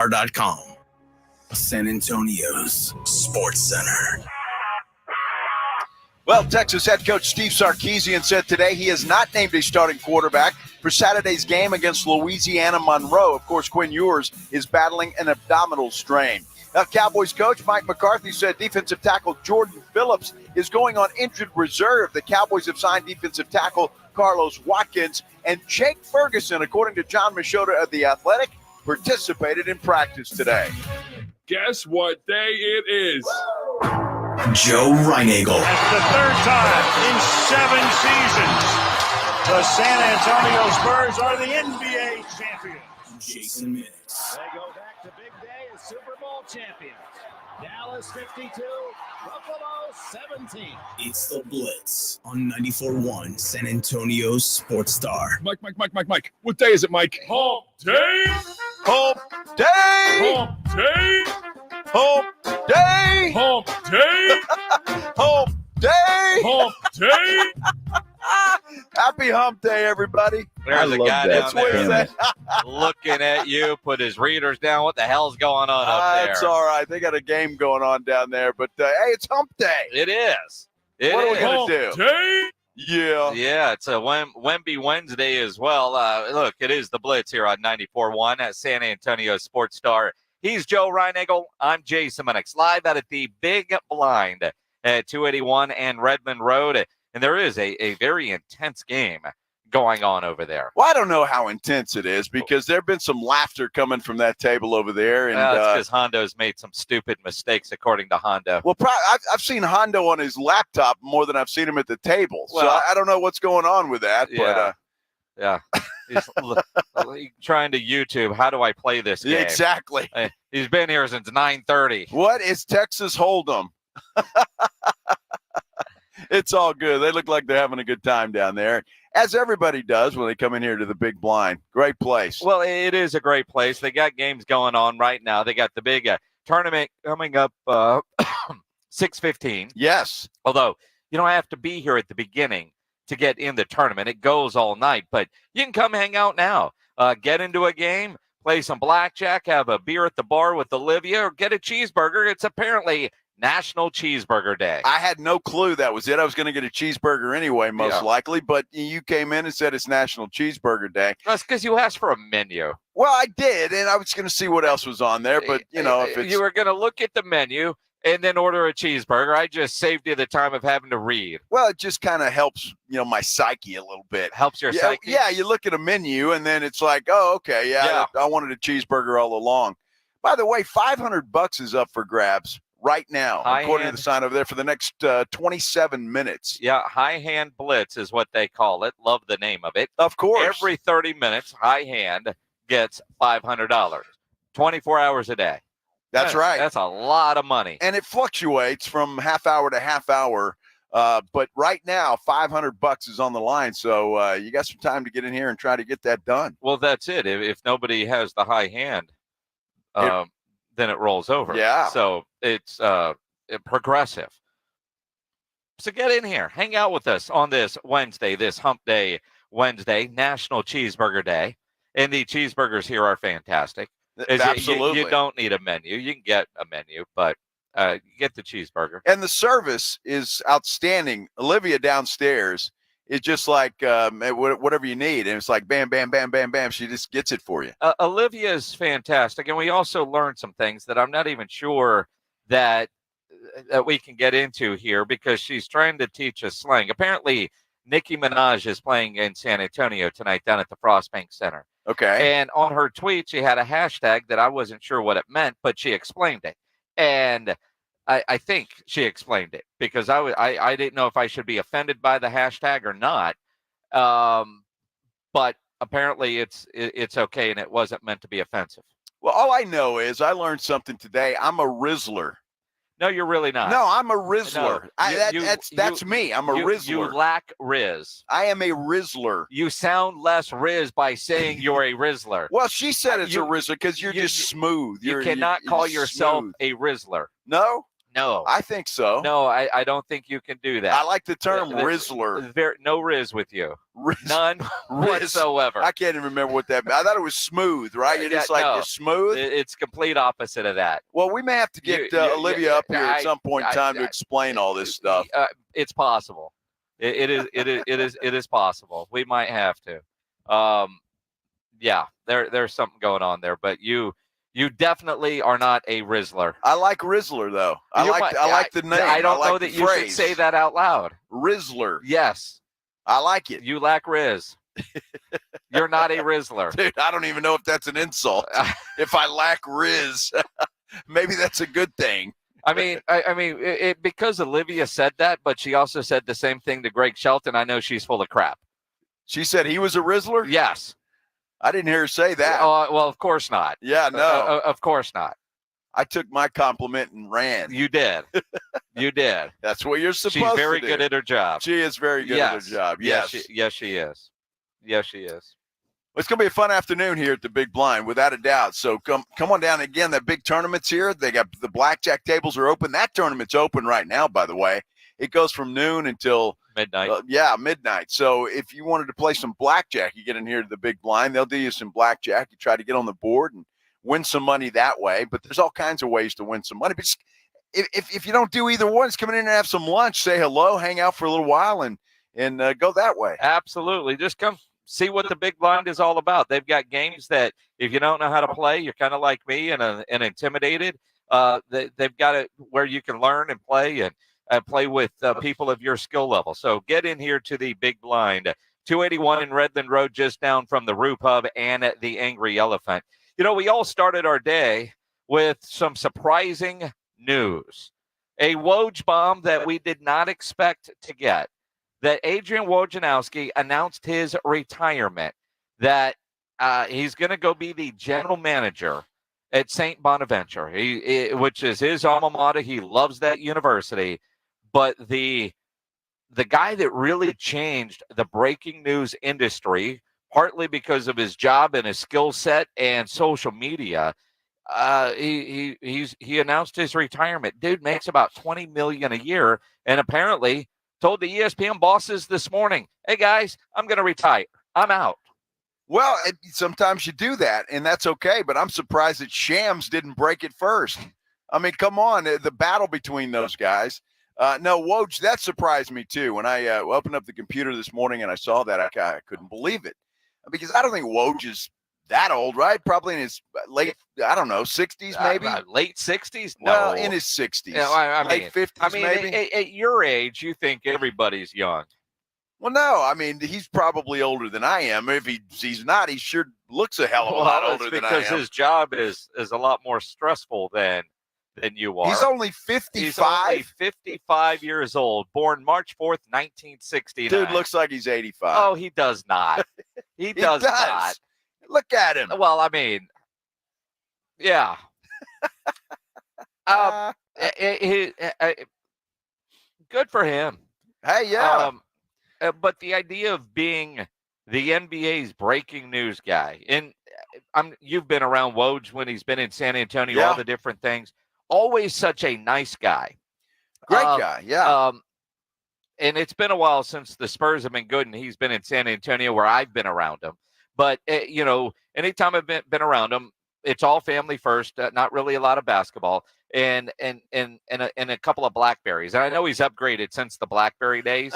SportsCenter.com, San Antonio's Sports Center. Well, Texas head coach Steve Sarkisian said today he has not named a starting quarterback for Saturday's game against Louisiana Monroe. Of course, Quinn Ewers is battling an abdominal strain. Now, Cowboys coach Mike McCarthy said defensive tackle Jordan Phillips is going on injured reserve. The Cowboys have signed defensive tackle Carlos Watkins, and Jake Ferguson, according to John Machota of The Athletic, participated in practice today. Guess what day it is? Joe Reinagel. That's the third time in 7 seasons the San Antonio Spurs are the NBA champions. Jason Minix. They go back to big day as Super Bowl champions. Dallas 52, Buffalo 17. It's the Blitz on 94.1 San Antonio's Sports Star. Mike. What day is it, Mike? Hump day. Hump day! Hump day. Hump day! Hump day. Hump day! Hump day. Happy hump day, everybody. There's a guy down Where's there that? looking at you, put his readers down. What the hell's going on up there? It's all right. They got a game going on down there, but hey, it's hump day. It is. It What are we is. gonna Hump do? day. Yeah. Yeah, it's a Wemby Wednesday as well. Look, it is the Blitz here on 94.1 at San Antonio Sports Star. He's Joe Reinagel. I'm Jason Minix, live out at the Big Blind at 281 and Redmond Road. And there is a very intense game going on over there. Well, I don't know how intense it is because there have been some laughter coming from that table over there. And That's because Hondo's made some stupid mistakes, according to Hondo. well, I've seen Hondo on his laptop more than I've seen him at the table. So Well, I don't know what's going on with that. Yeah. Yeah. He's trying to YouTube, how do I play this But game? exactly. He's been here since 9:30. What is Texas Hold'em? It's all good. They look like they're having a good time down there, as everybody does when they come in here to the Big Blind. Great place. Well, it is a great place. They got games going on right now. They got the big tournament coming up 6:15. Yes. Although, you don't have to be here at the beginning to get in the tournament. It goes all night, but you can come hang out now. Get into a game, play some blackjack, have a beer at the bar with Olivia, or get a cheeseburger. It's apparently National Cheeseburger Day. I had no clue that was it. I was going to get a cheeseburger anyway, most likely, but you came in and said it's National Cheeseburger Day. That's because you asked for a menu. Well, I did, and I was going to see what else was on there, but, if it's... You were going to look at the menu and then order a cheeseburger. I just saved you the time of having to read. Well, it just kind of helps, my psyche a little bit. Helps your psyche? Yeah, you look at a menu, and then it's like, oh, okay, I wanted a cheeseburger all along. By the way, $500 is up for grabs right now, according to the sign over there, for the next 27 minutes. Yeah, High Hand Blitz is what they call it. Love the name of it. Of course. Every 30 minutes, High Hand gets $500. 24 hours a day. That's right. That's a lot of money. And it fluctuates from half hour to half hour. But right now, $500 is on the line. So you got some time to get in here and try to get that done. Well, that's it. If nobody has the high hand, then it rolls over. Yeah. So it's progressive. So get in here. Hang out with us on this Wednesday, this Hump Day Wednesday, National Cheeseburger Day. And the cheeseburgers here are fantastic. Absolutely. You don't need a menu. You can get a menu, but get the cheeseburger. And the service is outstanding. Olivia downstairs is just like whatever you need. And it's like bam, bam, bam, bam, bam. She just gets it for you. Olivia is fantastic. And we also learned some things that I'm not even sure that we can get into here because she's trying to teach us slang. Apparently, Nicki Minaj is playing in San Antonio tonight down at the Frostbank Center. Okay. And on her tweet, she had a hashtag that I wasn't sure what it meant, but she explained it. And I think she explained it because I didn't know if I should be offended by the hashtag or not. But apparently it's okay, and it wasn't meant to be offensive. Well, all I know is I learned something today. I'm a Rizzler. No, you're really not. No, I'm a Rizzler. No, that's me. I'm a Rizzler. You lack Riz. I am a Rizzler. You sound less Riz by saying you're a Rizzler. Well, she said it's a Rizzler because you're just smooth. You cannot call yourself smooth. a Rizzler. No? No. I think so. No, I don't think you can do that. I like the term Rizzler. No Riz with you. Riz, None whatsoever. I can't even remember what that meant. I thought it was smooth, right? You're just you're smooth? It's complete opposite of that. Well, we may have to get Olivia up here at some point in time to explain all this stuff. It's possible. It is possible. We might have to. Yeah, there's something going on there, but you definitely are not a Rizzler. I like Rizzler though. I like the name. I don't like know that you should say that out loud. Rizzler. Yes. I like it. You lack Riz. You're not a Rizzler. Dude, I don't even know if that's an insult. If I lack Riz, maybe that's a good thing. I mean, because Olivia said that, but she also said the same thing to Greg Shelton. I know she's full of crap. She said he was a Rizzler? Yes. I didn't hear her say that. Well, of course not. Yeah, no. Of course not. I took my compliment and ran. You did. You did. That's what you're supposed to do. She's very good at her job. She is very good at her job. Yes. Yes, she is. Yes, she is. It's going to be a fun afternoon here at the Big Blind, without a doubt. So come on down again. That big tournament's here. They got the blackjack tables are open. That tournament's open right now, by the way. It goes from noon until midnight. Midnight. So if you wanted to play some blackjack, you get in here to the Big Blind. They'll do you some blackjack. You try to get on the board and win some money that way. But there's all kinds of ways to win some money. But if you don't do either one, just come in and have some lunch, say hello, hang out for a little while, and go that way. Absolutely. Just come see what the Big Blind is all about. They've got games that if you don't know how to play, you're kind of like me and intimidated. They've got it where you can learn and play and play with people of your skill level. So get in here to the Big Blind, 281 in Redland Road, just down from the Roo Pub and the Angry Elephant. You know, we all started our day with some surprising news. A Woj bomb that we did not expect to get. That Adrian Wojnarowski announced his retirement, that he's going to go be the general manager at St. Bonaventure, which is his alma mater. He loves that university. But the guy that really changed the breaking news industry, partly because of his job and his skill set and social media, he announced his retirement. Dude makes about $20 million a year, and apparently told the ESPN bosses this morning, "Hey guys, I'm going to retire. I'm out." Well, sometimes you do that, and that's okay. But I'm surprised that Shams didn't break it first. I mean, come on, the battle between those guys. No, Woj, that surprised me too. When I opened up the computer this morning and I saw that, I couldn't believe it. Because I don't think Woj is that old, right? Probably in his late, 60s maybe? Late 60s? No. Well, in his 60s. You know, late 50s maybe? At your age, you think everybody's young. Well, no. I mean, he's probably older than I am. If he's not, he sure looks a hell of a lot older than I am. Because his job is a lot more stressful than you are. He's only 55. He's only 55 years old, born March 4th, 1969. Dude looks like he's 85. Oh, he does not. He does not. Look at him. Well, I mean, yeah. Good for him. Hey, yeah. But the idea of being the NBA's breaking news guy, and you've been around Woj when he's been in San Antonio, all the different things. Always such a nice guy. Great guy, yeah. And it's been a while since the Spurs have been good, and he's been in San Antonio where I've been around him. But, anytime I've been around him, it's all family first, not really a lot of basketball, and a couple of Blackberries. And I know he's upgraded since the Blackberry days,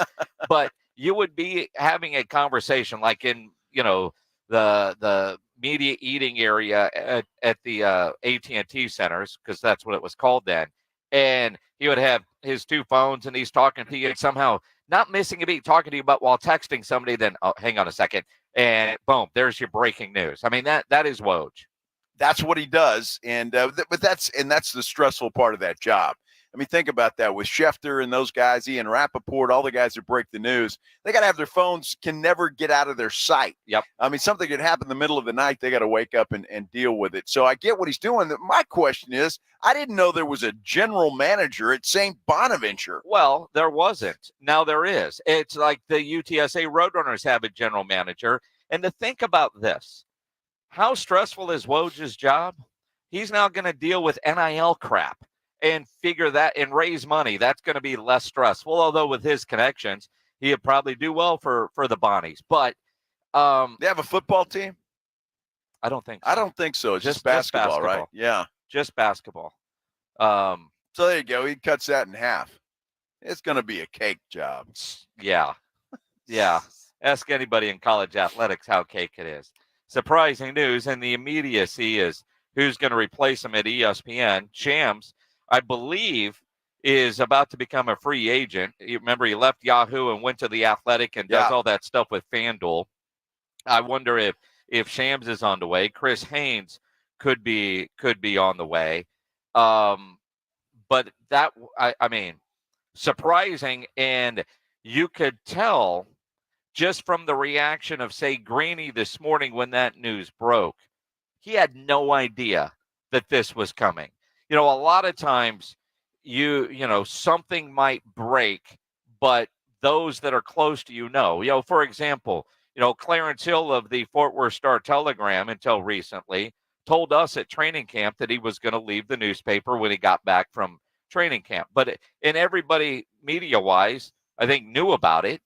but you would be having a conversation like in, the media eating area at the AT&T centers, because that's what it was called then. And he would have his two phones, and he's talking to you, and somehow not missing a beat, talking to you about while texting somebody. Then, hang on a second, and boom, there's your breaking news. I mean, that is Woj. That's what he does, and but that's the stressful part of that job. I mean, think about that with Schefter and those guys, Ian Rappaport, all the guys that break the news. They got to have their phones, can never get out of their sight. Yep. I mean, something could happen in the middle of the night. They got to wake up and deal with it. So I get what he's doing. My question is, I didn't know there was a general manager at St. Bonaventure. Well, there wasn't. Now there is. It's like the UTSA Roadrunners have a general manager. And to think about this, how stressful is Woj's job? He's now going to deal with NIL crap. and figure that and raise money. That's going to be less stressful. Although with his connections, he'd probably do well for the Bonnies. But they have a football team? I don't think so. I don't think so. It's just basketball, right? Yeah. Just basketball. So there you go. He cuts that in half. It's going to be a cake job. Yeah. Yeah. Ask anybody in college athletics how cake it is. Surprising news, and the immediacy is who's going to replace him at ESPN. Shams, I believe, is about to become a free agent. You remember he left Yahoo and went to the Athletic and does all that stuff with FanDuel. I wonder if Shams is on the way. Chris Haynes could be on the way. But that, I mean, surprising, and you could tell just from the reaction of, say, Greeny this morning when that news broke. He had no idea that this was coming. You know, a lot of times you know, something might break, but those that are close to you know. For example, Clarence Hill of the Fort Worth Star-Telegram until recently told us at training camp that he was going to leave the newspaper when he got back from training camp. But and everybody media-wise, I think, knew about it,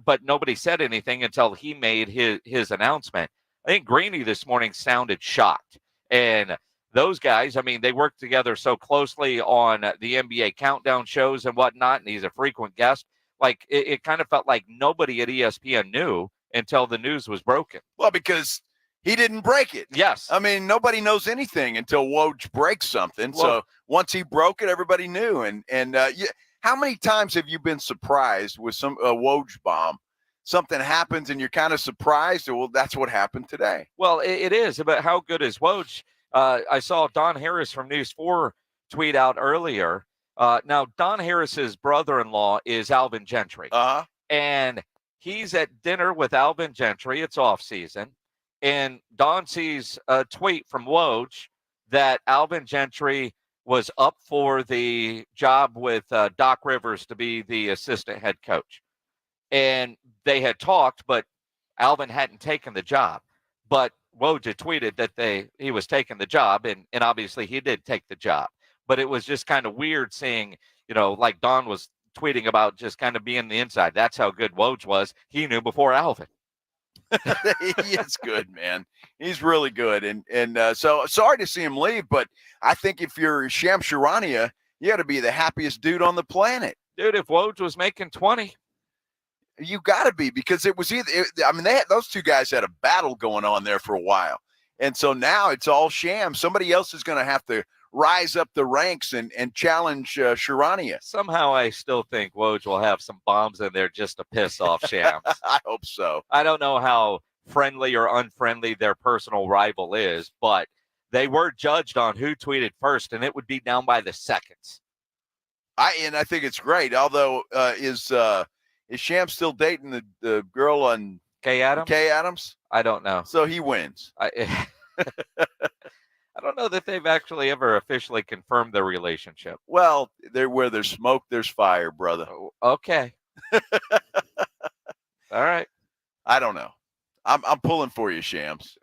but nobody said anything until he made his announcement. I think Greeny this morning sounded shocked. And those guys, I mean, they work together so closely on the NBA countdown shows and whatnot, and he's a frequent guest. Like, it kind of felt like nobody at ESPN knew until the news was broken. Well, because he didn't break it. Yes. I mean, nobody knows anything until Woj breaks something. So once he broke it, everybody knew. And how many times have you been surprised with some Woj bomb? Something happens and you're kind of surprised. Well, that's what happened today. Well, it is. But how good is Woj? I saw Don Harris from News 4 tweet out earlier. Now, Don Harris's brother-in-law is Alvin Gentry. Uh-huh. And he's at dinner with Alvin Gentry. It's off season. And Don sees a tweet from Woj that Alvin Gentry was up for the job with Doc Rivers to be the assistant head coach. And they had talked, but Alvin hadn't taken the job. But Woj had tweeted that he was taking the job, and obviously he did take the job. But it was just kind of weird seeing, like Don was tweeting about just kind of being the inside. That's how good Woj was. He knew before Alvin. He is good, man. He's really good. And so sorry to see him leave, but I think if you're Shams Charania, you got to be the happiest dude on the planet. Dude, if Woj was making 20. You got to be, because it was those two guys had a battle going on there for a while. And so now it's all Shams. Somebody else is going to have to rise up the ranks and challenge Charania. Somehow I still think Woj will have some bombs in there just to piss off Shams. I hope so. I don't know how friendly or unfriendly their personal rival is, but they were judged on who tweeted first, and it would be down by the seconds. I think it's great. Although, is Shams still dating the girl on Kay Adams? I don't know. So he wins. I don't know that they've actually ever officially confirmed their relationship. Well, where there's smoke, there's fire, brother. Okay. All right. I don't know. I'm pulling for you, Shams.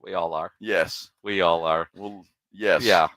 We all are. Yes. We all are. Well, yes. Yeah.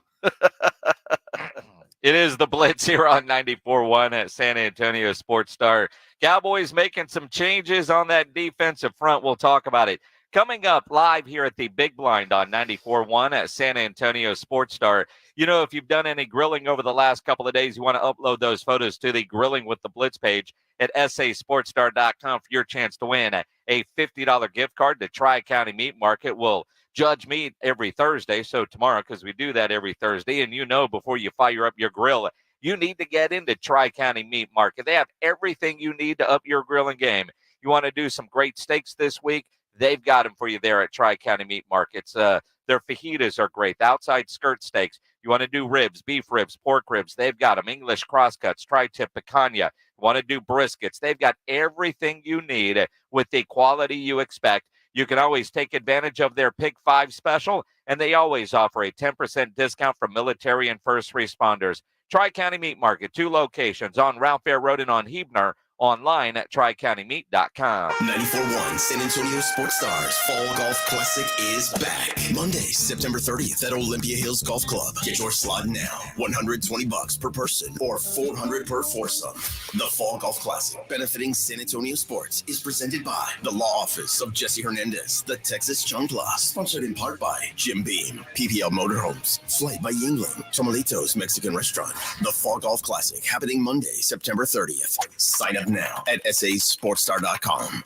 It is the Blitz here on 94.1 at San Antonio Sports Star. Cowboys making some changes on that defensive front. We'll talk about it. Coming up live here at the Big Blind on 94.1 at San Antonio Sports Star. If you've done any grilling over the last couple of days, you want to upload those photos to the Grilling with the Blitz page at sasportstar.com for your chance to win a $50 gift card to Tri-County Meat Market. We'll judge meat every Thursday, so tomorrow, because we do that every Thursday, and before you fire up your grill, you need to get into Tri-County Meat Market. They have everything you need to up your grilling game. You want to do some great steaks this week? They've got them for you there at Tri-County Meat Markets. Their fajitas are great. The outside skirt steaks. You want to do ribs, beef ribs, pork ribs. They've got them. English crosscuts, tri-tip picanha. You want to do briskets. They've got everything you need with the quality you expect. You can always take advantage of their Pick 5 special, and they always offer a 10% discount for military and first responders. Tri-County Meat Market, 2 locations on Ralph Fair Road and on Huebner, online at tricountymeat.com. 94.1 San Antonio Sports Stars Fall Golf Classic is back. Monday, September 30th at Olympia Hills Golf Club. Get your slot now. $120 per person or $400 per foursome. The Fall Golf Classic, benefiting San Antonio sports, is presented by the Law Office of Jesse Hernandez, the Texas Chancla, sponsored in part by Jim Beam, PPL Motorhomes, Flight by Yingling, Tomalitos Mexican Restaurant. The Fall Golf Classic happening Monday, September 30th. Sign up now at sasportstar.com.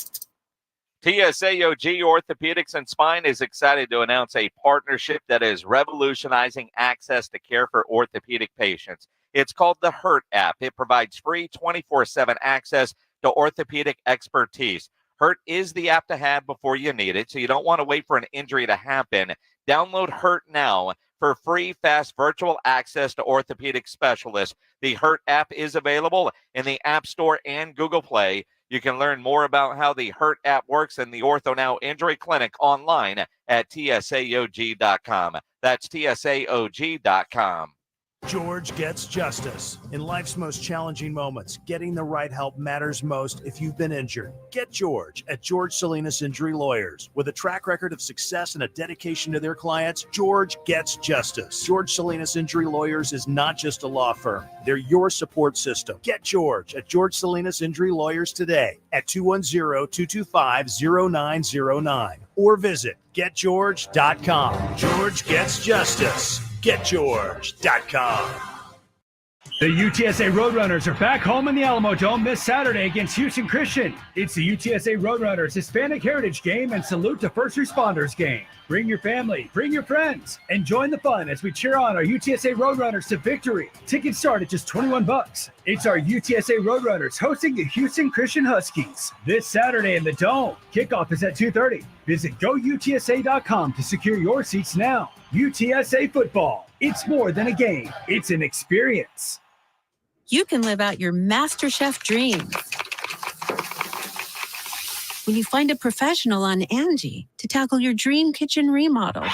TSAOG Orthopedics and Spine is excited to announce a partnership that is revolutionizing access to care for orthopedic patients. It's called the HURT app. It provides free 24/7 access to orthopedic expertise. HURT is the app to have before you need it, so you don't want to wait for an injury to happen. Download HURT now for free, fast virtual access to orthopedic specialists. The HURT app is available in the App Store and Google Play. You can learn more about how the HURT app works in the OrthoNow Injury Clinic online at tsaog.com. That's tsaog.com. George gets justice. In life's most challenging moments, getting the right help matters most if you've been injured. Get George at George Salinas Injury Lawyers. With a track record of success and a dedication to their clients, George gets justice. George Salinas Injury Lawyers is not just a law firm. They're your support system. Get George at George Salinas Injury Lawyers today at 210-225-0909 or visit getgeorge.com. George gets justice. GetGeorge.com. The UTSA Roadrunners are back home in the Alamo Dome this Saturday against Houston Christian. It's the UTSA Roadrunners Hispanic Heritage Game and Salute to First Responders Game. Bring your family, bring your friends, and join the fun as we cheer on our UTSA Roadrunners to victory. Tickets start at just $21. It's our UTSA Roadrunners hosting the Houston Christian Huskies this Saturday in the Dome. Kickoff is at 2:30. Visit GoUTSA.com to secure your seats now. UTSA football. It's more than a game. It's an experience. You can live out your MasterChef dreams when you find a professional on Angie to tackle your dream kitchen remodel.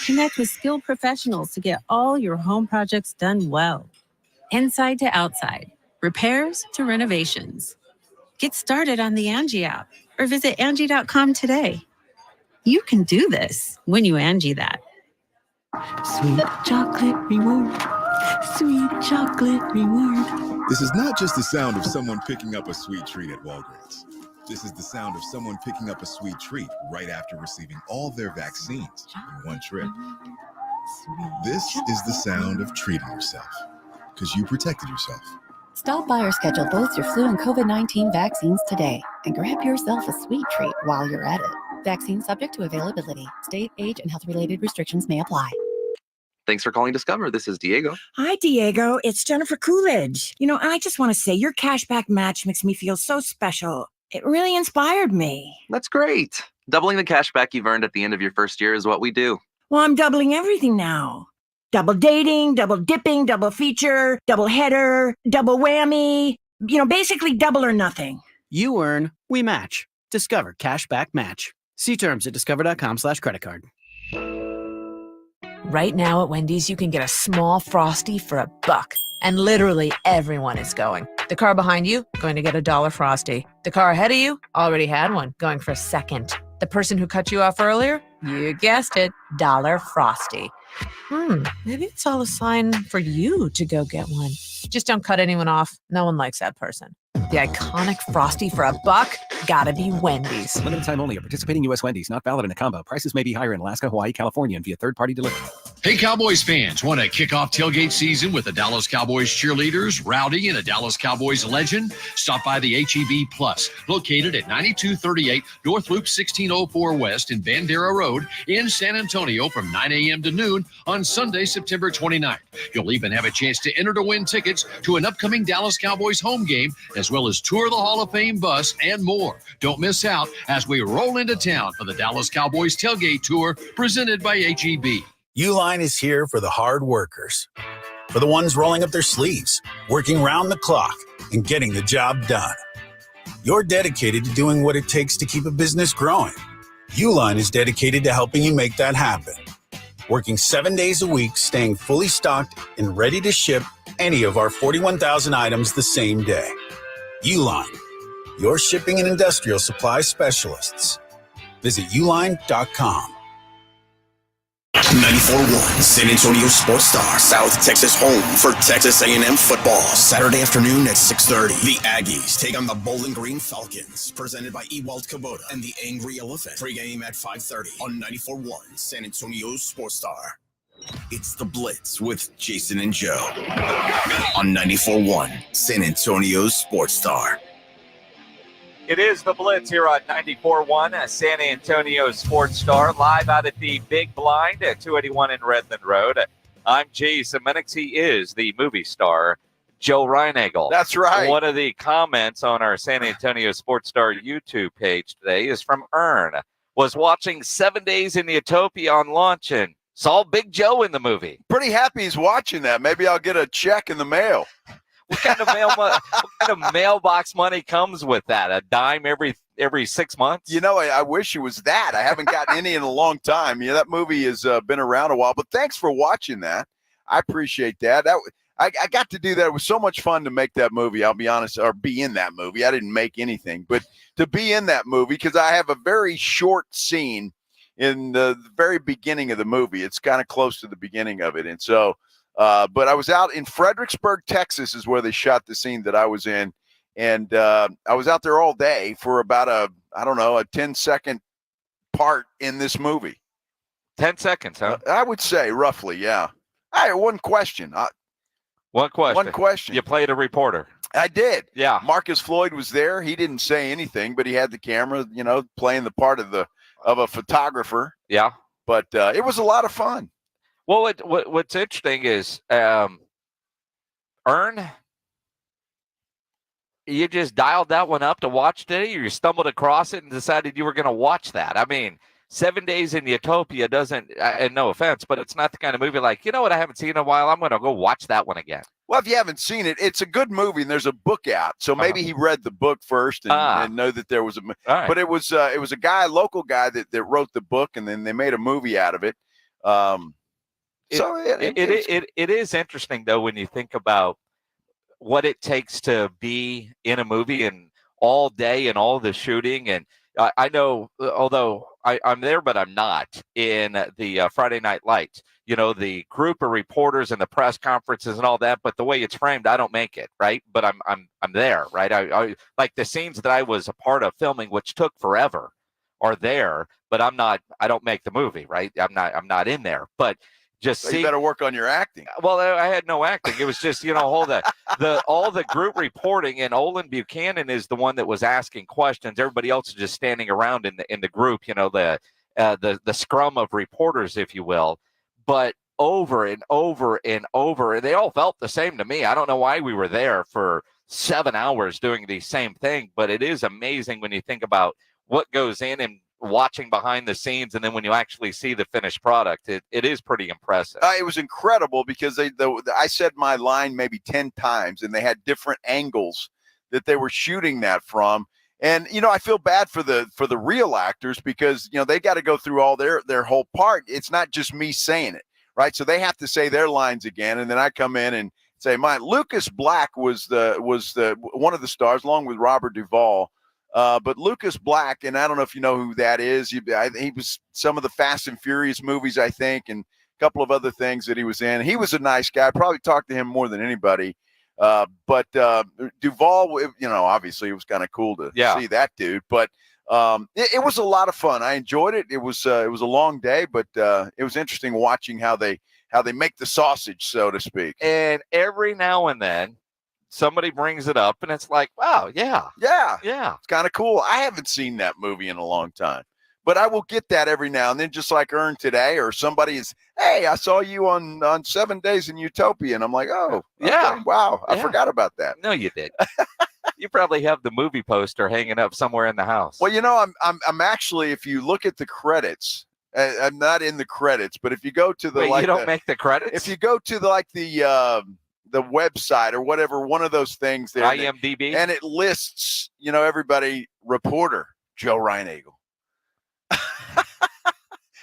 Connect with skilled professionals to get all your home projects done well. Inside to outside, repairs to renovations. Get started on the Angie app or visit Angie.com today. You can do this when you Angie that. Sweet chocolate reward. Sweet chocolate reward. This is not just the sound of someone picking up a sweet treat at Walgreens. This is the sound of someone picking up a sweet treat right after receiving all their vaccines in one trip. This is the sound of treating yourself, because you protected yourself. Stop by or schedule both your flu and COVID-19 vaccines today and grab yourself a sweet treat while you're at it. Vaccine subject to availability. State, age, and health-related restrictions may apply. Thanks for calling Discover. This is Diego. Hi, Diego. It's Jennifer Coolidge. I just want to say your cashback match makes me feel so special. It really inspired me. That's great. Doubling the cashback you've earned at the end of your first year is what we do. Well, I'm doubling everything now. Double dating, double dipping, double feature, double header, double whammy. Basically double or nothing. You earn, we match. Discover Cashback Match. See terms at discover.com/creditcard. Right now at Wendy's, you can get a small Frosty for $1. And literally everyone is going. The car behind you, going to get a $1 Frosty. The car ahead of you, already had one, going for a second. The person who cut you off earlier, you guessed it, $1 Frosty. Maybe it's all a sign for you to go get one. Just don't cut anyone off. No one likes that person. The iconic Frosty for $1, gotta be Wendy's. Limited time only at participating U.S. Wendy's. Not valid in a combo. Prices may be higher in Alaska, Hawaii, California, and via third-party delivery. Hey, Cowboys fans, want to kick off tailgate season with the Dallas Cowboys cheerleaders, Rowdy, and a Dallas Cowboys legend? Stop by the HEB Plus, located at 9238 North Loop 1604 West in Bandera Road in San Antonio from 9 a.m. to noon on Sunday, September 29th. You'll even have a chance to enter to win tickets to an upcoming Dallas Cowboys home game, as well as tour the Hall of Fame bus and more. Don't miss out as we roll into town for the Dallas Cowboys tailgate tour presented by HEB. Uline is here for the hard workers, for the ones rolling up their sleeves, working round the clock, and getting the job done. You're dedicated to doing what it takes to keep a business growing. Uline is dedicated to helping you make that happen. Working 7 days a week, staying fully stocked and ready to ship any of our 41,000 items the same day. Uline, your shipping and industrial supply specialists. Visit uline.com. 94.1 San Antonio Sports Star, South Texas home for Texas A&M football. Saturday afternoon at 6:30. The Aggies take on the Bowling Green Falcons, presented by Ewald Kubota and the Angry Elephant. Pre-game at 5:30 on 94.1 San Antonio Sports Star. It's the Blitz with Jason and Joe on 94.1 San Antonio Sports Star. It is the Blitz here on 94.1 San Antonio Sports Star, live out at the Big Blind at 281 in Redmond Road. I'm Jason Minix. He is the movie star, Joe Reinagel. That's right. One of the comments on our San Antonio Sports Star YouTube page today is from Ern. Was watching 7 Days in Utopia on launch and saw Big Joe in the movie. Pretty happy he's watching that. Maybe I'll get a check in the mail. What kind of mailbox money comes with that? A dime every 6 months? You know, I wish it was that. I haven't gotten any in a long time. Yeah, that movie has been around a while. But thanks for watching that. I appreciate that. I got to do that. It was so much fun to make that movie. I'll be honest, or be in that movie. I didn't make anything, but to be in that movie, because I have a very short scene in the very beginning of the movie. It's kind of close to the beginning of it, and so. But I was out in Fredericksburg, Texas is where they shot the scene that I was in. And I was out there all day for about a 10-second part in this movie. 10 seconds, huh? I would say roughly, yeah. I had one question. One question. You played a reporter. I did. Yeah. Marcus Floyd was there. He didn't say anything, but he had the camera, playing the part of a photographer. Yeah. But it was a lot of fun. Well, what's interesting is, Ern, you just dialed that one up to watch today, or you stumbled across it and decided you were going to watch that. I mean, 7 Days in Utopia doesn't, and no offense, but it's not the kind of movie like, you know what, I haven't seen in a while. I'm going to go watch that one again. Well, if you haven't seen it, it's a good movie, and there's a book out. So maybe he read the book first and know that there was right. But it was a local guy that wrote the book, and then they made a movie out of it. It is interesting, though, when you think about what it takes to be in a movie and all day and all the shooting. And I know, although I'm there, but I'm not in the Friday Night Lights, the group of reporters and the press conferences and all that. But the way it's framed, I don't make it, right? But I'm there, right? I like the scenes that I was a part of filming, which took forever, are there, but I don't make the movie, right? I'm not in there, but just you better work on your acting. Well, I had no acting. It was just, all the group reporting, and Olin Buchanan is the one that was asking questions. Everybody else is just standing around in the group, the scrum of reporters, if you will. But over and over and over, and they all felt the same to me. I don't know why we were there for 7 hours doing the same thing, but it is amazing when you think about what goes in and watching behind the scenes, and then when you actually see the finished product, it is pretty impressive. It was incredible because I said my line maybe 10 times, and they had different angles that they were shooting that from. And I feel bad for the real actors because they got to go through all their whole part. It's not just me saying it, right? So they have to say their lines again, and then I come in and say mine. Lucas Black was the one of the stars, along with Robert Duvall. But Lucas Black, and I don't know if you know who that is. He was some of the Fast and Furious movies, I think, and a couple of other things that he was in. He was a nice guy. I probably talked to him more than anybody. But Duvall, obviously it was kind of cool to see that dude. But it was a lot of fun. I enjoyed it. It was a long day, but it was interesting watching how they make the sausage, so to speak. And every now and then, somebody brings it up, and it's like, wow, yeah. It's kind of cool. I haven't seen that movie in a long time, but I will get that every now and then, just like Ern today, or somebody is, hey, I saw you on 7 Days in Utopia, and I'm like, oh, okay, yeah, wow, I forgot about that. No, you did. You probably have the movie poster hanging up somewhere in the house. Well, I'm actually, if you look at the credits, I'm not in the credits, but if you go to the you don't make the credits. If you go to the website or whatever, one of those things there, IMDb, and it lists, everybody, reporter Joe Reinagel.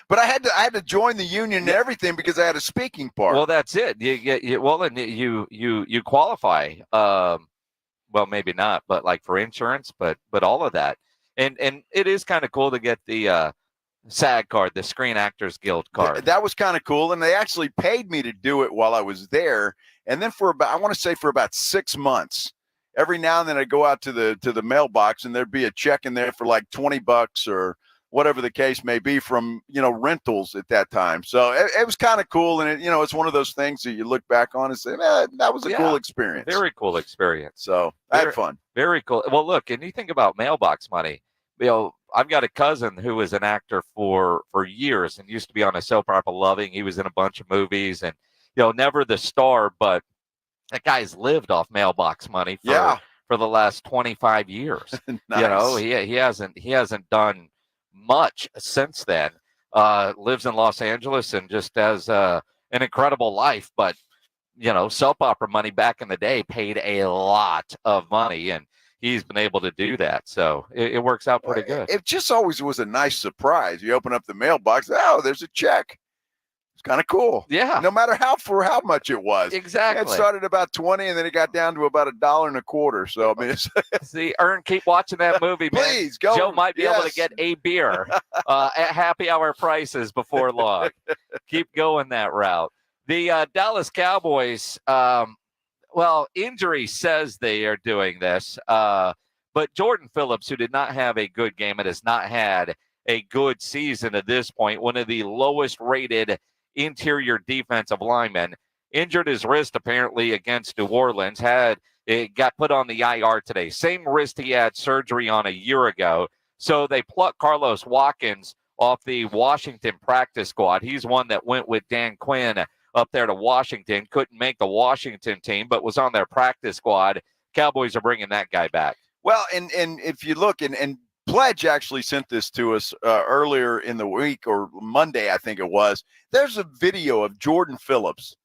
But I had to join the union and everything because I had a speaking part. Well, that's it. You qualify. Well, maybe not, but like for insurance, but all of that, and it is kind of cool to get the SAG card, the Screen Actors Guild card. That was kind of cool, and they actually paid me to do it while I was there. And then for about 6 months, every now and then I'd go out to the mailbox, and there'd be a check in there for like $20 or whatever the case may be from rentals at that time. So it was kind of cool, and it's one of those things that you look back on and say, man, that was a cool experience. Very cool experience. So I had fun. Very cool. Well, look, and you think about mailbox money. I've got a cousin who was an actor for years and used to be on a soap opera, Loving. He was in a bunch of movies, and never the star, but that guy's lived off mailbox money for the last 25 years. Nice. He hasn't done much since then. Lives in Los Angeles and just has an incredible life, but soap opera money back in the day paid a lot of money, and he's been able to do that. So it works out pretty good. It just always was a nice surprise. You open up the mailbox, there's a check. It's kind of cool. Yeah. No matter how much it was. Exactly. It started about 20, and then it got down to about $1.25. So I mean, it's see, Ern, keep watching that movie, man. Please go. Joe might be able to get a beer at happy hour prices before long. Keep going that route. The Dallas Cowboys, injury says they are doing this, but Jordan Phillips, who did not have a good game and has not had a good season at this point, one of the lowest rated interior defensive linemen, injured his wrist apparently against New Orleans. It got put on the IR today. Same wrist he had surgery on a year ago. So they plucked Carlos Watkins off the Washington practice squad. He's one that went with Dan Quinn up there to Washington. Couldn't make the Washington team, but was on their practice squad. Cowboys are bringing that guy back. Well, and if you look, and Pledge actually sent this to us earlier in the week, or Monday, I think it was. There's a video of Jordan Phillips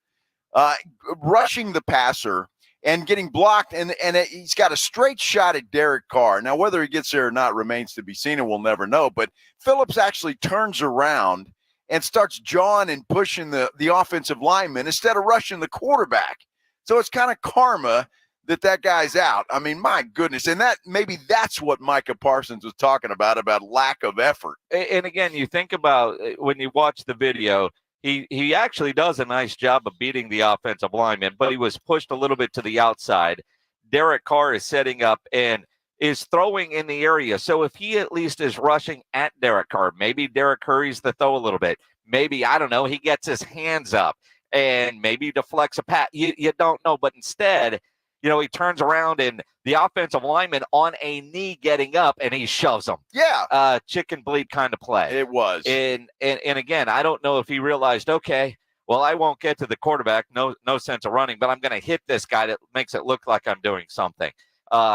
rushing the passer and getting blocked, and he's got a straight shot at Derek Carr. Now, whether he gets there or not remains to be seen, and we'll never know. But Phillips actually turns around and starts jawing and pushing the offensive lineman instead of rushing the quarterback. So it's kind of karma that guy's out. I mean, my goodness. And that's what Micah Parsons was talking about lack of effort. And again, you think about when you watch the video, he actually does a nice job of beating the offensive lineman, but he was pushed a little bit to the outside. Derek Carr is setting up and is throwing in the area. So if he at least is rushing at Derek Carr, maybe Derek hurries the throw a little bit. Maybe, I don't know, he gets his hands up and maybe deflects a pass. You don't know, but instead, he turns around and the offensive lineman on a knee getting up and he shoves him. Yeah. Chicken bleed kind of play. It was. And again, I don't know if he realized, okay, well, I won't get to the quarterback. No sense of running, but I'm going to hit this guy that makes it look like I'm doing something.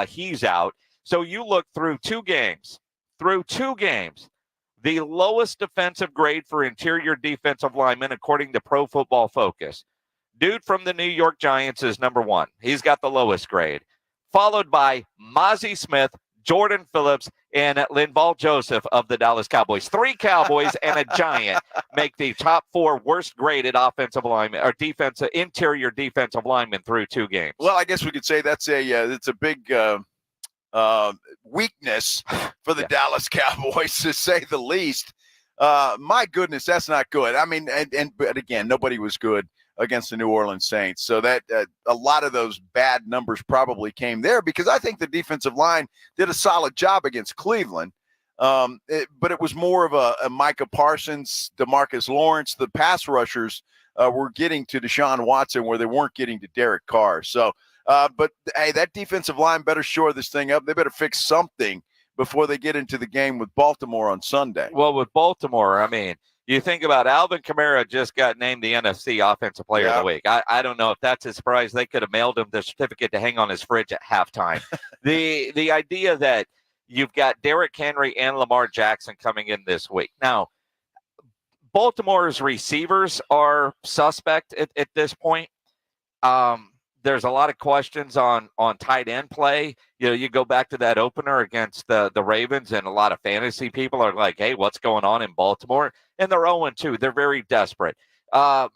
He's out. So you look through two games, the lowest defensive grade for interior defensive linemen, according to Pro Football Focus. Dude from the New York Giants is number one. He's got the lowest grade, followed by Mozzie Smith, Jordan Phillips, and Linval Joseph of the Dallas Cowboys. 3 Cowboys and a Giant make the top 4 worst graded offensive linemen or interior defensive linemen through 2 games. Well, I guess we could say that's a big weakness for the Dallas Cowboys, to say the least. My goodness, that's not good. I mean, but again, nobody was good against the New Orleans Saints. So that a lot of those bad numbers probably came there, because I think the defensive line did a solid job against Cleveland. But it was more of a Micah Parsons, DeMarcus Lawrence. The pass rushers were getting to Deshaun Watson where they weren't getting to Derek Carr. So, but hey, that defensive line better shore this thing up. They better fix something before they get into the game with Baltimore on Sunday. Well, with Baltimore, I mean, you think about Alvin Kamara just got named the NFC Offensive Player of the Week. I don't know if that's a surprise. They could have mailed him the certificate to hang on his fridge at halftime. The idea that you've got Derrick Henry and Lamar Jackson coming in this week. Now, Baltimore's receivers are suspect at this point. There's a lot of questions on tight end play. You go back to that opener against the Ravens, and a lot of fantasy people are like, hey, what's going on in Baltimore? And they're 0-2. They're very desperate. But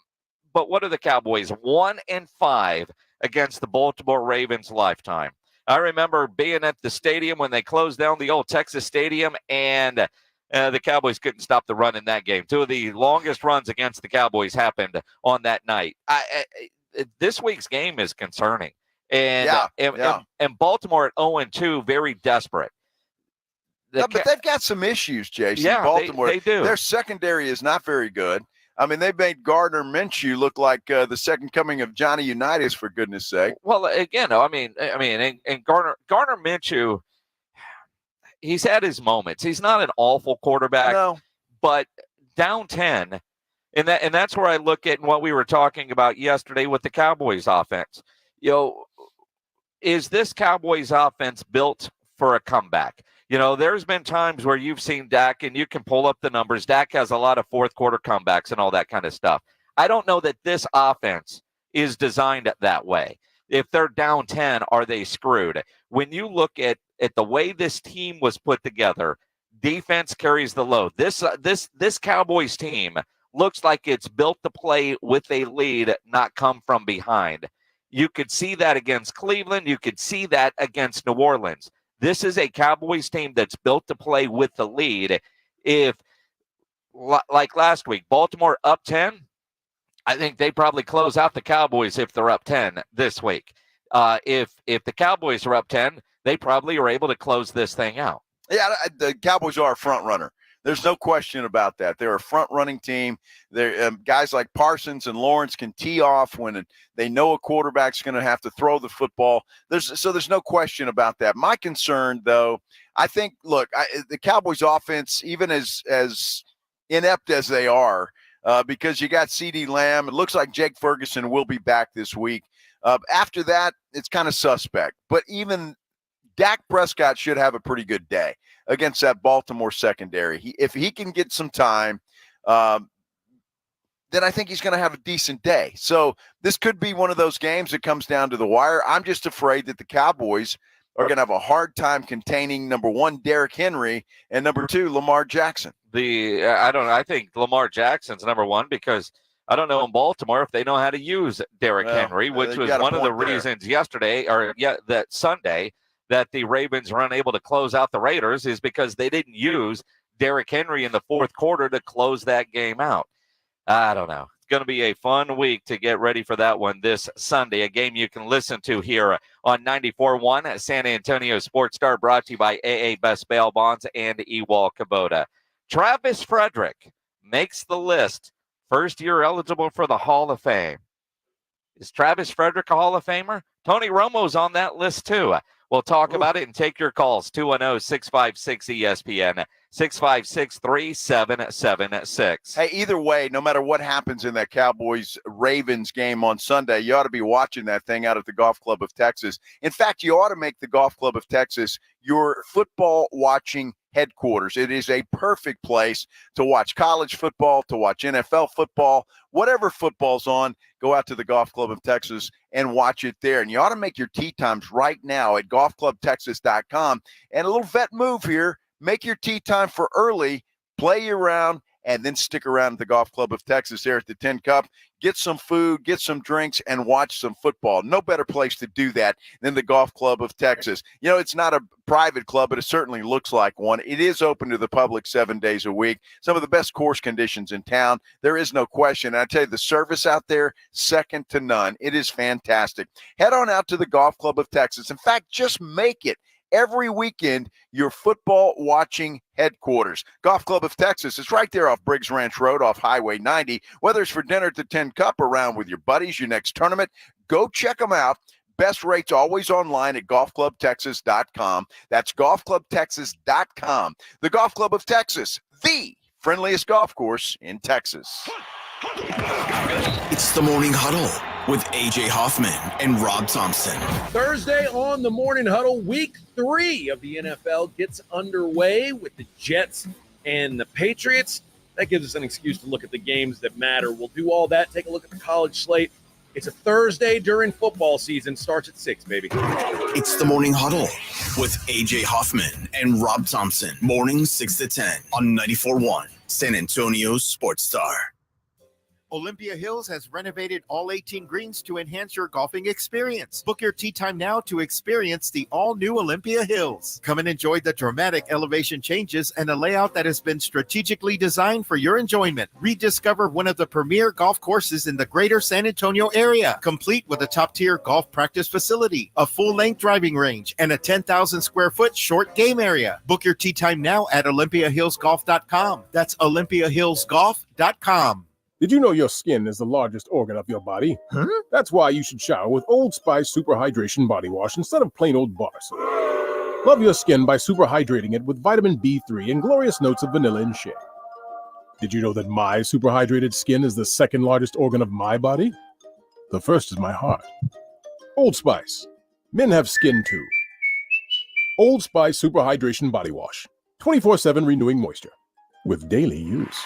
what are the Cowboys? 1-5 against the Baltimore Ravens lifetime. I remember being at the stadium when they closed down the old Texas Stadium, and the Cowboys couldn't stop the run in that game. Two of the longest runs against the Cowboys happened on that night. This week's game is concerning. And Baltimore at 0-2, very desperate. But they've got some issues, Jason. Yeah, Baltimore. they do. Their secondary is not very good. I mean, they made Gardner Minshew look like the second coming of Johnny Unitas, for goodness sake. Well, again, and Gardner Minshew, he's had his moments. He's not an awful quarterback, but down 10, and that's where I look at what we were talking about yesterday with the Cowboys offense. Is this Cowboys offense built for a comeback? There's been times where you've seen Dak, and you can pull up the numbers. Dak has a lot of fourth quarter comebacks and all that kind of stuff. I don't know that this offense is designed that way. If they're down 10, are they screwed? When you look at the way this team was put together, defense carries the load. This Cowboys team looks like it's built to play with a lead, not come from behind. You could see that against Cleveland. You could see that against New Orleans. This is a Cowboys team that's built to play with the lead. If, like last week, Baltimore up 10, I think they probably close out the Cowboys if they're up 10 this week. If the Cowboys are up 10, they probably are able to close this thing out. Yeah, the Cowboys are a front runner. There's no question about that. They're a front-running team. They're guys like Parsons and Lawrence can tee off when they know a quarterback's going to have to throw the football. There's no question about that. My concern, though, I think, the Cowboys' offense, even as inept as they are, because you got CeeDee Lamb, it looks like Jake Ferguson will be back this week. After that, it's kind of suspect. But even Dak Prescott should have a pretty good day against that Baltimore secondary. If he can get some time, then I think he's going to have a decent day. So this could be one of those games that comes down to the wire. I'm just afraid that the Cowboys are going to have a hard time containing, number one, Derrick Henry, and number two, Lamar Jackson. I think Lamar Jackson's number one because I don't know in Baltimore if they know how to use Derrick Henry, which was one of the reasons that Sunday that the Ravens were unable to close out the Raiders is because they didn't use Derrick Henry in the fourth quarter to close that game out. I don't know. It's going to be a fun week to get ready for that one this Sunday, a game you can listen to here on 94.1 San Antonio Sports Star, brought to you by AA Best Bail Bonds and Ewald Kubota. Travis Frederick makes the list, first year eligible for the Hall of Fame. Is Travis Frederick a Hall of Famer? Tony Romo's on that list too. We'll talk about it and take your calls. 210-656-ESPN, 656-3776. Hey, either way, no matter what happens in that Cowboys-Ravens game on Sunday, you ought to be watching that thing out at the Golf Club of Texas. In fact, you ought to make the Golf Club of Texas your football watching headquarters. It is a perfect place to watch college football, to watch NFL football, whatever football's on. Go out to the Golf Club of Texas and watch it there. And you ought to make your tee times right now at golfclubtexas.com. And a little vet move here, make your tee time for early, play your round, and then stick around at the Golf Club of Texas there at the 10 Cup. Get some food, get some drinks, and watch some football. No better place to do that than the Golf Club of Texas. You know, it's not a private club, but it certainly looks like one. It is open to the public 7 days a week. Some of the best course conditions in town. There is no question. And I tell you, the service out there, second to none. It is fantastic. Head on out to the Golf Club of Texas. In fact, just make it every weekend your football watching headquarters. Golf Club of Texas is right there off Briggs Ranch Road off Highway 90. Whether it's for dinner at the 10 Cup, around with your buddies, your next tournament, go check them out. Best rates always online at golfclubtexas.com. That's golfclubtexas.com. The Golf Club of Texas, the friendliest golf course in Texas. It's the Morning Huddle with AJ Hoffman and Rob Thompson. Thursday on the Morning Huddle, week 3 of the NFL gets underway with the Jets and the Patriots. That gives us an excuse to look at the games that matter. We'll do all that, take a look at the college slate, It's a Thursday during football season. Starts at 6, baby. It's the Morning Huddle with AJ Hoffman and Rob Thompson. Mornings 6 to 10 on 94.1 San Antonio's Sports Star. Olympia Hills has renovated all 18 greens to enhance your golfing experience. Book your tee time now to experience the all-new Olympia Hills. Come and enjoy the dramatic elevation changes and a layout that has been strategically designed for your enjoyment. Rediscover one of the premier golf courses in the greater San Antonio area, complete with a top-tier golf practice facility, a full-length driving range, and a 10,000 square foot short game area. Book your tee time now at OlympiaHillsGolf.com. That's OlympiaHillsGolf.com. Did you know your skin is the largest organ of your body? Huh? That's why you should shower with Old Spice Super Hydration Body Wash instead of plain old bar soap. Love your skin by super hydrating it with vitamin B3 and glorious notes of vanilla and shea. Did you know that my super hydrated skin is the second largest organ of my body? The first is my heart. Old Spice. Men have skin too. Old Spice Super Hydration Body Wash. 24/7 renewing moisture. With daily use.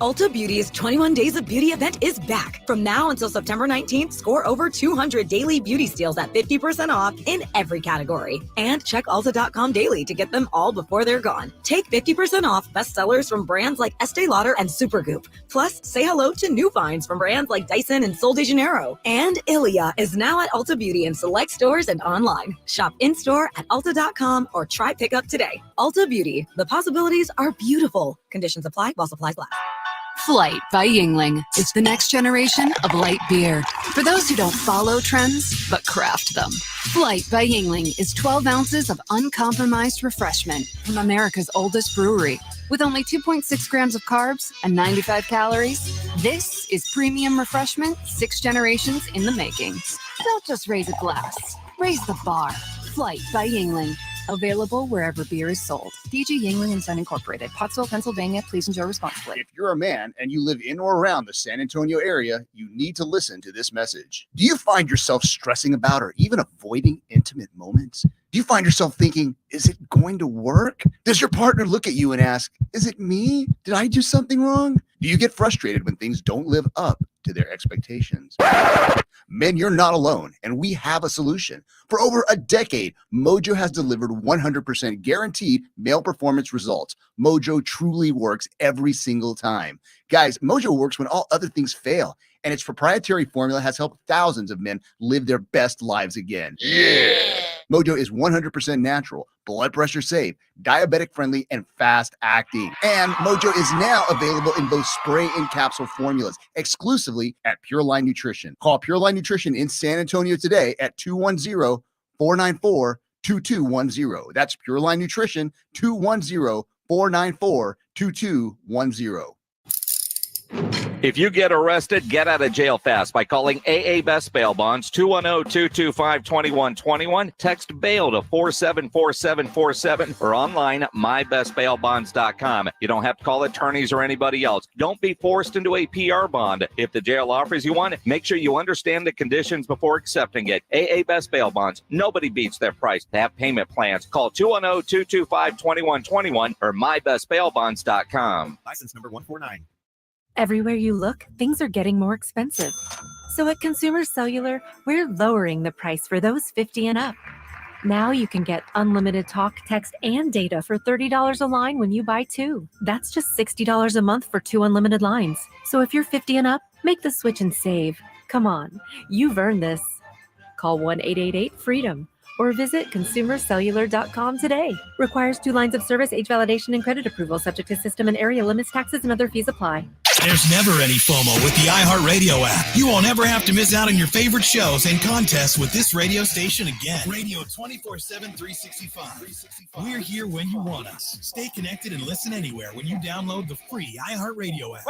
Ulta Beauty's 21 Days of Beauty event is back. From now until September 19th, score over 200 daily beauty steals at 50% off in every category. And check Ulta.com daily to get them all before they're gone. Take 50% off bestsellers from brands like Estee Lauder and Supergoop. Plus, say hello to new finds from brands like Dyson and Sol de Janeiro. And Ilia is now at Ulta Beauty in select stores and online. Shop in-store at Ulta.com or try pickup today. Ulta Beauty. The possibilities are beautiful. Conditions apply while supplies last. Flight by Yingling is the next generation of light beer. For those who don't follow trends, but craft them. Flight by Yingling is 12 ounces of uncompromised refreshment from America's oldest brewery. With only 2.6 grams of carbs and 95 calories, this is premium refreshment 6 generations in the making. Don't just raise a glass, raise the bar. Flight by Yingling. Available wherever beer is sold. DG Yingling & Son Incorporated, Pottsville, Pennsylvania. Please enjoy responsibly. If you're a man and you live in or around the San Antonio area, you need to listen to this message. Do you find yourself stressing about or even avoiding intimate moments? Do you find yourself thinking, is it going to work? Does your partner look at you and ask, is it me? Did I do something wrong? Do you get frustrated when things don't live up to their expectations? Men, you're not alone, and we have a solution. For over a decade, Mojo has delivered 100% guaranteed male performance results. Mojo truly works every single time. Guys, Mojo works when all other things fail, and its proprietary formula has helped thousands of men live their best lives again. Yeah! Mojo is 100% natural, blood pressure safe, diabetic friendly, and fast acting. And Mojo is now available in both spray and capsule formulas, exclusively at Pure Line Nutrition. Call Pure Line Nutrition in San Antonio today at 210-494-2210. That's Pure Line Nutrition, 210-494-2210. If you get arrested, get out of jail fast by calling AA Best Bail Bonds, 210-225-2121. Text bail to 474747 or online at mybestbailbonds.com. You don't have to call attorneys or anybody else. Don't be forced into a PR bond. If the jail offers you one, make sure you understand the conditions before accepting it. AA Best Bail Bonds. Nobody beats their price. They have payment plans. Call 210-225-2121 or mybestbailbonds.com. License number 149. Everywhere you look, things are getting more expensive. So at Consumer Cellular, we're lowering the price for those 50 and up. Now you can get unlimited talk, text, and data for $30 a line when you buy 2. That's just $60 a month for 2 unlimited lines. So if you're 50 and up, make the switch and save. Come on, you've earned this. Call 1-888-FREEDOM or visit consumercellular.com today. Requires 2 lines of service, age validation, and credit approval, subject to system and area limits, taxes, and other fees apply. There's never any FOMO with the iHeartRadio app. You won't ever have to miss out on your favorite shows and contests with this radio station again. Radio 24/7, 365. We're here when you want us. Stay connected and listen anywhere when you download the free iHeartRadio app.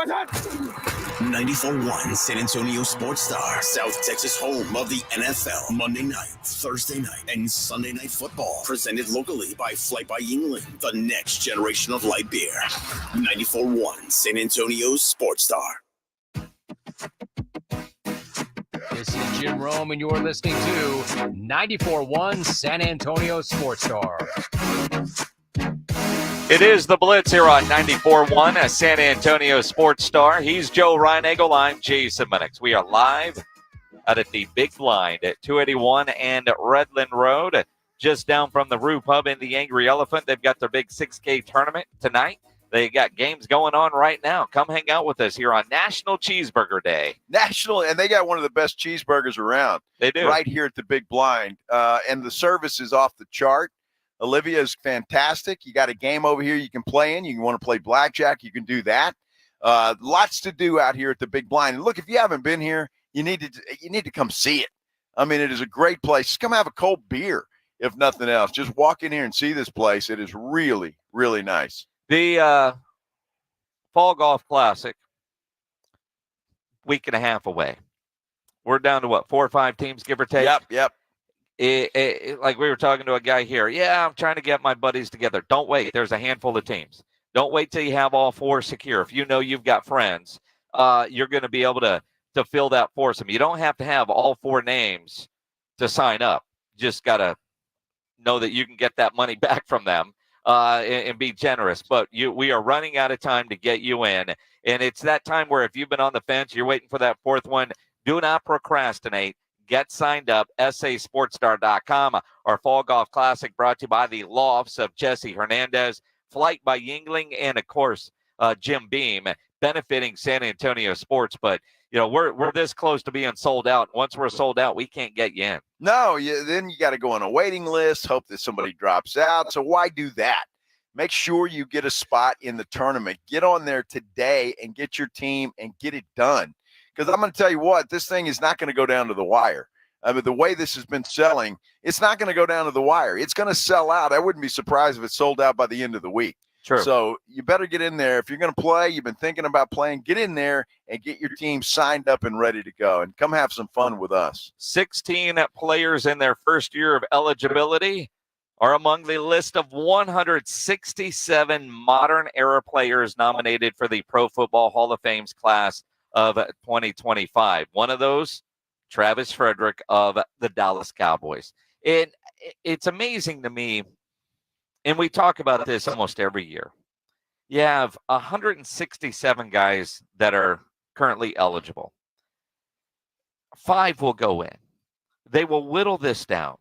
94.1 San Antonio Sports Star, South Texas home of the NFL. Monday night, Thursday night, and Sunday night football. Presented locally by Flight by Yingling, the next generation of light beer. 94.1 San Antonio Sports Star. This is Jim Rome, and you're listening to 94.1 San Antonio Sports Star. It is the Blitz here on 94.1, a San Antonio Sports Star. He's Joe Reinagel. I'm Jason Minix. We are live out at the Big Blind at 281 and Redland Road, just down from the Roo Pub in the Angry Elephant. They've got their big 6K tournament tonight. They got games going on right now. Come hang out with us here on National Cheeseburger Day. And they got one of the best cheeseburgers around. They do. Right here at the Big Blind. And the service is off the chart. Olivia is fantastic. You got a game over here you can play in. You want to play blackjack, you can do that. Lots to do out here at the Big Blind. And look, if you haven't been here, you need to come see it. I mean, it is a great place. Just come have a cold beer, if nothing else. Just walk in here and see this place. It is really, really nice. The Fall Golf Classic, week and a half away. We're down to what, 4 or 5 teams, give or take? Yep. Like we were talking to a guy here. Yeah, I'm trying to get my buddies together. Don't wait. There's a handful of teams. Don't wait till you have all 4 secure. If you know you've got friends, you're going to be able to fill that foursome. You don't have to have all 4 names to sign up. Just got to know that you can get that money back from them and be generous. But we are running out of time to get you in. And it's that time where if you've been on the fence, you're waiting for that 4th one, do not procrastinate. Get signed up, sasportstar.com. Our Fall Golf Classic brought to you by the Lofts of Jesse Hernandez, Flight by Yingling, and, of course, Jim Beam, benefiting San Antonio sports. But, we're this close to being sold out. Once we're sold out, we can't get you in. No, then you got to go on a waiting list, hope that somebody drops out. So why do that? Make sure you get a spot in the tournament. Get on there today and get your team and get it done. Because I'm going to tell you what, this thing is not going to go down to the wire. I mean, the way this has been selling, it's not going to go down to the wire. It's going to sell out. I wouldn't be surprised if it sold out by the end of the week. True. So you better get in there. If you're going to play, you've been thinking about playing, get in there and get your team signed up and ready to go. And come have some fun with us. 16 players in their first year of eligibility are among the list of 167 modern-era players nominated for the Pro Football Hall of Fame's class of 2025. One of those, Travis Frederick of the Dallas Cowboys. It's amazing to me, and we talk about this almost every year. You have 167 guys that are currently eligible. 5 will go in. They will whittle this down.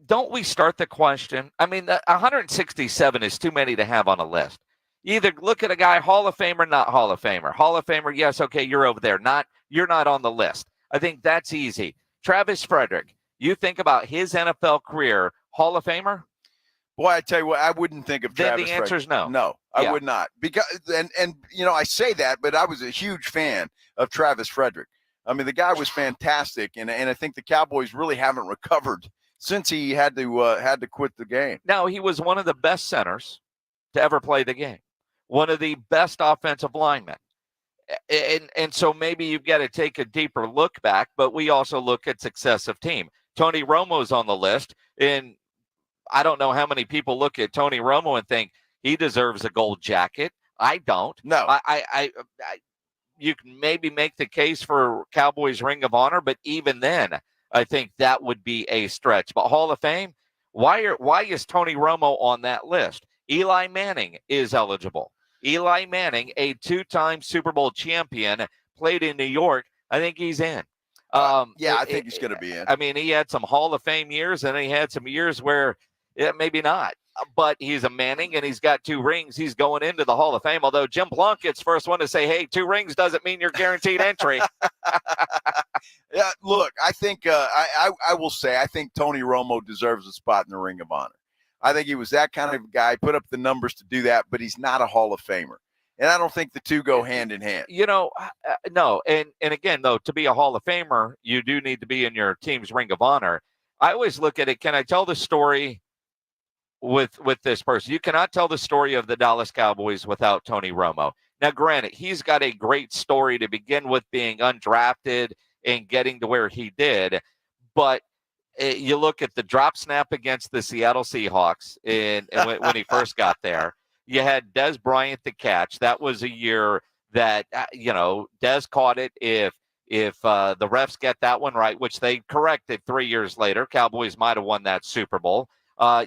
Don't we start the question? I mean, 167 is too many to have on a list. You either look at a guy, Hall of Famer, not Hall of Famer. Hall of Famer, yes, okay, you're over there. You're not on the list. I think that's easy. Travis Frederick, you think about his NFL career, Hall of Famer? Boy, I tell you what, I wouldn't think of Travis The answer is no. No, I would not. Because and I say that, but I was a huge fan of Travis Frederick. I mean, the guy was fantastic, and I think the Cowboys really haven't recovered since he had to quit the game. Now, he was one of the best centers to ever play the game. One of the best offensive linemen. And so maybe you've got to take a deeper look back, but we also look at success of team. Tony Romo's on the list, and I don't know how many people look at Tony Romo and think he deserves a gold jacket. I don't. No. I you can maybe make the case for Cowboys Ring of Honor, but even then, I think that would be a stretch. But Hall of Fame, why is Tony Romo on that list? Eli Manning is eligible. Eli Manning, a 2-time Super Bowl champion, played in New York. I think he's in. I think he's going to be in. I mean, he had some Hall of Fame years, and he had some years where maybe not. But he's a Manning, and he's got 2 rings. He's going into the Hall of Fame, although Jim Plunkett's first one to say, hey, 2 rings doesn't mean you're guaranteed entry. Yeah, look, I think I will say I think Tony Romo deserves a spot in the Ring of Honor. I think he was that kind of guy, put up the numbers to do that, but he's not a Hall of Famer. And I don't think the two go hand in hand. No. And again, though, to be a Hall of Famer, you do need to be in your team's Ring of Honor. I always look at it, can I tell the story with this person? You cannot tell the story of the Dallas Cowboys without Tony Romo. Now, granted, he's got a great story to begin with, being undrafted and getting to where he did. But you look at the drop snap against the Seattle Seahawks when he first got there. You had Des Bryant the catch. That was a year that, Des caught it. If the refs get that one right, which they corrected 3 years later, Cowboys might have won that Super Bowl.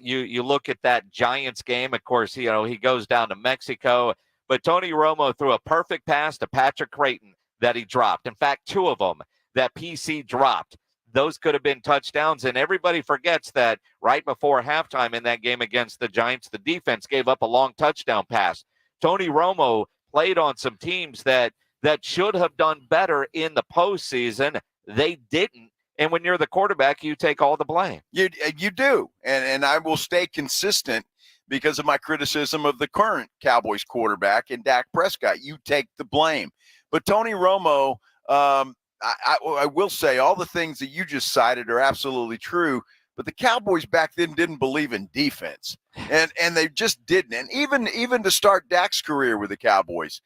You look at that Giants game. Of course, he goes down to Mexico. But Tony Romo threw a perfect pass to Patrick Creighton that he dropped. In fact, 2 of them that PC dropped. Those could have been touchdowns, and everybody forgets that right before halftime in that game against the Giants, the defense gave up a long touchdown pass. Tony Romo played on some teams that should have done better in the postseason. They didn't. And when you're the quarterback, you take all the blame. You do. And I will stay consistent because of my criticism of the current Cowboys quarterback and Dak Prescott. You take the blame. But Tony Romo, I will say all the things that you just cited are absolutely true. But the Cowboys back then didn't believe in defense. And they just didn't. And even to start Dak's career with the Cowboys,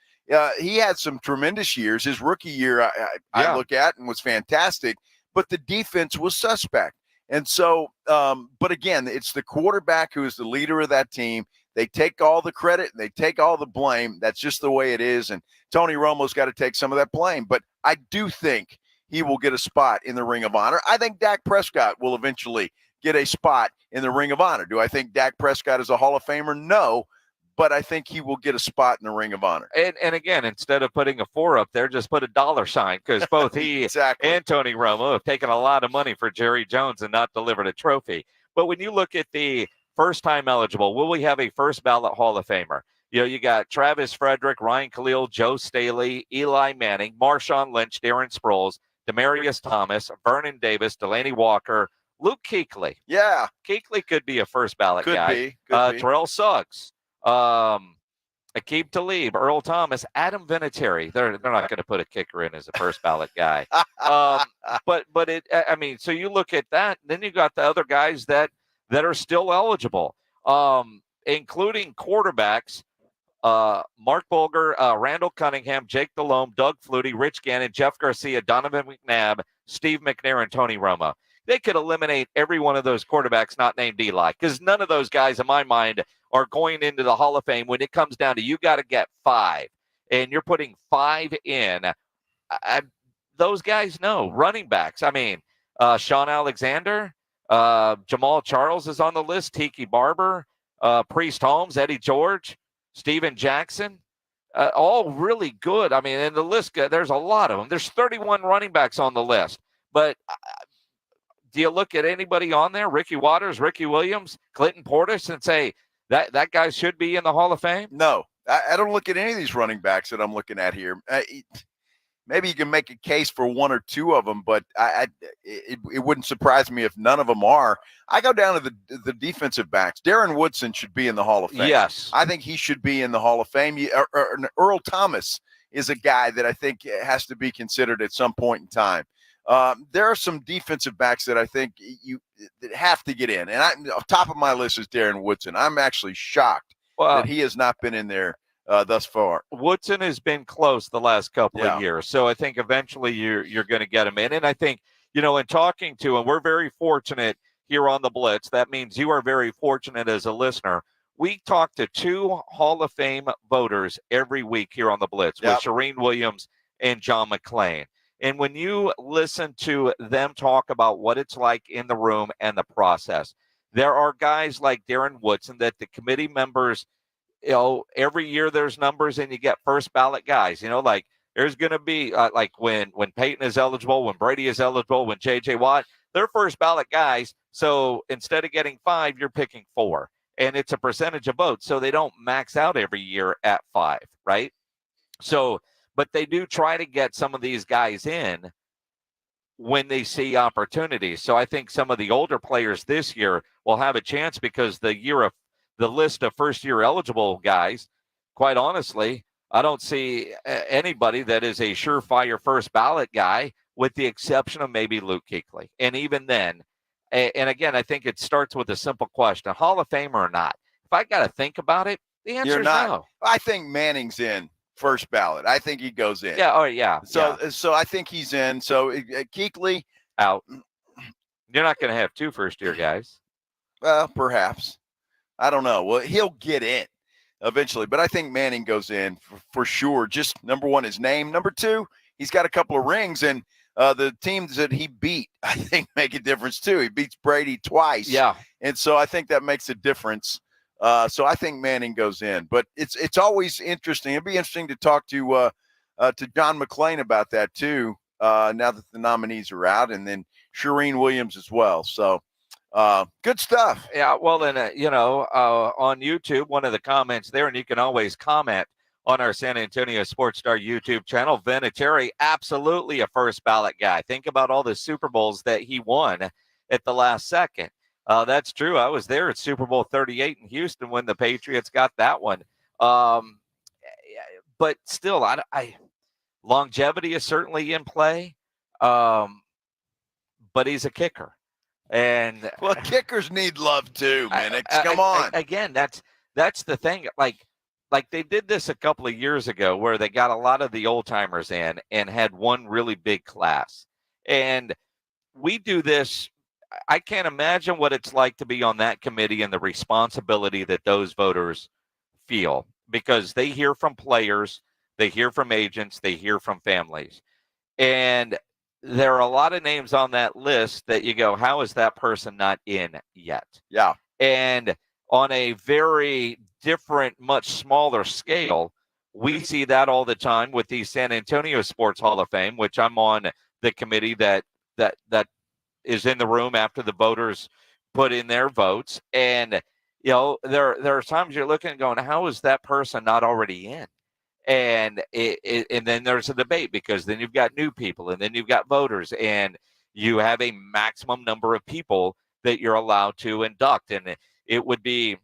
he had some tremendous years. His rookie year I look at and was fantastic. But the defense was suspect. And so, but again, it's the quarterback who is the leader of that team. They take all the credit and they take all the blame. That's just the way it is. And Tony Romo's got to take some of that blame. But I do think he will get a spot in the Ring of Honor. I think Dak Prescott will eventually get a spot in the Ring of Honor. Do I think Dak Prescott is a Hall of Famer? No. But I think he will get a spot in the Ring of Honor. And again, instead of putting a 4 up there, just put a $sign because both he exactly. and Tony Romo have taken a lot of money for Jerry Jones and not delivered a trophy. But when you look at the first-time eligible, will we have a first-ballot Hall of Famer? You got Travis Frederick, Ryan Khalil, Joe Staley, Eli Manning, Marshawn Lynch, Darren Sproles, Demaryius Thomas, Vernon Davis, Delaney Walker, Luke Kuechly. Yeah. Kuechly could be a first-ballot guy. Could be. Terrell Suggs. Aqib Talib, Earl Thomas, Adam Vinatieri. They're not going to put a kicker in as a first ballot guy. So you look at that, then you got the other guys that are still eligible, including quarterbacks. Mark Bulger, Randall Cunningham, Jake Delhomme, Doug Flutie, Rich Gannon, Jeff Garcia, Donovan McNabb, Steve McNair, and Tony Romo. They could eliminate every one of those quarterbacks not named Eli, because none of those guys, in my mind, are going into the Hall of Fame when it comes down to you got to get 5, and you're putting 5 in. Those guys know. Running backs, Sean Alexander, Jamal Charles is on the list, Tiki Barber, Priest Holmes, Eddie George, Steven Jackson, all really good. And the list, there's a lot of them. There's 31 running backs on the list, but do you look at anybody on there, Ricky Waters, Ricky Williams, Clinton Portis, and say that guy should be in the Hall of Fame? No, I don't look at any of these running backs that I'm looking at here. Maybe you can make a case for 1 or 2 of them, but it wouldn't surprise me if none of them are. I go down to the defensive backs. Darren Woodson should be in the Hall of Fame. Yes. I think he should be in the Hall of Fame. Earl Thomas is a guy that I think has to be considered at some point in time. There are some defensive backs that I think that have to get in. And top of my list is Darren Woodson. I'm actually shocked that he has not been in there thus far. Woodson has been close the last couple of years. So I think eventually you're going to get him in. And I think, in talking to him, we're very fortunate here on the Blitz. That means you are very fortunate as a listener. We talk to 2 Hall of Fame voters every week here on the Blitz with Shireen Williams and John McClain. And when you listen to them talk about what it's like in the room and the process, there are guys like Darren Woodson that the committee members, every year there's numbers and you get first ballot guys, like there's going to be like when Peyton is eligible, when Brady is eligible, when J.J. Watt, they're first ballot guys. So instead of getting 5, you're picking 4. And it's a percentage of votes. So they don't max out every year at 5, right? So, but they do try to get some of these guys in when they see opportunities. So I think some of the older players this year will have a chance because the list of first-year eligible guys, quite honestly, I don't see anybody that is a surefire first ballot guy with the exception of maybe Luke Kuechly. And even then, and again, I think it starts with a simple question, Hall of Famer or not? If I got to think about it, the answer is no. I think Manning's in. First ballot. I think he goes in. Yeah. Oh, yeah. So I think he's in. So Kuechly out. You're not going to have 2 first-year guys. Well, perhaps. I don't know. Well, he'll get in eventually, but I think Manning goes in for sure. Just number 1, his name. Number 2, he's got a couple of rings, and the teams that he beat, I think, make a difference too. He beats Brady twice. Yeah. And so I think that makes a difference. So I think Manning goes in. But it's always interesting. It'd be interesting to talk to John McClain about that too, now that the nominees are out, and then Shireen Williams as well. So good stuff. Yeah, well, then, on YouTube, one of the comments there, and you can always comment on our San Antonio Sports Star YouTube channel, Vinatieri, absolutely a first ballot guy. Think about all the Super Bowls that he won at the last second. That's true. I was there at Super Bowl 38 in Houston when the Patriots got that one. But still, longevity is certainly in play, but he's a kicker. And well, kickers need love too, man. Come on. Again, that's the thing. Like they did this a couple of years ago where they got a lot of the old timers in and had one really big class. And we do this. I can't imagine what it's like to be on that committee and the responsibility that those voters feel, because they hear from players, they hear from agents, they hear from families. And there are a lot of names on that list that you go, how is that person not in yet? Yeah. And on a very different, much smaller scale, we see that all the time with the San Antonio Sports Hall of Fame, which I'm on the committee that is in the room after the voters put in their votes. And, there are times you're looking and going, how is that person not already in? And and then there's a debate, because then you've got new people and then you've got voters, and you have a maximum number of people that you're allowed to induct. And it would be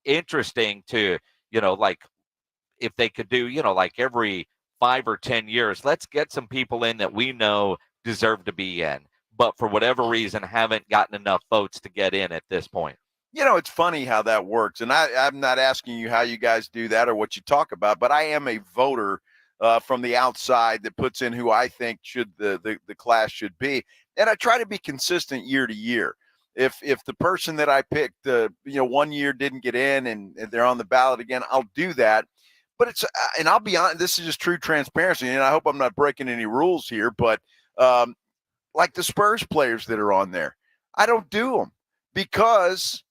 interesting to, if they could do, like every 5 or 10 years, let's get some people in that we know deserve to be in, but for whatever reason haven't gotten enough votes to get in at this point. It's funny how that works. And I'm not asking you how you guys do that or what you talk about, but I am a voter from the outside that puts in who I think should the class should be. And I try to be consistent year to year. If the person that I picked, 1 year didn't get in and they're on the ballot again, I'll do that. But and I'll be honest, this is just true transparency. And I hope I'm not breaking any rules here, but like the Spurs players that are on there, I don't do them because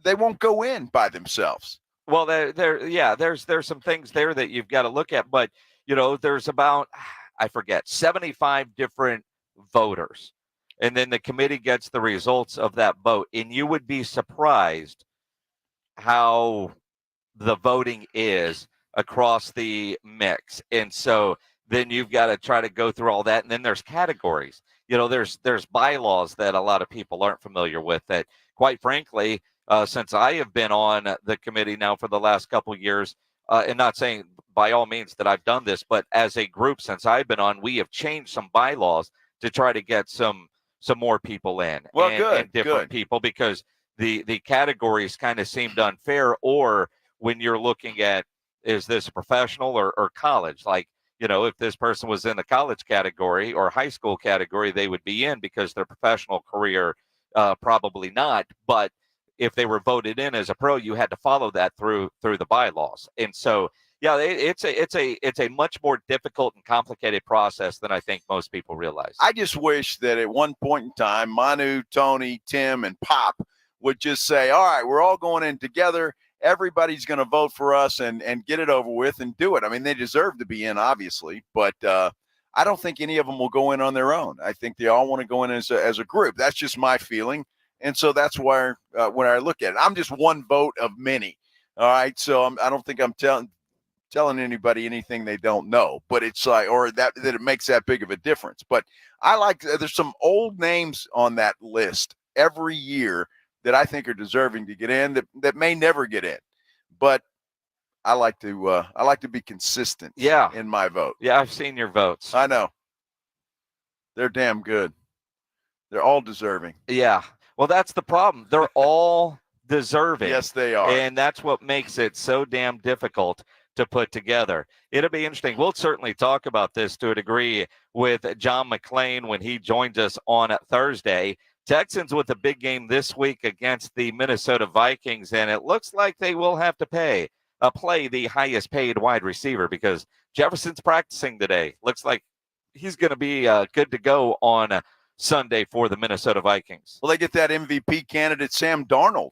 they won't go in by themselves. Well, there's some things there that you've got to look at, but there's about, I forget, 75 different voters, and then the committee gets the results of that vote, and you would be surprised how the voting is across the mix. And so then you've got to try to go through all that, and then there's categories. There's bylaws that a lot of people aren't familiar with that, quite frankly, since I have been on the committee now for the last couple of years, and not saying by all means that I've done this, but as a group, since I've been on, we have changed some bylaws to try to get some more people in. Well, and different people, because the categories kind of seemed unfair. Or when you're looking at, is this professional or college? Like, if this person was in the college category or high school category, they would be in, because their professional career, probably not. But if they were voted in as a pro, you had to follow that through the bylaws. And so, yeah, it's a much more difficult and complicated process than I think most people realize. I just wish that at one point in time, Manu, Tony, Tim, and Pop would just say, all right, we're all going in together. Everybody's going to vote for us and get it over with and do it. I mean, they deserve to be in, obviously, but I don't think any of them will go in on their own. I think they all want to go in as a group. That's just my feeling. And so that's where when I look at it, I'm just one vote of many. All right. So I don't think I'm telling anybody anything they don't know, but it's like, or that it makes that big of a difference. But I like, there's some old names on that list every year that I think are deserving to get in that may never get in, but I like to be consistent. Yeah. In my vote. Yeah. I've seen your votes. I know. They're damn good. They're all deserving. Yeah. Well, that's the problem. They're all deserving. Yes, they are. And that's what makes it so damn difficult to put together. It'll be interesting. We'll certainly talk about this to a degree with John McClain when he joins us on Thursday. Texans with a big game this week against the Minnesota Vikings, and it looks like they will have to play the highest paid wide receiver, because Jefferson's practicing today. Looks like he's going to be good to go on Sunday for the Minnesota Vikings. Well, they get that MVP candidate, Sam Darnold.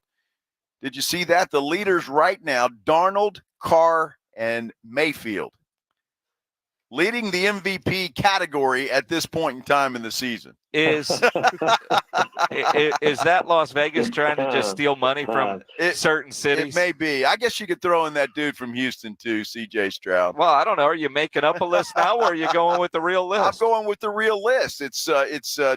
Did you see that? The leaders right now, Darnold, Carr, and Mayfield, leading the MVP category at this point in time in the season. Is that Las Vegas trying to just steal money from certain cities? It may be. I guess you could throw in that dude from Houston too, C.J. Stroud. Well, I don't know. Are you making up a list now, or are you going with the real list? I'm going with the real list. It's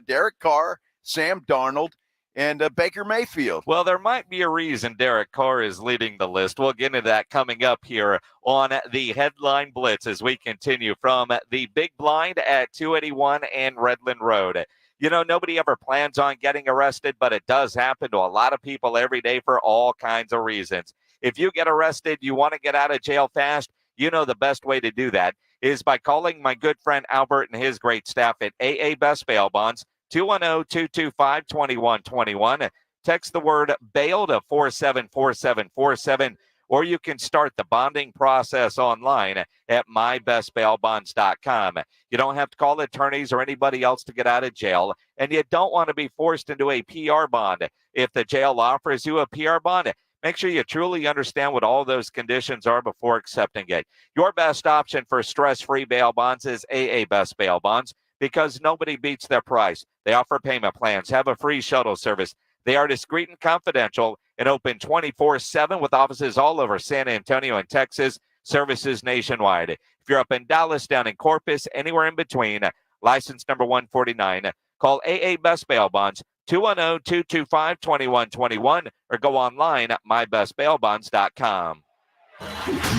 Derek Carr, Sam Darnold, and Baker Mayfield. Well, there might be a reason Derek Carr is leading the list. We'll get into that coming up here on the Headline Blitz as we continue from the Big Blind at 281 and Redland Road. You know, nobody ever plans on getting arrested, but it does happen to a lot of people every day for all kinds of reasons. If you get arrested, you want to get out of jail fast, you know the best way to do that is by calling my good friend Albert and his great staff at AA Best Bail Bonds, 210-225-2121. Text the word bail to 474747, or you can start the bonding process online at mybestbailbonds.com. You don't have to call attorneys or anybody else to get out of jail, and you don't want to be forced into a PR bond. If the jail offers you a PR bond, make sure you truly understand what all those conditions are before accepting it. Your best option for stress-free bail bonds is AA Best Bail Bonds, because nobody beats their price. They offer payment plans, have a free shuttle service. They are discreet and confidential and open 24/7 with offices all over San Antonio and Texas, services nationwide. If you're up in Dallas, down in Corpus, anywhere in between, license number 149, call AA Best Bail Bonds, 210-225-2121, or go online at mybestbailbonds.com.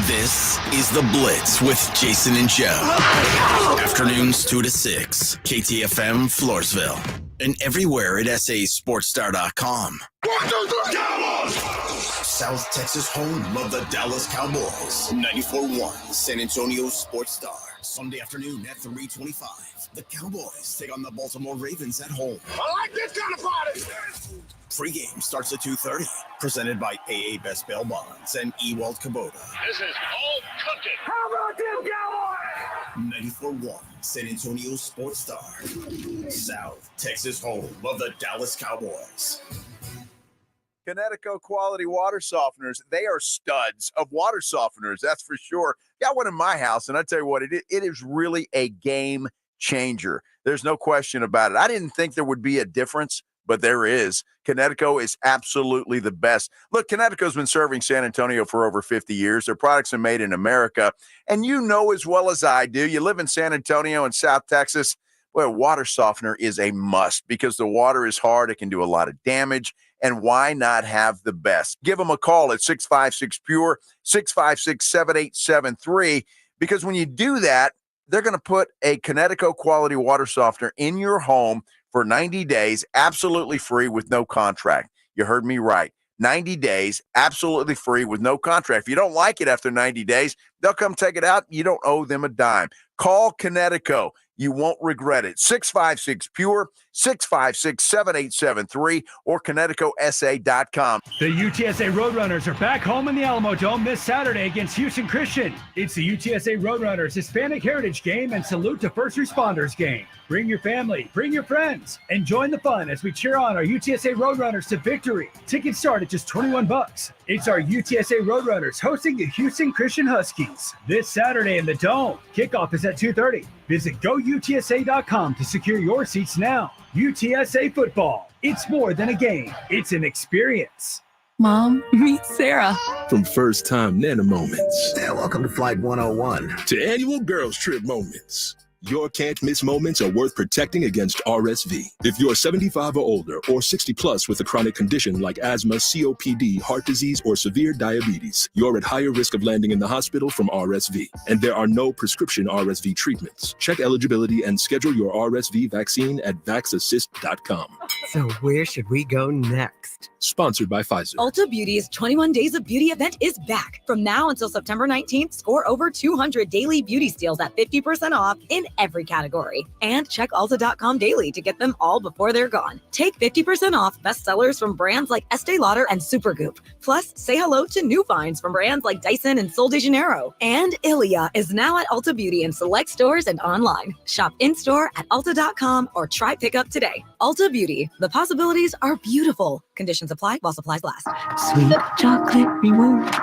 This is The Blitz with Jason and Joe. Afternoons 2 to 6, KTFM Floresville. And everywhere at sasportstar.com. 1, 2, 3, Cowboys! South Texas home of the Dallas Cowboys. 94.1 San Antonio Sports Star. Sunday afternoon at 3:25. The Cowboys take on the Baltimore Ravens at home. I like this kind of party. Pregame starts at 2:30. Presented by AA Best Bail Bonds and Ewald Kubota. This is all cooking. How about them Cowboys? 94.1 San Antonio Sports Star. South Texas home of the Dallas Cowboys. Connecticut Quality Water Softeners, they are studs of water softeners, that's for sure. Got one in my house, and I tell you what, it is really a game changer. There's no question about it. I didn't think there would be a difference, but there is. Connecticut is absolutely the best. Look, Connecticut's been serving San Antonio for over 50 years. Their products are made in America. And you know as well as I do, you live in San Antonio and South Texas, well, water softener is a must because the water is hard. It can do a lot of damage. And why not have the best? Give them a call at 656-PURE, 656-7873, because when you do that, they're going to put a Connecticut Quality Water Softener in your home for 90 days, absolutely free with no contract. You heard me right. 90 days, absolutely free with no contract. If you don't like it after 90 days, they'll come take it out. You don't owe them a dime. Call Connecticut. You won't regret it. 656-PURE, 656-7873, or ConnecticutSA.com. The UTSA Roadrunners are back home in the Alamo Dome this Saturday against Houston Christian. It's the UTSA Roadrunners Hispanic Heritage Game and Salute to First Responders Game. Bring your family, bring your friends, and join the fun as we cheer on our UTSA Roadrunners to victory. Tickets start at just $21. It's our UTSA Roadrunners hosting the Houston Christian Huskies this Saturday in the Dome. Kickoff is at 2:30. Visit GoUTSA.com to secure your seats now. UTSA football. It's more than a game. It's an experience. Mom, meet Sarah. From first-time Nana moments. Yeah, welcome to Flight 101. To annual girls trip moments. Your can't-miss moments are worth protecting against RSV. If you're 75 or older or 60 plus with a chronic condition like asthma, COPD, heart disease, or severe diabetes, you're at higher risk of landing in the hospital from RSV. And there are no prescription RSV treatments. Check eligibility and schedule your RSV vaccine at vaxassist.com. So where should we go next? Sponsored by Pfizer. Ulta Beauty's 21 Days of Beauty event is back. From now until September 19th, score over 200 daily beauty steals at 50% off in every category. And check Ulta.com daily to get them all before they're gone. Take 50% off bestsellers from brands like Estee Lauder and Supergoop. Plus, say hello to new finds from brands like Dyson and Sol de Janeiro. And Ilia is now at Ulta Beauty in select stores and online. Shop in-store at Ulta.com or try pickup today. Ulta Beauty. The possibilities are beautiful. Conditions apply while supplies last. Sweet chocolate reward.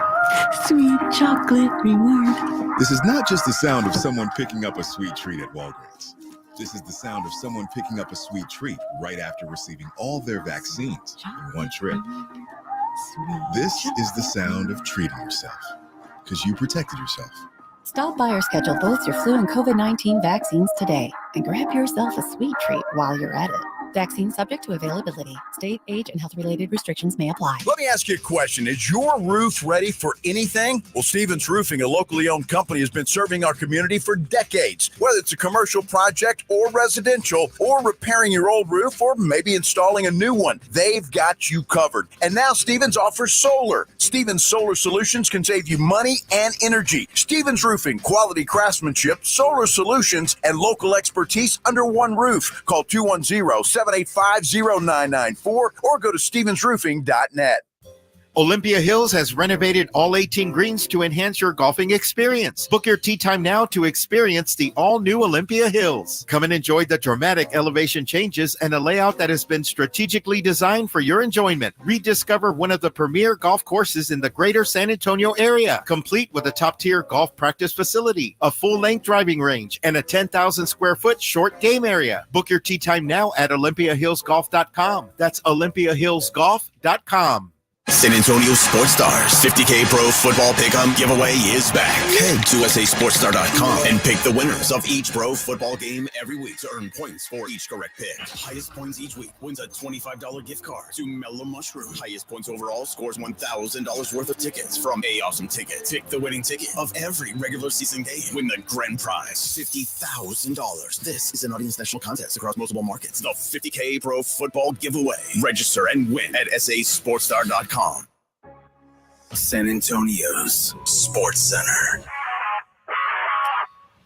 Sweet chocolate reward. This is not just the sound of someone picking up a sweet treat at Walgreens. This is the sound of someone picking up a sweet treat right after receiving all their vaccines in one trip. This is the sound of treating yourself, because you protected yourself. Stop by or schedule both your flu and COVID-19 vaccines today and grab yourself a sweet treat while you're at it. Vaccine subject to availability. State, age, and health-related restrictions may apply. Let me ask you a question. Is your roof ready for anything? Well, Stevens Roofing, a locally owned company, has been serving our community for decades. Whether it's a commercial project or residential or repairing your old roof or maybe installing a new one, they've got you covered. And now Stevens offers solar. Stevens Solar Solutions can save you money and energy. Stevens Roofing, quality craftsmanship, solar solutions, and local expertise under one roof. Call 210-785-0994 or go to stevensroofing.net. Olympia Hills has renovated all 18 greens to enhance your golfing experience. Book your tee time now to experience the all-new Olympia Hills. Come and enjoy the dramatic elevation changes and a layout that has been strategically designed for your enjoyment. Rediscover one of the premier golf courses in the greater San Antonio area, complete with a top-tier golf practice facility, a full-length driving range, and a 10,000-square-foot short game area. Book your tee time now at olympiahillsgolf.com. That's olympiahillsgolf.com. San Antonio Sports Stars 50K Pro Football Pick'em giveaway is back. Head to sasportstar.com and pick the winners of each pro football game every week to earn points for each correct pick. Highest points each week wins a $25 gift card to Mellow Mushroom. Highest points overall scores $1,000 worth of tickets from A Awesome Ticket. Pick the winning ticket of every regular season game. Win the grand prize, $50,000. This is an audience national contest across multiple markets. The 50K Pro Football giveaway. Register and win at sasportstar.com. San Antonio's Sports Center.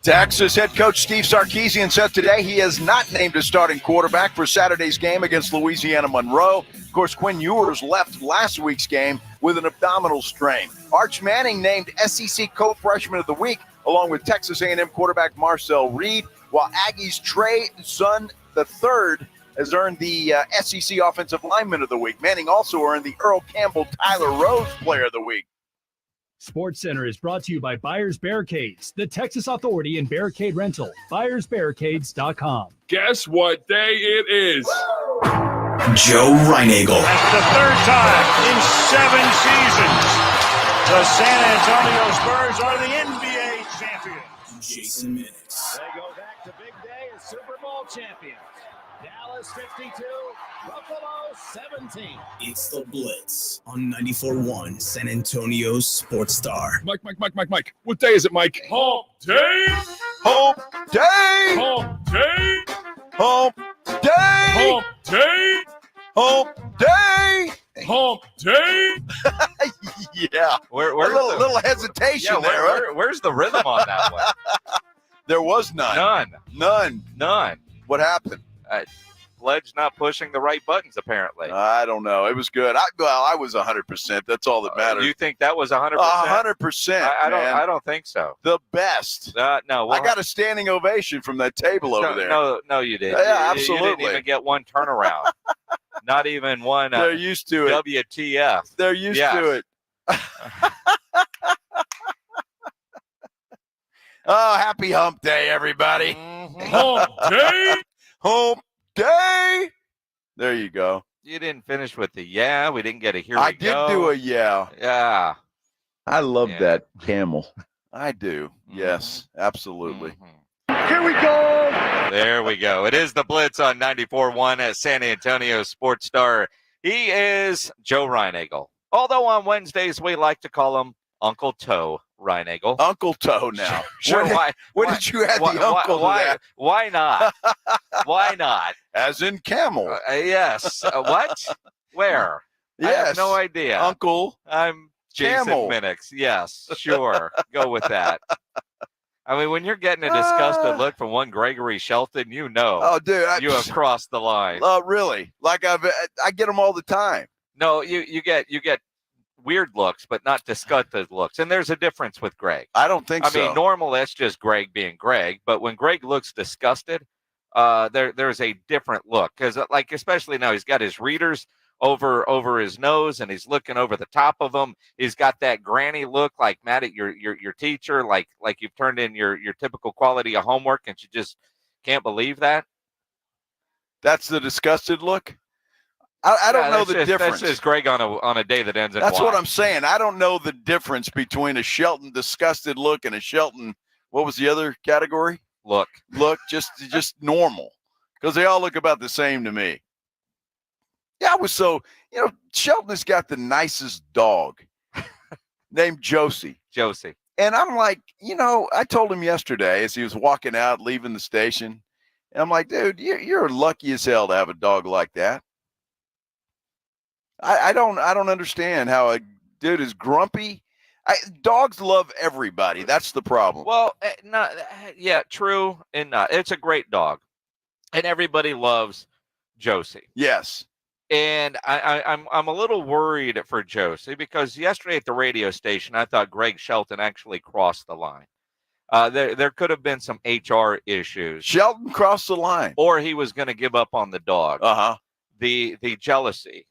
Texas head coach Steve Sarkisian said today he is not named as starting quarterback for Saturday's game against Louisiana Monroe. Of course, Quinn Ewers left last week's game with an abdominal strain. Arch Manning named SEC Co-Freshman of the Week, along with Texas A&M quarterback Marcel Reed, while Aggies Trey Zun III has earned the SEC Offensive Lineman of the Week. Manning also earned the Earl Campbell Tyler Rose Player of the Week. Sports Center is brought to you by Buyers Barricades, the Texas authority in barricade rental. BuyersBarricades.com. Guess what day it is? Joe Reinagle. That's the third time in 7 seasons the San Antonio Spurs are the NBA champions. Jason Minix. They go back to big day as Super Bowl champions. Dallas 52, Buffalo 17. It's the Blitz on 94.1 San Antonio's Sports Star. Mike. What day is it, Mike? Hump day! Hump day! Hump day! Hump day! Hump day! Hump day! Hump day! Yeah. Where's a little hesitation there. Where's the rhythm on that one? There was none. None. What happened? Pledge not pushing the right buttons, apparently. I don't know. It was good. I was 100%. That's all that matters. You think that was 100%? 100%. I don't think so. The best. No. I got a standing ovation from that table over there. No, you didn't. Yeah, absolutely. You didn't even get one turnaround. Not even one. They're used to it. WTF. They're used to it. Oh, happy hump day, everybody. Hump day! Hump day! There you go. You didn't finish with the yeah. We didn't get a here I we go. did do a yeah. Yeah. I love that camel. I do. Yes, absolutely. Here we go. There we go. It is the Blitz on 94.1 at San Antonio Sports Star. He is Joe Reinagle. Although on Wednesdays we like to call him Uncle Toe Reinagle. Uncle Toe now. Sure. Why did you add the uncle to that? Why not? Why not? As in camel. Yes. What? Where? Yes. I have no idea. Uncle. I'm Jason Camel. Minix. Yes, sure. Go with that. I mean, when you're getting a disgusted look from one Gregory Shelton, you know. Oh, dude, you have crossed the line. Oh, really? Like I get them all the time. No, you get weird looks, but not disgusted looks. And there's a difference with Greg. I don't think so. I mean, normal, that's just Greg being Greg. But when Greg looks disgusted, there's a different look. Because, like, especially now, he's got his readers over his nose, and he's looking over the top of them. He's got that granny look, like mad at your teacher, like you've turned in your typical quality of homework, and you just can't believe that. That's the disgusted look? I don't know the difference. That's just Greg on a day that ends in That's Y. what I'm saying. I don't know the difference between a Shelton disgusted look and a Shelton, what was the other category? Look, just normal. Because they all look about the same to me. Yeah, I was so, Shelton has got the nicest dog named Josie. And I'm like, I told him yesterday as he was walking out, leaving the station, and I'm like, dude, you're lucky as hell to have a dog like that. I don't understand how a dude is grumpy. Dogs love everybody. That's the problem. Well, yeah, true and not. It's a great dog, and everybody loves Josie. Yes. And I'm a little worried for Josie because yesterday at the radio station, I thought Greg Shelton actually crossed the line. There could have been some HR issues. Shelton crossed the line, or he was going to give up on the dog. The jealousy.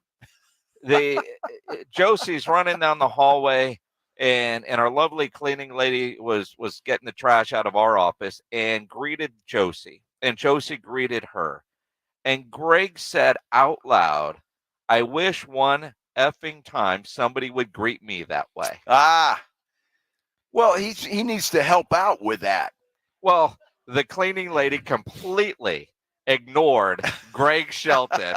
Josie's running down the hallway, and our lovely cleaning lady was getting the trash out of our office and greeted Josie, and Josie greeted her. And Greg said out loud, "I wish one effing time somebody would greet me that way." Well, he needs to help out with that. Well, the cleaning lady completely ignored Greg Shelton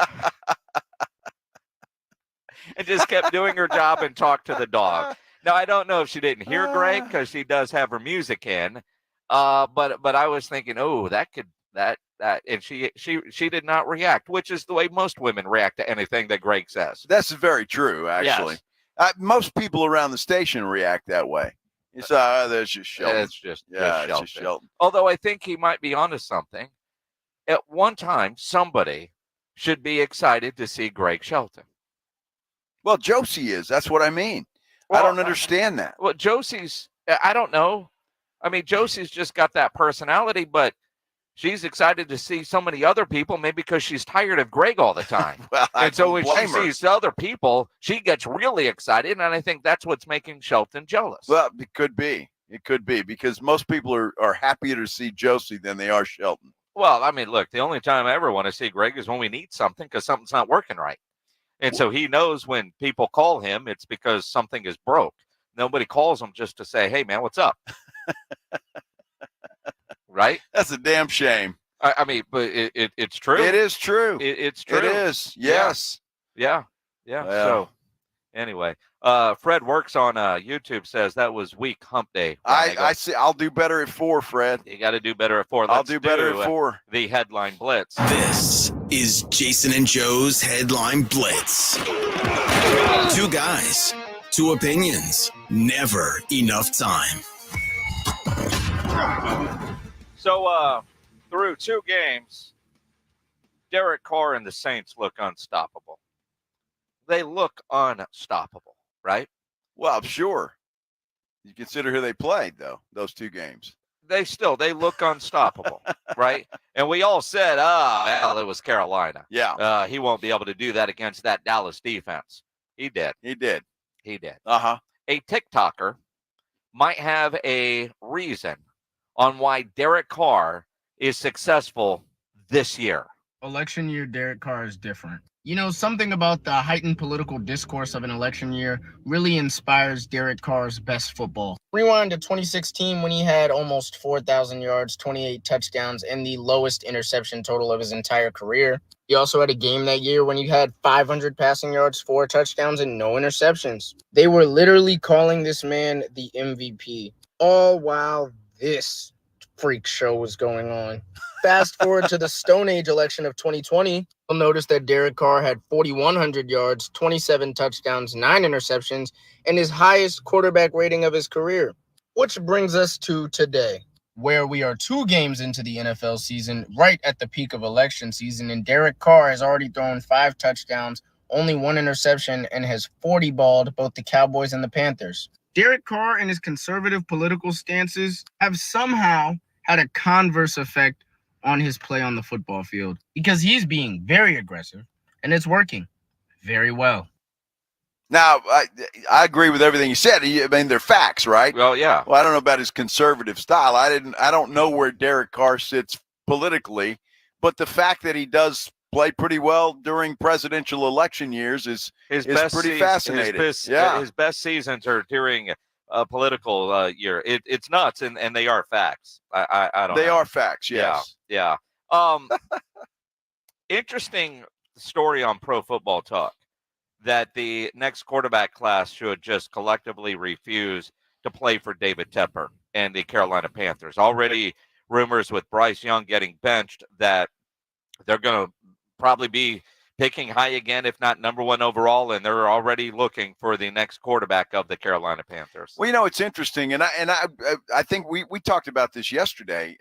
and just kept doing her job and talked to the dog. Now, I don't know if she didn't hear Greg because she does have her music in, but I was thinking, oh, that, and she did not react, which is the way most women react to anything that Greg says. That's very true, actually. Yes. Most people around the station react that way. It's there's just Shelton. It's just Shelton. Although I think he might be onto something. At one time, somebody should be excited to see Greg Shelton. Well, Josie is. That's what I mean. Well, I don't understand that. Well, Josie's, I don't know. I mean, Josie's just got that personality, but she's excited to see so many other people, maybe because she's tired of Greg all the time. And so when she sees other people, she gets really excited, and I think that's what's making Shelton jealous. Well, it could be. It could be, because most people are happier to see Josie than they are Shelton. Well, I mean, look, the only time I ever want to see Greg is when we need something because something's not working right. And so he knows when people call him, it's because something is broke. Nobody calls him just to say, hey, man, what's up? Right? That's a damn shame. I mean, but it's true. It is true. It's true. It is. Yes. Yeah. So anyway, Fred Works on YouTube says that was weak hump day. I see. I'll do better at 4, Fred. You got to do better at 4. I'll do better at 4. The headline blitz. This is Jason and Joe's headline blitz. 2 guys, 2 opinions, never enough time. So through 2 games, Derek Carr and the Saints look unstoppable. They look unstoppable, right? Well, sure. You consider who they played, though, those 2 games. They look unstoppable, right? And we all said, well, it was Carolina. Yeah. He won't be able to do that against that Dallas defense. He did. Uh-huh. A TikToker might have a reason on why Derek Carr is successful this year. Election year, Derek Carr is different. You know, something about the heightened political discourse of an election year really inspires Derek Carr's best football. Rewind to 2016 when he had almost 4,000 yards, 28 touchdowns, and the lowest interception total of his entire career. He also had a game that year when he had 500 passing yards, 4 touchdowns, and no interceptions. They were literally calling this man the MVP, all while this freak show was going on. Fast forward to the Stone Age election of 2020, you'll notice that Derek Carr had 4,100 yards, 27 touchdowns, 9 interceptions, and his highest quarterback rating of his career. Which brings us to today. where we are 2 games into the NFL season, right at the peak of election season, and Derek Carr has already thrown 5 touchdowns, only 1 interception, and has 40 balled both the Cowboys and the Panthers. Derek Carr and his conservative political stances have somehow had a converse effect on his play on the football field because he's being very aggressive, and it's working very well. Now, I agree with everything you said. I mean, they're facts, right? Well, yeah. Well, I don't know about his conservative style. I don't know where Derek Carr sits politically, but the fact that he does play pretty well during presidential election years is pretty fascinating. His best seasons are during a political year. It's nuts, and they are facts. I don't know. They are facts, yes. Yeah. Interesting story on Pro Football Talk that the next quarterback class should just collectively refuse to play for David Tepper and the Carolina Panthers. Already rumors with Bryce Young getting benched that they're going to probably be picking high again, if not number 1 overall, and they're already looking for the next quarterback of the Carolina Panthers. Well, you know, it's interesting, and I think we talked about this yesterday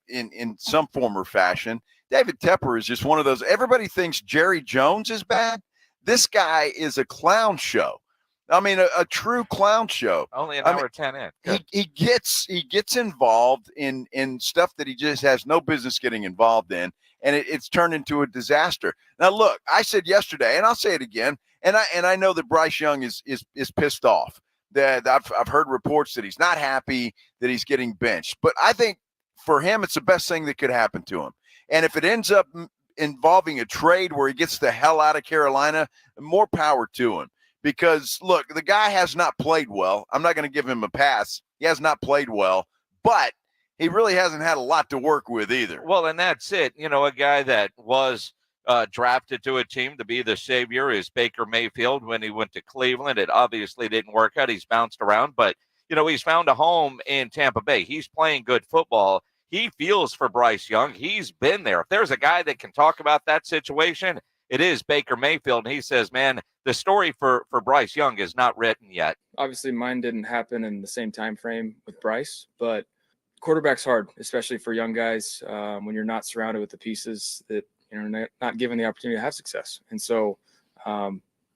in some form or fashion. David Tepper is just one of those. Everybody thinks Jerry Jones is bad. This guy is a clown show. I mean, a true clown show. Only an hour 10 in. He gets involved in stuff that he just has no business getting involved in, and it's turned into a disaster. Now, look, I said yesterday, and I'll say it again, and I know that Bryce Young is pissed off. That I've heard reports that he's not happy that he's getting benched, but I think for him, it's the best thing that could happen to him. And if it ends up involving a trade where he gets the hell out of Carolina, more power to him. Because, look, the guy has not played well. I'm not going to give him a pass. He has not played well, but he really hasn't had a lot to work with either. Well, and that's it. You know, a guy that was drafted to a team to be the savior is Baker Mayfield. When he went to Cleveland, it obviously didn't work out. He's bounced around, but, you know, he's found a home in Tampa Bay. He's playing good football. He feels for Bryce Young. He's been there. If there's a guy that can talk about that situation, it is Baker Mayfield. And he says, man, the story for Bryce Young is not written yet. Obviously, mine didn't happen in the same time frame with Bryce, but quarterback's hard, especially for young guys when you're not surrounded with the pieces that, you know, not given the opportunity to have success. And so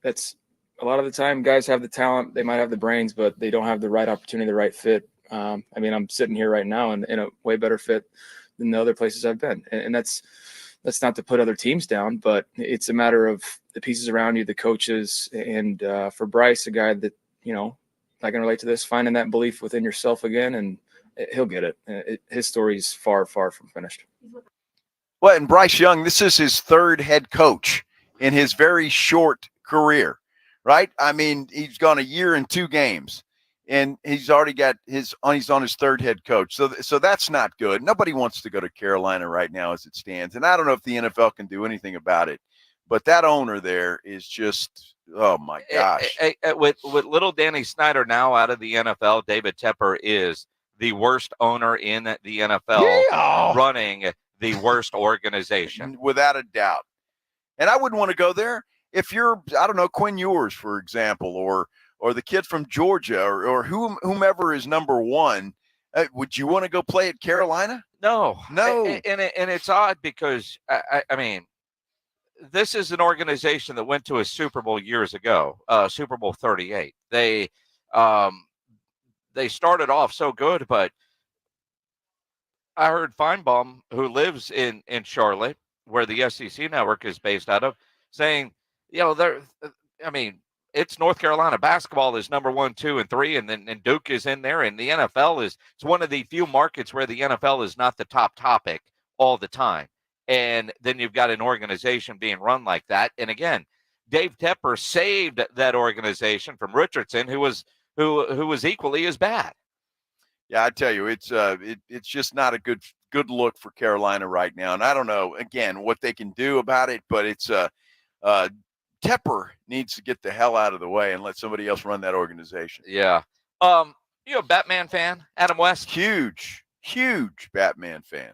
that's a lot of the time guys have the talent, they might have the brains, but they don't have the right opportunity, the right fit. I mean, I'm sitting here right now in a way better fit than the other places I've been. And that's not to put other teams down, but it's a matter of the pieces around you, the coaches. And for Bryce, a guy that, you know, I can relate to this, finding that belief within yourself again, and he'll get it. His story is far, far from finished. Well, and Bryce Young, this is his 3rd head coach in his very short career, right? I mean, he's gone a year and 2 games. And he's already got he's on his 3rd head coach. So that's not good. Nobody wants to go to Carolina right now as it stands. And I don't know if the NFL can do anything about it. But that owner there is just, oh, my gosh. With little Danny Snyder now out of the NFL, David Tepper is the worst owner in the NFL running the worst organization. Without a doubt. And I wouldn't want to go there if you're, I don't know, Quinn Ewers, for example, or the kid from Georgia, or whomever is number 1, would you want to go play at Carolina? No. And it's odd because, I mean, this is an organization that went to a Super Bowl years ago, Super Bowl 38. They started off so good, but I heard Feinbaum, who lives in Charlotte, where the SEC network is based out of, saying, you know, it's North Carolina basketball is number 1, 2, and 3, and Duke is in there, and the NFL it's one of the few markets where the NFL is not the top topic all the time. And then you've got an organization being run like that. And again, Dave Tepper saved that organization from Richardson, who was equally as bad. Yeah, I tell you, it's just not a good look for Carolina right now. And I don't know again what they can do about it, but it's Tepper needs to get the hell out of the way and let somebody else run that organization. Yeah. You a Batman fan, Adam West? Huge Batman fan.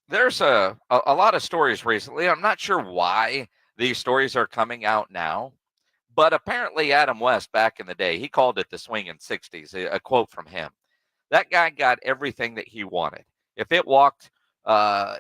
There's a lot of stories recently. I'm not sure why these stories are coming out now, but apparently Adam West back in the day, he called it the swinging 60s, a quote from him, That guy got everything that he wanted. If it walked,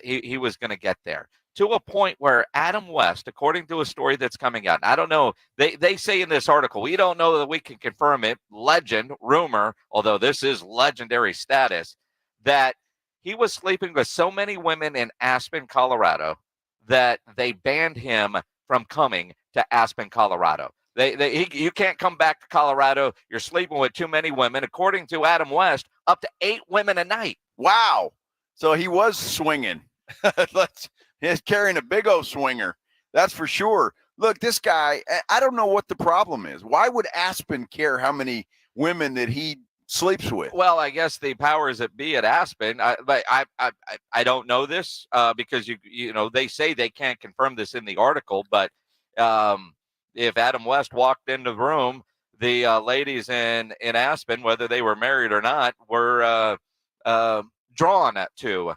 he was going to get there. To a point where Adam West, according to a story that's coming out, I don't know, they say in this article, we don't know that we can confirm it, legend, rumor, although this is legendary status, that he was sleeping with so many women in Aspen, Colorado, that they banned him from coming to Aspen, Colorado. You can't come back to Colorado. You're sleeping with too many women. According to Adam West, up to 8 women a night. Wow. So he was swinging. He's carrying a big old swinger. That's for sure. Look, this guy, I don't know what the problem is. Why would Aspen care how many women that he sleeps with? Well, I guess the powers that be at Aspen, but I don't know this because you know they say they can't confirm this in the article. But if Adam West walked into the room, the ladies in Aspen, whether they were married or not, were drawn to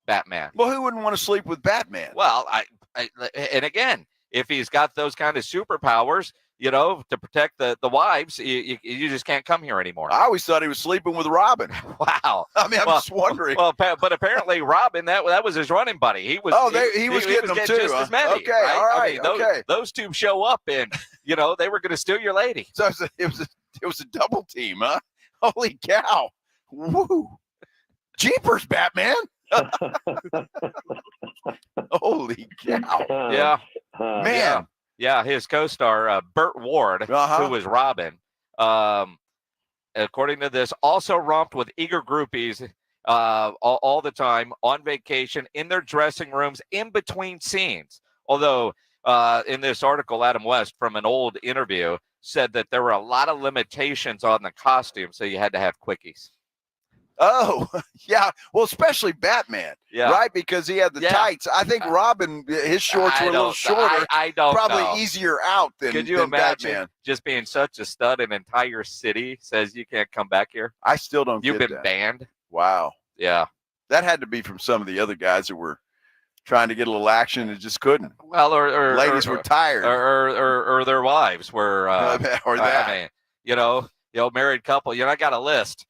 Batman. Well, who wouldn't want to sleep with Batman? Well, and again, if he's got those kind of superpowers, you know, to protect the wives, you just can't come here anymore. I always thought he was sleeping with Robin. Wow. I mean, I'm just wondering. Well, but apparently Robin, that was his running buddy. He was. He was getting them too. Just as many. Okay, right? all right. I mean, those two show up, and you know they were going to steal your lady. So it was a double team, huh? Holy cow! Woo! Jeepers, Batman! Holy cow! Yeah, man. Yeah, his co-star Burt Ward, who was Robin, according to this, also romped with eager groupies all the time on vacation in their dressing rooms in between scenes. Although in this article, Adam West, from an old interview, said that there were a lot of limitations on the costume, so you had to have quickies. Oh, yeah. Well, especially Batman, right? Because he had the tights. I think Robin, his shorts were a little shorter. I don't Probably know. easier out than Could you than imagine Batman. just being such a stud, an entire city says you can't come back here? I still don't You've get been that. banned? Wow. Yeah. That had to be from some of the other guys that were trying to get a little action and just couldn't. Well, or ladies were tired. Or their wives were. Or that. I mean, you know, married couple. You know, I got a list.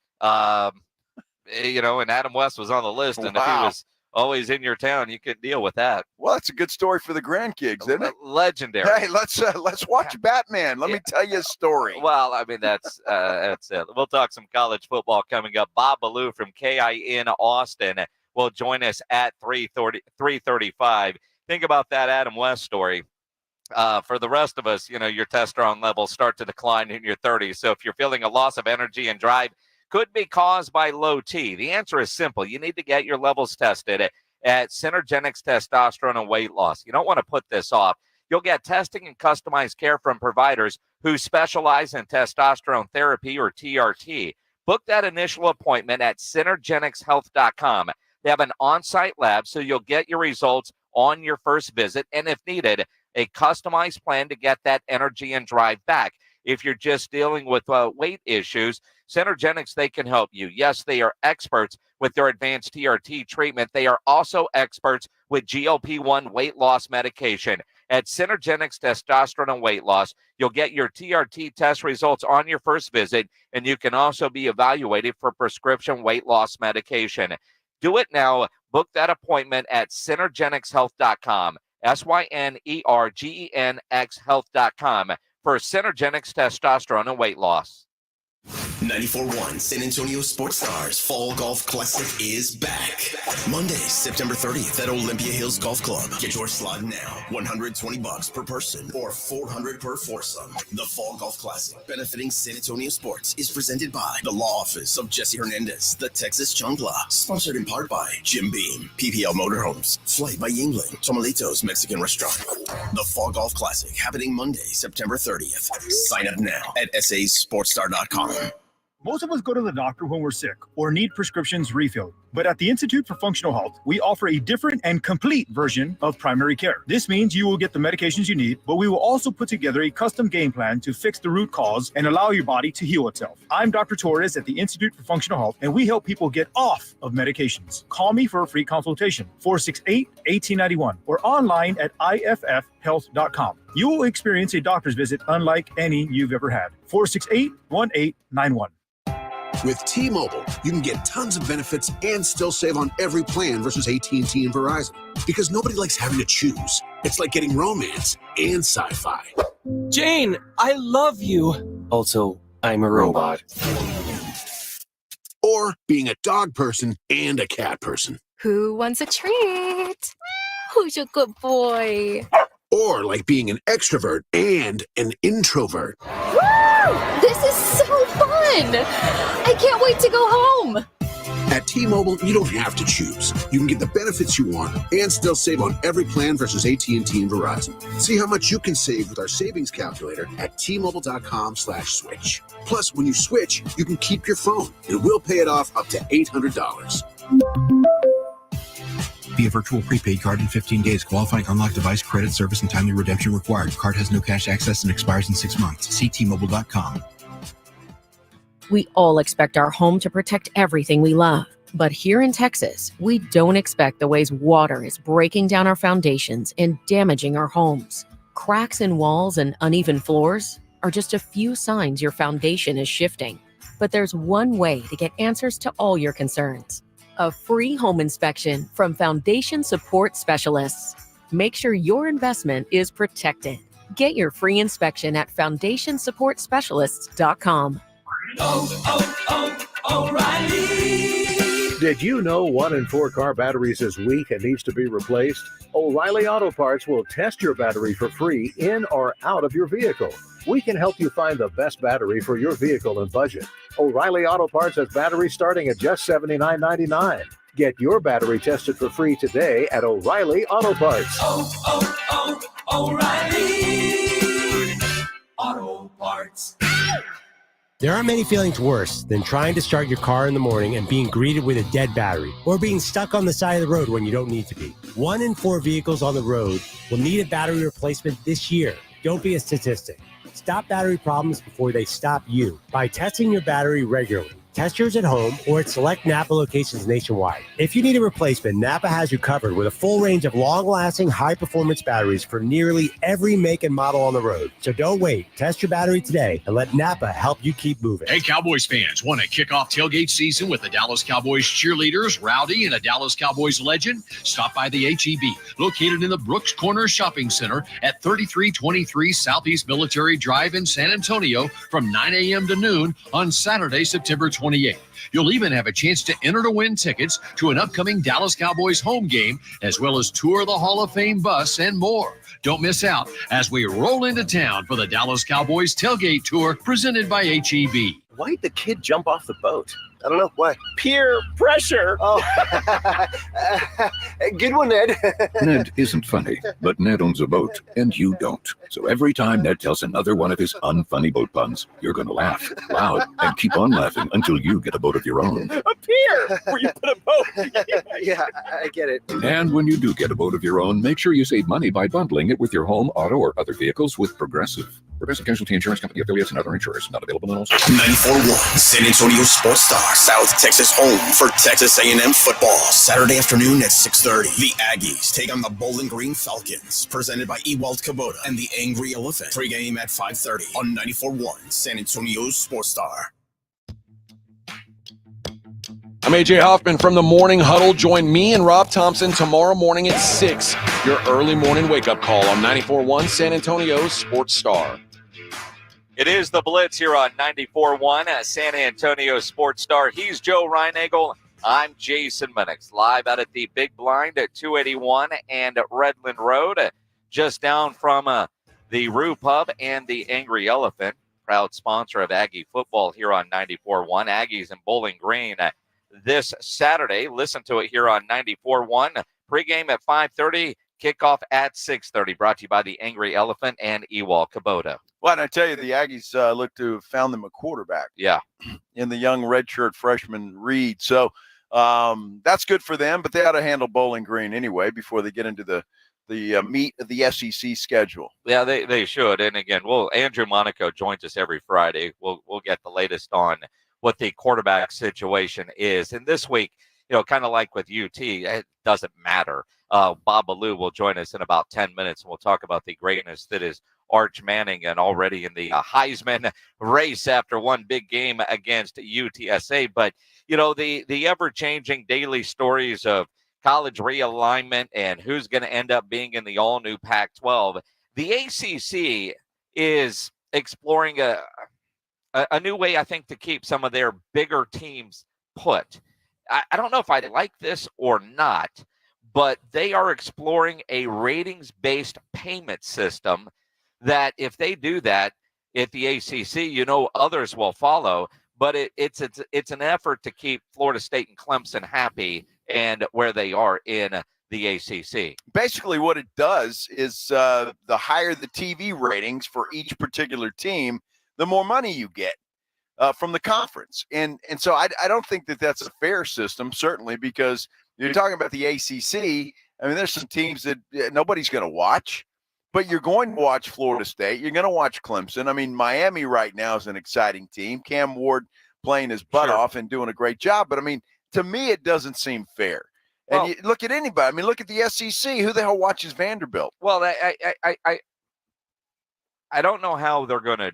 You know, and Adam West was on the list, and if he was always in your town, you couldn't deal with that. Well, that's a good story for the grandkids, isn't it? Legendary. Hey, let's watch Batman. Let me tell you a story. Well, I mean, that's it. We'll talk some college football coming up. Bob Ballou from KIN Austin will join us at 3:35. Think about that Adam West story. For the rest of us, you know, your testosterone levels start to decline in your 30s. So if you're feeling a loss of energy and drive, could be caused by low T. The answer is simple. You need to get your levels tested at Synergenics Testosterone and Weight Loss. You don't want to put this off. You'll get testing and customized care from providers who specialize in testosterone therapy or TRT. Book that initial appointment at synergenicshealth.com. They have an on-site lab, so you'll get your results on your first visit, and if needed, a customized plan to get that energy and drive back. If you're just dealing with weight issues, Synergenics, they can help you. Yes, they are experts with their advanced TRT treatment. They are also experts with GLP-1 weight loss medication. At Synergenics Testosterone and Weight Loss, you'll get your TRT test results on your first visit, and you can also be evaluated for prescription weight loss medication. Do it now. Book that appointment at synergenicshealth.com, SYNERGENX health.com for Synergenics Testosterone and Weight Loss. 94.1 San Antonio Sports Stars Fall Golf Classic is back. Monday, September 30th at Olympia Hills Golf Club. Get your slot now. $120 per person or $400 per foursome. The Fall Golf Classic, benefiting San Antonio sports, is presented by the Law Office of Jesse Hernandez, the Texas Chungla. Sponsored in part by Jim Beam, PPL Motorhomes, Flight by Yingling, Tomalitos Mexican Restaurant. The Fall Golf Classic, happening Monday, September 30th. Sign up now at sasportstar.com. Most of us go to the doctor when we're sick or need prescriptions refilled. But at the Institute for Functional Health, we offer a different and complete version of primary care. This means you will get the medications you need, but we will also put together a custom game plan to fix the root cause and allow your body to heal itself. I'm Dr. Torres at the Institute for Functional Health, and we help people get off of medications. Call me for a free consultation, 468-1891, or online at iffhealth.com. You will experience a doctor's visit unlike any you've ever had. 468-1891. With T-Mobile, you can get tons of benefits and still save on every plan versus AT&T and Verizon. Because nobody likes having to choose. It's like getting romance and sci-fi. Jane, I love you. Also, I'm a robot. Or being a dog person and a cat person. Who wants a treat? Who's a good boy? Or like being an extrovert and an introvert. Woo! This is so fun! I can't wait to go home. At T-Mobile, you don't have to choose. You can get the benefits you want and still save on every plan versus AT&T and Verizon. See how much you can save with our savings calculator at T-Mobile.com/switch. Plus, when you switch, you can keep your phone and we'll pay it off up to $800. Via virtual prepaid card in 15 days. Qualifying unlocked device, credit, service, and timely redemption required. Card has no cash access and expires in 6 months. See T-Mobile.com. We all expect our home to protect everything we love. But here in Texas, we don't expect the ways water is breaking down our foundations and damaging our homes. Cracks in walls and uneven floors are just a few signs your foundation is shifting. But there's one way to get answers to all your concerns. A free home inspection from Foundation Support Specialists. Make sure your investment is protected. Get your free inspection at FoundationSupportSpecialists.com. O'Reilly. Did you know 1 in 4 car batteries is weak and needs to be replaced? O'Reilly Auto Parts will test your battery for free in or out of your vehicle. We can help you find the best battery for your vehicle and budget. O'Reilly Auto Parts has batteries starting at just $79.99. Get your battery tested for free today at O'Reilly Auto Parts. O'Reilly Auto Parts. There aren't many feelings worse than trying to start your car in the morning and being greeted with a dead battery, or being stuck on the side of the road when you don't need to be. 1 in 4 vehicles on the road will need a battery replacement this year. Don't be a statistic. Stop battery problems before they stop you by testing your battery regularly. Test yours at home or at select Napa locations nationwide. If you need a replacement, Napa has you covered with a full range of long-lasting, high-performance batteries for nearly every make and model on the road. So don't wait. Test your battery today and let Napa help you keep moving. Hey, Cowboys fans, want to kick off tailgate season with the Dallas Cowboys cheerleaders, Rowdy, and a Dallas Cowboys legend? Stop by the HEB, located in the Brooks Corner Shopping Center at 3323 Southeast Military Drive in San Antonio from 9 a.m. to noon on Saturday, September 28th. You'll even have a chance to enter to win tickets to an upcoming Dallas Cowboys home game, as well as tour the Hall of Fame bus and more. Don't miss out as we roll into town for the Dallas Cowboys tailgate tour presented by HEB. Why'd the kid jump off the boat? I don't know. Why? Peer pressure. Oh, good one, Ned. Ned isn't funny, but Ned owns a boat, and you don't. So every time Ned tells another one of his unfunny boat puns, you're going to laugh loud and keep on laughing until you get a boat of your own. A pier where you put a boat. Yeah, I get it. And when you do get a boat of your own, make sure you save money by bundling it with your home, auto, or other vehicles with Progressive. Progressive Casualty Insurance Company affiliates and other insurers. Not available in all states. 94.1 San Antonio Sports Star, South Texas home for Texas A&M football. Saturday afternoon at 6:30. The Aggies take on the Bowling Green Falcons, presented by Ewald Kubota and the Angry Elephant. Pre-game at 5:30 on 94.1 San Antonio Sports Star. I'm AJ Hoffman from the Morning Huddle. Join me and Rob Thompson tomorrow morning at 6. Your early morning wake-up call on 94.1 San Antonio Sports Star. It is the Blitz here on 94.1 at San Antonio Sports Star. He's Joe Reinagel. I'm Jason Minix, live out at the Big Blind at 281 and Redland Road, just down from the Roo Pub and the Angry Elephant, proud sponsor of Aggie football here on 94.1. Aggies and Bowling Green this Saturday. Listen to it here on 94.1. Pregame at 5:30, kickoff at 6:30. Brought to you by the Angry Elephant and Ewald Kubota. Well, and I tell you, the Aggies look to have found them a quarterback. Yeah. In the young redshirt freshman Reed. So that's good for them, but they ought to handle Bowling Green anyway before they get into the meat of the SEC schedule. Yeah, they should. And again, Andrew Monaco joins us every Friday. We'll get the latest on what the quarterback situation is. And this week, kind of like with UT, it doesn't matter. Bob Ballou will join us in about 10 minutes, and we'll talk about the greatness that is Arch Manning and already in the Heisman race after one big game against UTSA. But, the ever-changing daily stories of college realignment and who's going to end up being in the all-new Pac-12, the ACC is exploring a new way, I think, to keep some of their bigger teams put. I don't know if I like this or not, but they are exploring a ratings-based payment system that if they do that at the ACC, others will follow. But it's an effort to keep Florida State and Clemson happy and where they are in the ACC. Basically, what it does is the higher the TV ratings for each particular team, the more money you get from the conference. And so I don't think that that's a fair system, certainly, because you're talking about the ACC. I mean, there's some teams that nobody's going to watch, but you're going to watch Florida State. You're going to watch Clemson. I mean, Miami right now is an exciting team. Cam Ward playing his butt off and doing a great job. But, I mean, to me, it doesn't seem fair. And you look at anybody. I mean, look at the SEC. Who the hell watches Vanderbilt? Well, I don't know how they're going to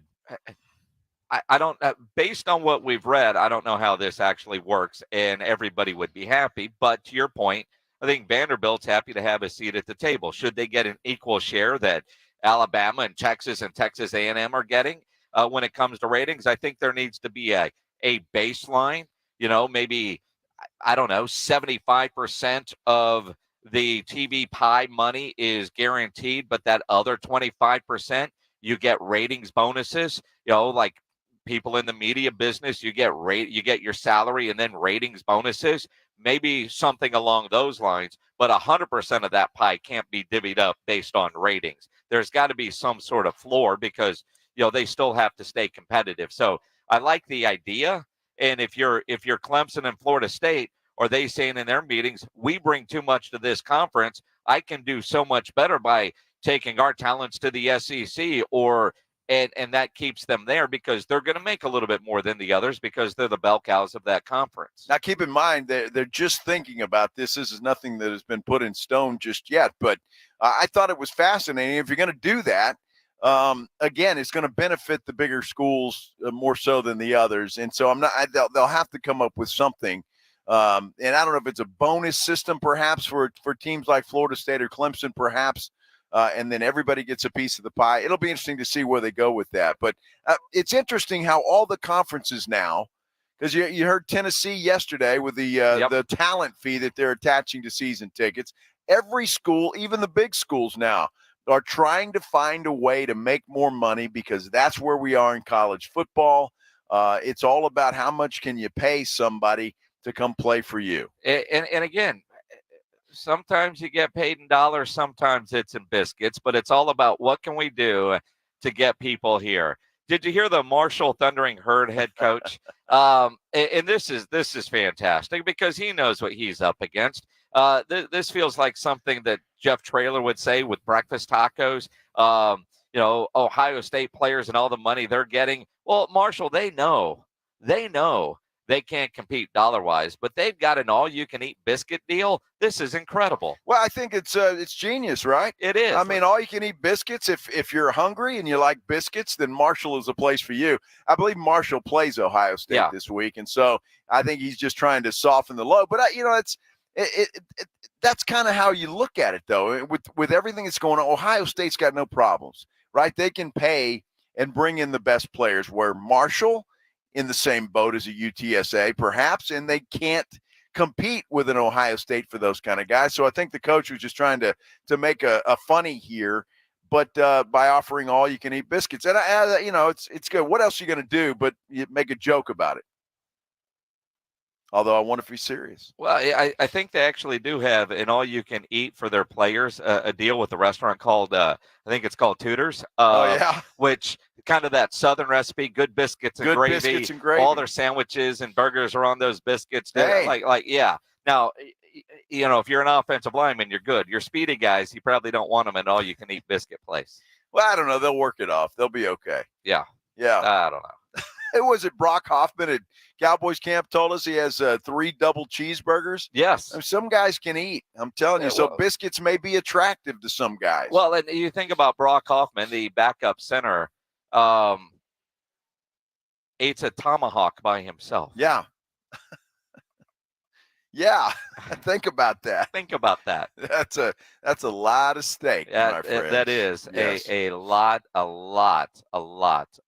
I don't, based on what we've read, I don't know how this actually works and everybody would be happy. But to your point, I think Vanderbilt's happy to have a seat at the table. Should they get an equal share that Alabama and Texas A&M are getting when it comes to ratings? I think there needs to be a baseline, maybe, I don't know, 75% of the TV pie money is guaranteed, but that other 25%, you get ratings bonuses, like people in the media business, you get your salary and then ratings bonuses, maybe something along those lines, but 100% of that pie can't be divvied up based on ratings. There's got to be some sort of floor because, they still have to stay competitive. So I like the idea. And if you're Clemson and Florida State, are they saying in their meetings, we bring too much to this conference, I can do so much better by taking our talents to the SEC, and that keeps them there because they're going to make a little bit more than the others because they're the bell cows of that conference. Now, keep in mind, they're just thinking about this. This is nothing that has been put in stone just yet, but I thought it was fascinating. If you're going to do that, again, it's going to benefit the bigger schools more so than the others. And so they'll have to come up with something. And I don't know if it's a bonus system perhaps for teams like Florida State or Clemson, perhaps. And then everybody gets a piece of the pie. It'll be interesting to see where they go with that. But it's interesting how all the conferences now, because you heard Tennessee yesterday with the talent fee that they're attaching to season tickets. Every school, even the big schools now, are trying to find a way to make more money because that's where we are in college football. It's all about how much can you pay somebody to come play for you. And again, sometimes you get paid in dollars, sometimes it's in biscuits, but it's all about what can we do to get people here. Did you hear the Marshall Thundering Herd head coach? And this is fantastic because he knows what he's up against. This feels like something that Jeff Traylor would say with breakfast tacos. Ohio State players and all the money they're getting. Well, Marshall, they know they can't compete dollar-wise, but they've got an all-you-can-eat biscuit deal. This is incredible. Well, I think it's genius, right? It is. I mean, all-you-can-eat biscuits. If you're hungry and you like biscuits, then Marshall is a place for you. I believe Marshall plays Ohio State this week, and so I think he's just trying to soften the load. But that's kind of how you look at it, though. With everything that's going on, Ohio State's got no problems, right? They can pay and bring in the best players. Where Marshall, in the same boat as a UTSA, perhaps, and they can't compete with an Ohio State for those kind of guys. So I think the coach was just trying to make a funny here, but by offering all-you-can-eat biscuits. And, it's good. What else are you going to do but you make a joke about it? Although I wonder if he's serious. Well, I think they actually do have an all-you-can-eat for their players, a deal with a restaurant called, I think it's called Tudor's. Which kind of that Southern recipe, good biscuits and gravy. All their sandwiches and burgers are on those biscuits. Hey. Now, if you're an offensive lineman, you're good. You're speedy guys, you probably don't want them in all-you-can-eat biscuit place. Well, I don't know. They'll work it off. They'll be okay. Yeah. Yeah. I don't know. Who was it? Brock Hoffman at Cowboys camp told us he has 3 double cheeseburgers. Yes. I mean, some guys can eat. I'm telling you. So biscuits may be attractive to some guys. Well, and you think about Brock Hoffman, the backup center, eats a tomahawk by himself. Yeah. Yeah. Think about that. Think about that. That's a lot of steak, my friend. That is Yes. a lot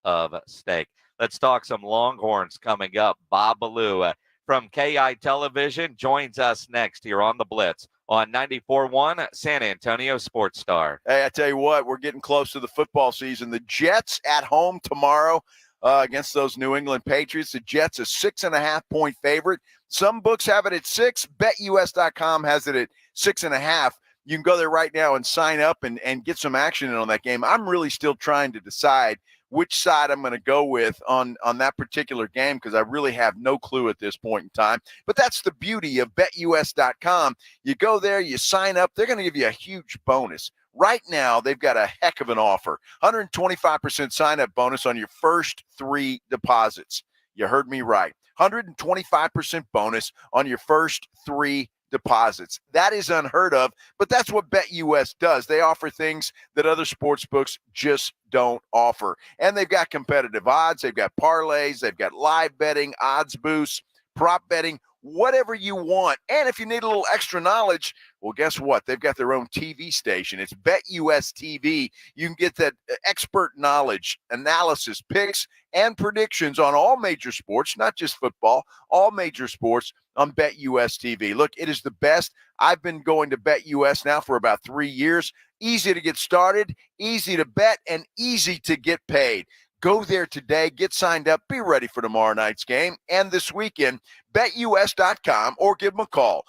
of steak. Let's talk some Longhorns coming up. Bob Ballou from KI Television joins us next here on the Blitz on 94.1 San Antonio Sports Star. Hey, I tell you what, we're getting close to the football season. The Jets at home tomorrow against those New England Patriots. The Jets a 6.5-point favorite. Some books have it at 6. BetUS.com has it at 6.5. You can go there right now and sign up and get some action in on that game. I'm really still trying to decide which side I'm going to go with on that particular game because I really have no clue at this point in time. But that's the beauty of BetUS.com. You go there, you sign up. They're going to give you a huge bonus. Right now, they've got a heck of an offer. 125% sign-up bonus on your first 3 deposits. You heard me right. 125% bonus on your first 3 deposits. That is unheard of, but that's what BetUS does. They offer things that other sports books just don't offer. And they've got competitive odds. They've got parlays. They've got live betting, odds boosts, prop betting, whatever you want. And if you need a little extra knowledge, well, guess what? They've got their own TV station. It's BetUS TV. You can get that expert knowledge, analysis, picks, and predictions on all major sports, not just football, all major sports on BetUS TV. Look, it is the best. I've been going to BetUS now for about 3 years. Easy to get started, easy to bet, and easy to get paid. Go there today, get signed up, be ready for tomorrow night's game and this weekend. BetUS.com or give them a call.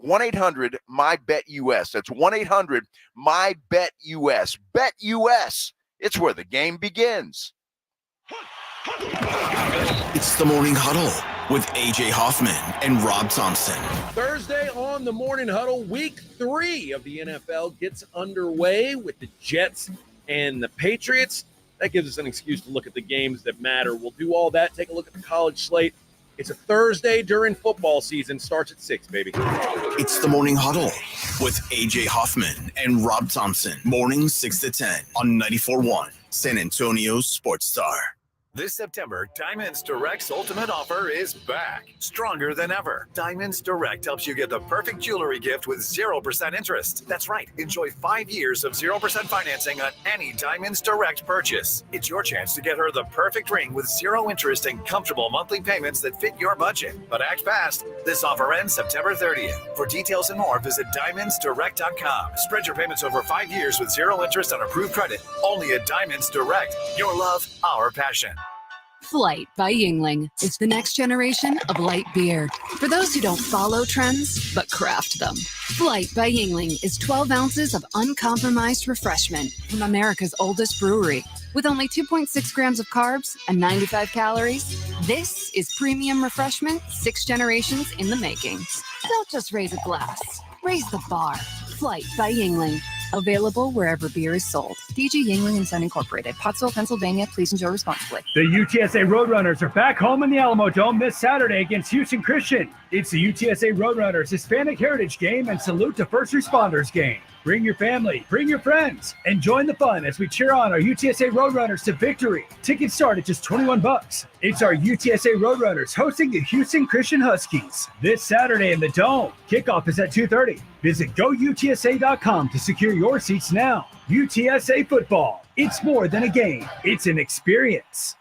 1-800-MY-BET-US. That's 1-800-MY-BET-US. BetUS. It's where the game begins. It's the Morning Huddle with AJ Hoffman and Rob Thompson. Thursday on the Morning Huddle, week 3 of the NFL gets underway with the Jets and the Patriots. That gives us an excuse to look at the games that matter. We'll do all that, take a look at the college slate. It's a Thursday during football season. Starts at 6, baby. It's the Morning Huddle with AJ Hoffman and Rob Thompson. Mornings 6 to 10 on 94.1 San Antonio Sports Star. This September, Diamonds Direct's ultimate offer is back, stronger than ever. Diamonds Direct helps you get the perfect jewelry gift with 0% interest. That's right. Enjoy 5 years of 0% financing on any Diamonds Direct purchase. It's your chance to get her the perfect ring with 0 interest and comfortable monthly payments that fit your budget. But act fast. This offer ends September 30th. For details and more, visit DiamondsDirect.com. Spread your payments over 5 years with 0 interest on approved credit. Only at Diamonds Direct. Your love, our passion. Flight by Yingling. It's the next generation of light beer. For those who don't follow trends, but craft them. Flight by Yingling is 12 ounces of uncompromised refreshment from America's oldest brewery. With only 2.6 grams of carbs and 95 calories, this is premium refreshment 6 generations in the making. Don't just raise a glass. Raise the bar. Flight by Yingling. Available wherever beer is sold. DG Yingling & Son Incorporated, Pottsville, Pennsylvania. Please enjoy responsibly. The UTSA Roadrunners are back home in the Alamo Dome this Saturday against Houston Christian. It's the UTSA Roadrunners Hispanic Heritage Game and Salute to First Responders Game. Bring your family, bring your friends, and join the fun as we cheer on our UTSA Roadrunners to victory. Tickets start at just $21. It's our UTSA Roadrunners hosting the Houston Christian Huskies this Saturday in the Dome. Kickoff is at 2:30. Visit GoUTSA.com to secure your seats now. UTSA football. It's more than a game. It's an experience.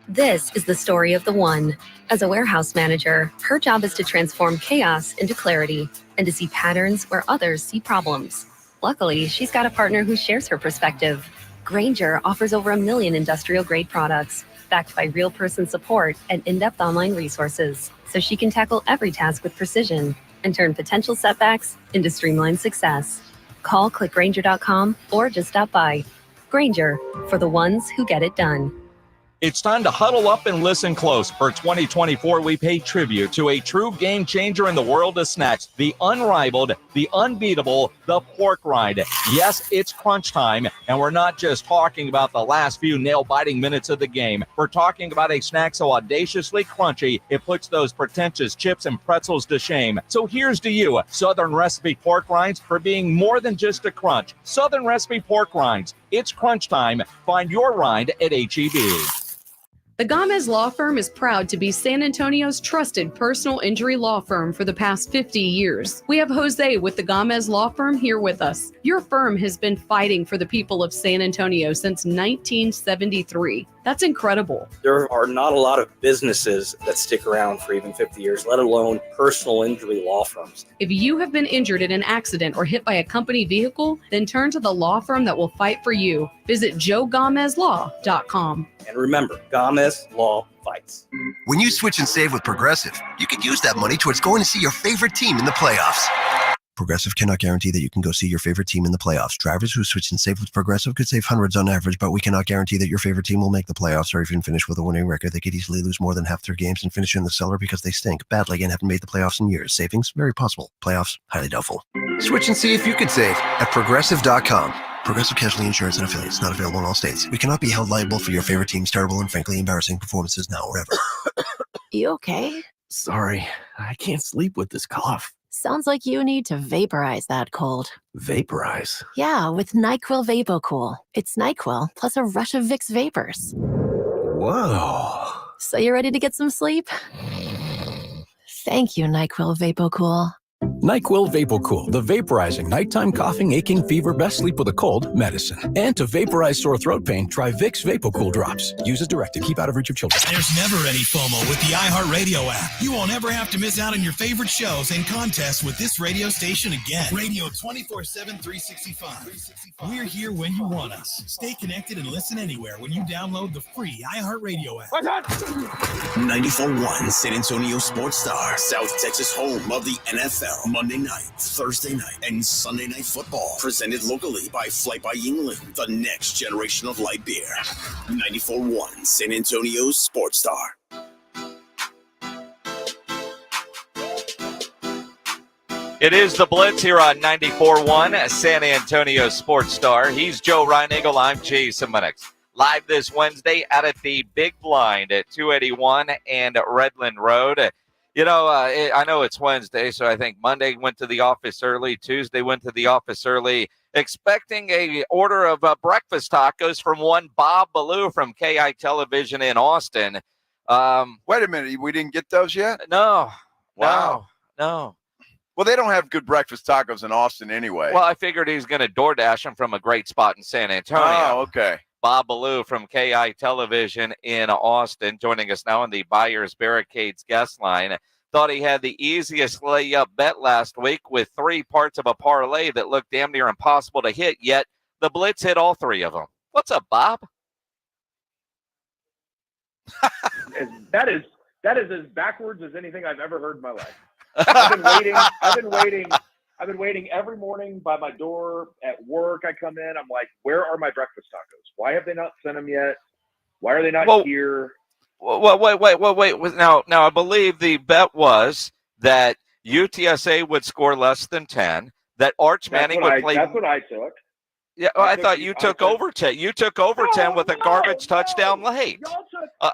This is the story of the one. As a warehouse manager, her job is to transform chaos into clarity and to see patterns where others see problems. Luckily, she's got a partner who shares her perspective. Grainger offers over 1 million industrial-grade products, backed by real person support and in-depth online resources, so she can tackle every task with precision and turn potential setbacks into streamlined success. Call clickgrainger.com or just stop by. Grainger, for the ones who get it done. It's time to huddle up and listen close. For 2024, we pay tribute to a true game changer in the world of snacks, the unrivaled, the unbeatable, the pork rind. Yes, it's crunch time, and we're not just talking about the last few nail-biting minutes of the game. We're talking about a snack so audaciously crunchy, it puts those pretentious chips and pretzels to shame. So here's to you, Southern Recipe Pork Rinds, for being more than just a crunch. Southern Recipe Pork Rinds. It's crunch time. Find your rind at HEB. The Gomez Law Firm is proud to be San Antonio's trusted personal injury law firm for the past 50 years. We have Jose with the Gomez Law Firm here with us. Your firm has been fighting for the people of San Antonio since 1973. That's incredible. There are not a lot of businesses that stick around for even 50 years, let alone personal injury law firms. If you have been injured in an accident or hit by a company vehicle, then turn to the law firm that will fight for you. Visit joegomezlaw.com. And remember, Gomez Law fights. When you switch and save with Progressive, you can use that money towards going to see your favorite team in the playoffs. Progressive cannot guarantee that you can go see your favorite team in the playoffs. Drivers who switch and save with Progressive could save hundreds on average, but we cannot guarantee that your favorite team will make the playoffs or even finish with a winning record. They could easily lose more than half their games and finish in the cellar because they stink badly and haven't made the playoffs in years. Savings? Very possible. Playoffs? Highly doubtful. Switch and see if you could save at Progressive.com. Progressive Casualty Insurance and Affiliates. Not available in all states. We cannot be held liable for your favorite team's terrible and frankly embarrassing performances now or ever. You okay? Sorry, I can't sleep with this cough. Sounds like you need to vaporize that cold. Vaporize? Yeah, with NyQuil VapoCool. It's NyQuil plus a rush of Vicks vapors. Whoa. So you ready to get some sleep? Thank you, NyQuil VapoCool. NyQuil VapoCool, the vaporizing nighttime coughing, aching, fever, best sleep with a cold medicine. And to vaporize sore throat pain, try Vicks VapoCool drops. Use as directed. Keep out of reach of children. There's never any FOMO with the iHeartRadio app. You won't ever have to miss out on your favorite shows and contests with this radio station again. Radio 24/7, 365. We're here when you want us. Stay connected and listen anywhere when you download the free iHeartRadio app. 94.1 San Antonio Sports Star, South Texas home of the NFL. Monday night, Thursday night, and Sunday night football. Presented locally by Flight by Yingling, the next generation of light beer. 94.1 San Antonio Sports Star. It is the Blitz here on 94.1 San Antonio Sports Star. He's Joe Reinagle. I'm Jason Minix. Live this Wednesday out at the Big Blind at 281 and Redland Road. You know, I know it's Wednesday, so I think Monday went to the office early. Tuesday went to the office early, expecting a order of breakfast tacos from one Bob Ballou from KI Television in Austin. Wait a minute. We didn't get those yet? No. Wow. No. Well, they don't have good breakfast tacos in Austin anyway. Well, I figured he's going to DoorDash them from a great spot in San Antonio. Oh, okay. Bob Ballou from KI Television in Austin, joining us now on the Buyers Barricades guest line. Thought he had the easiest layup bet last week with three parts of a parlay that looked damn near impossible to hit, yet the Blitz hit all three of them. What's up, Bob? That is as backwards as anything I've ever heard in my life. I've been waiting every morning by my door at work. I come in, I'm like, where are my breakfast tacos? Why have they not sent them yet? Why are they not here? Well, wait. Now, I believe the bet was that UTSA would score less than 10, that Arch Manning would play. That's what I took. Yeah, I thought you took over 10. You took over 10 with a garbage touchdown late. I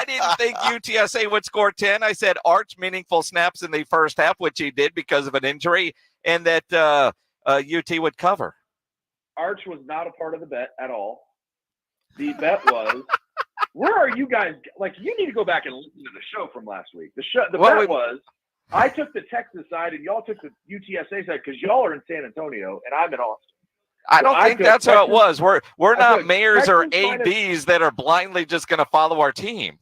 didn't think UTSA would score 10. I said Arch meaningful snaps in the first half, which he did because of an injury, and that UT would cover. Arch was not a part of the bet at all. The bet was, where are you guys? Like, you need to go back and listen to the show from last week. The bet was, I took the Texas side and y'all took the UTSA side because y'all are in San Antonio and I'm in Austin. I don't think that's how it was. We're not mayors or ADs that are blindly just going to follow our team.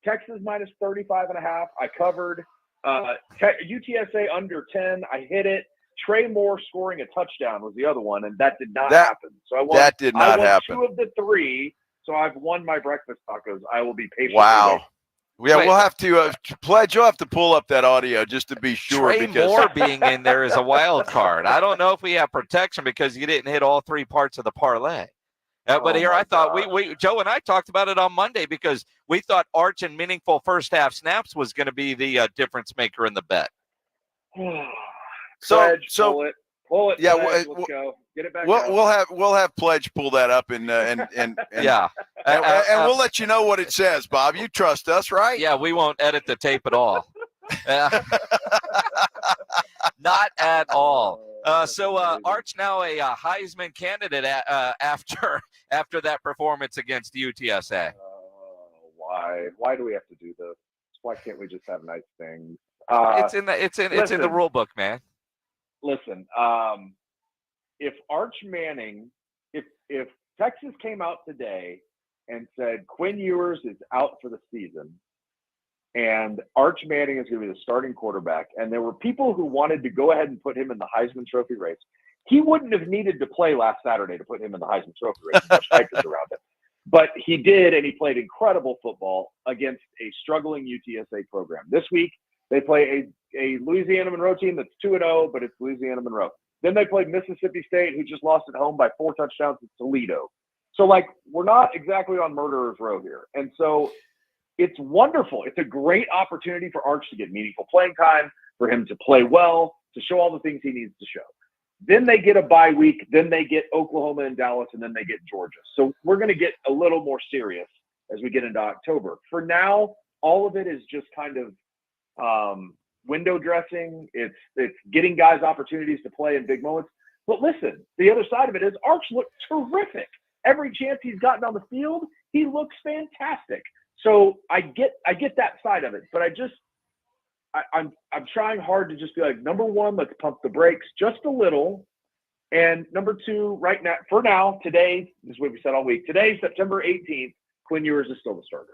Texas minus 35.5. I covered. UTSA under 10. I hit it. Trey Moore scoring a touchdown was the other one, and that did not happen. So I won. That did not happen. 2 of the 3, so I've won my breakfast tacos. I will be patient. Wow. Yeah, we'll have to Pledge. You'll have to pull up that audio just to be sure. Trey Moore being in there is a wild card. I don't know if we have protection because you didn't hit all 3 parts of the parlay. But here my I thought gosh. we Joe and I talked about it on Monday because we thought Arch and meaningful first half snaps was going to be the difference maker in the bet. Pledge, pull it. Yeah, Pledge, let's go. Get it back. We'll have Pledge pull that up and yeah, and we'll let you know what it says, Bob. You trust us, right? Yeah, we won't edit the tape at all. Not at all. So Arch now a Heisman candidate after that performance against UTSA. Why do we have to do this? Why can't we just have nice things? It's in the rule book, man. Listen, if Arch Manning, if Texas came out today and said Quinn Ewers is out for the season, and Arch Manning is going to be the starting quarterback, and there were people who wanted to go ahead and put him in the Heisman Trophy race, he wouldn't have needed to play last Saturday to put him in the Heisman Trophy race. Much hype is around it. But he did, and he played incredible football against a struggling UTSA program. This week, they play a Louisiana Monroe team that's 2-0, but it's Louisiana Monroe. Then they played Mississippi State, who just lost at home by 4 touchdowns to Toledo. So, we're not exactly on murderer's row here. And so it's wonderful. It's a great opportunity for Arch to get meaningful playing time, for him to play well, to show all the things he needs to show. Then they get a bye week. Then they get Oklahoma and Dallas, and then they get Georgia. So we're going to get a little more serious as we get into October. For now, all of it is just kind of window dressing. It's getting guys opportunities to play in big moments. But listen, the other side of it is Arch looked terrific. Every chance he's gotten on the field, he looks fantastic. So I get that side of it, but I'm trying hard to just be like, number one, let's pump the brakes just a little, and number two, right now, for now, today, this is what we said all week. Today, September 18th, Quinn Ewers is still the starter.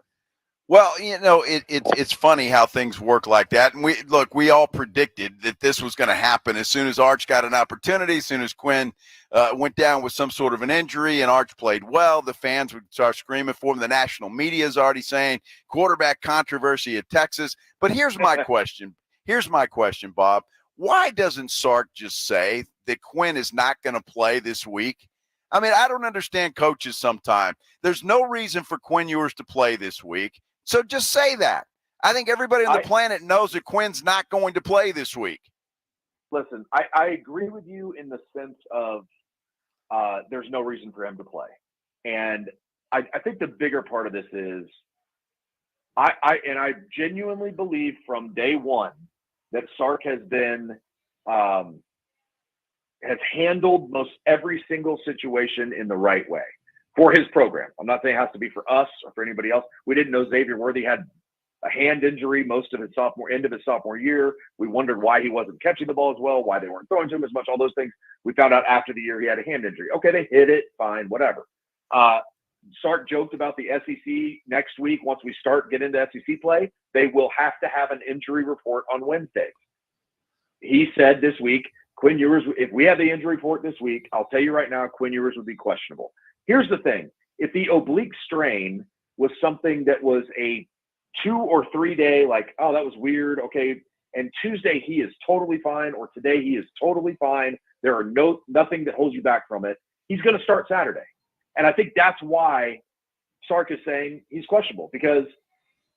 Well, it's funny how things work like that. And we all predicted that this was going to happen as soon as Arch got an opportunity, as soon as Quinn went down with some sort of an injury and Arch played well, the fans would start screaming for him. The national media is already saying quarterback controversy at Texas. But here's my question. Bob. Why doesn't Sark just say that Quinn is not going to play this week? I mean, I don't understand coaches sometimes. There's no reason for Quinn Ewers to play this week. So just say that. I think everybody on the planet knows that Quinn's not going to play this week. Listen, I agree with you in the sense of there's no reason for him to play. And I think the bigger part of this is I genuinely believe from day one that Sark has been has handled most every single situation in the right way for his program. I'm not saying it has to be for us or for anybody else. We didn't know Xavier Worthy had a hand injury most of his end of his sophomore year. We wondered why he wasn't catching the ball as well, why they weren't throwing to him as much, all those things. We found out after the year he had a hand injury. Okay, they hit it, fine, whatever. Sark joked about the SEC next week. Once we get into SEC play, they will have to have an injury report on Wednesdays. He said this week, Quinn Ewers, if we have the injury report this week, I'll tell you right now, Quinn Ewers would be questionable. Here's the thing. If the oblique strain was something that was a 2 or 3 day, oh, that was weird, okay, and Tuesday he is totally fine, or today he is totally fine, there are nothing that holds you back from it, he's going to start Saturday. And I think that's why Sark is saying he's questionable, because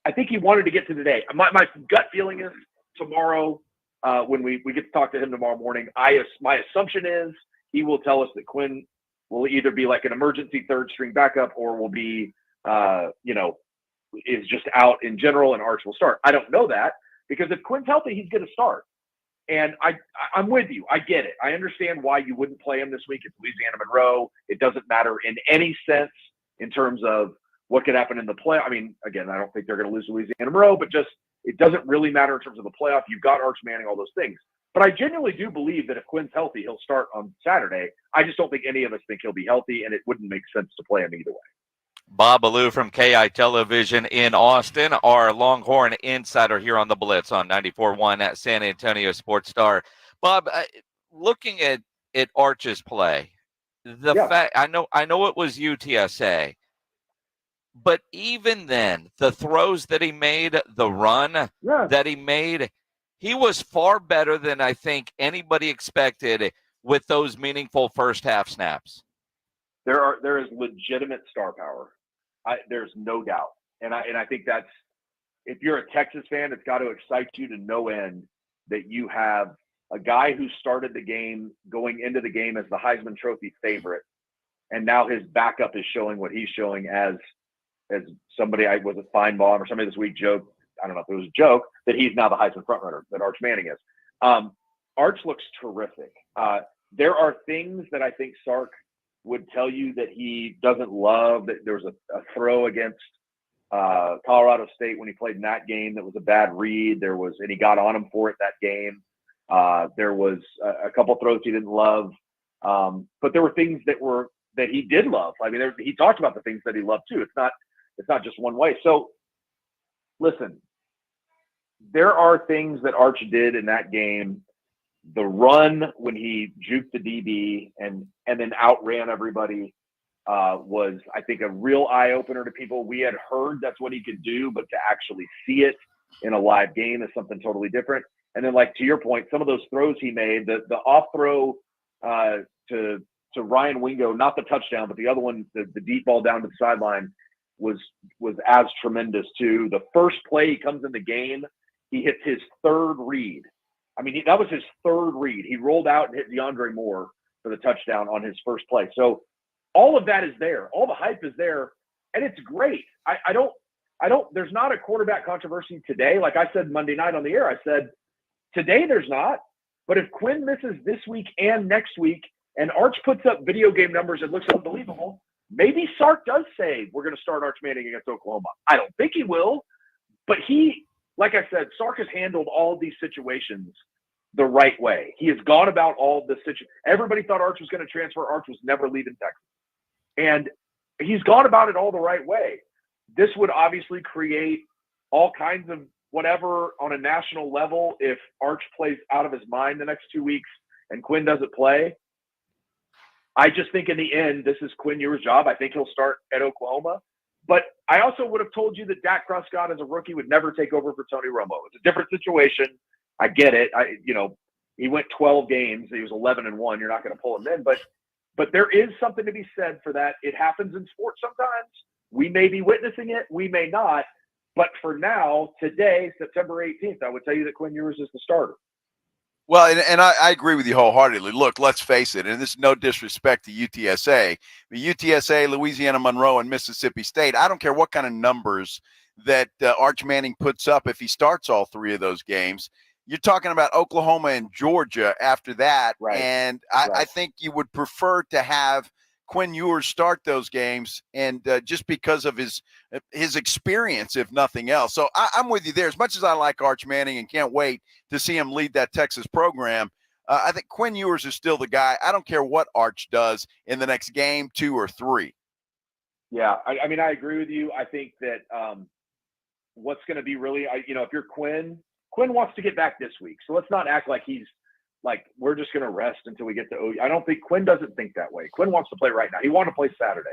I think he wanted to get to today. My gut feeling is tomorrow, when we get to talk to him tomorrow morning, my assumption is he will tell us that Quinn will either be like an emergency third string backup or will be, is just out in general and Arch will start. I don't know that, because if Quinn's healthy, he's going to start. And I'm with you. I get it. I understand why you wouldn't play him this week. It's Louisiana Monroe. It doesn't matter in any sense in terms of what could happen in the play. I mean, again, I don't think they're going to lose Louisiana Monroe, but just it doesn't really matter in terms of the playoff. You've got Arch Manning, all those things. But I genuinely do believe that if Quinn's healthy, he'll start on Saturday. I just don't think any of us think he'll be healthy, and it wouldn't make sense to play him either way. Bob Ballou from KI Television in Austin, our Longhorn insider here on the Blitz on 94.1 at San Antonio Sports Star. Bob, looking at Arch's play, fact I know it was UTSA, but even then, the throws that he made, the run that he made, he was far better than I think anybody expected with those meaningful first half snaps. There is legitimate star power. There's no doubt. And I think that's, if you're a Texas fan, it's got to excite you to no end that you have a guy who started the game going into the game as the Heisman Trophy favorite, and now his backup is showing what he's showing as somebody, I was a Feinbaum or somebody this week joked, I don't know if it was a joke, that he's now the Heisman frontrunner, that Arch Manning is. Arch looks terrific. There are things that I think Sark would tell you that he doesn't love. That there was a throw against Colorado State when he played in that game that was a bad read. And he got on him for it that game. There was a couple throws he didn't love, but there were things that he did love. I mean, he talked about the things that he loved too. It's not just one way. So listen, there are things that Arch did in that game. The run when he juked the DB and then outran everybody was, I think, a real eye opener to people. We had heard that's what he could do, but to actually see it in a live game is something totally different. And then, like, to your point, some of those throws he made, the off throw to Ryan Wingo, not the touchdown, but the other one, the deep ball down to the sideline was as tremendous too. The first play he comes in the game, he hits his third read. I mean, that was his third read. He rolled out and hit DeAndre Moore for the touchdown on his first play. So all of that is there. All the hype is there, and it's great. I don't. There's not a quarterback controversy today. Like I said Monday night on the air, I said today there's not. But if Quinn misses this week and next week, and Arch puts up video game numbers that looks unbelievable, maybe Sark does say we're going to start Arch Manning against Oklahoma. I don't think he will, but like I said, Sark has handled all of these situations the right way. He has gone about all the situations. Everybody thought Arch was going to transfer. Arch was never leaving Texas. And he's gone about it all the right way. This would obviously create all kinds of whatever on a national level if Arch plays out of his mind the next 2 weeks and Quinn doesn't play. I just think in the end, this is Quinn Ewers' job. I think he'll start at Oklahoma. But I also would have told you that Dak Prescott as a rookie would never take over for Tony Romo. It's a different situation. I get it. He went 12 games. He was 11-1. You're not going to pull him in. But there is something to be said for that. It happens in sports sometimes. We may be witnessing it. We may not. But for now, today, September 18th, I would tell you that Quinn Ewers is the starter. Well, and I agree with you wholeheartedly. Look, let's face it, and this is no disrespect to UTSA. But UTSA, Louisiana Monroe, and Mississippi State, I don't care what kind of numbers that Arch Manning puts up if he starts all three of those games. You're talking about Oklahoma and Georgia after that, right. And I think you would prefer to have Quinn Ewers start those games, and just because of his experience, if nothing else. So I'm with you there. As much as I like Arch Manning and can't wait to see him lead that Texas program, I think Quinn Ewers is still the guy. I don't care what Arch does in the next game, 2 or 3. Yeah, I mean, I agree with you. I think that what's going to be really, if you're Quinn wants to get back this week. So let's not act like he's like, we're just going to rest until we get to OU. I don't think Quinn doesn't think that way. Quinn wants to play right now. He wanted to play Saturday.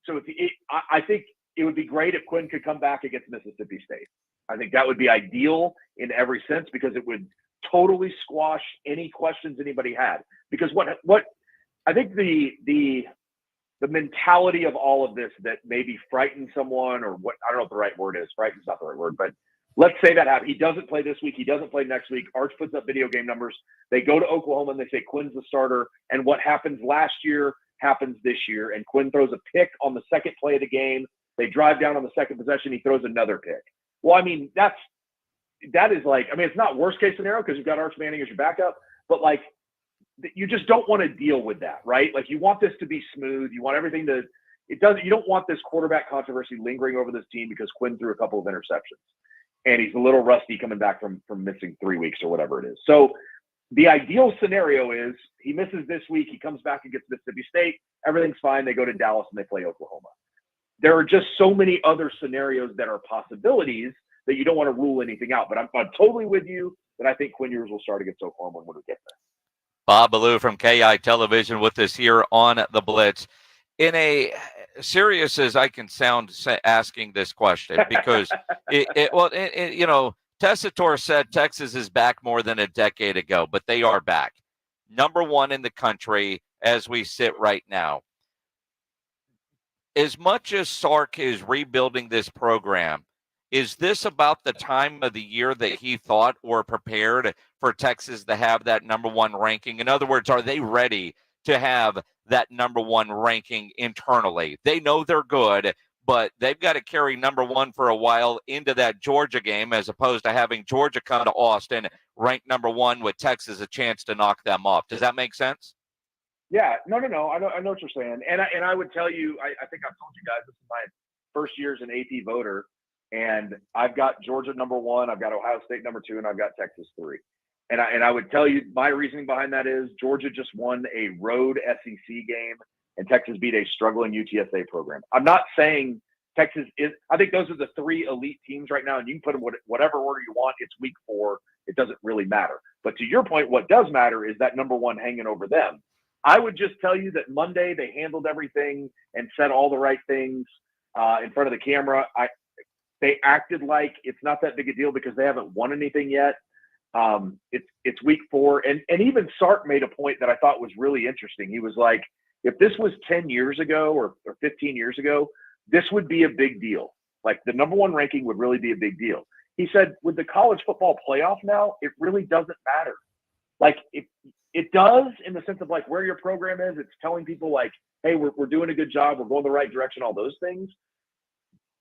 So I think it would be great if Quinn could come back against Mississippi State. I think that would be ideal in every sense because it would totally squash any questions anybody had. Because what I think the mentality of all of this that maybe frightens someone, or what, I don't know what the right word is. Frighten's not the right word, but let's say that happens. He doesn't play this week. He doesn't play next week. Arch puts up video game numbers. They go to Oklahoma and they say Quinn's the starter. And what happens last year happens this year. And Quinn throws a pick on the second play of the game. They drive down on the second possession. He throws another pick. Well, I mean, that is like, I mean, it's not worst case scenario because you've got Arch Manning as your backup, but like, you just don't want to deal with that, right? Like, you want this to be smooth. You want everything to, you don't want this quarterback controversy lingering over this team because Quinn threw a couple of interceptions. And he's a little rusty coming back from missing 3 weeks or whatever it is. So the ideal scenario is he misses this week. He comes back and gets Mississippi State. Everything's fine. They go to Dallas and they play Oklahoma. There are just so many other scenarios that are possibilities that you don't want to rule anything out. But I'm totally with you that I think Quinn Ewers will start against Oklahoma when we get there. Bob Ballou from KI Television with us here on the Blitz. In a serious as I can sound asking this question, because Tessitore said Texas is back more than a decade ago, but they are back. Number one in the country as we sit right now. as much as Sark is rebuilding this program, is this about the time of the year that he thought or prepared for Texas to have that number one ranking? In other words, are they ready to have that number one ranking internally? They know they're good, but they've got to carry number one for a while into that Georgia game, as opposed to having Georgia come to Austin ranked number one with Texas a chance to knock them off. Does that make sense? Yeah, no. I know what you're saying, and I would tell you, I think I've told you guys this is my first year as an AP voter, and I've got Georgia number one, I've got Ohio State number two, and I've got Texas three. And I would tell you my reasoning behind that is Georgia just won a road SEC game, and Texas beat a struggling UTSA program. I'm not saying Texas is. I think those are the three elite teams right now, and you can put them whatever order you want. It's week 4. It doesn't really matter. But to your point, what does matter is that number one hanging over them. I would just tell you that Monday they handled everything and said all the right things in front of the camera. They acted like it's not that big a deal because they haven't won anything yet. It's week 4. And even Sark made a point that I thought was really interesting. He was like, if this was 10 years ago or 15 years ago, this would be a big deal. Like the number one ranking would really be a big deal. He said, with the college football playoff now, it really doesn't matter. Like it does in the sense of like where your program is. It's telling people like, hey, we're doing a good job. We're going the right direction, all those things.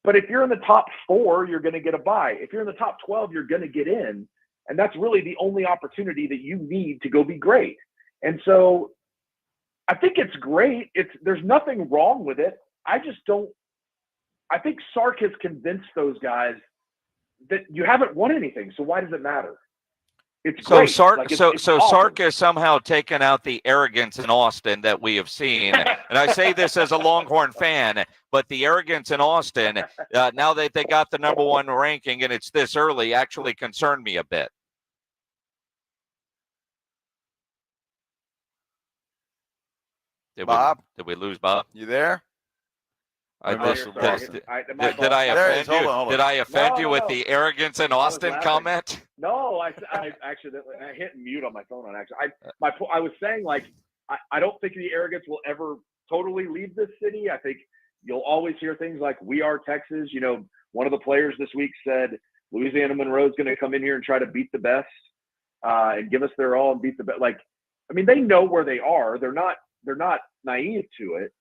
But if you're in the top 4, you're going to get a bye. If you're in the top 12, you're going to get in. And that's really the only opportunity that you need to go be great. And so I think it's great. There's nothing wrong with it. I think Sark has convinced those guys that you haven't won anything. So why does it matter? It's so great. Sark, like so awesome. Sark has somehow taken out the arrogance in Austin that we have seen, and I say this as a Longhorn fan, but the arrogance in Austin now that they got the number one ranking and it's this early actually concerned me a bit. Did we lose Bob? You there? Did I offend you? Did I offend you with the arrogance in Austin comment? No, I accidentally hit mute on my phone on accident. I was saying like I don't think the arrogance will ever totally leave this city. I think you'll always hear things like "We are Texas." You know, one of the players this week said Louisiana Monroe's going to come in here and try to beat the best and give us their all and beat the best. Like, I mean, they know where they are. They're not naive to it.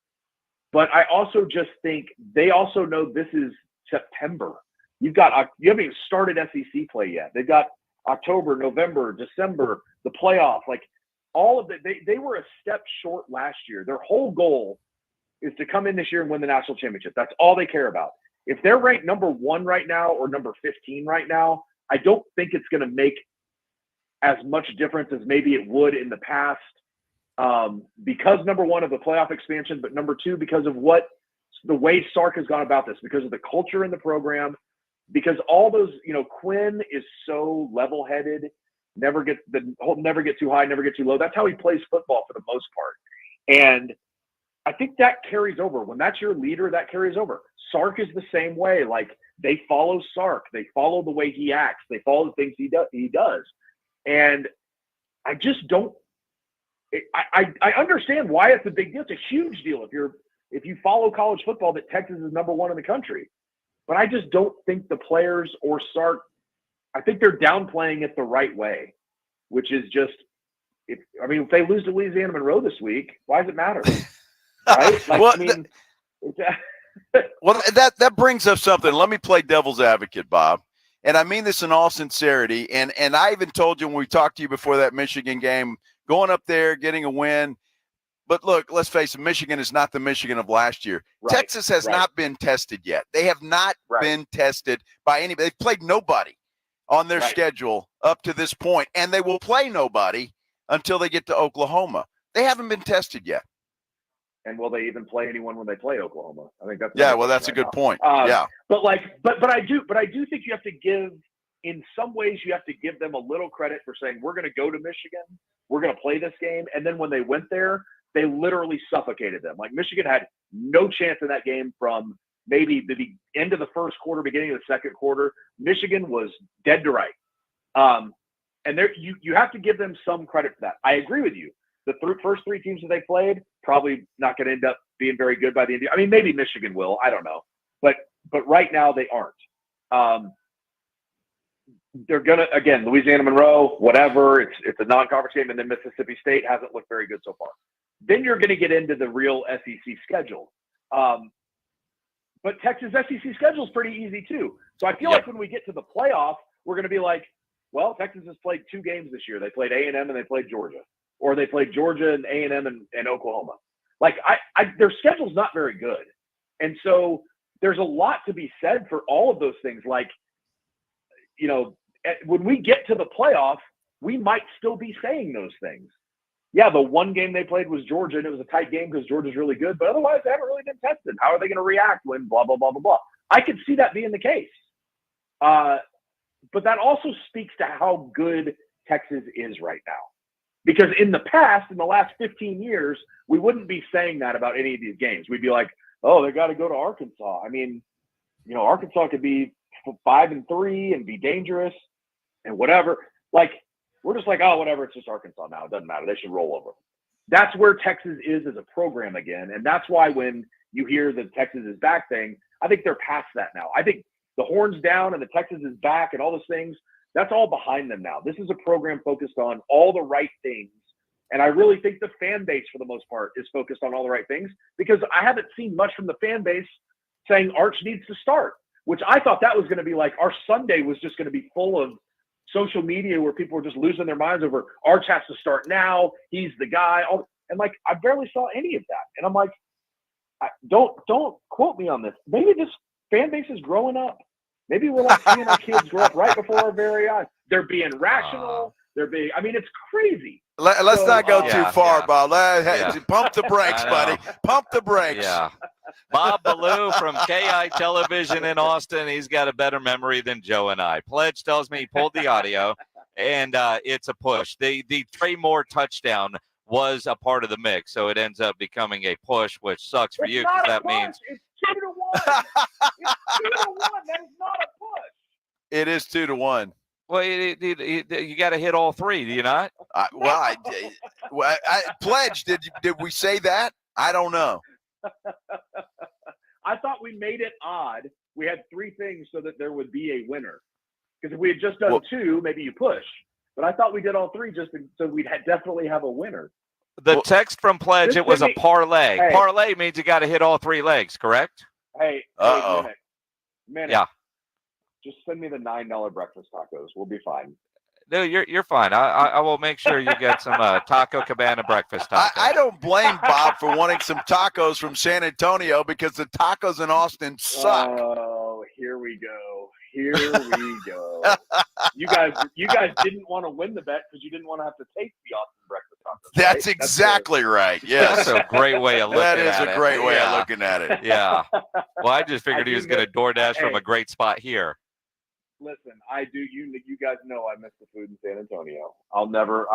But I also just think they also know this is September. You haven't even started SEC play yet. They've got October, November, December, the playoff. Like all of it, they were a step short last year. Their whole goal is to come in this year and win the national championship. That's all they care about. If they're ranked number 1 right now or number 15 right now, I don't think it's going to make as much difference as maybe it would in the past. Because number 1 of the playoff expansion, but number 2, because of the way Sark has gone about this, because of the culture in the program, because all those, Quinn is so level-headed, never get too high, never get too low. That's how he plays football for the most part. And I think that carries over. When that's your leader, that carries over. Sark is the same way. Like they follow Sark. They follow the way he acts. They follow the things he does. And I just don't, I understand why it's a big deal. It's a huge deal if you follow college football that Texas is number 1 in the country. But I just don't think the players or Sark, I think they're downplaying it the right way, which is just, if they lose to Louisiana Monroe this week, why does it matter? Right? Like, well, that brings up something. Let me play devil's advocate, Bob. And I mean this in all sincerity. And I even told you when we talked to you before that Michigan game, going up there, getting a win. But look, let's face it, Michigan is not the Michigan of last year. Right. Texas has not been tested yet. They have not been tested by anybody. They've played nobody on their schedule up to this point, and they will play nobody until they get to Oklahoma. They haven't been tested yet. And will they even play anyone when they play Oklahoma? I think that's that's a good point. Yeah. But I do think you have to give, in some ways, you have to give them a little credit for saying, we're going to go to Michigan, we're going to play this game. And then when they went there, they literally suffocated them. Like Michigan had no chance in that game from maybe the end of the first quarter, beginning of the second quarter. Michigan was dead to right. And there, you have to give them some credit for that. I agree with you. The first 3 teams that they played, probably not going to end up being very good by the end. I mean, maybe Michigan will. I don't know. But right now they aren't. They're going to, again, Louisiana Monroe, whatever. It's a non-conference game, and then Mississippi State hasn't looked very good so far. Then you're going to get into the real SEC schedule. But Texas SEC schedule is pretty easy too. So I feel like when we get to the playoff, we're going to be like, well, Texas has played 2 games this year. They played A&M and they played Georgia. Or they played Georgia and A&M and Oklahoma. Like, their schedule's not very good. And so there's a lot to be said for all of those things. Like, you know, when we get to the playoff, we might still be saying those things. Yeah, the one game they played was Georgia, and it was a tight game because Georgia's really good. But otherwise, they haven't really been tested. How are they going to react when blah, blah, blah, blah, blah? I could see that being the case. But that also speaks to how good Texas is right now. Because in the past, in the last 15 years, we wouldn't be saying that about any of these games. We'd be like, oh, they got to go to Arkansas. I mean, you know, Arkansas could be 5-3 and be dangerous and whatever. Like, we're just like, oh, whatever, it's just Arkansas now. It doesn't matter. They should roll over. That's where Texas is as a program again. And that's why when you hear the Texas is back thing, I think they're past that now. I think the horns down and the Texas is back and all those things, that's all behind them now. This is a program focused on all the right things. And I really think the fan base, for the most part, is focused on all the right things, because I haven't seen much from the fan base saying Arch needs to start, which I thought that was going to be like our Sunday was just going to be full of social media where people were just losing their minds over Arch has to start now. He's the guy. And like, I barely saw any of that. And I'm like, don't quote me on this. Maybe this fan base is growing up. Maybe we're like seeing our kids grow up right before our very eyes. They're being rational. I mean, it's crazy. Let's not go too far, Bob. Pump the brakes, buddy. Pump the brakes. Yeah. Bob Ballou from KI Television in Austin. He's got a better memory than Joe and I. Pledge tells me he pulled the audio, and it's a push. The Trey Moore touchdown was a part of the mix, so it ends up becoming a push, which sucks for you because that means it's 2-1. It's 2-1. That is not a push. It is 2-1. Well, you got to hit all 3, do you not? Pledge, did we say that? I don't know. I thought we made it odd. We had 3 things so that there would be a winner. Because if we had just done 2, maybe you push. But I thought we did all 3 so we'd definitely have a winner. The text from Pledge, it was a parlay. Hey, parlay means you got to hit all 3 legs, correct? Hey, minute. Yeah. Just send me the $9 breakfast tacos. We'll be fine. No, you're fine. I will make sure you get some Taco Cabana breakfast tacos. I don't blame Bob for wanting some tacos from San Antonio because the tacos in Austin suck. Oh, here we go. Here we go. You guys didn't want to win the bet because you didn't want to have to taste the Austin breakfast tacos. That's right? Exactly right. Yes. That's a great way of looking at it. That is a great way of looking at it. Yeah. Well, I just figured he was going to DoorDash from a great spot here. Listen, I do. You guys know I miss the food in San Antonio. I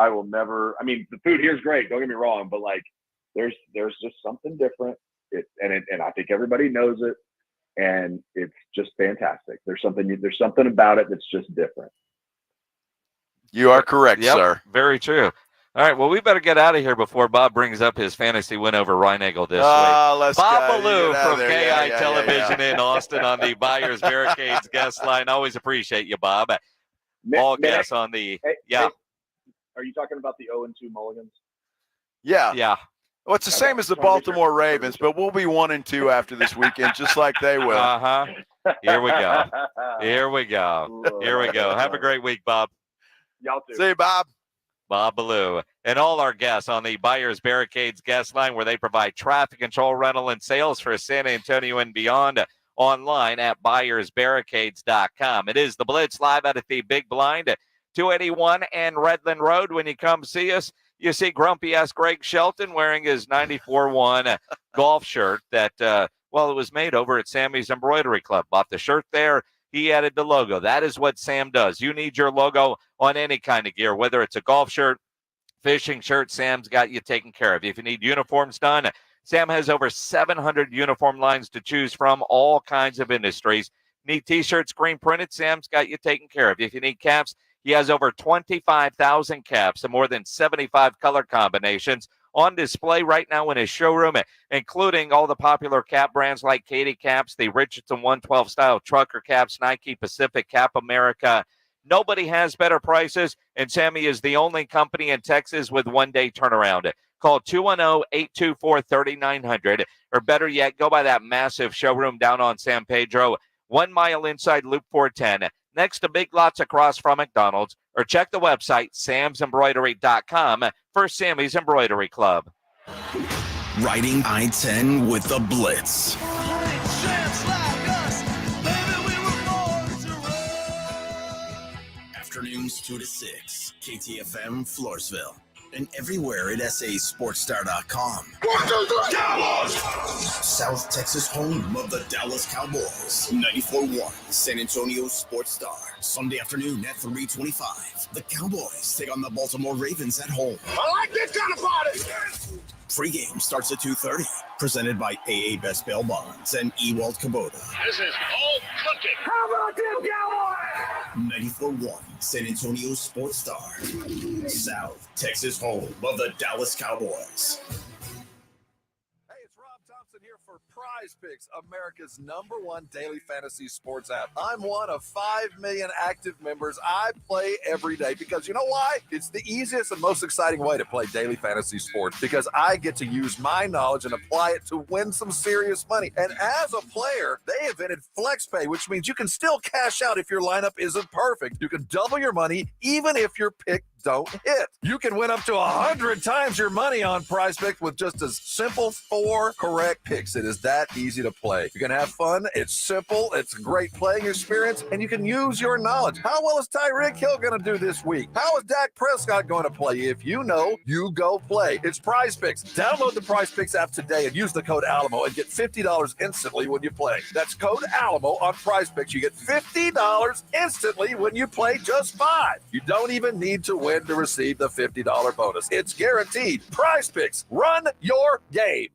will never. I mean, the food here is great. Don't get me wrong, but like, there's just something different. And I think everybody knows it, and it's just fantastic. There's something about it that's just different. You are correct, sir. Very true. All right, well, we better get out of here before Bob brings up his fantasy win over Reinagel this week. Bob Ballou from KI Television in Austin on the Buyers Barricades guest line. Always appreciate you, Bob. All guests on the Hey, are you talking about the 0-2 Mulligans? Yeah. Yeah. Well, it's the same as the Baltimore Ravens, but we'll be 1-2 after this weekend, just like they will. Uh-huh. Here we go. Here we go. Here we go. Have a great week, Bob. Y'all too. See you, Bob. Bob Ballou, and all our guests on the Buyers Barricades guest line, where they provide traffic control, rental, and sales for San Antonio and beyond, online at buyersbarricades.com. It is the Blitz live out at the Big Blind, 281 and Redland Road. When you come see us, you see grumpy-ass Greg Shelton wearing his 94-1 golf shirt that, it was made over at Sammy's Embroidery Club. Bought the shirt there. He added the logo. That is what Sam does. You need your logo on any kind of gear, whether it's a golf shirt, fishing shirt, Sam's got you taken care of. If you need uniforms done, Sam has over 700 uniform lines to choose from, all kinds of industries. Need T-shirts, screen printed, Sam's got you taken care of. If you need caps, he has over 25,000 caps and more than 75 color combinations, on display right now in his showroom, including all the popular cap brands like Katie Caps, the Richardson 112 style trucker caps, Nike Pacific Cap America. Nobody has better prices, and Sammy is the only company in Texas with one-day turnaround. Call 210-824-3900, or better yet, go by that massive showroom down on San Pedro, 1 mile inside Loop 410, next to Big Lots across from McDonald's, or check the website, samsembroidery.com, for Sammy's Embroidery Club. Riding I-10 with the Blitz. Afternoons 2 to 6, KTFM Floresville, and everywhere at sasportstar.com. 1, 2, 3, Cowboys! South Texas home of the Dallas Cowboys. 94.1 San Antonio Sports Star. Sunday afternoon at 3:25. The Cowboys take on the Baltimore Ravens at home. I like this kind of party! Pregame starts at 2:30. Presented by AA Best Bail Bonds and Ewald Kubota. This is all cooking. How about them Cowboys? 94.1 San Antonio Sports Star. South Texas home of the Dallas Cowboys. For Prize Picks, America's #1 daily fantasy sports app. I'm one of 5 million active members. I play every day because you know why? It's the easiest and most exciting way to play daily fantasy sports because I get to use my knowledge and apply it to win some serious money. And as a player, they invented FlexPay, which means you can still cash out if your lineup isn't perfect. You can double your money even if your pick don't hit. You can win up to 100 times your money on Prize Picks with just as simple 4 correct picks. It is that easy to play. You can have fun. It's simple. It's a great playing experience, and you can use your knowledge. How well is Tyreek Hill going to do this week? How is Dak Prescott going to play? If you know, you go play. It's Prize Picks. Download the Prize Picks app today and use the code Alamo and get $50 instantly when you play. That's code Alamo on Prize Picks. You get $50 instantly when you play just 5. You don't even need to win to receive the $50 bonus. It's guaranteed. Prize Picks. Run your game.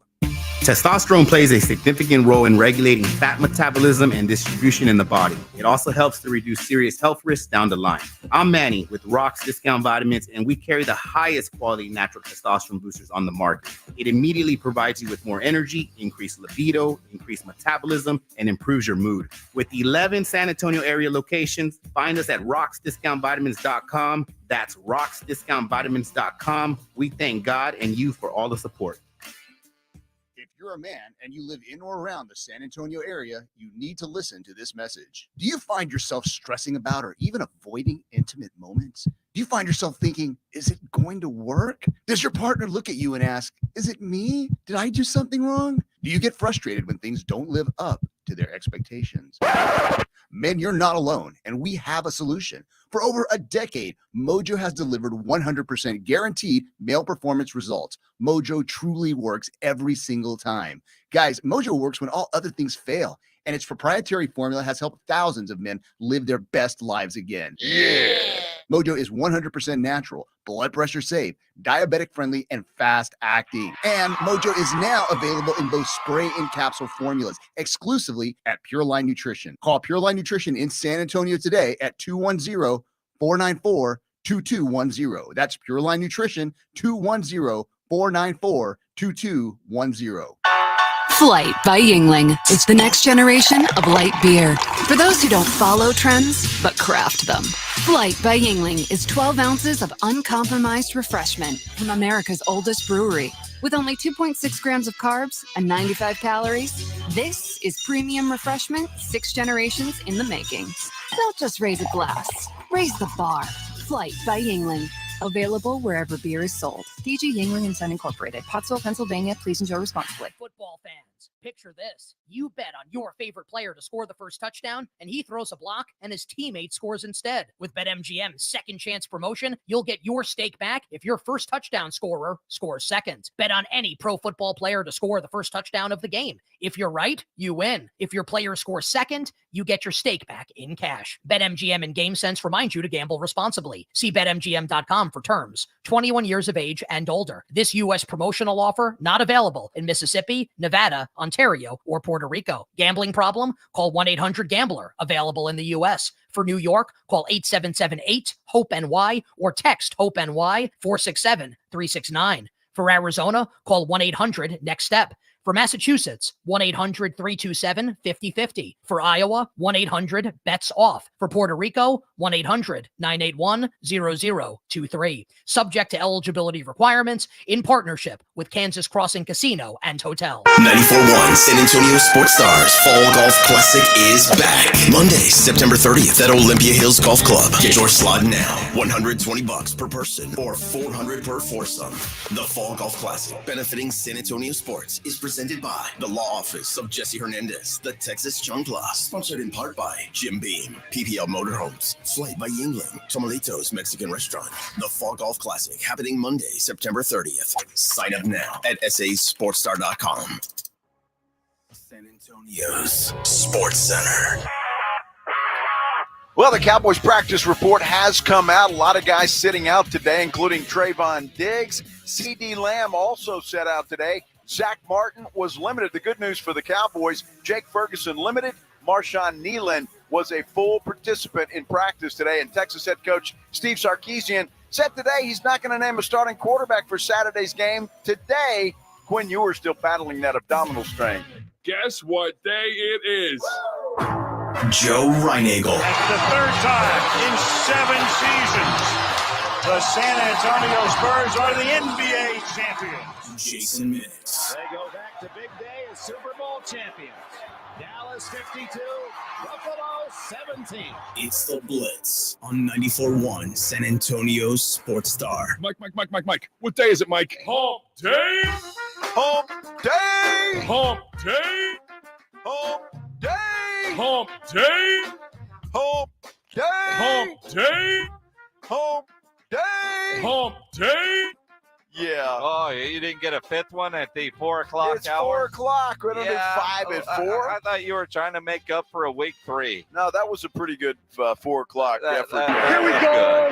Testosterone plays a significant role in regulating fat metabolism and distribution in the body. It also helps to reduce serious health risks down the line. I'm Manny with Rock's Discount Vitamins, and we carry the highest quality natural testosterone boosters on the market. It immediately provides you with more energy, increased libido, increased metabolism, and improves your mood. With 11 San Antonio area locations, find us at rocksdiscountvitamins.com. That's rocksdiscountvitamins.com. We thank God and you for all the support. If you're a man and you live in or around the San Antonio area, you need to listen to this message. Do you find yourself stressing about or even avoiding intimate moments? Do you find yourself thinking, is it going to work? Does your partner look at you and ask, is it me? Did I do something wrong? Do you get frustrated when things don't live up to their expectations? Men, you're not alone, and we have a solution. For over a decade, Mojo has delivered 100% guaranteed male performance results. Mojo truly works every single time. Guys, Mojo works when all other things fail, and its proprietary formula has helped thousands of men live their best lives again. Yeah! Mojo is 100% natural, blood pressure safe, diabetic friendly, and fast acting. And Mojo is now available in both spray and capsule formulas exclusively at Pure Line Nutrition. Call Pure Line Nutrition in San Antonio today at 210-494-2210. That's Pure Line Nutrition, 210-494-2210. Flight by Yingling. It's the next generation of light beer. For those who don't follow trends, but craft them. Flight by Yingling is 12 ounces of uncompromised refreshment from America's oldest brewery. With only 2.6 grams of carbs and 95 calories, this is premium refreshment 6 generations in the making. Don't just raise a glass, raise the bar. Flight by Yingling. Available wherever beer is sold. DG Yingling and Son Incorporated, Pottsville, Pennsylvania. Please enjoy responsibly. Football fans, picture this. You bet on your favorite player to score the first touchdown, and he throws a block, and his teammate scores instead. With BetMGM's second chance promotion, you'll get your stake back if your first touchdown scorer scores second. Bet on any pro football player to score the first touchdown of the game. If you're right, you win. If your player scores second, you get your stake back in cash. BetMGM and GameSense remind you to gamble responsibly. See BetMGM.com for terms. 21 years of age and older. This U.S. promotional offer not available in Mississippi, Nevada, Ontario, or Puerto Rico. Gambling problem? Call 1-800-GAMBLER. Available in the U.S. For New York, call 877-8-HOPE-NY or text HOPE-NY 467-369. For Arizona, call 1-800-NEXT-STEP. For Massachusetts, 1-800-327-5050. For Iowa, 1-800-BETS-OFF. For Puerto Rico, 1-800-981-0023. Subject to eligibility requirements in partnership with Kansas Crossing Casino and Hotel. 94.1 San Antonio Sports Stars Fall Golf Classic is back. Monday, September 30th at Olympia Hills Golf Club. Get your slot now. $120 per person or $400 per foursome. The Fall Golf Classic, benefiting San Antonio sports, is presented by the Law Office of Jesse Hernandez, the Texas Chancla, sponsored in part by Jim Beam, PPL Motorhomes, Flight by Yingling, Tomalitos Mexican Restaurant. The Fall Golf Classic happening Monday, September 30th. Sign up now at sasportstar.com. San Antonio's Sports Center. Well, the Cowboys practice report has come out. A lot of guys sitting out today, including Trayvon Diggs. C.D. Lamb also set out today. Zach Martin was limited. The good news for the Cowboys, Jake Ferguson limited. Marshawn Nealon was a full participant in practice today. And Texas head coach Steve Sarkisian said today he's not going to name a starting quarterback for Saturday's game. Today, Quinn Ewers still battling that abdominal strain. Guess what day it is? Joe Reinagel. That's the third time in 7 seasons the San Antonio Spurs are the NBA champions. Jason Minix. They go back to big day as Super Bowl champions. Dallas 52, Buffalo 17. It's the Blitz on 94.1 San Antonio's Sports Star. Mike. What day is it, Mike? Hump day. Hump day. Hump day. Hump day. Hump day. Hump day. Hump day. Hump day. Hump day. Yeah. Oh, you didn't get a fifth one at the 4 o'clock It's hour? 4 o'clock. We don't do 5 at 4. I thought you were trying to make up for a week 3. No, that was a pretty good 4 o'clock effort. Here we go.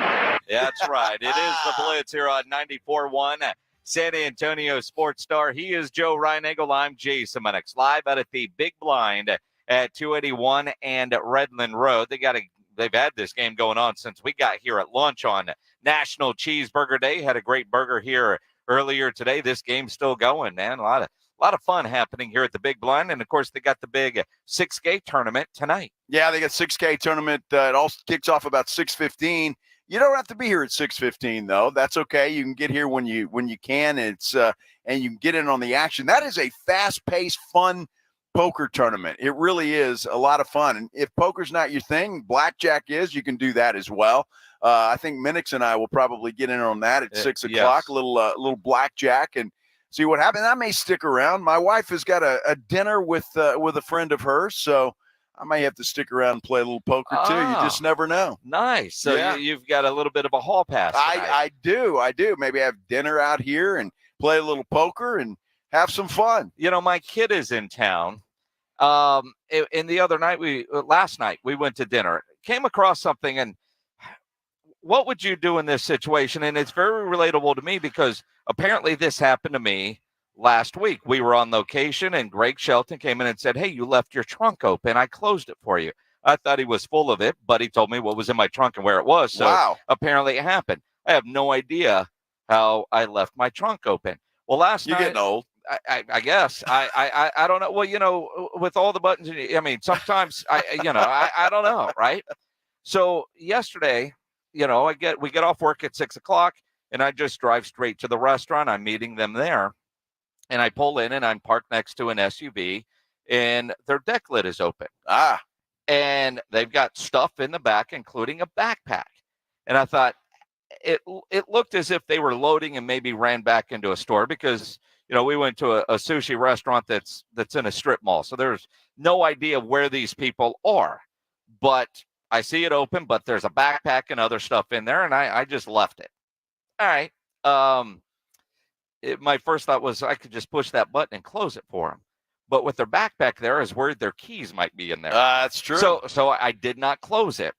Yeah, that's right. It is the Blitz here on 94.1 San Antonio Sports Star. He is Joe Reinagel. I'm Jason Minix. Live out at the Big Blind at 281 and Redland Road. They've had this game going on since we got here at lunch on National Cheeseburger Day. Had a great burger here earlier today. This game's still going, man. A lot of fun happening here at the Big Blind. And, of course, they got the big 6K tournament tonight. Yeah, they got 6K tournament. It all kicks off about 6:15. You don't have to be here at 6:15, though. That's okay. You can get here when you can. And you can get in on the action. That is a fast-paced, fun poker tournament. It really is a lot of fun. And if poker's not your thing, blackjack is. You can do that as well. I think Minix and I will probably get in on that at 6 o'clock. Yes. A little blackjack and see what happens. I may stick around. My wife has got a dinner with a friend of hers, so I may have to stick around and play a little poker too. You just never know. Nice. So Yeah. you've got a little bit of a hall pass tonight. I do. Maybe have dinner out here and play a little poker and have some fun. You know, my kid is in town. And last night we went to dinner, came across something, and what would you do in this situation? And it's very relatable to me because apparently this happened to me last week. We were on location and Greg Shelton came in and said, "Hey, you left your trunk open. I closed it for you." I thought he was full of it, but he told me what was in my trunk and where it was. So Wow. apparently it happened. I have no idea how I left my trunk open. Well, last You're night, getting old. I guess I don't know. Well, you know, with all the buttons, I mean, sometimes I don't know, right? So yesterday, you know, we get off work at 6 o'clock, and I just drive straight to the restaurant. I'm meeting them there, and I pull in, and I'm parked next to an SUV, and their deck lid is open. And they've got stuff in the back, including a backpack. And I thought it looked as if they were loading and maybe ran back into a store because, you know, we went to a sushi restaurant that's in a strip mall. So there's no idea where these people are. But I see it open, but there's a backpack and other stuff in there, and I just left it. All right. My first thought was I could just push that button and close it for them. But with their backpack there, I was worried their keys might be in there. That's true. So I did not close it.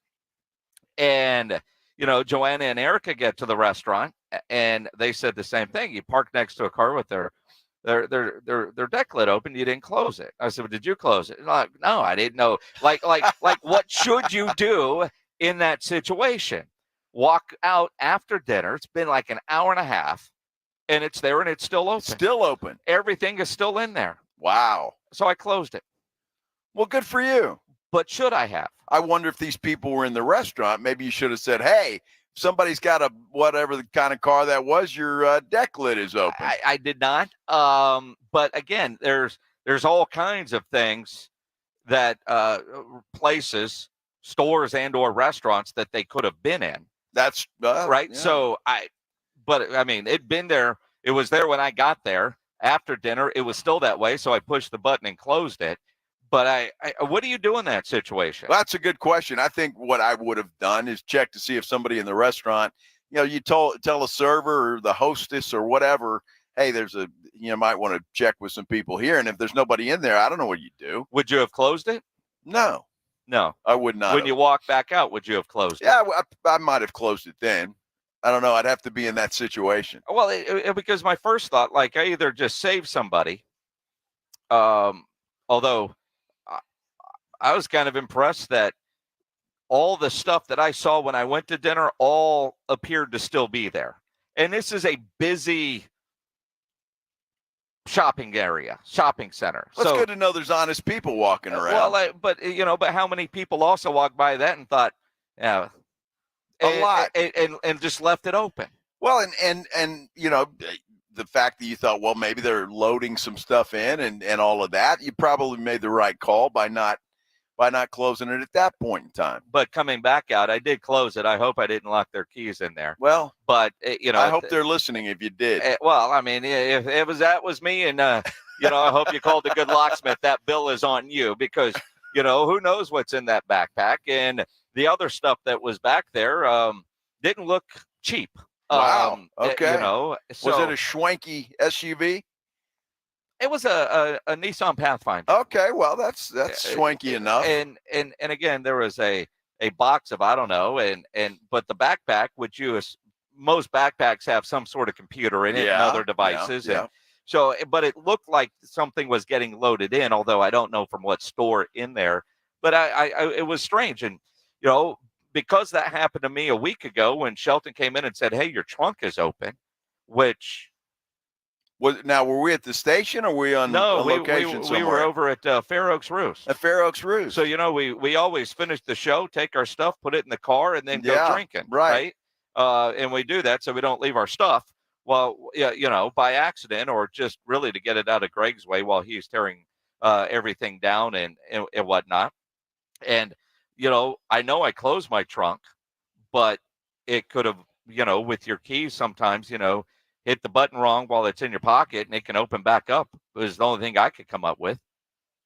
And, you know, Joanna and Erica get to the restaurant, and they said the same thing. You parked next to a car with their deck lid open. You didn't close it. I said, well, did you close it? Like, no, I didn't know. Like, what should you do in that situation? Walk out after dinner. It's been like an hour and a half. And it's there, and it's still open. Still open. Everything is still in there. Wow. So I closed it. Well, good for you. But should I have? I wonder if these people were in the restaurant. Maybe you should have said, hey, if somebody's got a whatever the kind of car that was, your deck lid is open. I did not. But again, there's all kinds of things that places, stores and or restaurants that they could have been in. That's right. Yeah. So I mean, it'd been there. It was there when I got there. After dinner, it was still that way. So I pushed the button and closed it. But what do you do in that situation? Well, that's a good question. I think what I would have done is check to see if somebody in the restaurant, you tell a server or the hostess or whatever, hey, might want to check with some people here. And if there's nobody in there, I don't know what you do. Would you have closed it? No, I would not. When you walk back out, would you have closed it? Yeah, I might have closed it then. I don't know. I'd have to be in that situation. Well, because my first thought, like, I either just save somebody, although I was kind of impressed that all the stuff that I saw when I went to dinner all appeared to still be there. And this is a busy shopping center. Well, it's good to know there's honest people walking around. Well, but how many people also walked by that and thought, yeah, a lot, and just left it open. Well, and the fact that you thought, well, maybe they're loading some stuff in and all of that, you probably made the right call by not closing it at that point in time. But coming back out, I did close it. I hope I didn't lock their keys in there. Well, but I hope they're listening if you did. Well, I mean, if that was me, and I hope you called a good locksmith. That bill is on you, because who knows what's in that backpack, and the other stuff that was back there didn't look cheap. Wow. Okay. So, was it a schwanky SUV? It was a Nissan Pathfinder. Okay, well that's swanky enough. And again, there was a box of, I don't know, but the backpack, which most backpacks have some sort of computer in it and other devices. Yeah. And so, but it looked like something was getting loaded in, although I don't know from what store in there. But it was strange, and because that happened to me a week ago when Shelton came in and said, "Hey, your trunk is open," which. Now, were we at the station or were we on location somewhere? We were over at Fair Oaks Roost. At Fair Oaks Roost. So, we always finish the show, take our stuff, put it in the car, and then go drinking. Right. And we do that so we don't leave our stuff, by accident, or just really to get it out of Greg's way while he's tearing everything down and whatnot. And, I know I closed my trunk, but it could have, with your keys sometimes, hit the button wrong while it's in your pocket and it can open back up. It was the only thing I could come up with.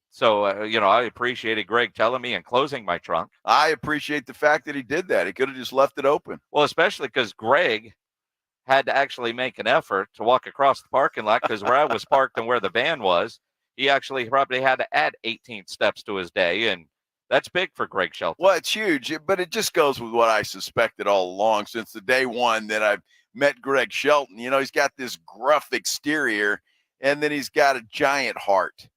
So, I appreciated Greg telling me and closing my trunk. I appreciate the fact that he did that. He could have just left it open. Well, especially because Greg had to actually make an effort to walk across the parking lot, because where I was parked and where the van was, he actually probably had to add 18 steps to his day. And that's big for Greg Shelton. Well, it's huge, but it just goes with what I suspected all along since the day one that I've met Greg Shelton. He's got this gruff exterior, and then he's got a giant heart.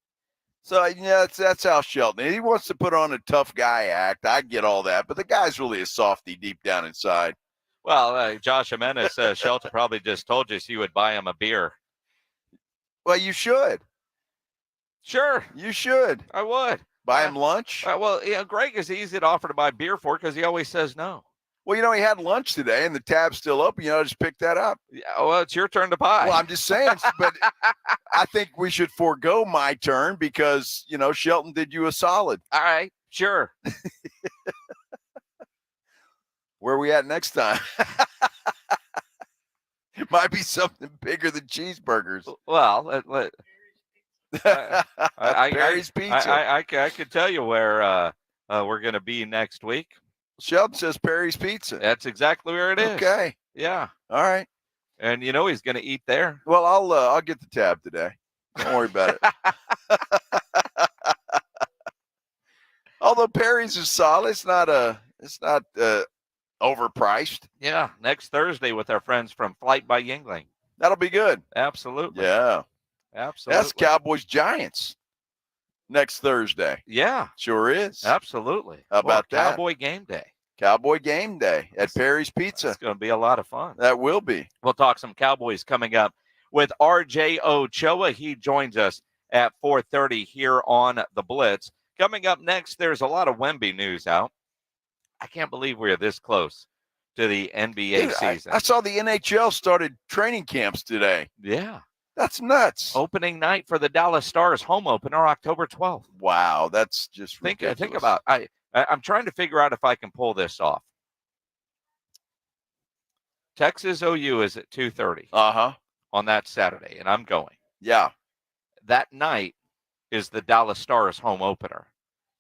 So, that's how Shelton is. He wants to put on a tough guy act. I get all that, but the guy's really a softie deep down inside. Well, Josh Jimenez says Shelton probably just told you so you would buy him a beer. Well, you should. Sure. You should. I would. Buy him lunch? Greg is easy to offer to buy beer for because he always says no. Well, he had lunch today and the tab's still open. Just pick that up. Yeah, well, it's your turn to buy. Well, I'm just saying, but I think we should forego my turn because, Shelton did you a solid. All right, sure. Where are we at next time? It might be something bigger than cheeseburgers. Well, Perry's Pizza. I could tell you where we're going to be next week. Shelton says Perry's Pizza. That's exactly where it is. Okay. Yeah. All right. And he's going to eat there. Well, I'll get the tab today. Don't worry about it. Although Perry's is solid, it's not overpriced. Yeah. Next Thursday with our friends from Flight by Yingling. That'll be good. Absolutely. Yeah. Absolutely. That's Cowboys Giants next Thursday. Yeah. Sure is. Absolutely. How about that? Cowboy game day. Cowboy game day at Perry's Pizza. It's going to be a lot of fun. That will be. We'll talk some Cowboys coming up with RJ Ochoa. He joins us at 4:30 here on the Blitz. Coming up next, there's a lot of Wemby news out. I can't believe we're this close to the NBA season. I saw the NHL started training camps today. Yeah. That's nuts. Opening night for the Dallas Stars home opener, October 12th. Wow, that's just ridiculous. Think about I'm trying to figure out if I can pull this off. Texas OU is at 2:30. On that Saturday, and I'm going. Yeah. That night is the Dallas Stars home opener.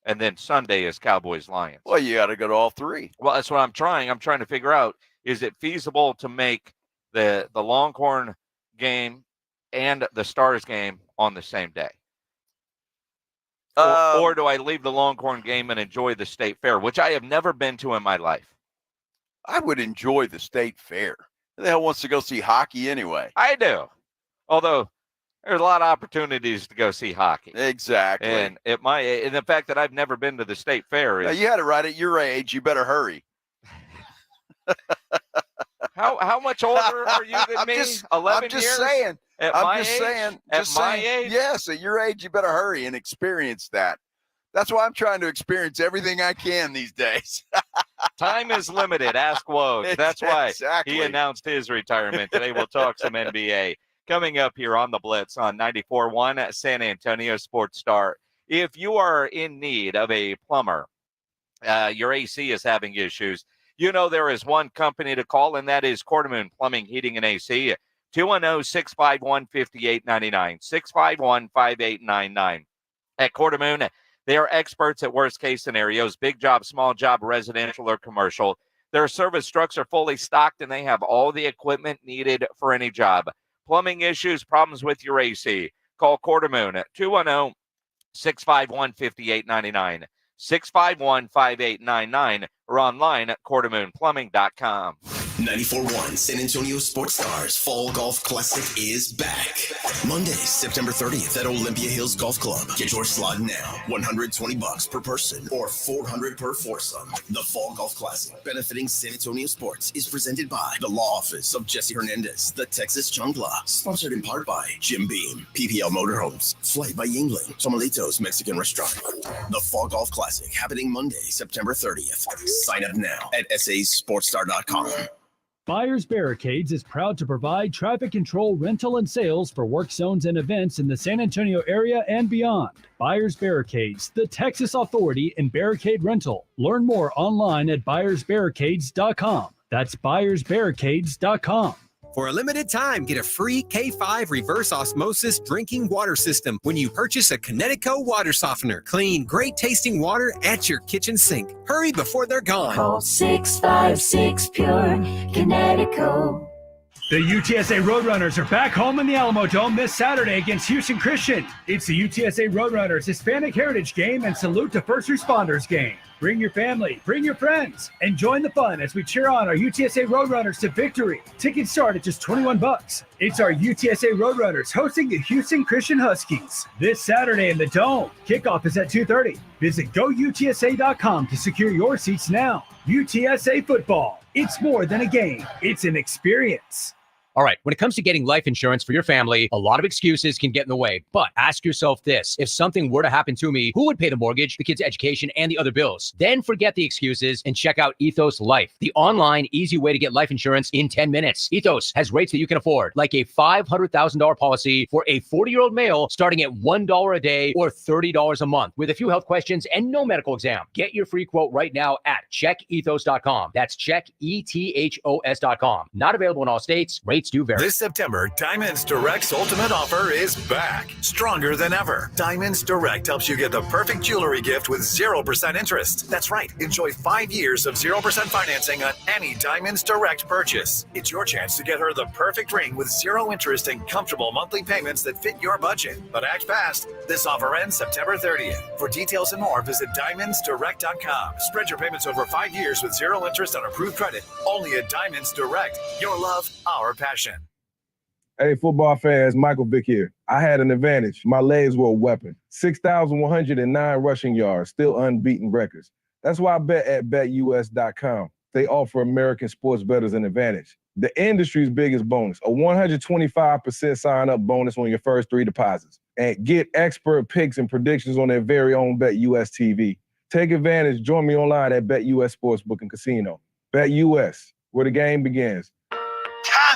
And then Sunday is Cowboys Lions. Well, you got to go to all three. Well, that's what I'm trying. I'm trying to figure out, is it feasible to make the Longhorn game and the Stars game on the same day? Or do I leave the Longhorn game and enjoy the State Fair, which I have never been to in my life? I would enjoy the State Fair. Who the hell wants to go see hockey anyway? I do. Although there's a lot of opportunities to go see hockey. Exactly. And the fact that I've never been to the State Fair is. Now, you had it right at your age. You better hurry. How much older are you than me? 11 I'm just years? saying. At my age? Yes, at your age, you better hurry and experience that. That's why I'm trying to experience everything I can these days. Time is limited. Ask Woj. That's why he announced his retirement. Today we'll talk some NBA. Coming up here on the Blitz on 94.1 at San Antonio Sports Star. If you are in need of a plumber, your AC is having issues, you know there is one company to call, and that is Quartermoon Plumbing, Heating, and AC. 210-651-5899. 651-5899. At Quartermoon, they are experts at worst-case scenarios, big job, small job, residential or commercial. Their service trucks are fully stocked, and they have all the equipment needed for any job. Plumbing issues, problems with your AC. Call Quartermoon at 210-651-5899. 651-5899 or online at quartermoonplumbing.com. 94.1 San Antonio Sports Stars Fall Golf Classic is back. Monday, September 30th at Olympia Hills Golf Club. Get your slot now. $120 per person or $400 per foursome. The Fall Golf Classic, benefiting San Antonio sports, is presented by the Law Office of Jesse Hernandez, the Texas Chungla. Sponsored in part by Jim Beam, PPL Motorhomes, Flight by Yingling, Tomalitos Mexican Restaurant. The Fall Golf Classic, happening Monday, September 30th. Sign up now at sasportstar.com. Buyers Barricades is proud to provide traffic control, rental, and sales for work zones and events in the San Antonio area and beyond. Buyers Barricades, the Texas authority in barricade rental. Learn more online at buyersbarricades.com. That's buyersbarricades.com. For a limited time, get a free K5 reverse osmosis drinking water system when you purchase a Connecticut water softener. Clean, great-tasting water at your kitchen sink. Hurry before they're gone. Call 656 Pure Connecticut. The UTSA Roadrunners are back home in the Alamo Dome this Saturday against Houston Christian. It's the UTSA Roadrunners Hispanic Heritage Game and Salute to First Responders Game. Bring your family, bring your friends, and join the fun as we cheer on our UTSA Roadrunners to victory. Tickets start at just $21. It's our UTSA Roadrunners hosting the Houston Christian Huskies this Saturday in the Dome. Kickoff is at 2:30. Visit GoUTSA.com to secure your seats now. UTSA football. It's more than a game. It's an experience. All right, when it comes to getting life insurance for your family, a lot of excuses can get in the way. But ask yourself this: if something were to happen to me, who would pay the mortgage, the kids' education, and the other bills? Then forget the excuses and check out Ethos Life, the online, easy way to get life insurance in 10 minutes. Ethos has rates that you can afford, like a $500,000 policy for a 40-year-old male starting at $1 a day or $30 a month, with a few health questions and no medical exam. Get your free quote right now at checkethos.com. That's checkethos.com. Not available in all states. Rates do vary. This September, Diamonds Direct's ultimate offer is back. Stronger than ever. Diamonds Direct helps you get the perfect jewelry gift with 0% interest. That's right. Enjoy 5 years of 0% financing on any Diamonds Direct purchase. It's your chance to get her the perfect ring with 0 interest and comfortable monthly payments that fit your budget. But act fast. This offer ends September 30th. For details and more, visit diamondsdirect.com. Spread your payments over 5 years with 0 interest on approved credit. Only at Diamonds Direct. Your love, our passion. Hey, football fans, Michael Vick here. I had an advantage. My legs were a weapon. 6,109 rushing yards, still unbeaten records. That's why I bet at BetUS.com. They offer American sports bettors an advantage. the industry's biggest bonus, a 125% sign-up bonus on your first 3 deposits. And get expert picks and predictions on their very own BetUS TV. Take advantage. Join me online at BetUS Sportsbook and Casino. BetUS, where the game begins.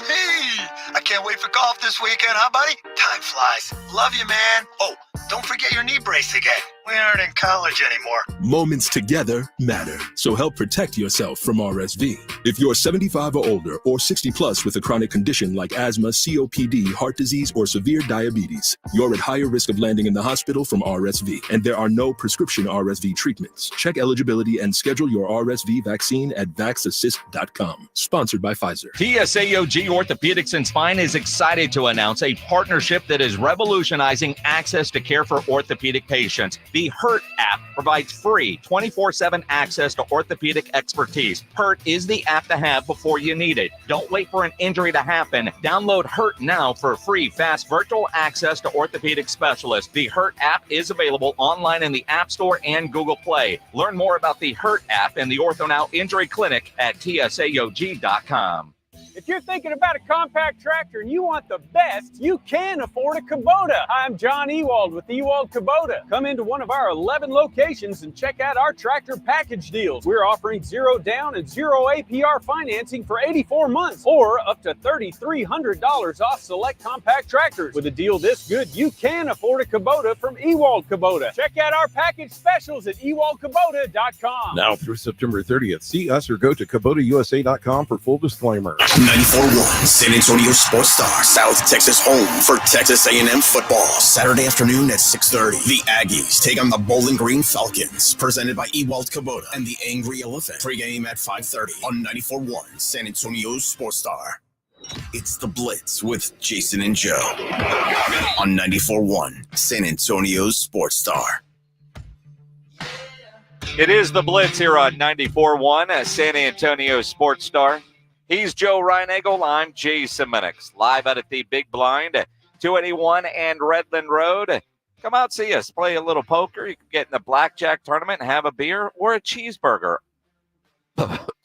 Hey, I can't wait for golf this weekend, huh, buddy? Time flies. Love you, man. Oh, don't forget your knee brace again. We aren't in college anymore. Moments together matter, so help protect yourself from RSV. If you're 75 or older or 60 plus with a chronic condition like asthma, COPD, heart disease, or severe diabetes, you're at higher risk of landing in the hospital from RSV, and there are no prescription RSV treatments. Check eligibility and schedule your RSV vaccine at vaxassist.com. Sponsored by Pfizer. TSAOG Orthopedics and Spine is excited to announce a partnership that is revolutionizing access to care for orthopedic patients. The HURT app provides free 24/7 access to orthopedic expertise. HURT is the app to have before you need it. Don't wait for an injury to happen. Download HURT now for free, fast virtual access to orthopedic specialists. The HURT app is available online in the App Store and Google Play. Learn more about the HURT app and the OrthoNow Injury Clinic at TSAOG.com. If you're thinking about a compact tractor and you want the best, you can afford a Kubota. I'm John Ewald with Ewald Kubota. Come into one of our 11 locations and check out our tractor package deals. We're offering 0 down and 0 APR financing for 84 months or up to $3,300 off select compact tractors. With a deal this good, you can afford a Kubota from Ewald Kubota. Check out our package specials at ewaldkubota.com. Now through September 30th, see us or go to KubotaUSA.com for full disclaimer. 94.1 San Antonio Sports Star, South Texas home for Texas A&M football. Saturday afternoon at 6:30. The Aggies take on the Bowling Green Falcons, presented by Ewald Kubota and the Angry Elephant. Pre-game at 5:30 on 94.1 San Antonio Sports Star. It's the Blitz with Jason and Joe on 94.1 San Antonio Sports Star. It is the Blitz here on 94.1 San Antonio Sports Star. He's Joe Reinagel. I'm Jason Minix. Live out at the Big Blind, 281 and Redland Road. Come out, see us. Play a little poker. You can get in the blackjack tournament and have a beer or a cheeseburger.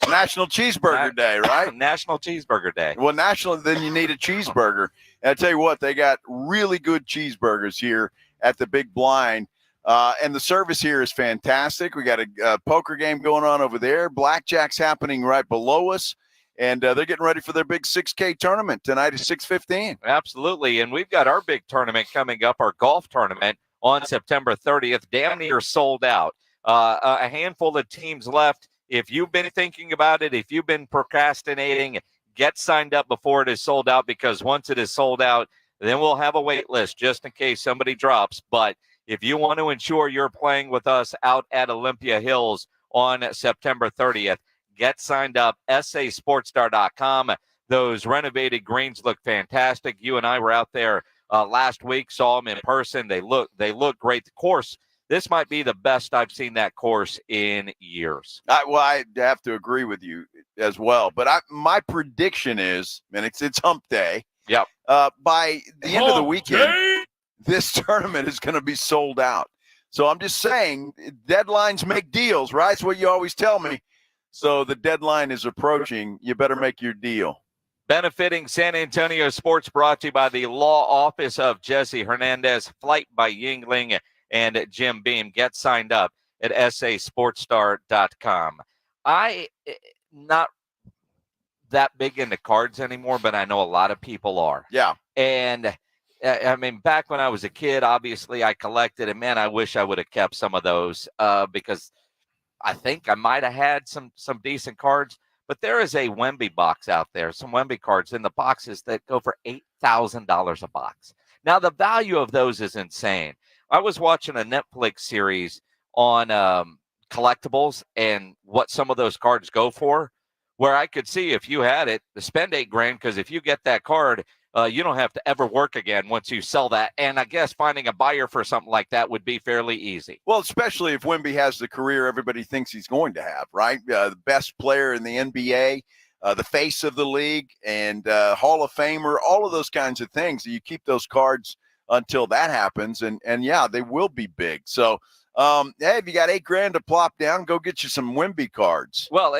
National Cheeseburger Day, right? National Cheeseburger Day. Well, then you need a cheeseburger. And I tell you what, they got really good cheeseburgers here at the Big Blind. And the service here is fantastic. We got a poker game going on over there. Blackjack's happening right below us. And they're getting ready for their big 6K tournament tonight at 6:15. Absolutely. And we've got our big tournament coming up, our golf tournament on September 30th, damn near sold out. A handful of teams left. If you've been thinking about it, if you've been procrastinating, get signed up before it is sold out, because once it is sold out, then we'll have a wait list just in case somebody drops. But if you want to ensure you're playing with us out at Olympia Hills on September 30th, get signed up, sasportstar.com. Those renovated greens look fantastic. You and I were out there last week, saw them in person. They look great. The course, this might be the best I've seen that course in years. I have to agree with you as well. But my prediction is, and it's hump day. Yep. By the end of the weekend, this tournament is going to be sold out. So I'm just saying, deadlines make deals, right? That's what you always tell me. So the deadline is approaching. You better make your deal. Benefiting San Antonio sports, brought to you by the law office of Jesse Hernandez, Flight by Yingling and Jim Beam. Get signed up at sasportstar.com. I not that big into cards anymore, but I know a lot of people are. Yeah. And I mean, back when I was a kid, obviously I collected, and man, I wish I would have kept some of those because I think I might have had some decent cards, but there is a Wemby box out there, some Wemby cards in the boxes that go for $8,000 a box. Now, the value of those is insane. I was watching a Netflix series on collectibles and what some of those cards go for, where I could see if you had it, to spend $8,000, because if you get that card, you don't have to ever work again once you sell that. And I guess finding a buyer for something like that would be fairly easy. Well, especially if Wemby has the career everybody thinks he's going to have, right? The best player in the NBA, the face of the league, and Hall of Famer, all of those kinds of things. You keep those cards until that happens, and yeah, they will be big. So, hey, if you got $8,000 to plop down, go get you some Wemby cards. Well,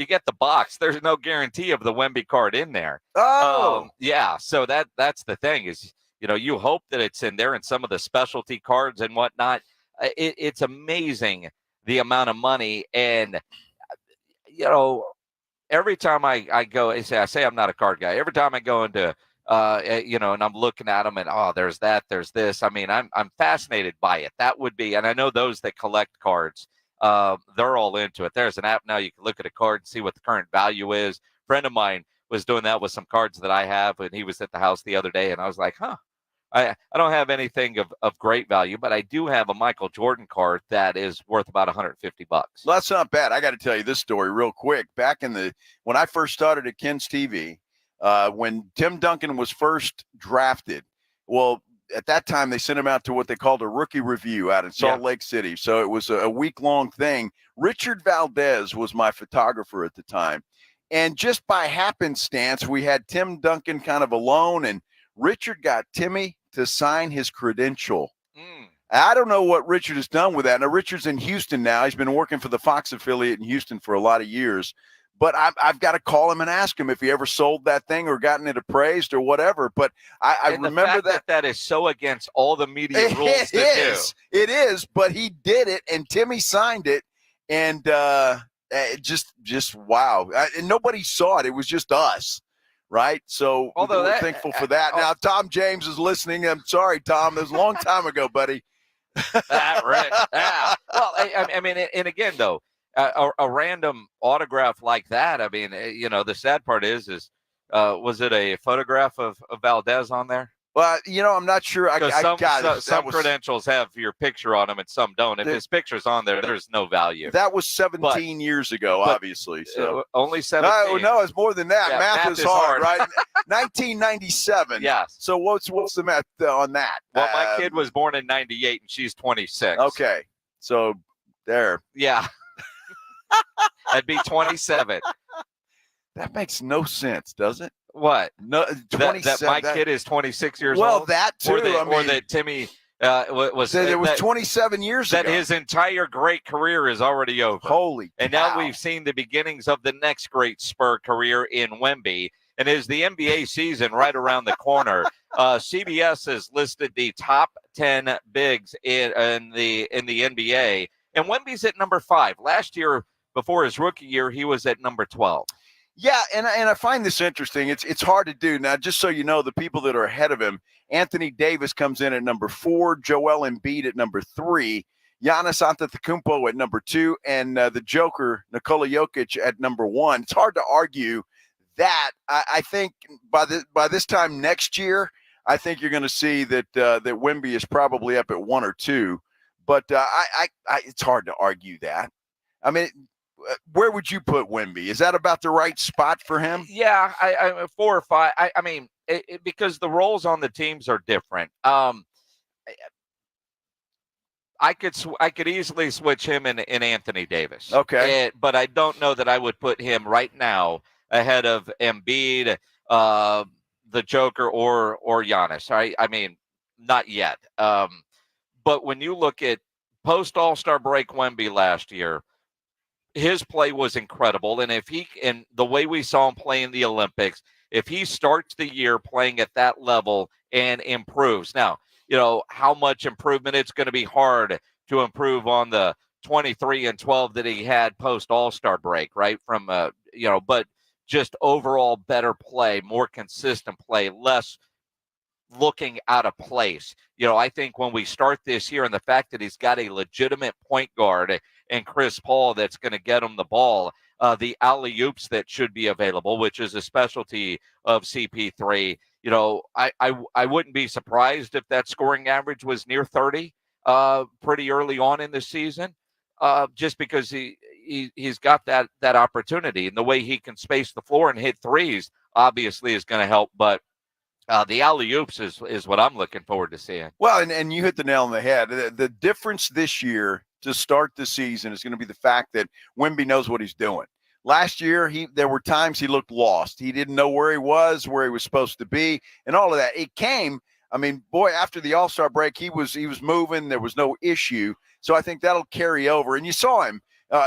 you get the box. There's no guarantee of the Wemby card in there. Yeah. So that's the thing is, you hope that it's in there and some of the specialty cards and whatnot. It's amazing the amount of money. And, every time I go, I say I'm not a card guy. Every time I go into, and I'm looking at them and, there's that, there's this. I mean, I'm fascinated by it. That would be, and I know those that collect cards, they're all into it. There's an app now you can look at a card and see what the current value is. A friend of mine was doing that with some cards that I have, and he was at the house the other day, and I was like, I don't have anything of great value, but I do have a Michael Jordan card that is worth about $150. Well, that's not bad. I got to tell you this story real quick. Back when I first started at Ken's TV, when Tim Duncan was first drafted, well, at that time they sent him out to what they called a rookie review out in Salt Lake City. So it was a week-long thing. Richard Valdez was my photographer at the time. And just by happenstance, we had Tim Duncan kind of alone, and Richard got Timmy to sign his credential. I don't know what Richard has done with that. Now, Richard's in Houston now. He's been working for the Fox affiliate in Houston for a lot of years. But I've got to call him and ask him if he ever sold that thing or gotten it appraised or whatever. But I remember that is so against all the media rules. It is, but he did it, and Timmy signed it, and just wow. And nobody saw it. It was just us. Right. So we're thankful for that. Now, Tom James is listening. I'm sorry, Tom. It was a long time ago, buddy. Right. Yeah. Well, I mean, and again, though, a random autograph like that. I mean, the sad part is was it a photograph of Valdez on there? Well, I'm not sure. Some credentials have your picture on them and some don't. If his picture's on there, there's no value. That was 17 years ago, obviously. So only 17. No, it's more than that. Yeah, math is hard, right? 1997. Yes. So what's the math on that? Well, my kid was born in 98 and she's 26. Okay. So there. Yeah. That'd be 27. That makes no sense, does it? What? No, 27. That my kid is 26 years old. old. Well, that too. Or that Timmy was. It was 27 years ago. That his entire great career is already over. Holy And cow. now we've seen the beginnings of the next great Spur career in Wemby. And as the NBA season right around the corner, CBS has listed the top 10 bigs in the NBA, and Wemby's at number 5. Last year, before his rookie year, he was at number 12. Yeah, and I find this interesting. It's hard to do. Now, just so you know, the people that are ahead of him, Anthony Davis comes in at number 4, Joel Embiid at number 3, Giannis Antetokounmpo at number 2, and the Joker, Nikola Jokic, at number 1. It's hard to argue that. I think by this time next year, I think you're going to see that Wemby is probably up at 1 or 2. But it's hard to argue that. I mean, where would you put Wemby? Is that about the right spot for him? Yeah, I 4 or 5. I mean, because the roles on the teams are different. I could easily switch him and Anthony Davis. Okay, but I don't know that I would put him right now ahead of Embiid, the Joker, or Giannis. I mean, not yet. But when you look at post All-Star break Wemby last year, his play was incredible. And and the way we saw him play in the Olympics, if he starts the year playing at that level and improves. Now, how much improvement, it's going to be hard to improve on the 23-12 that he had post All-Star break, right? From, but just overall better play, more consistent play, less looking out of place. I think when we start this year and the fact that he's got a legitimate point guard and Chris Paul that's going to get him the ball, the alley-oops that should be available, which is a specialty of CP3. I wouldn't be surprised if that scoring average was near 30 pretty early on in the season, just because he's got that opportunity, and the way he can space the floor and hit threes obviously is going to help. But the alley-oops is what I'm looking forward to seeing. Well, and you hit the nail on the head. The difference this year to start the season is going to be the fact that Wemby knows what he's doing. Last year, there were times he looked lost. He didn't know where he was supposed to be, and all of that. It came, after the All-Star break, he was moving. There was no issue. So I think that'll carry over. And you saw him.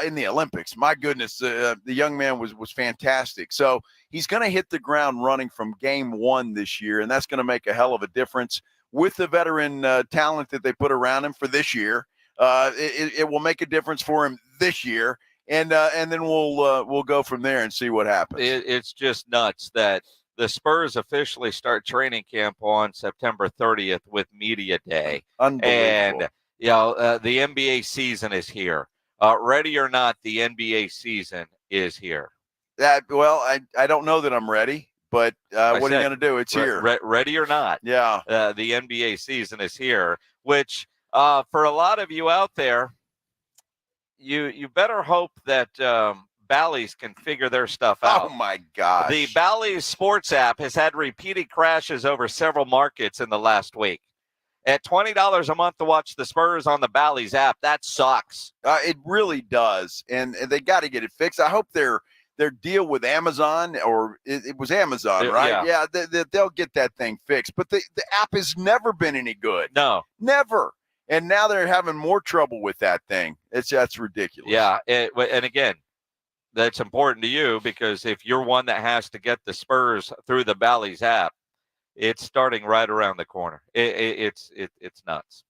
in the Olympics. My goodness, the young man was fantastic. So he's going to hit the ground running from game one this year, and that's going to make a hell of a difference with the veteran talent that they put around him for this year. It will make a difference for him this year, and then we'll go from there and see what happens. It's just nuts that the Spurs officially start training camp on September 30th with Media Day. Unbelievable. And, the NBA season is here. Ready or not, the NBA season is here. I don't know that I'm ready, but what are you going to do? It's here. Ready or not. Yeah. The NBA season is here, which for a lot of you out there, you better hope that Bally's can figure their stuff out. Oh, my gosh. The Bally's Sports app has had repeated crashes over several markets in the last week. At $20 a month to watch the Spurs on the Bally's app, that sucks. It really does, and they got to get it fixed. I hope their deal with Amazon, or it was Amazon, right? Yeah. They'll get that thing fixed. But the app has never been any good. No. Never. And now they're having more trouble with that thing. That's ridiculous. Yeah, and again, that's important to you because if you're one that has to get the Spurs through the Bally's app, it's starting right around the corner. It's nuts.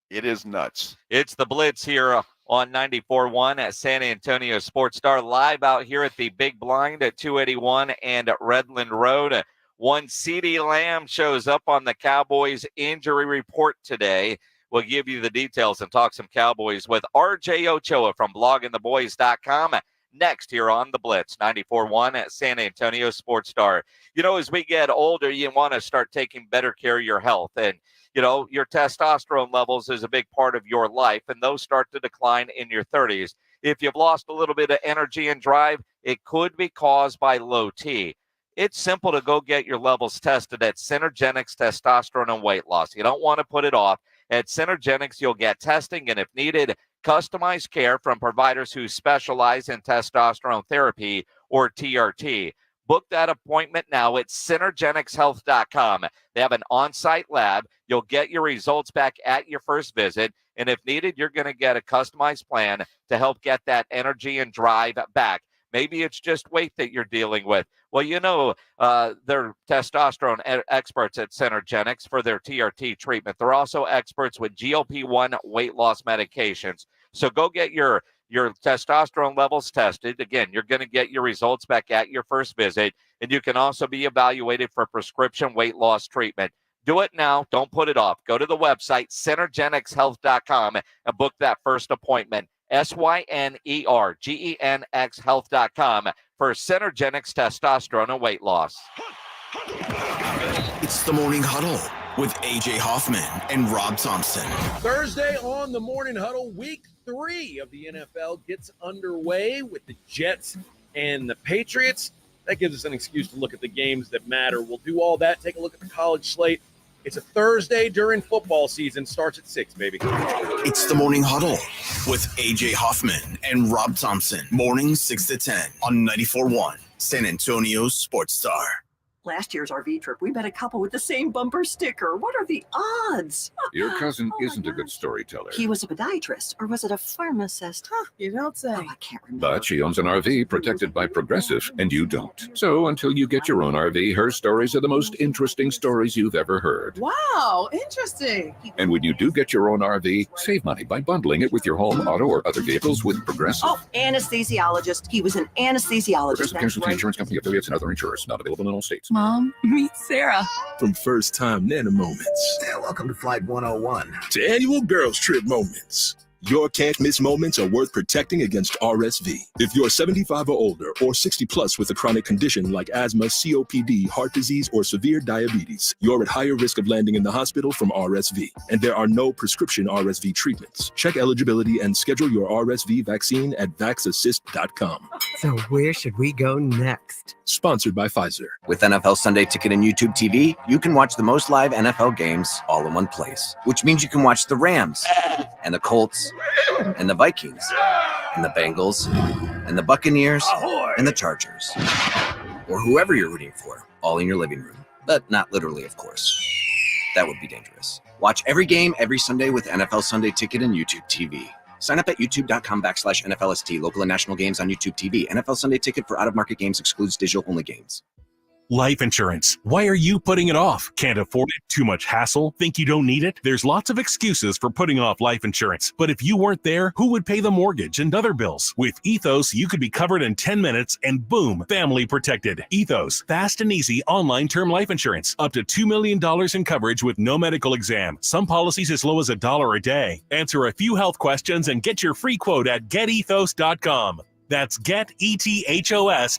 It is nuts. It's the Blitz here on 94.1 at San Antonio Sports Star, live out here at the Big Blind at 281 and Redland Road. One CeeDee Lamb shows up on the Cowboys injury report today. We'll give you the details and talk some Cowboys with RJ Ochoa from bloggingtheboys.com. Next here on the Blitz, 94.1 at San Antonio Sports Star. As we get older, you want to start taking better care of your health. And, your testosterone levels is a big part of your life, and those start to decline in your 30s. If you've lost a little bit of energy and drive, it could be caused by low T. It's simple to go get your levels tested at Synergenics Testosterone and Weight Loss. You don't want to put it off. At Synergenics, you'll get testing, and if needed, customized care from providers who specialize in testosterone therapy or TRT. Book that appointment now at synergenicshealth.com. They have an on-site lab. You'll get your results back at your first visit, and if needed, you're going to get a customized plan to help get that energy and drive back. Maybe it's just weight that you're dealing with. Well, they're testosterone experts at Synergenics for their TRT treatment. They're also experts with GLP-1 weight loss medications. So go get your testosterone levels tested. Again, you're going to get your results back at your first visit, and you can also be evaluated for prescription weight loss treatment. Do it now. Don't put it off. Go to the website, synergenicshealth.com, and book that first appointment. SYNERGENX health.com for Synergenics Testosterone and Weight Loss. It's the Morning Huddle with AJ Hoffman and Rob Thompson. Thursday on the Morning Huddle, week 3 of the NFL gets underway with the Jets and the Patriots. That gives us an excuse to look at the games that matter. We'll do all that, take a look at the college slate. It's a Thursday during football season. Starts at 6, baby. It's the Morning Huddle with AJ Hoffman and Rob Thompson. Mornings 6 to 10 on 94.1 San Antonio Sports Star. Last year's RV trip, we met a couple with the same bumper sticker. What are the odds? Your cousin isn't a good storyteller. He was a podiatrist, or was it a pharmacist? You don't say. Oh, I can't remember. But she owns an RV protected by Progressive, and you don't. So until you get your own RV, her stories are the most interesting stories you've ever heard. Wow, interesting. And when you do get your own RV, save money by bundling it with your home, auto, or other vehicles with Progressive. Oh, anesthesiologist. He was an anesthesiologist. Progressive Casualty Insurance Company, affiliates, and other insurers. Not available in all states. Mom, meet Sarah. From first-time Nana moments. Yeah, welcome to Flight 101. To annual girls trip moments. Your can't-miss moments are worth protecting against RSV. If you're 75 or older or 60 plus with a chronic condition like asthma, COPD, heart disease, or severe diabetes, you're at higher risk of landing in the hospital from RSV. And there are no prescription RSV treatments. Check eligibility and schedule your RSV vaccine at vaxassist.com. So where should we go next? Sponsored by Pfizer. With NFL Sunday Ticket and YouTube TV, you can watch the most live NFL games all in one place, which means you can watch the Rams and the Colts and the Vikings and the Bengals and the Buccaneers and the Chargers, or whoever you're rooting for, all in your living room. But not literally, of course. That would be dangerous. Watch every game every Sunday with NFL Sunday Ticket and YouTube TV. Sign up at youtube.com/NFLST. Local and national games on YouTube TV. NFL Sunday Ticket for out-of-market games excludes digital-only games. Life insurance. Why are you putting it off? Can't afford it? Too much hassle? Think you don't need it? There's lots of excuses for putting off life insurance. But if you weren't there, who would pay the mortgage and other bills? With Ethos, you could be covered in 10 minutes and boom, family protected. Ethos, fast and easy online term life insurance. Up to $2 million in coverage with no medical exam. Some policies as low as $1 a day. Answer a few health questions and get your free quote at getethos.com. That's getethos.com.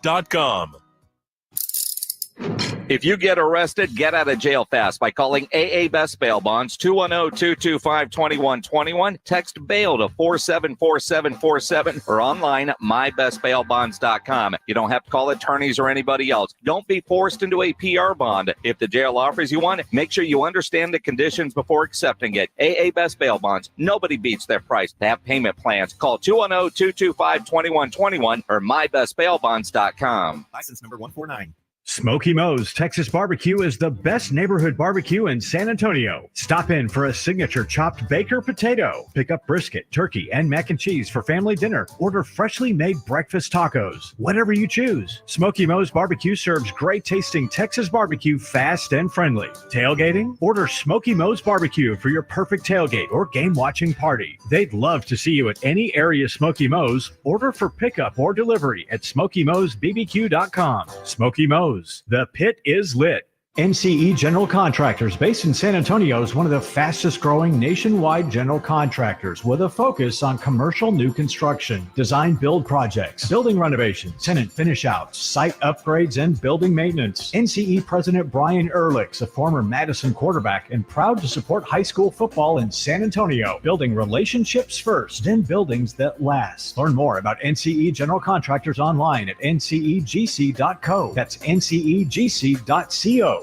If you get arrested, get out of jail fast by calling AA Best Bail Bonds, 210-225-2121. Text bail to 474747 or online, mybestbailbonds.com. You don't have to call attorneys or anybody else. Don't be forced into a PR bond. If the jail offers you one, make sure you understand the conditions before accepting it. AA Best Bail Bonds. Nobody beats their price. They have payment plans. Call 210-225-2121 or mybestbailbonds.com. License number 149. Smoky Mo's Texas Barbecue is the best neighborhood barbecue in San Antonio. Stop in for a signature chopped Baker potato. Pick up brisket, turkey, and mac and cheese for family dinner. Order freshly made breakfast tacos. Whatever you choose. Smoky Mo's Barbecue serves great tasting Texas barbecue fast and friendly. Tailgating? Order Smoky Mo's Barbecue for your perfect tailgate or game watching party. They'd love to see you at any area Smoky Mo's. Order for pickup or delivery at SmokyMo'sBBQ.com. Smoky Mo's. The pit is lit. NCE General Contractors, based in San Antonio, is one of the fastest growing nationwide general contractors with a focus on commercial new construction, design build projects, building renovations, tenant finish outs, site upgrades, and building maintenance. NCE President Brian Ehrlich's a former Madison quarterback and proud to support high school football in San Antonio, building relationships first, then buildings that last. Learn more about NCE General Contractors online at ncegc.co. That's ncegc.co.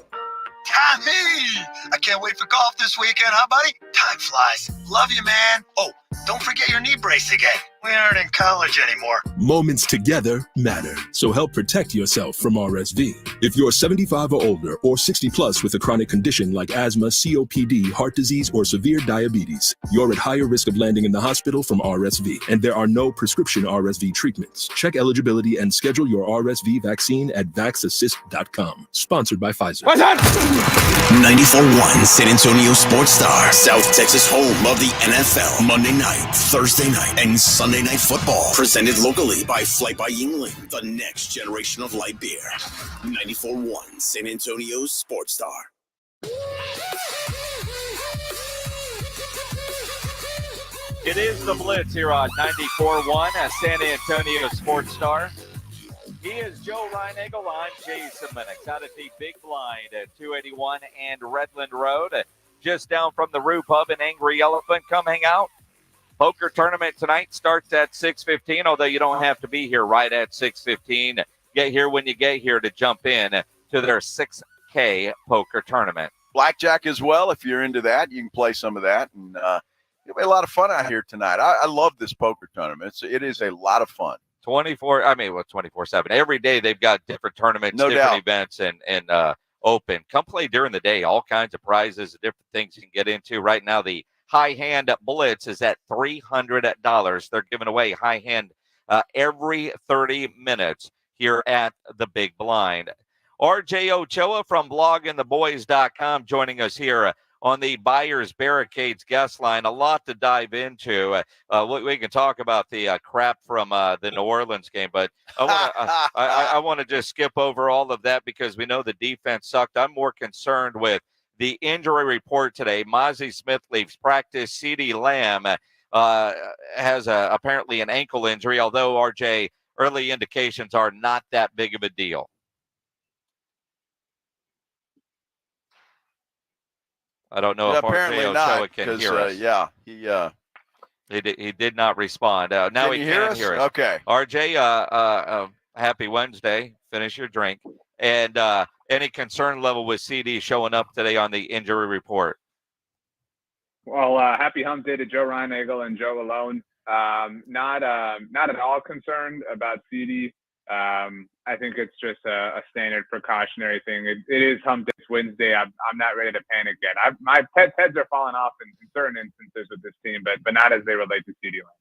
Tommy! I can't wait for golf this weekend, huh, buddy? Time flies. Love you, man. Oh, don't forget your knee brace again. We aren't in college anymore. Moments together matter, so help protect yourself from RSV. If you're 75 or older or 60 plus with a chronic condition like asthma, COPD, heart disease, or severe diabetes, you're at higher risk of landing in the hospital from RSV, and there are no prescription RSV treatments. Check eligibility and schedule your RSV vaccine at vaxassist.com. Sponsored by Pfizer. 94.1 San Antonio Sports Star, South Texas home of the NFL. Monday night, Thursday night, and Sunday night football. Presented locally by Flight by Yingling, the next generation of light beer. 94.1 San Antonio Sports Star. It is the Blitz here on 94.1 at San Antonio Sports Star. He is Joe Reinagel. I'm Jason Minix out at the Big Blind at 281 and Redland Road. Just down from the Roo Pub and Angry Elephant. Come hang out. Poker tournament tonight starts at 6:15, although you don't have to be here right at 6:15. Get here when you get here to jump in to their 6K poker tournament. Blackjack as well. If you're into that, you can play some of that. And it'll be a lot of fun out here tonight. I love this poker tournament. It is a lot of fun. 24/7. Every day they've got different tournaments, different events, and open. Come play during the day. All kinds of prizes, different things you can get into. Right now, the high hand Blitz is at $300. They're giving away high hand every 30 minutes here at the Big Blind. RJ Ochoa from bloggingtheboys.com joining us here on the Buyers Barricades guest line. A lot to dive into. We can talk about the crap from the New Orleans game, but I want to just skip over all of that because we know the defense sucked. I'm more concerned with the injury report today. Mozzie Smith leaves practice. CeeDee Lamb has apparently an ankle injury, although, RJ, early indications are not that big of a deal. I don't know if apparently RJ not, Ochoa can hear us. He did not respond. Now he can hear us. Okay. RJ, happy Wednesday. Finish your drink. And any concern level with CD showing up today on the injury report? Well, happy hump day to Joe Reinagel and Joe alone. Not at all concerned about CD. I think it's just a standard precautionary thing. It is hump day. It's Wednesday. I'm not ready to panic yet. My heads are falling off in certain instances with this team, but not as they relate to CD Lamb.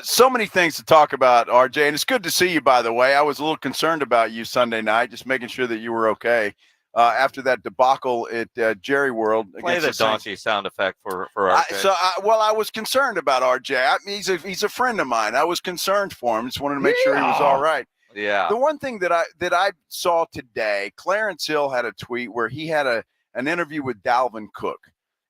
So many things to talk about, RJ, and it's good to see you, by the way. I was a little concerned about you Sunday night, just making sure that you were okay after that debacle at Jerry World. Play the donkey sound effect for RJ. I was concerned about RJ. I mean, he's a friend of mine. I was concerned for him. Just wanted to make sure he was all right. Yeah. The one thing that I saw today, Clarence Hill had a tweet where he had an interview with Dalvin Cook,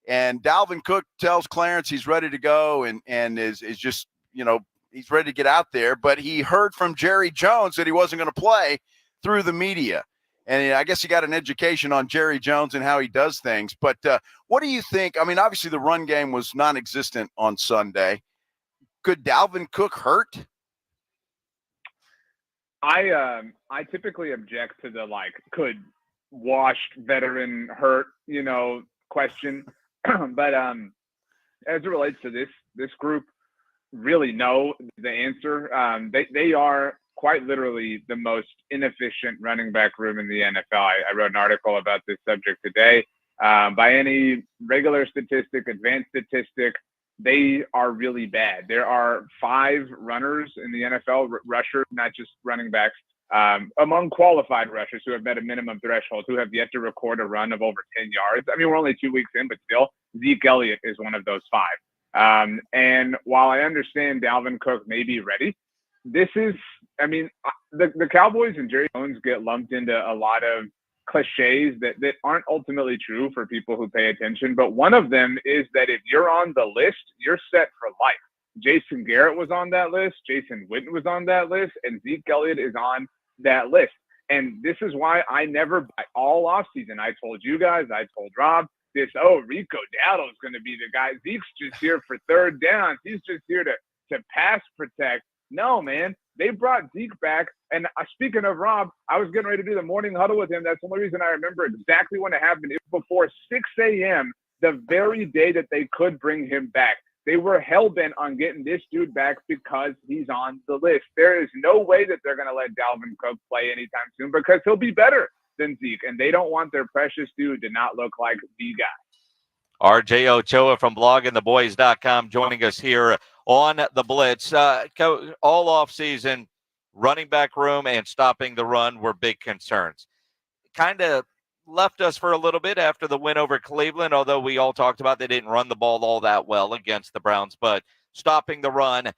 and Dalvin Cook tells Clarence he's ready to go and is just, he's ready to get out there, but he heard from Jerry Jones that he wasn't going to play through the media. And I guess he got an education on Jerry Jones and how he does things. But what do you think? I mean, obviously the run game was non-existent on Sunday. Could Dalvin Cook hurt? I typically object to the could washed veteran hurt, question. But as it relates to this group, really know the answer. They are quite literally the most inefficient running back room in the NFL. I wrote an article about this subject today. By any regular statistic, advanced statistic, they are really bad. There are 5 runners in the NFL, rushers, not just running backs, among qualified rushers who have met a minimum threshold, who have yet to record a run of over 10 yards. I mean, we're only 2 weeks in, but still, Zeke Elliott is one of those 5. And while I understand Dalvin Cook may be ready, the Cowboys and Jerry Jones get lumped into a lot of cliches that aren't ultimately true for people who pay attention. But one of them is that if you're on the list, you're set for life. Jason Garrett was on that list. Jason Witten was on that list. And Zeke Elliott is on that list. And this is why I never, all offseason, I told you guys, I told Rob, Rico Dowdle's going to be the guy. Zeke's just here for third downs. He's just here to pass protect. No, man. They brought Zeke back. And speaking of Rob, I was getting ready to do the morning huddle with him. That's the only reason I remember exactly when it happened. It was before 6 a.m., the very day that they could bring him back. They were hell-bent on getting this dude back because he's on the list. There is no way that they're going to let Dalvin Cook play anytime soon because he'll be better than Zeke, and they don't want their precious dude to not look like the guy. RJ Ochoa from bloggingtheboys.com joining us here on the Blitz. All offseason, running back room and stopping the run were big concerns. Kind of left us for a little bit after the win over Cleveland, although we all talked about they didn't run the ball all that well against the Browns, but stopping the run,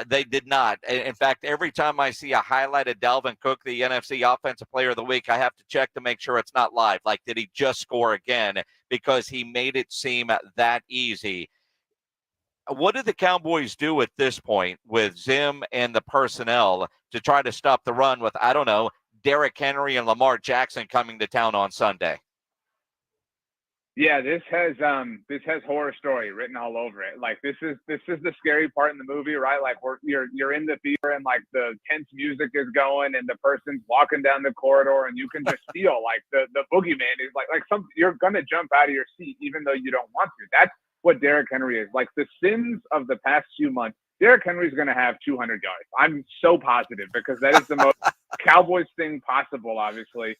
they did not. In fact, every time I see a highlighted Dalvin Cook, the NFC Offensive Player of the Week, I have to check to make sure it's not live. Like, did he just score again? Because he made it seem that easy. What did the Cowboys do at this point with Zim and the personnel to try to stop the run with, I don't know, Derrick Henry and Lamar Jackson coming to town on Sunday? Yeah, this has horror story written all over it. Like this is the scary part in the movie, right? Like you're in the theater and like the tense music is going and the person's walking down the corridor and you can just feel like the boogeyman is like something, you're gonna jump out of your seat even though you don't want to. That's what Derrick Henry is. Like the sins of the past few months, Derrick Henry's gonna have 200 yards. I'm so positive because that is the most Cowboys thing possible, obviously.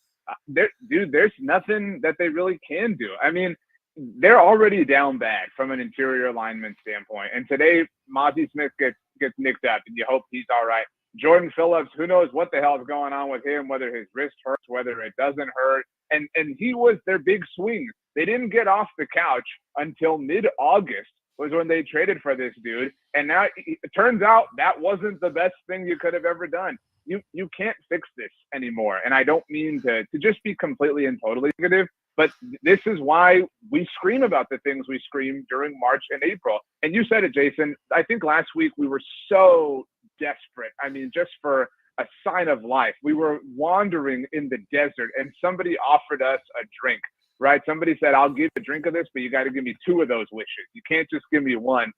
There's nothing that they really can do. I mean, they're already down bad from an interior lineman standpoint. And today, Mozzie Smith gets nicked up, and you hope he's all right. Jordan Phillips, who knows what the hell is going on with him, whether his wrist hurts, whether it doesn't hurt. And he was their big swing. They didn't get off the couch until mid-August was when they traded for this dude. And now it turns out that wasn't the best thing you could have ever done. You can't fix this anymore. And I don't mean to just be completely and totally negative, but this is why we scream about the things we scream during March and April. And you said it, Jason. I think last week we were so desperate. I mean, just for a sign of life. We were wandering in the desert and somebody offered us a drink, right? Somebody said, I'll give a drink of this, but you got to give me 2 of those wishes. You can't just give me 1.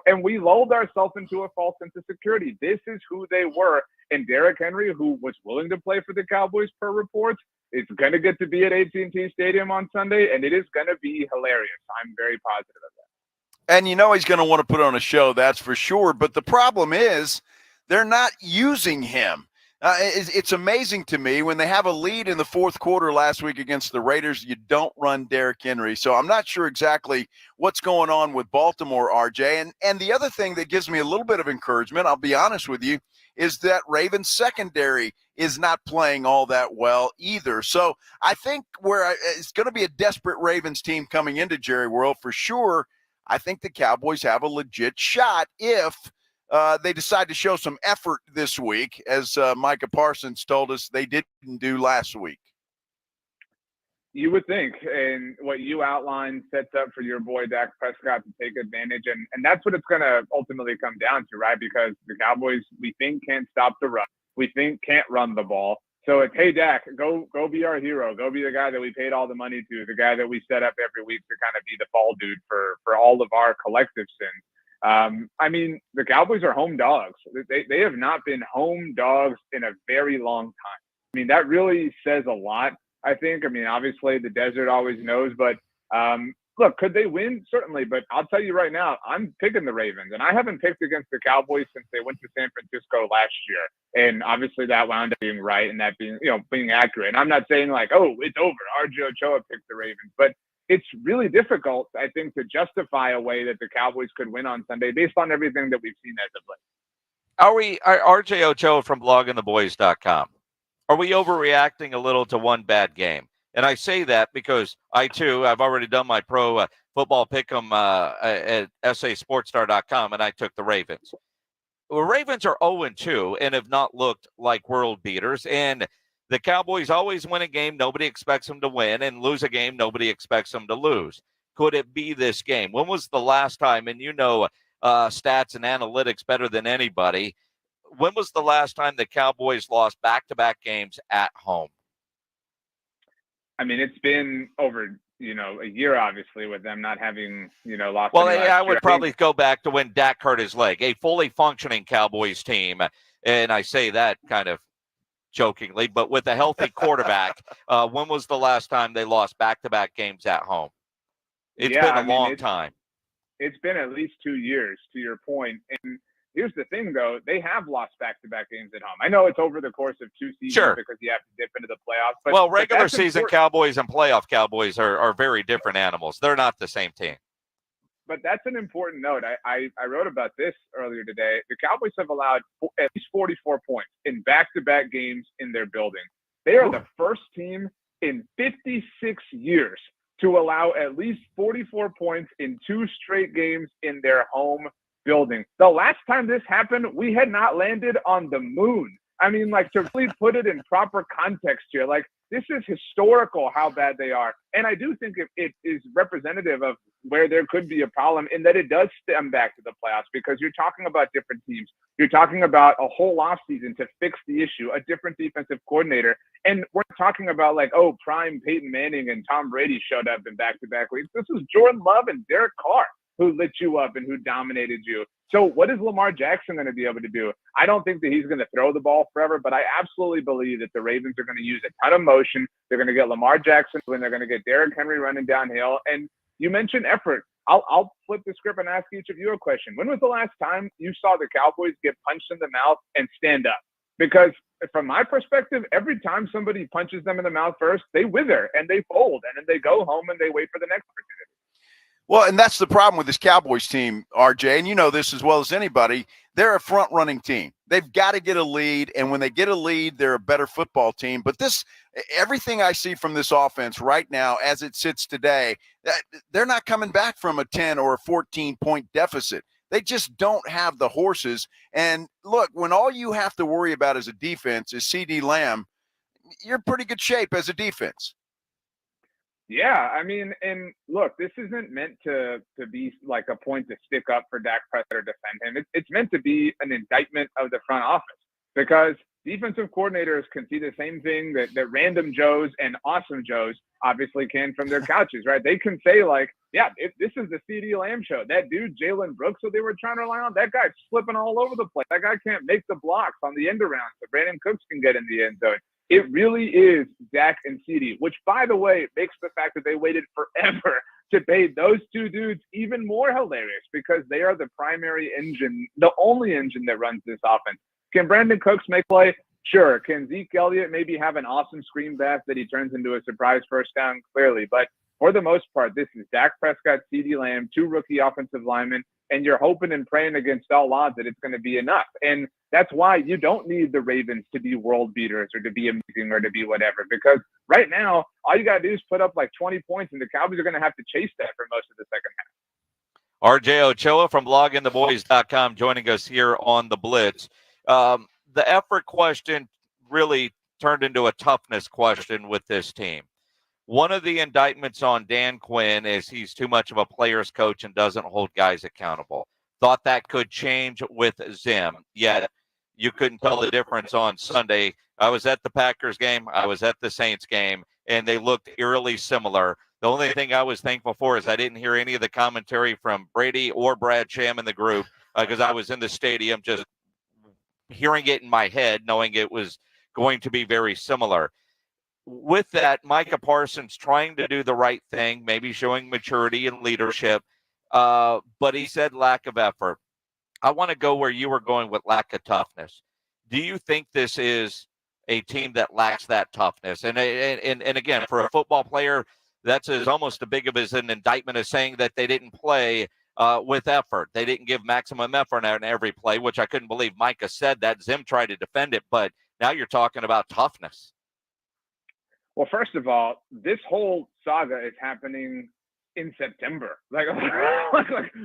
And we lulled ourselves into a false sense of security. This is who they were. And Derrick Henry, who was willing to play for the Cowboys per reports, is going to get to be at AT&T Stadium on Sunday, and it is going to be hilarious. I'm very positive of that. And he's going to want to put on a show, that's for sure. But the problem is they're not using him. It's amazing to me when they have a lead in the fourth quarter last week against the Raiders, you don't run Derrick Henry. So I'm not sure exactly what's going on with Baltimore, RJ. And the other thing that gives me a little bit of encouragement, I'll be honest with you, is that Ravens secondary is not playing all that well either. So I think it's going to be a desperate Ravens team coming into Jerry World for sure. I think the Cowboys have a legit shot if they decide to show some effort this week, as Micah Parsons told us they didn't do last week. You would think, and what you outlined sets up for your boy Dak Prescott to take advantage, and that's what it's going to ultimately come down to, right? Because the Cowboys, we think, can't stop the run. We think can't run the ball. So it's, hey, Dak, go be our hero. Go be the guy that we paid all the money to, the guy that we set up every week to kind of be the fall dude for all of our collective sins. I mean, the Cowboys are home dogs. They have not been home dogs in a very long time. I mean, that really says a lot, I think. I mean, obviously the desert always knows, but look, could they win? Certainly. But I'll tell you right now, I'm picking the Ravens, and I haven't picked against the Cowboys since they went to San Francisco last year. And obviously that wound up being right and that being accurate. And I'm not saying like, oh, it's over. RJ Ochoa picked the Ravens, but it's really difficult, I think, to justify a way that the Cowboys could win on Sunday based on everything that we've seen as of late. Are RJ Ochoa from bloggingtheboys.com? Are we overreacting a little to one bad game? And I say that because I've already done my pro football pick'em at sasportstar.com, and I took the Ravens. The Ravens are 0-2 and have not looked like world beaters. And the Cowboys always win a game nobody expects them to win, and lose a game nobody expects them to lose. Could it be this game? When was the last time, and stats and analytics better than anybody, when was the last time the Cowboys lost back-to-back games at home? I mean, it's been over, a year, obviously, with them not having, lost. Well, I would probably go back to when Dak hurt his leg, a fully functioning Cowboys team. And I say that kind of jokingly, but with a healthy quarterback, when was the last time they lost back-to-back games at home? It's been a long time. It's been at least 2 years, to your point. And here's the thing, though. They have lost back-to-back games at home. I know it's over the course of 2 seasons because you have to dip into the playoffs. But regular season Cowboys and playoff Cowboys are very different animals. They're not the same team. But that's an important note. I wrote about this earlier today. The Cowboys have allowed at least 44 points in back-to-back games in their building. They are the first team in 56 years to allow at least 44 points in 2 straight games in their home building. The last time this happened, we had not landed on the moon. I mean, like, to really put it in proper context here, like, this is historical how bad they are. And I do think it is representative of where there could be a problem in that it does stem back to the playoffs, because you're talking about different teams. You're talking about a whole offseason to fix the issue, a different defensive coordinator. And we're talking about like, oh, prime Peyton Manning and Tom Brady showed up in back-to-back weeks. This is Jordan Love and Derek Carr who lit you up and who dominated you. So what is Lamar Jackson going to be able to do? I don't think that he's going to throw the ball forever, but I absolutely believe that the Ravens are going to use a ton of motion. They're going to get Lamar Jackson when they're going to get Derrick Henry running downhill. And you mentioned effort. I'll flip the script and ask each of you a question. When was the last time you saw the Cowboys get punched in the mouth and stand up? Because from my perspective, every time somebody punches them in the mouth first, they wither and they fold, and then they go home and they wait for the next opportunity. Well, and that's the problem with this Cowboys team, RJ, and you know this as well as anybody. They're a front-running team. They've got to get a lead, and when they get a lead, they're a better football team. But everything I see from this offense right now as it sits today, they're not coming back from a 10 or a 14-point deficit. They just don't have the horses. And look, when all you have to worry about as a defense is CeeDee Lamb, you're in pretty good shape as a defense. Yeah, I mean, and look, this isn't meant to be like a point to stick up for Dak Prescott or defend him. It's meant to be an indictment of the front office, because defensive coordinators can see the same thing that random Joes and awesome Joes obviously can from their couches, right? They can say like, yeah, this is the CeeDee Lamb show. That dude, Jalen Brooks, who they were trying to rely on, that guy's slipping all over the place. That guy can't make the blocks on the end around, so Brandon Cooks can get in the end zone. It really is Dak and CeeDee, which, by the way, makes the fact that they waited forever to pay those two dudes even more hilarious, because they are the primary engine, the only engine that runs this offense. Can Brandon Cooks make play? Sure, can Zeke Elliott maybe have an awesome screen back that he turns into a surprise first down? Clearly, but for the most part, this is Dak Prescott, CeeDee Lamb, 2 rookie offensive linemen, and you're hoping and praying against all odds that it's going to be enough. And that's why you don't need the Ravens to be world beaters or to be amazing or to be whatever, because right now, all you got to do is put up like 20 points, and the Cowboys are going to have to chase that for most of the second half. RJ Ochoa from logintheboys.com joining us here on the Blitz. The effort question really turned into a toughness question with this team. One of the indictments on Dan Quinn is he's too much of a player's coach and doesn't hold guys accountable. Thought that could change with Zim, yet you couldn't tell the difference on Sunday. I was at the Packers game, I was at the Saints game, and they looked eerily similar. The only thing I was thankful for is I didn't hear any of the commentary from Brady or Brad Sham in the group because I was in the stadium just hearing it in my head, knowing it was going to be very similar. With that, Micah Parsons trying to do the right thing, maybe showing maturity and leadership, but he said lack of effort. I want to go where you were going with lack of toughness. Do you think this is a team that lacks that toughness? And again, for a football player, that's almost as big of as an indictment as saying that they didn't play with effort. They didn't give maximum effort on every play, which I couldn't believe Micah said that. Zim tried to defend it, but now you're talking about toughness. Well, first of all, this whole saga is happening in September. Like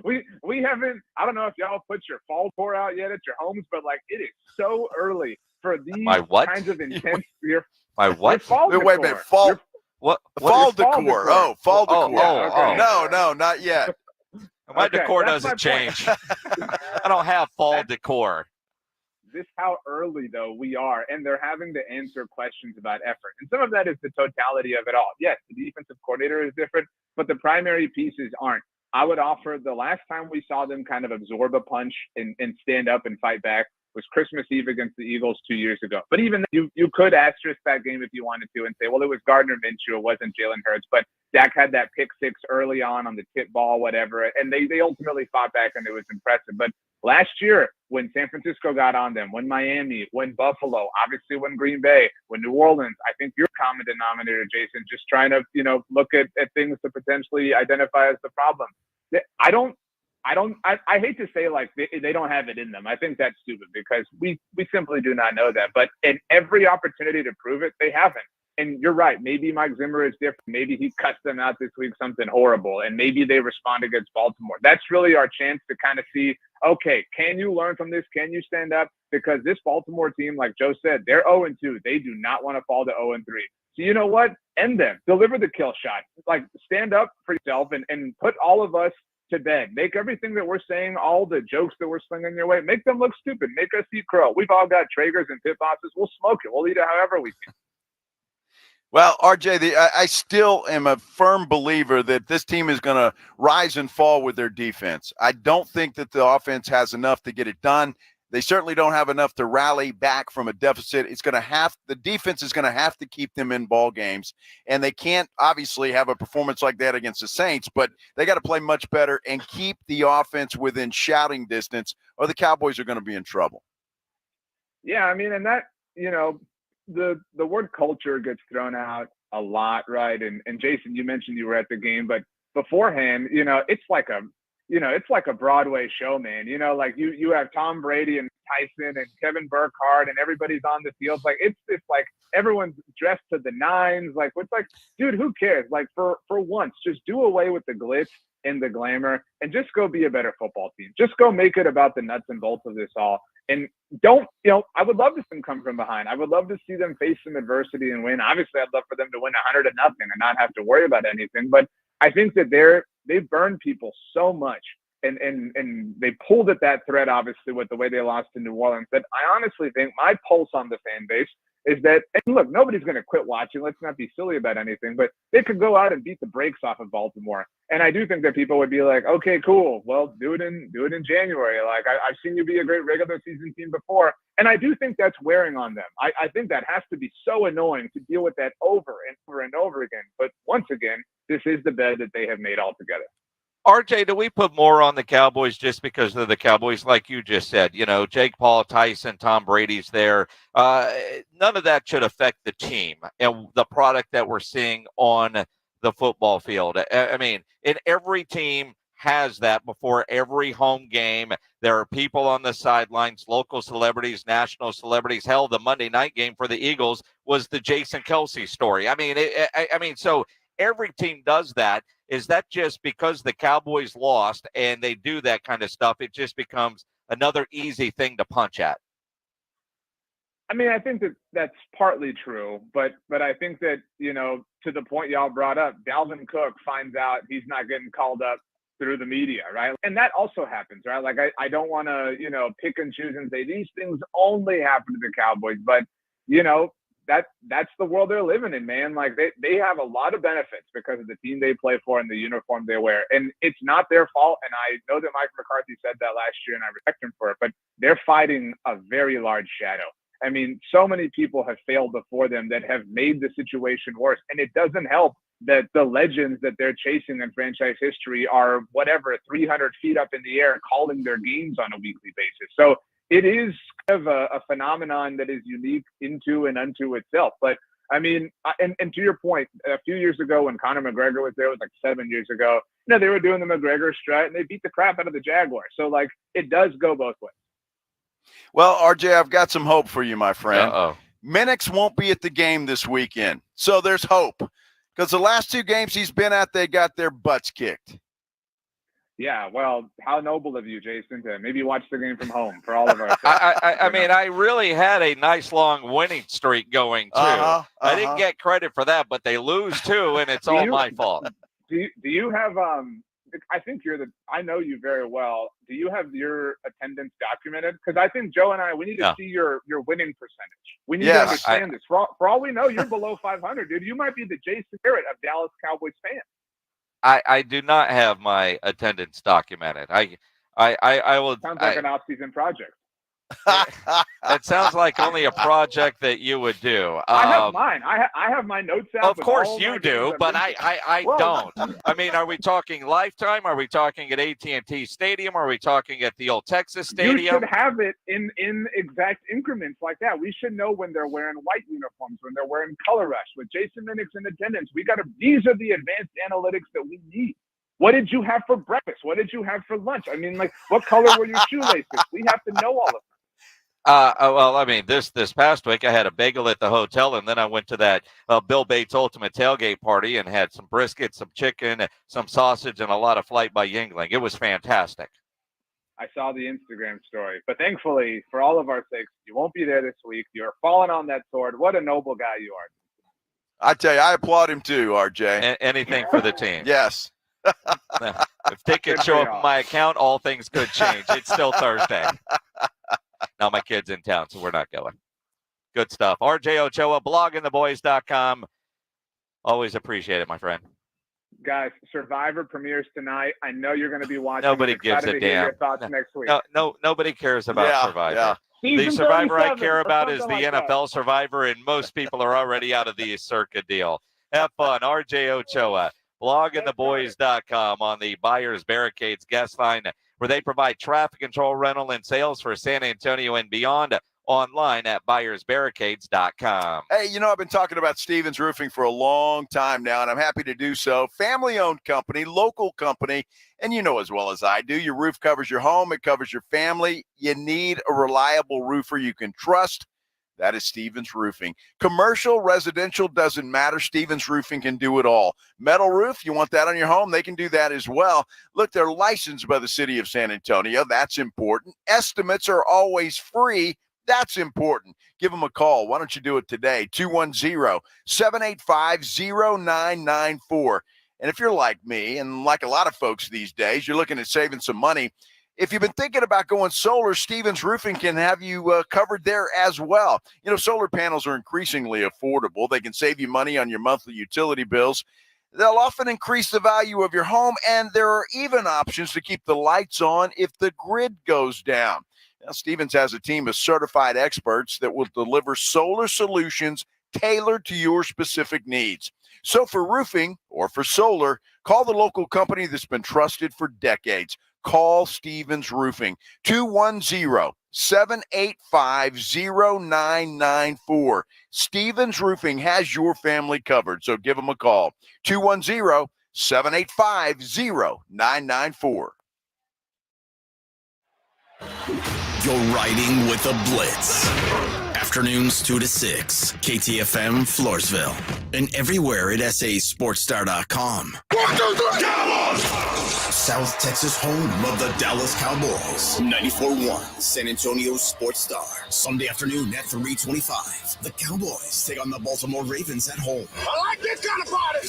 we haven't, I don't know if y'all put your fall tour out yet at your homes, but like it is so early for these kinds of intense. My what? Wait a minute. Fall. What? Fall decor. Oh, fall decor. okay. No, not yet. My decor doesn't change. I don't have fall decor. This how early, though, we are, and they're having to answer questions about effort. And some of that is the totality of it all. Yes, the defensive coordinator is different, but the primary pieces aren't. I would offer the last time we saw them kind of absorb a punch and stand up and fight back was Christmas Eve against the Eagles 2 years ago. But even then, you could asterisk that game if you wanted to and say, well, it was Gardner Minshew, it wasn't Jalen Hurts. But Dak had that pick six early on the tip ball, whatever, and they ultimately fought back, and it was impressive. But last year, when San Francisco got on them, when Miami, when Buffalo, obviously when Green Bay, when New Orleans, I think your common denominator, Jason, just trying to, look at things to potentially identify as the problem. I hate to say like they don't have it in them. I think that's stupid because we simply do not know that. But in every opportunity to prove it, they haven't. And you're right. Maybe Mike Zimmer is different. Maybe he cuts them out this week, something horrible. And maybe they respond against Baltimore. That's really our chance to kind of see, okay, can you learn from this? Can you stand up? Because this Baltimore team, like Joe said, they're 0-2. They do not want to fall to 0-3. So you know what? End them. Deliver the kill shot. Like stand up for yourself and put all of us to bed. Make everything that we're saying, all the jokes that we're slinging your way, make them look stupid. Make us eat crow. We've all got Traegers and pit bosses. We'll smoke it. We'll eat it however we can. Well, RJ, I still am a firm believer that this team is going to rise and fall with their defense. I don't think that the offense has enough to get it done. They certainly don't have enough to rally back from a deficit. The defense is going to have to keep them in ball games, and they can't obviously have a performance like that against the Saints, but they got to play much better and keep the offense within shouting distance, or the Cowboys are going to be in trouble. Yeah, I mean, and that, the word culture gets thrown out a lot, right? And Jason, you mentioned you were at the game, but beforehand, it's like a Broadway show, man. Like you have Tom Brady and Tyson and Kevin Burkhardt and everybody's on the field. Like it's like everyone's dressed to the nines. Like it's like, dude, who cares? Like for once, just do away with the glitz and the glamour and just go be a better football team. Just go make it about the nuts and bolts of this all. And I would love to see them come from behind. I would love to see them face some adversity and win. Obviously, I'd love for them to win 100-0 and not have to worry about anything. But I think that they've burned people so much and they pulled at that thread, obviously, with the way they lost to New Orleans, that I honestly think my pulse on the fan base is that, and look, nobody's going to quit watching. Let's not be silly about anything, but they could go out and beat the brakes off of Baltimore. And I do think that people would be like, okay, cool. Well, do it in January. Like I've seen you be a great regular season team before. And I do think that's wearing on them. I think that has to be so annoying to deal with that over and over and over again. But once again, this is the bed that they have made altogether. RJ, do we put more on the Cowboys just because of the Cowboys, like you just said? You know, Jake Paul, Tyson, Tom Brady's there. None of that should affect the team and the product that we're seeing on the football field. I mean, in every team has that before every home game. There are people on the sidelines, local celebrities, national celebrities. Hell, the Monday night game for the Eagles was the Jason Kelsey story. I mean, so every team does that. Is that just because the Cowboys lost and they do that kind of stuff? It just becomes another easy thing to punch at. I mean, I think that that's partly true, but I think that, you know, to the point y'all brought up, Dalvin Cook finds out he's not getting called up through the media, right? And that also happens, right? Like, I don't want to, you know, pick and choose and say these things only happen to the Cowboys, but, you know, that's the world they're living in, man. Like, they have a lot of benefits because of the team they play for and the uniform they wear. And it's not their fault. And I know that Mike McCarthy said that last year, and I respect him for it, but they're fighting a very large shadow. I mean, so many people have failed before them that have made the situation worse. And it doesn't help that the legends that they're chasing in franchise history are, whatever, 300 feet up in the air calling their games on a weekly basis. So it is kind of a phenomenon that is unique into and unto itself. But I mean, and to your point, a few years ago when Conor McGregor was there, it was like 7 years ago, you know, they were doing the McGregor strut and they beat the crap out of the Jaguars. So, like, it does go both ways. Well, RJ, I've got some hope for you, my friend. Uh-oh. Minix won't be at the game this weekend, so there's hope. Because the last two games he's been at, they got their butts kicked. Yeah, well, how noble of you, Jason, to maybe watch the game from home for all of us. I mean, I really had a nice long winning streak going, too. I didn't get credit for that, but they lose, too, and it's all my fault. Do you have I think I know you very well. Do you have your attendance documented? Because I think Joe and I, we need to see your winning percentage. We need to understand this. For all we know, you're below 500, dude. You might be the Jason Garrett of Dallas Cowboys fans. I do not have my attendance documented. I will. Sounds like an off-season project. It sounds like only a project that you would do. I have mine. I have my notes out. Of course you do, but I don't. I mean, are we talking Lifetime? Are we talking at AT&T Stadium? Are we talking at the old Texas Stadium? You should have it in exact increments like that. We should know when they're wearing white uniforms, when they're wearing color rush. With Jason Minix in attendance, these are the advanced analytics that we need. What did you have for breakfast? What did you have for lunch? I mean, like, what color were your shoelaces? We have to know all of it. Well, I mean, this past week I had a bagel at the hotel, and then I went to that Bill Bates Ultimate Tailgate Party and had some brisket, some chicken, some sausage, and a lot of Flight by Yingling. It was fantastic. I saw the Instagram story, but thankfully, for all of our sakes, you won't be there this week. You're falling on that sword. What a noble guy you are. I tell you, I applaud him too, RJ. Anything for the team. Yes. If they could show up in my account, all things could change. It's still Thursday. Now my kid's in town, so we're not going. Good stuff. RJ Ochoa, bloggingtheboys.com. Always appreciate it, my friend. Guys, Survivor premieres tonight. I know you're going to be watching. Nobody gives a damn. Your thoughts next week. No, nobody cares about Survivor. Yeah. The Survivor I care about is the NFL Survivor, and most people are already out of the Circa deal. Have fun. RJ Ochoa, bloggingtheboys.com on the Buyers Barricades guest line, where they provide traffic control, rental, and sales for San Antonio and beyond, online at buyersbarricades.com. Hey, you know, I've been talking about Stevens Roofing for a long time now, and I'm happy to do so. Family-owned company, local company, and you know as well as I do, your roof covers your home, it covers your family. You need a reliable roofer you can trust. That is Stevens Roofing. Commercial, residential, doesn't matter. Stevens Roofing can do it all. Metal roof, you want that on your home? They can do that as well. Look, they're licensed by the city of San Antonio. That's important. Estimates are always free. That's important. Give them a call. Why don't you do it today? 210-785-0994. And if you're like me, and like a lot of folks these days, you're looking at saving some money, if you've been thinking about going solar, Stevens Roofing can have you covered there as well. You know, solar panels are increasingly affordable. They can save you money on your monthly utility bills. They'll often increase the value of your home, and there are even options to keep the lights on if the grid goes down. Now, Stevens has a team of certified experts that will deliver solar solutions tailored to your specific needs. So for roofing or for solar, Call the local company that's been trusted for decades. Call Stevens Roofing, 210-785-0994. Stevens Roofing has your family covered, so give them a call, 210-785-0994. You're riding with the Blitz. Afternoons 2 to 6, KTFM Floresville, and everywhere at sasportstar.com. South Texas home of the Dallas Cowboys. 94.1 San Antonio Sports Star. Sunday afternoon at 3:25. The Cowboys take on the Baltimore Ravens at home. I like this kind of party.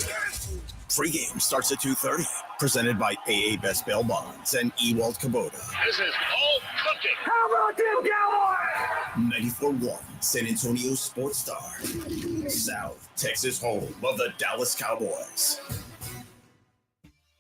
Pregame starts at 2:30. Presented by AA Best Bail Bonds and Ewald Kubota. This is all cooking. How about them Cowboys? 94.1 San Antonio Sports Star. South Texas home of the Dallas Cowboys.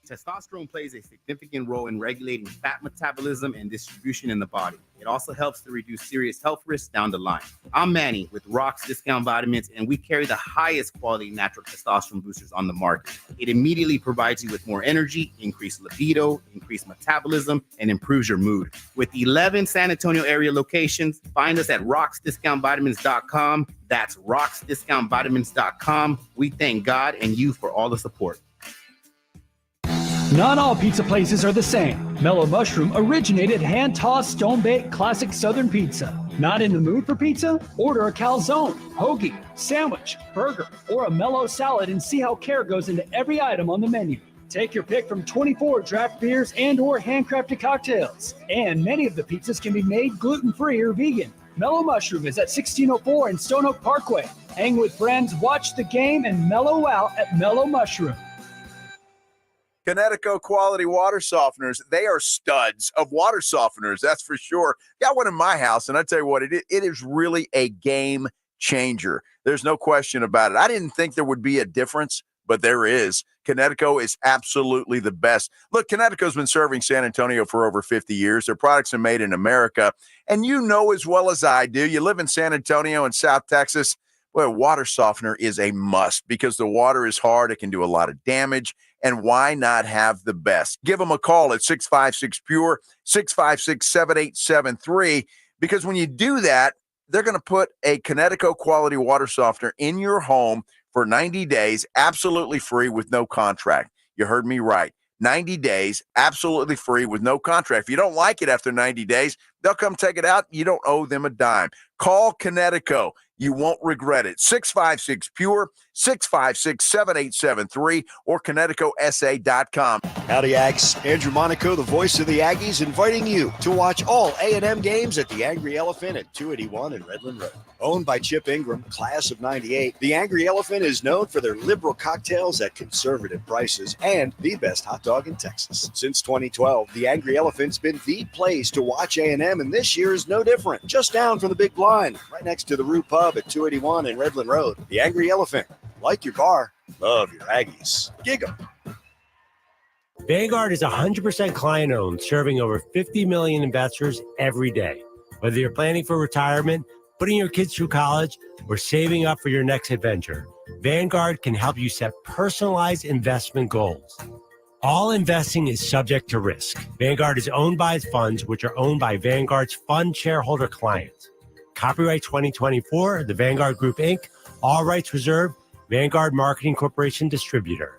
Testosterone plays a significant role in regulating fat metabolism and distribution in the body. It also helps to reduce serious health risks down the line. I'm Manny with Rock's Discount Vitamins, and we carry the highest quality natural testosterone boosters on the market. It immediately provides you with more energy, increased libido, increased metabolism, and improves your mood. With 11 San Antonio area locations, find us at rocksdiscountvitamins.com. That's rocksdiscountvitamins.com. We thank God and you for all the support. Not all pizza places are the same. Mellow Mushroom originated hand-tossed, stone-baked classic Southern pizza. Not in the mood for pizza? Order a calzone, hoagie, sandwich, burger, or a mellow salad and see how care goes into every item on the menu. Take your pick from 24 draft beers and or handcrafted cocktails. And many of the pizzas can be made gluten-free or vegan. Mellow Mushroom is at 1604 in Stone Oak Parkway. Hang with friends, watch the game, and mellow out at Mellow Mushroom. Connecticut quality water softeners. They are studs of water softeners, that's for sure. Got one in my house, and I tell you what, it is really a game changer. There's no question about it. I didn't think there would be a difference, but there is. Connecticut is absolutely the best. Look, Connecticut's been serving San Antonio for over 50 years. Their products are made in America. And you know as well as I do, you live in San Antonio and South Texas, well, water softener is a must because the water is hard. It can do a lot of damage. And why not have the best? Give them a call at 656-PURE, 656-7873, because when you do that, they're going to put a Connecticut quality water softener in your home for 90 days, absolutely free with no contract. You heard me right. 90 days, absolutely free with no contract. If you don't like it after 90 days, they'll come take it out. You don't owe them a dime. Call Connecticut. You won't regret it. 656-PURE, 656-7873, or ConnecticutSA.com. Howdy, Ags. Andrew Monaco, the voice of the Aggies, inviting you to watch all A&M games at the Angry Elephant at 281 and Redland Road. Owned by Chip Ingram, class of 98, the Angry Elephant is known for their liberal cocktails at conservative prices and the best hot dog in Texas. Since 2012, the Angry Elephant's been the place to watch A&M, and this year is no different. Just down from the big blind, right next to the Root Pub at 281 and Redland Road. The Angry Elephant. Like your car, love your Aggies. Gig 'em. Vanguard is 100% client-owned, serving over 50 million investors every day. Whether you're planning for retirement, putting your kids through college, or saving up for your next adventure, Vanguard can help you set personalized investment goals. All investing is subject to risk. Vanguard is owned by its funds, which are owned by Vanguard's fund shareholder clients. Copyright 2024, The Vanguard Group, Inc., all rights reserved, Vanguard Marketing Corporation Distributor.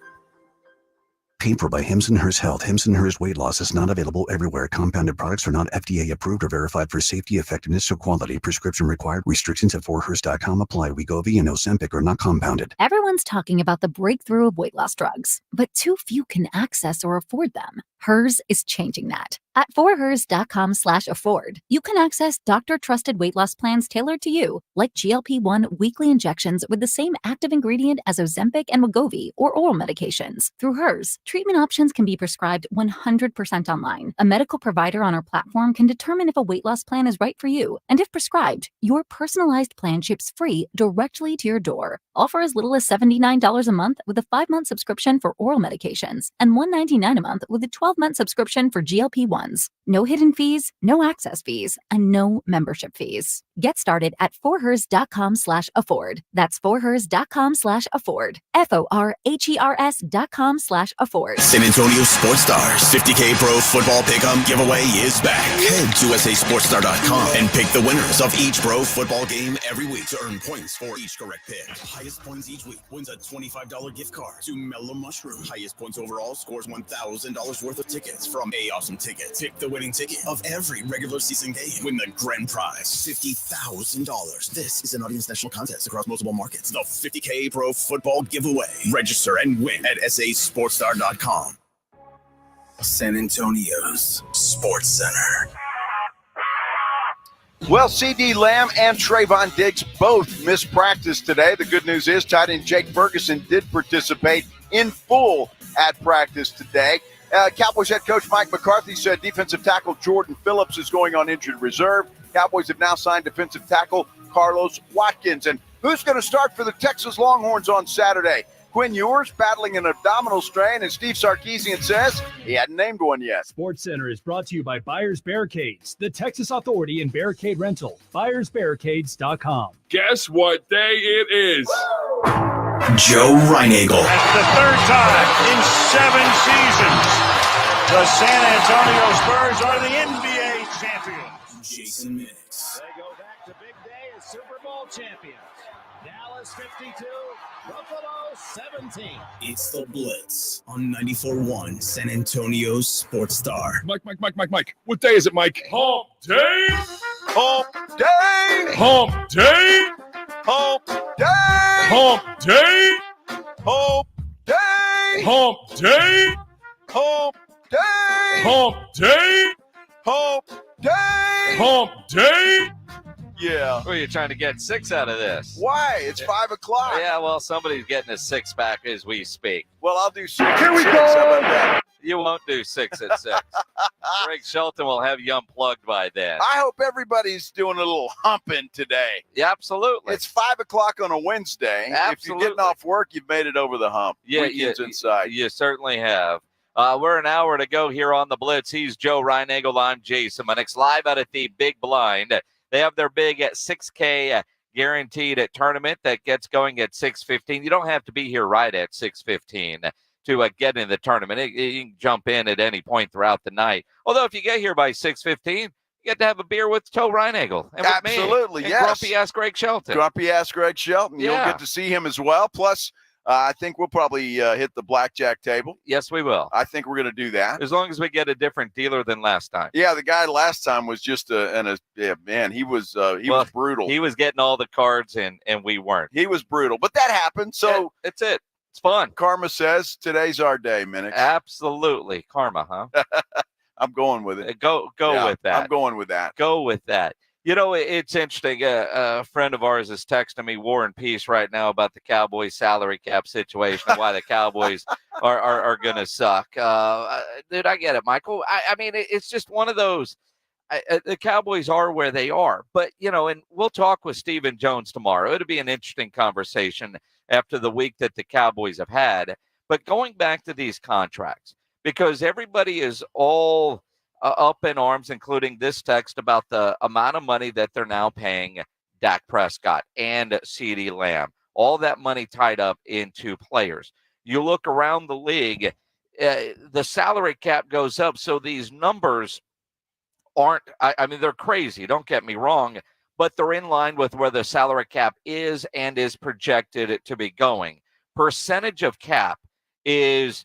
Paid for by Hims & Hers Health. Hims & Hers Weight Loss is not available everywhere. Compounded products are not FDA approved or verified for safety, effectiveness, or quality. Prescription required. Restrictions at forhers.com apply. Wegovy and Ozempic are not compounded. Everyone's talking about the breakthrough of weight loss drugs, but too few can access or afford them. Hers is changing that. At forhers.com/afford, you can access doctor-trusted weight loss plans tailored to you, like GLP-1 weekly injections with the same active ingredient as Ozempic and Wegovy or oral medications. Through Hers, treatment options can be prescribed 100% online. A medical provider on our platform can determine if a weight loss plan is right for you, and if prescribed, your personalized plan ships free directly to your door. All for as little as $79 a month with a 5-month subscription for oral medications, and $199 a month with a 12 12-month subscription for GLP-1s. No hidden fees, no access fees, and no membership fees. Get started at forhers.com/afford. That's forhers.com/afford. FORHERS.com/afford. San Antonio Sports Stars 50K Pro Football Pick'em giveaway is back. Head to SASportsStar.com and pick the winners of each pro football game every week to earn points for each correct pick. Highest points each week wins a $25 gift card to Mellow Mushroom. Highest points overall scores $1,000 worth of tickets from A Awesome Tickets. Pick the winning ticket of every regular season game. Win the grand prize, $50,000. This is an audience national contest across multiple markets. The 50K Pro Football Giveaway. Register and win at SASportsStar.com. San Antonio's Sports Center. Well, C.D. Lamb and Trayvon Diggs both missed practice today. The good news is tight end Jake Ferguson did participate in full at practice today. Cowboys head coach Mike McCarthy said defensive tackle Jordan Phillips is going on injured reserve. Cowboys have now signed defensive tackle Carlos Watkins. And who's going to start for the Texas Longhorns on Saturday? Quinn Ewers battling an abdominal strain, and Steve Sarkisian says he hadn't named one yet. Sports Center is brought to you by Buyers Barricades, the Texas Authority in barricade rental. BuyersBarricades.com. Guess what day it is? Joe Reinagel. That's the third time in 7 seasons the San Antonio Spurs are the NBA champions. Jason Minix. They go back to big day as Super Bowl champions. Dallas 52, Buffalo 17. It's the Blitz on 94.1 San Antonio's Sports Star. Mike. What day is it, Mike? Hump day. Hump day. Hump day. Hump day. Hump day. Hump day. Hump day. Hump day. Hump day. Hump day. Hump day. Yeah. Who are you trying to get 6 out of this? Why? It's 5 o'clock. Yeah, well, somebody's getting a 6-pack as we speak. Well, I'll do 6. Here we go. How about that? You won't do 6 at 6. Greg Shelton will have you unplugged by then. I hope everybody's doing a little humping today. Yeah, absolutely. It's 5 o'clock on a Wednesday. Absolutely. If you're getting off work, you've made it over the hump. Yeah, Weekend's inside. You certainly have. We're an hour to go here on the Blitz. He's Joe Reinagel. I'm Jason Minix, live out at the Big Blind. They have their big at 6K guaranteed at tournament that gets going at 6:15. You don't have to be here right at 6:15 to get in the tournament. You can jump in at any point throughout the night. Although if you get here by 6:15, you get to have a beer with Joe Reinagel. And with Absolutely, me, yes. Grumpy ass Greg Shelton. Grumpy ass Greg Shelton. Yeah. You'll get to see him as well. Plus, I think we'll probably hit the blackjack table. Yes, we will. I think we're going to do that. As long as we get a different dealer than last time. Yeah, the guy last time was just he was brutal. He was getting all the cards and we weren't. He was brutal, but that happened. So that's it. It's fun. Karma says today's our day, Minix. Absolutely. Karma, huh? I'm going with it. Go with that. I'm going with that. Go with that. You know, it's interesting. A friend of ours is texting me War and Peace right now about the Cowboys salary cap situation and why the Cowboys are going to suck. Dude, I get it, Michael. I mean, it's just one of those. The Cowboys are where they are. But, you know, and we'll talk with Stephen Jones tomorrow. It'll be an interesting conversation after the week that the Cowboys have had. But going back to these contracts, because everybody is all up in arms, including this text about the amount of money that they're now paying Dak Prescott and CeeDee Lamb. All that money tied up into players. You look around the league, the salary cap goes up, so these numbers aren't, I mean, they're crazy, don't get me wrong, but they're in line with where the salary cap is and is projected to be going. Percentage of cap is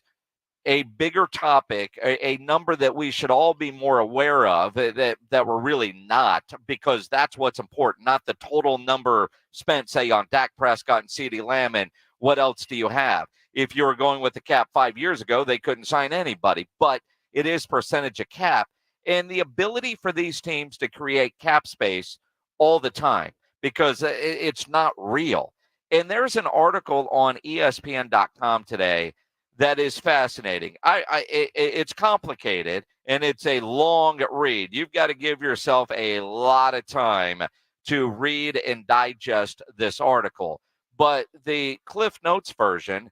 a bigger topic, a number that we should all be more aware of, that we're really not, because that's what's important, not the total number spent, say, on Dak Prescott and CeeDee Lamb, and what else do you have? If you were going with the cap 5 years ago, they couldn't sign anybody, but it is percentage of cap, and the ability for these teams to create cap space all the time, because it's not real. And there's an article on ESPN.com today that is fascinating. It's complicated, and it's a long read. You've got to give yourself a lot of time to read and digest this article. But the Cliff Notes version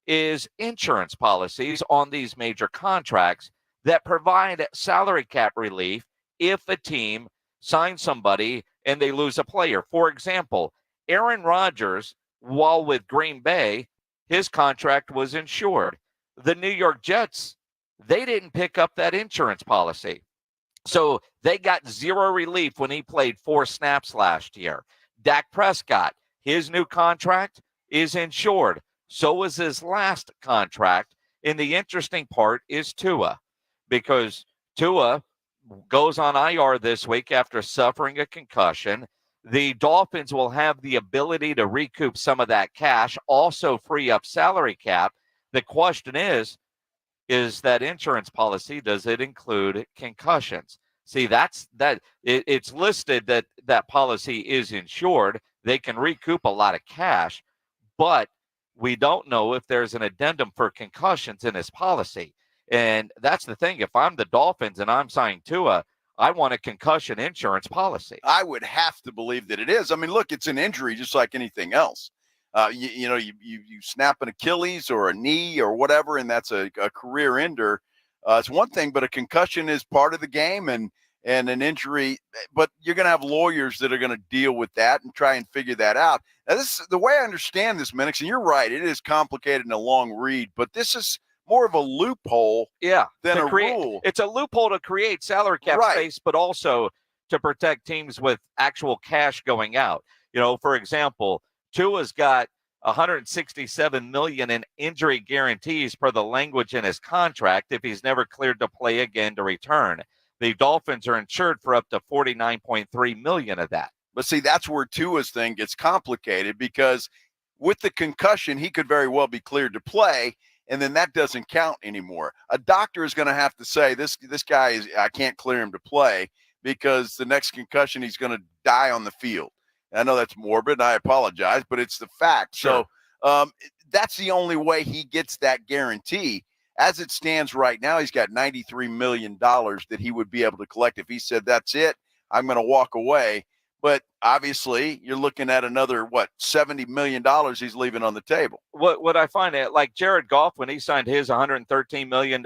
is insurance policies on these major contracts that provide salary cap relief if a team signs somebody and they lose a player. For example, Aaron Rodgers, while with Green Bay, his contract was insured. The New York Jets, they didn't pick up that insurance policy. So they got zero relief when he played 4 snaps last year. Dak Prescott, his new contract is insured. So was his last contract. And the interesting part is Tua, because Tua goes on IR this week after suffering a concussion. The Dolphins will have the ability to recoup some of that cash, also free up salary cap. The question is that insurance policy, does it include concussions? See, it's listed that policy is insured. They can recoup a lot of cash, but we don't know if there's an addendum for concussions in his policy. And that's the thing. If I'm the Dolphins and I'm signing Tua, I want a concussion insurance policy. I would have to believe that it is. I mean, look, it's an injury just like anything else. You snap an Achilles or a knee or whatever, and that's a career ender. It's one thing, but a concussion is part of the game and an injury. But you're going to have lawyers that are going to deal with that and try and figure that out. Now, this is the way I understand this, Minix, and you're right. It is complicated and a long read, but this is more of a loophole than a rule. It's a loophole to create salary cap space, but also to protect teams with actual cash going out. For example, Tua's got $167 million in injury guarantees per the language in his contract if he's never cleared to play again to return. The Dolphins are insured for up to $49.3 million of that. But see, that's where Tua's thing gets complicated, because with the concussion, he could very well be cleared to play, and then that doesn't count anymore. A doctor is going to have to say, this guy I can't clear him to play, because the next concussion he's going to die on the field. I know that's morbid, and I apologize, but it's the fact. Sure. So that's the only way he gets that guarantee. As it stands right now, he's got $93 million that he would be able to collect. If he said, that's it, I'm going to walk away. But obviously, you're looking at another, $70 million he's leaving on the table. What I find, like Jared Goff, when he signed his $113 million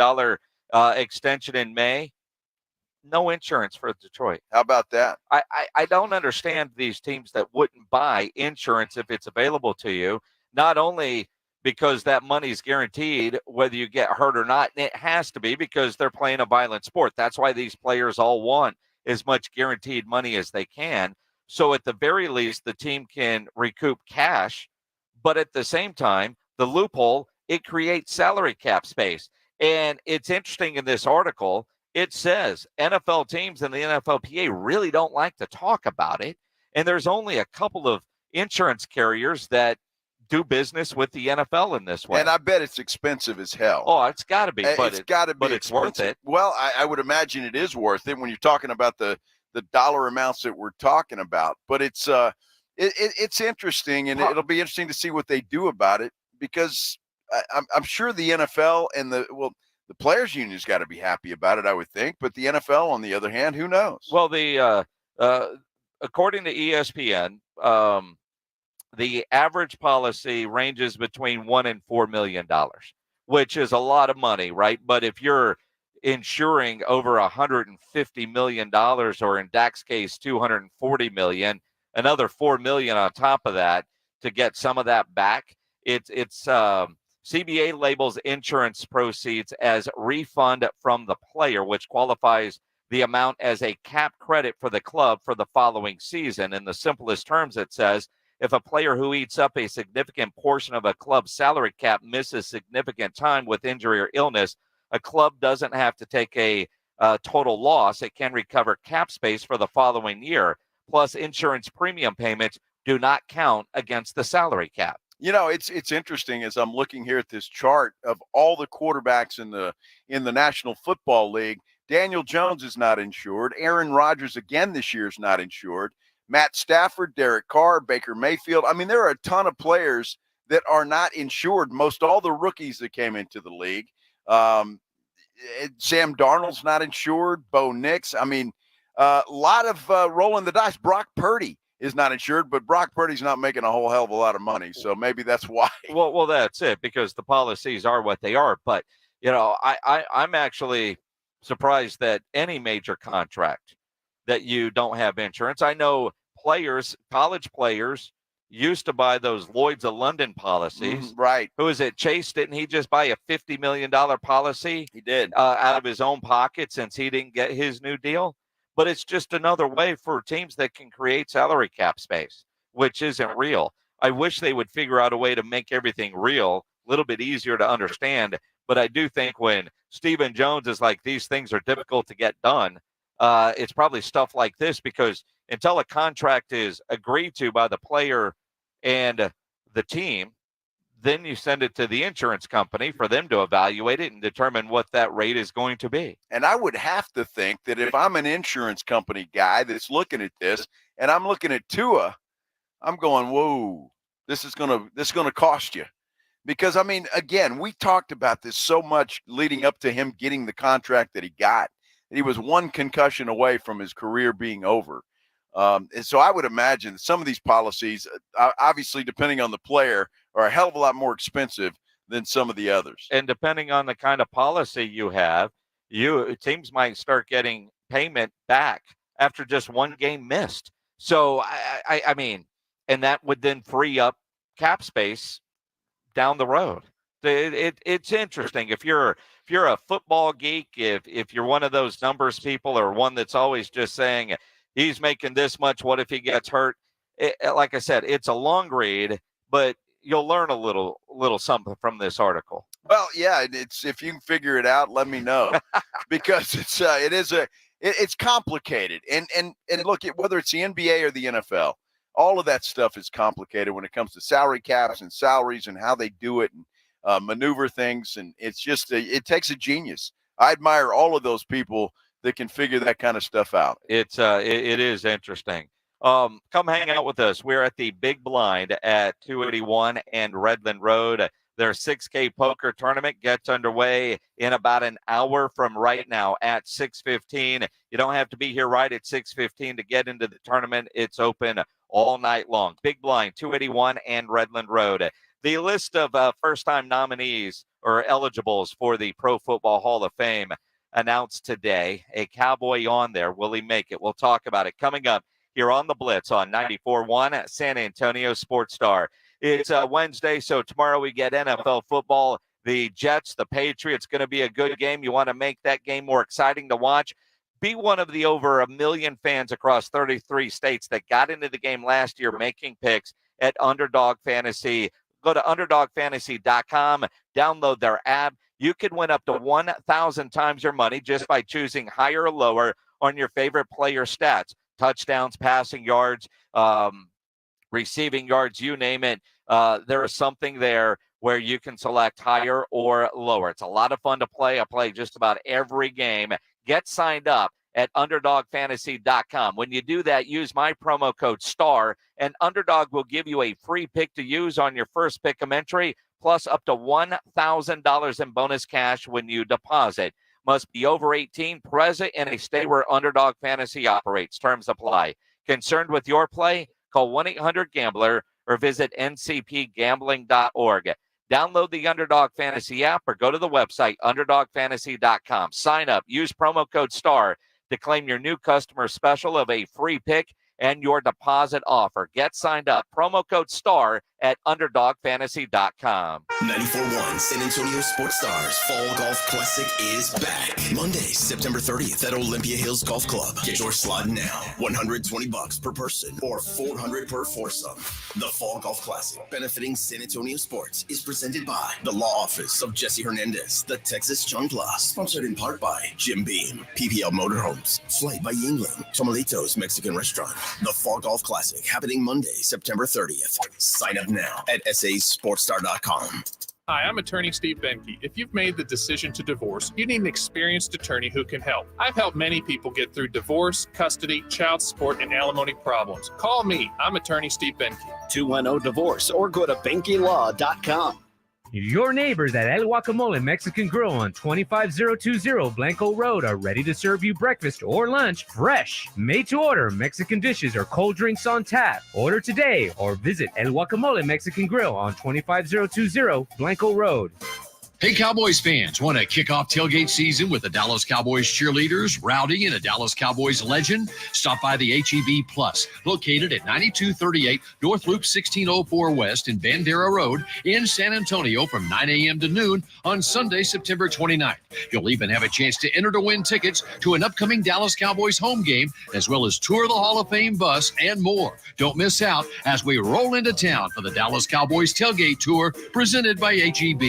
extension in May, no insurance for Detroit. How about that? I don't understand these teams that wouldn't buy insurance if it's available to you, not only because that money's guaranteed whether you get hurt or not. And it has to be, because they're playing a violent sport. That's why these players all want as much guaranteed money as they can. So at the very least, the team can recoup cash. But at the same time, the loophole, it creates salary cap space. And it's interesting in this article, it says NFL teams and the NFLPA really don't like to talk about it. And there's only a couple of insurance carriers that do business with the NFL in this way. And I bet it's expensive as hell. Oh, it's got to be. But it's got to be. But it's worth it. Well, I would imagine it is worth it when you're talking about the dollar amounts that we're talking about. But it's interesting, and it'll be interesting to see what they do about it, because I'm sure the NFL and the players' union's got to be happy about it, I would think. But the NFL, on the other hand, who knows? Well, according to ESPN, the average policy ranges between $1 and $4 million, which is a lot of money, right? But if you're insuring over $150 million, or in Dak's case, $240 million, another $4 million on top of that to get some of that back, it's CBA labels insurance proceeds as refund from the player, which qualifies the amount as a cap credit for the club for the following season. In the simplest terms, it says, if a player who eats up a significant portion of a club's salary cap misses significant time with injury or illness, a club doesn't have to take a total loss. It can recover cap space for the following year. Plus, insurance premium payments do not count against the salary cap. It's interesting as I'm looking here at this chart of all the quarterbacks in the National Football League. Daniel Jones is not insured. Aaron Rodgers again this year is not insured. Matt Stafford, Derek Carr, Baker Mayfield. I mean, there are a ton of players that are not insured. Most all the rookies that came into the league. Sam Darnold's not insured. Bo Nix. I mean, a lot of rolling the dice. Brock Purdy is not insured, but Brock Purdy's not making a whole hell of a lot of money, so maybe that's why. Well, that's it, because the policies are what they are. But I'm actually surprised that any major contract that you don't have insurance. I know players, college players, used to buy those Lloyd's of London policies. Right. Who is it? Chase, didn't he just buy a $50 million policy? He did. Out of his own pocket since he didn't get his new deal. But it's just another way for teams that can create salary cap space, which isn't real. I wish they would figure out a way to make everything real, a little bit easier to understand. But I do think when Stephen Jones is like, these things are difficult to get done, it's probably stuff like this, because until a contract is agreed to by the player and the team, then you send it to the insurance company for them to evaluate it and determine what that rate is going to be. And I would have to think that if I'm an insurance company guy that's looking at this and I'm looking at Tua, I'm going, whoa, this is gonna cost you. Because, I mean, again, we talked about this so much leading up to him getting the contract that he got. He was one concussion away from his career being over. And so I would imagine some of these policies, obviously depending on the player, are a hell of a lot more expensive than some of the others. And depending on the kind of policy you have, teams might start getting payment back after just one game missed. So, I mean, and that would then free up cap space down the road. It's interesting. If you're a football geek, if you're one of those numbers people, or one that's always just saying he's making this much, what if he gets hurt? Like I said, it's a long read, but you'll learn a little something from this article. Well, yeah, it's, if you can figure it out, let me know, because it's complicated. And look, whether it's the NBA or the NFL, all of that stuff is complicated when it comes to salary caps and salaries and how they do it and maneuver things. And it's just, it takes a genius. I admire all of those people that can figure that kind of stuff out. It is interesting. Come hang out with us. We're at the Big Blind at 281 and Redland Road. Their 6K poker tournament gets underway in about an hour from right now at 6:15. You don't have to be here right at 6:15 to get into the tournament. It's open all night long. Big Blind, 281 and Redland Road. The list of first-time nominees or eligibles for the Pro Football Hall of Fame announced today. A Cowboy on there. Will he make it? We'll talk about it coming up here on the Blitz on 94.1 at San Antonio Sports Star. It's Wednesday, so tomorrow we get NFL football. The Jets, the Patriots, going to be a good game. You want to make that game more exciting to watch? Be one of the over 1 million fans across 33 states that got into the game last year making picks at Underdog Fantasy. Go to UnderdogFantasy.com, download their app. You could win up to 1,000 times your money just by choosing higher or lower on your favorite player stats. Touchdowns, passing yards, receiving yards, you name it. There is something there where you can select higher or lower. It's a lot of fun to play. I play just about every game. Get signed up at UnderdogFantasy.com. When you do that, use my promo code STAR, and Underdog will give you a free pick to use on your first pick of entry, plus up to $1,000 in bonus cash when you deposit. Must be over 18, present in a state where Underdog Fantasy operates. Terms apply. Concerned with your play? Call 1-800-GAMBLER or visit ncpgambling.org. Download the Underdog Fantasy app or go to the website, UnderdogFantasy.com. Sign up. Use promo code STAR to claim your new customer special of a free pick and your deposit offer. Get signed up. Promo code STAR at UnderdogFantasy.com. 94.1 San Antonio Sports Stars Fall Golf Classic is back. Monday, September 30th at Olympia Hills Golf Club. Get your slot now. $120 per person or $400 per foursome. The Fall Golf Classic, benefiting San Antonio sports, is presented by the Law Office of Jesse Hernandez, the Texas Chancla, sponsored in part by Jim Beam, PPL Motorhomes, Flight by Yingling, Tomalitos Mexican Restaurant. The Fall Golf Classic happening Monday, September 30th. Sign up now at sasportstar.com. Hi, I'm attorney Steve Benke. If you've made the decision to divorce, you need an experienced attorney who can help. I've helped many people get through divorce, custody, child support, and alimony problems. Call me. I'm attorney Steve Benke. 210-DIVORCE or go to BenkeLaw.com. Your neighbors at El Guacamole Mexican Grill on 25020 Blanco Road are ready to serve you breakfast or lunch fresh. Made to order Mexican dishes or cold drinks on tap. Order today or visit El Guacamole Mexican Grill on 25020 Blanco Road. Hey, Cowboys fans, want to kick off tailgate season with the Dallas Cowboys cheerleaders, Rowdy, and a Dallas Cowboys legend? Stop by the HEB Plus, located at 9238 North Loop 1604 West in Bandera Road in San Antonio from 9 a.m. to noon on Sunday, September 29th. You'll even have a chance to enter to win tickets to an upcoming Dallas Cowboys home game, as well as tour the Hall of Fame bus and more. Don't miss out as we roll into town for the Dallas Cowboys tailgate tour presented by HEB.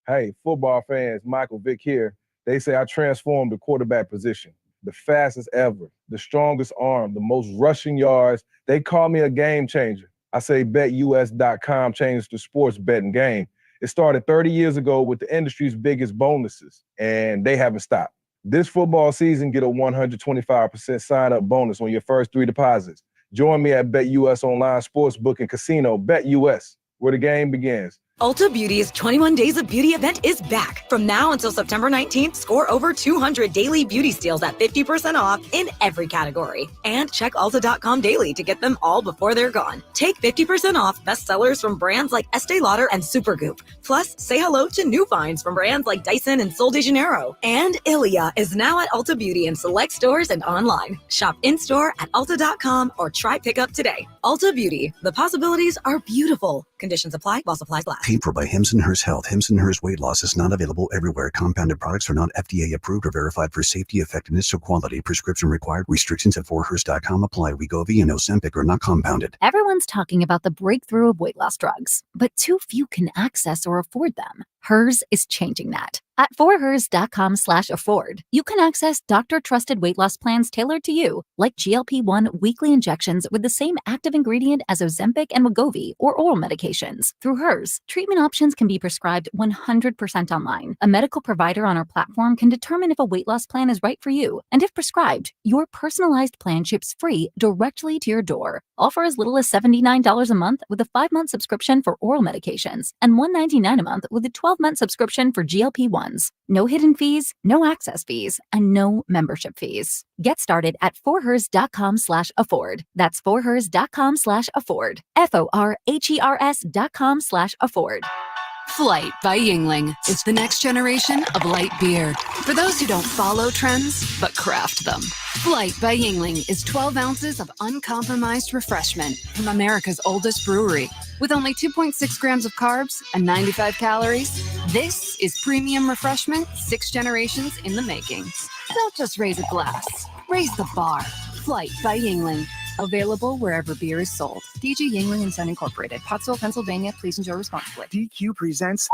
Hey, football fans, Michael Vick here. They say I transformed the quarterback position. The fastest ever, the strongest arm, the most rushing yards. They call me a game changer. I say BetUS.com changed the sports betting game. It started 30 years ago with the industry's biggest bonuses, and they haven't stopped. This football season, get a 125% sign-up bonus on your first 3 deposits. Join me at BetUS Online Sportsbook and Casino, BetUS, where the game begins. Ulta Beauty's 21 Days of Beauty event is back. From now until September 19th, score over 200 daily beauty steals at 50% off in every category. And check Ulta.com daily to get them all before they're gone. Take 50% off bestsellers from brands like Estee Lauder and Supergoop. Plus, say hello to new finds from brands like Dyson and Sol de Janeiro. And Ilia is now at Ulta Beauty in select stores and online. Shop in-store at Ulta.com or try pickup today. Ulta Beauty. The possibilities are beautiful. Conditions apply while supplies last. Paid for by Hims & Hers Health. Hims & Hers Weight Loss is not available everywhere. Compounded products are not FDA approved or verified for safety, effectiveness, or quality. Prescription required. Restrictions at forhers.com apply. Wegovy and Ozempic are not compounded. Everyone's talking about the breakthrough of weight loss drugs, but too few can access or afford them. Hers is changing that. At forhers.com/afford, you can access doctor-trusted weight loss plans tailored to you, like GLP-1 weekly injections with the same active ingredient as Ozempic and Wegovy or oral medications. Through Hers, treatment options can be prescribed 100% online. A medical provider on our platform can determine if a weight loss plan is right for you, and if prescribed, your personalized plan ships free directly to your door. All for as little as $79 a month with a 5-month subscription for oral medications and $199 a month with a 12-month subscription for GLP-1s. No hidden fees, no access fees, and no membership fees. Get started at forhers.com/afford. That's forhers.com/afford. FORHERS.com/afford. Flight by Yingling is the next generation of light beer. For those who don't follow trends, but craft them. Flight by Yingling is 12 ounces of uncompromised refreshment from America's oldest brewery. With only 2.6 grams of carbs and 95 calories, this is premium refreshment 6 generations in the making. Don't just raise a glass, raise the bar. Flight by Yingling. Available wherever beer is sold. DG Yingling and Son Incorporated, Pottsville, Pennsylvania. Please enjoy responsibly. DQ presents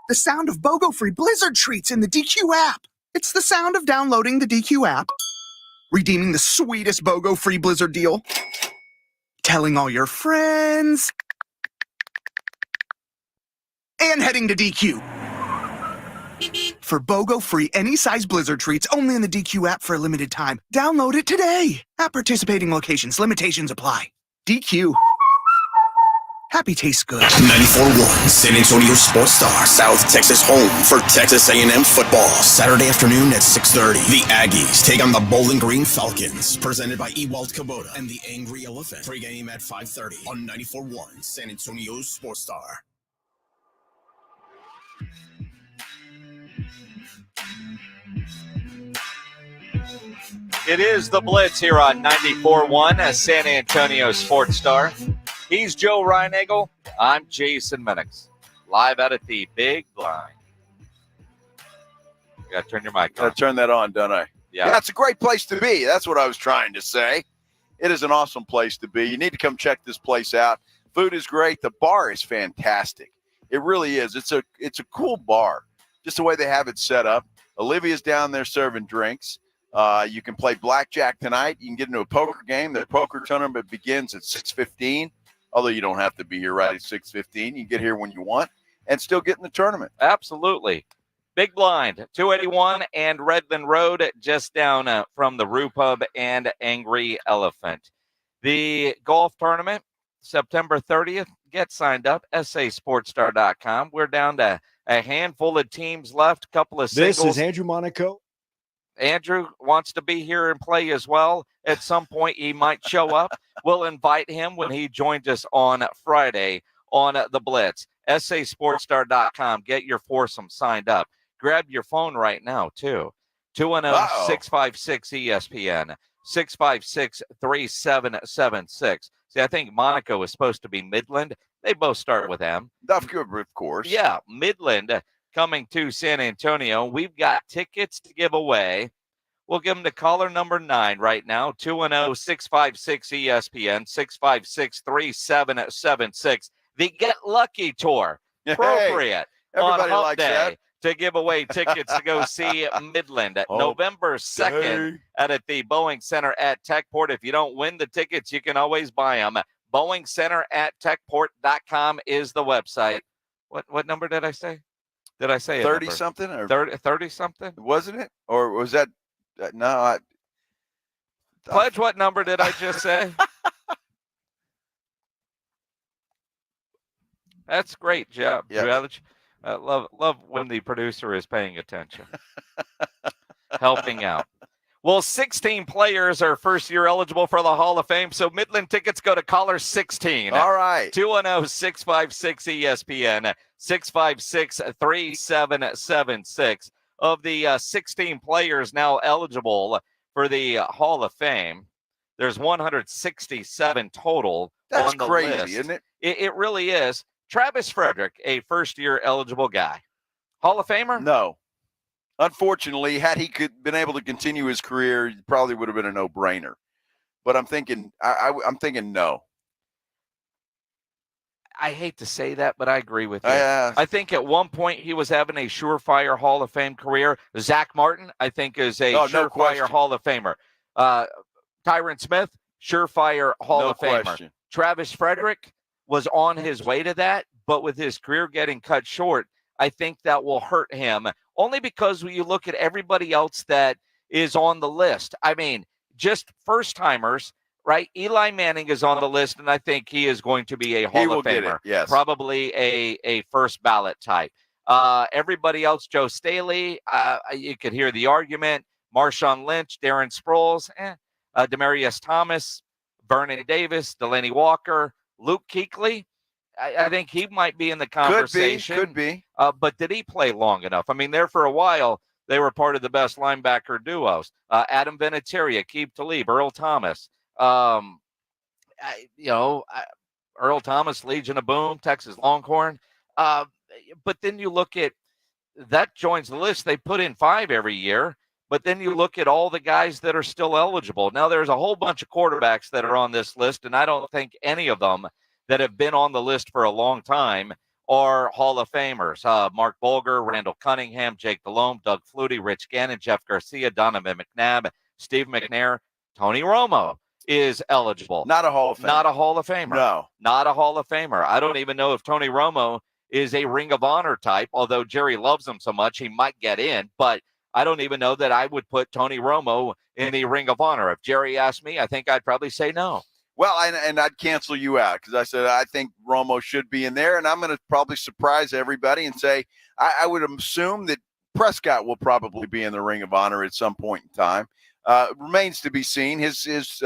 the sound of BOGO-free Blizzard treats in the DQ app. It's the sound of downloading the DQ app, redeeming the sweetest BOGO-free Blizzard deal, telling all your friends, and heading to DQ. For BOGO-free any-size Blizzard treats only in the DQ app for a limited time. Download it today. At participating locations, limitations apply. DQ. Happy tastes good. 94.1 San Antonio Sports Star, South Texas home for Texas A&M football. Saturday afternoon at 6:30. The Aggies take on the Bowling Green Falcons. Presented by Ewald Kubota and the Angry Elephant. Pre-game at 5:30 on 94.1 San Antonio Sports Star. It is the Blitz here on 94.1 as San Antonio Sports Star. He's Joe Reinagel. I'm Jason Minix. Live out at the Big Blind. You got to turn your mic on. Got to turn that on, don't I? Yeah, it's a great place to be. That's what I was trying to say. It is an awesome place to be. You need to come check this place out. Food is great. The bar is fantastic. It really is. It's a cool bar. Just the way they have it set up. Olivia's down there serving drinks. You can play blackjack tonight. You can get into a poker game. The poker tournament begins at 6:15. Although you don't have to be here right at 6:15. You can get here when you want and still get in the tournament. Absolutely. Big Blind, 281 and Redland Road, just down from the Roo Pub and Angry Elephant. The golf tournament, September 30th. Get signed up, sasportstar.com. We're down to a handful of teams left, a couple of singles. This is Andrew Monaco. Andrew wants to be here and play as well. At some point, he might show up. We'll invite him when he joins us on Friday on the Blitz. sasportstar.com. Get your foursome signed up. Grab your phone right now, too. 210-656-ESPN, 656-3776. See, I think Monaco is supposed to be Midland. They both start with M. Of course. Yeah, Midland coming to San Antonio. We've got tickets to give away. We'll give them to caller number 9 right now, 210-656-ESPN, 656-3776. The Get Lucky Tour. Appropriate. Everybody on Hump likes Day that. To give away tickets to go see Midland November 2nd at the Boeing Center at Techport. If you don't win the tickets, you can always buy them. Boeing Center at Techport.com is the website. What number did I say? Did I say 30-something? or 30-something? Wasn't it? Or was that no, Pledge, what number did I just say? That's great, Jeff. Yeah. Love when the producer is paying attention, helping out. Well, 16 players are first-year eligible for the Hall of Fame, so Midland tickets go to caller 16. All right. 210-656-ESPN, 656-3776. Of the 16 players now eligible for the Hall of Fame, there's 167 total on the crazy, list. isn't it? It really is. Travis Frederick, a first-year eligible guy. Hall of Famer? No. Unfortunately, had he been able to continue his career, it probably would have been a no-brainer. But I'm thinking, I'm thinking no. I hate to say that, but I agree with you. Yeah. I think at one point he was having a surefire Hall of Fame career. Zach Martin, I think, is a surefire Hall of Famer. Tyron Smith, surefire Hall of Famer. Question. Travis Frederick was on his way to that, but with his career getting cut short, I think that will hurt him. Only because when you look at everybody else that is on the list, I mean, just first-timers, right? Eli Manning is on the list, and I think he is going to be a Hall of Famer. Yes. Probably a first ballot type. Everybody else, Joe Staley, you could hear the argument. Marshawn Lynch, Darren Sproles, Demaryius Thomas, Vernon Davis, Delaney Walker, Luke Kuechly. I think he might be in the conversation. Could be. But did he play long enough? I mean, there for a while, they were part of the best linebacker duos. Adam Vinatieri, Aqib Talib, Earl Thomas. Earl Thomas, Legion of Boom, Texas Longhorn. But then you look at that joins the list. They put in 5 every year. But then you look at all the guys that are still eligible. Now, there's a whole bunch of quarterbacks that are on this list, and I don't think any of them that have been on the list for a long time are Hall of Famers. Mark Bolger, Randall Cunningham, Jake Delhomme, Doug Flutie, Rich Gannon, Jeff Garcia, Donovan McNabb, Steve McNair, Tony Romo is eligible. Not a Hall of Famer. Not a Hall of Famer. No. Not a Hall of Famer. I don't even know if Tony Romo is a Ring of Honor type, although Jerry loves him so much he might get in, but I don't even know that I would put Tony Romo in the Ring of Honor. If Jerry asked me, I think I'd probably say no. Well, and I'd cancel you out because I said I think Romo should be in there, and I'm going to probably surprise everybody and say I would assume that Prescott will probably be in the Ring of Honor at some point in time. Remains to be seen. His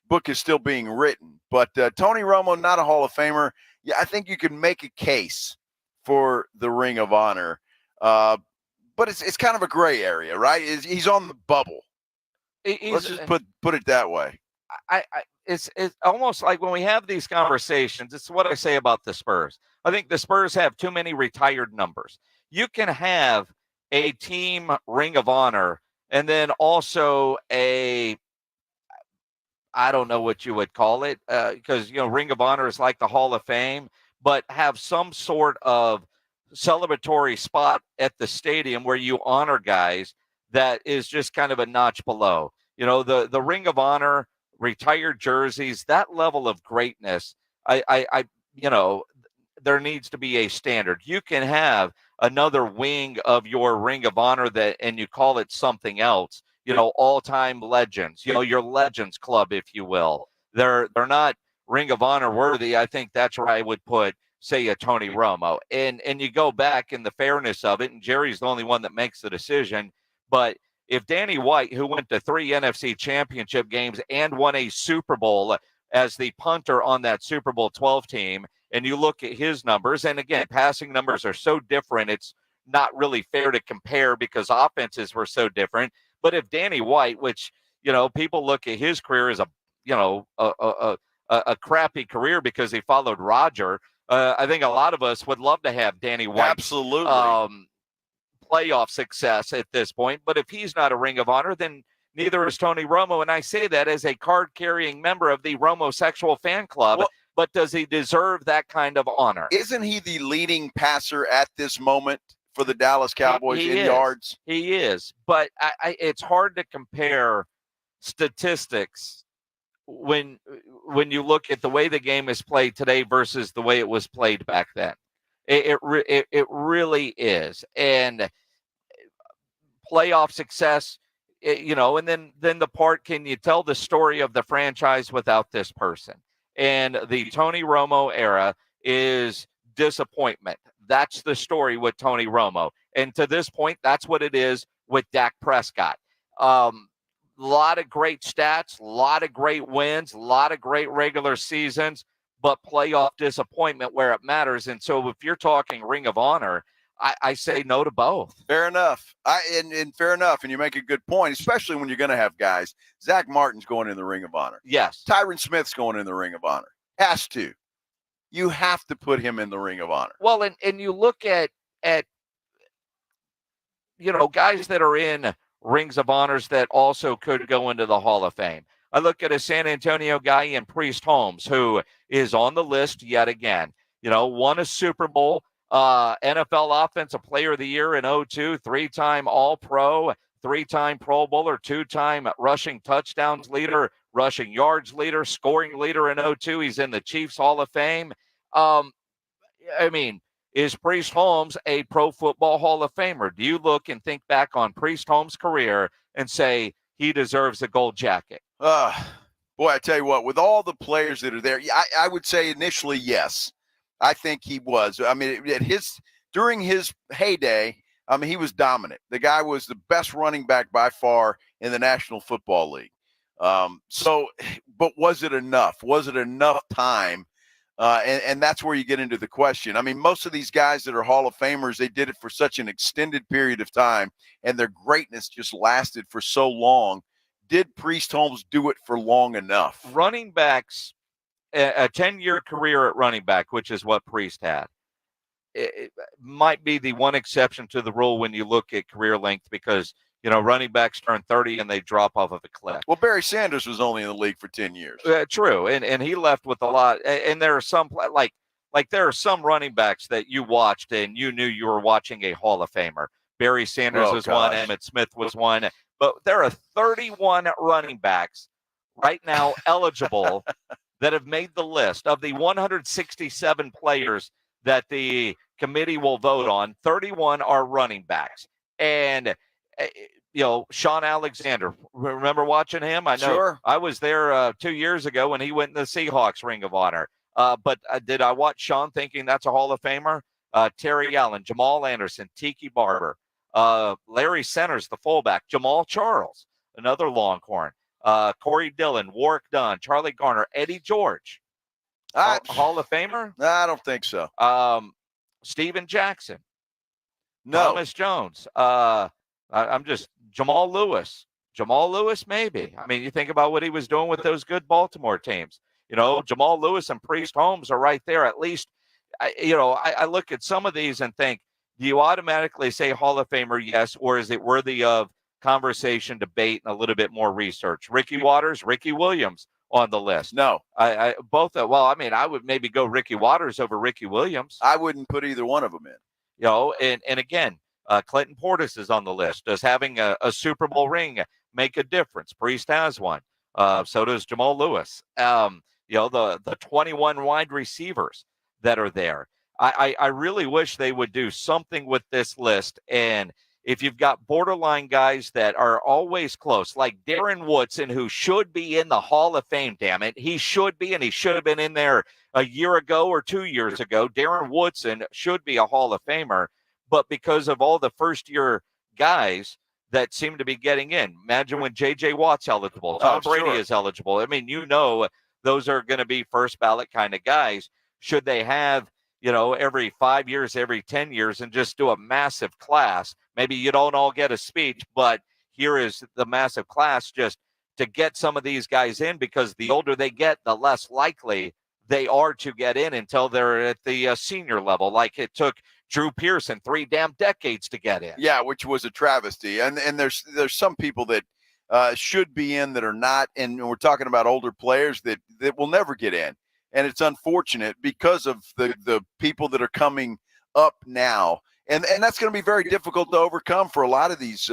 book is still being written, but Tony Romo, not a Hall of Famer. Yeah, I think you can make a case for the Ring of Honor. But it's kind of a gray area, right? He's on the bubble. Let's just put it that way. It's almost like when we have these conversations, it's what I say about the Spurs. I think the Spurs have too many retired numbers. You can have a team Ring of Honor and then also I don't know what you would call it because, Ring of Honor is like the Hall of Fame, but have some sort of celebratory spot at the stadium where you honor guys that is just kind of a notch below. The Ring of Honor, retired jerseys, that level of greatness, there needs to be a standard. You can have another wing of your Ring of Honor and you call it something else, all-time legends, your Legends Club, if you will. They're not Ring of Honor worthy. I think that's where I would put, say, a Tony Romo. And you go back in the fairness of it, and Jerry's the only one that makes the decision, but if Danny White, who went to 3 NFC championship games and won a Super Bowl as the punter on that Super Bowl 12 team, and you look at his numbers, and again, passing numbers are so different, it's not really fair to compare because offenses were so different. But if Danny White, which, people look at his career as a crappy career because he followed Roger, I think a lot of us would love to have Danny White. Absolutely. Playoff success at this point. But if he's not a Ring of Honor, then neither is Tony Romo. And I say that as a card-carrying member of the Romo-sexual fan club. Well, but does he deserve that kind of honor? Isn't he the leading passer at this moment for the Dallas Cowboys in yards? He is. But it's hard to compare statistics when you look at the way the game is played today versus the way it was played back then. It really is. And playoff success, and then the part, can you tell the story of the franchise without this person? And the Tony Romo era is disappointment. That's the story with Tony Romo. And to this point, that's what it is with Dak Prescott. A lot of great stats, a lot of great wins, a lot of great regular seasons, but playoff disappointment where it matters. And so if you're talking Ring of Honor, I say no to both. Fair enough. And fair enough. And you make a good point, especially when you're going to have guys. Zach Martin's going in the Ring of Honor. Yes. Tyron Smith's going in the Ring of Honor. Has to. You have to put him in the Ring of Honor. Well, and you look at guys that are in Rings of Honors that also could go into the Hall of Fame. I look at a San Antonio guy in Priest Holmes, who is on the list yet again. Won a Super Bowl, NFL Offensive Player of the Year in 2002, 3-time All-Pro, 3-time Pro Bowler, 2-time rushing touchdowns leader, rushing yards leader, scoring leader in 2002. He's in the Chiefs Hall of Fame. Is Priest Holmes a Pro Football Hall of Famer? Do you look and think back on Priest Holmes' career and say he deserves a gold jacket? Boy, I tell you what, with all the players that are there, I would say initially, yes. I think he was. During his heyday, he was dominant. The guy was the best running back by far in the National Football League. But was it enough? Was it enough time? And that's where you get into the question. Most of these guys that are Hall of Famers, they did it for such an extended period of time, and their greatness just lasted for so long. Did Priest Holmes do it for long enough? Running backs, a 10-year career at running back, which is what Priest had, it might be the one exception to the rule when you look at career length, because running backs turn 30 and they drop off of a cliff. Well, Barry Sanders was only in the league for 10 years. True, and he left with a lot. And there are some like there are some running backs that you watched and you knew you were watching a Hall of Famer. Barry Sanders was one. Emmitt Smith was one. But there are 31 running backs right now eligible that have made the list of the 167 players that the committee will vote on. 31 are running backs. And Sean Alexander, remember watching him? I know. Sure. I was there 2 years ago when he went in the Seahawks Ring of Honor. But did I watch Sean thinking that's a Hall of Famer? Terry Allen, Jamal Anderson, Tiki Barber, Larry Centers, the fullback, Jamal Charles, another Longhorn, Corey Dillon, Warwick Dunn, Charlie Garner, Eddie George. Hall of Famer? I don't think so. Steven Jackson. No. Thomas Jones. I'm just Jamal Lewis. Jamal Lewis, maybe. You think about what he was doing with those good Baltimore teams. Jamal Lewis and Priest Holmes are right there. At least, I look at some of these and think, do you automatically say Hall of Famer? Yes. Or is it worthy of conversation, debate, and a little bit more research? Ricky Waters, Ricky Williams on the list. No. I would maybe go Ricky Waters over Ricky Williams. I wouldn't put either one of them in. And again, Clinton Portis is on the list. Does having a Super Bowl ring make a difference? Priest has one. So does Jamal Lewis. The 21 wide receivers that are there. I really wish they would do something with this list. And if you've got borderline guys that are always close, like Darren Woodson, who should be in the Hall of Fame, damn it. He should be, and he should have been in there a year ago or 2 years ago. Darren Woodson should be a Hall of Famer. But because of all the first-year guys that seem to be getting in, imagine when J.J. Watt's eligible, Tom Brady is eligible. Those are going to be first-ballot kind of guys. Should they have, every 5 years, every 10 years, and just do a massive class? Maybe you don't all get a speech, but here is the massive class just to get some of these guys in, because the older they get, the less likely they are to get in until they're at the senior level, like it took Drew Pearson 3 damn decades to get in. Yeah, which was a travesty. And there's some people that should be in that are not, and we're talking about older players that will never get in. And it's unfortunate because of the people that are coming up now. And that's going to be very difficult to overcome for a lot of these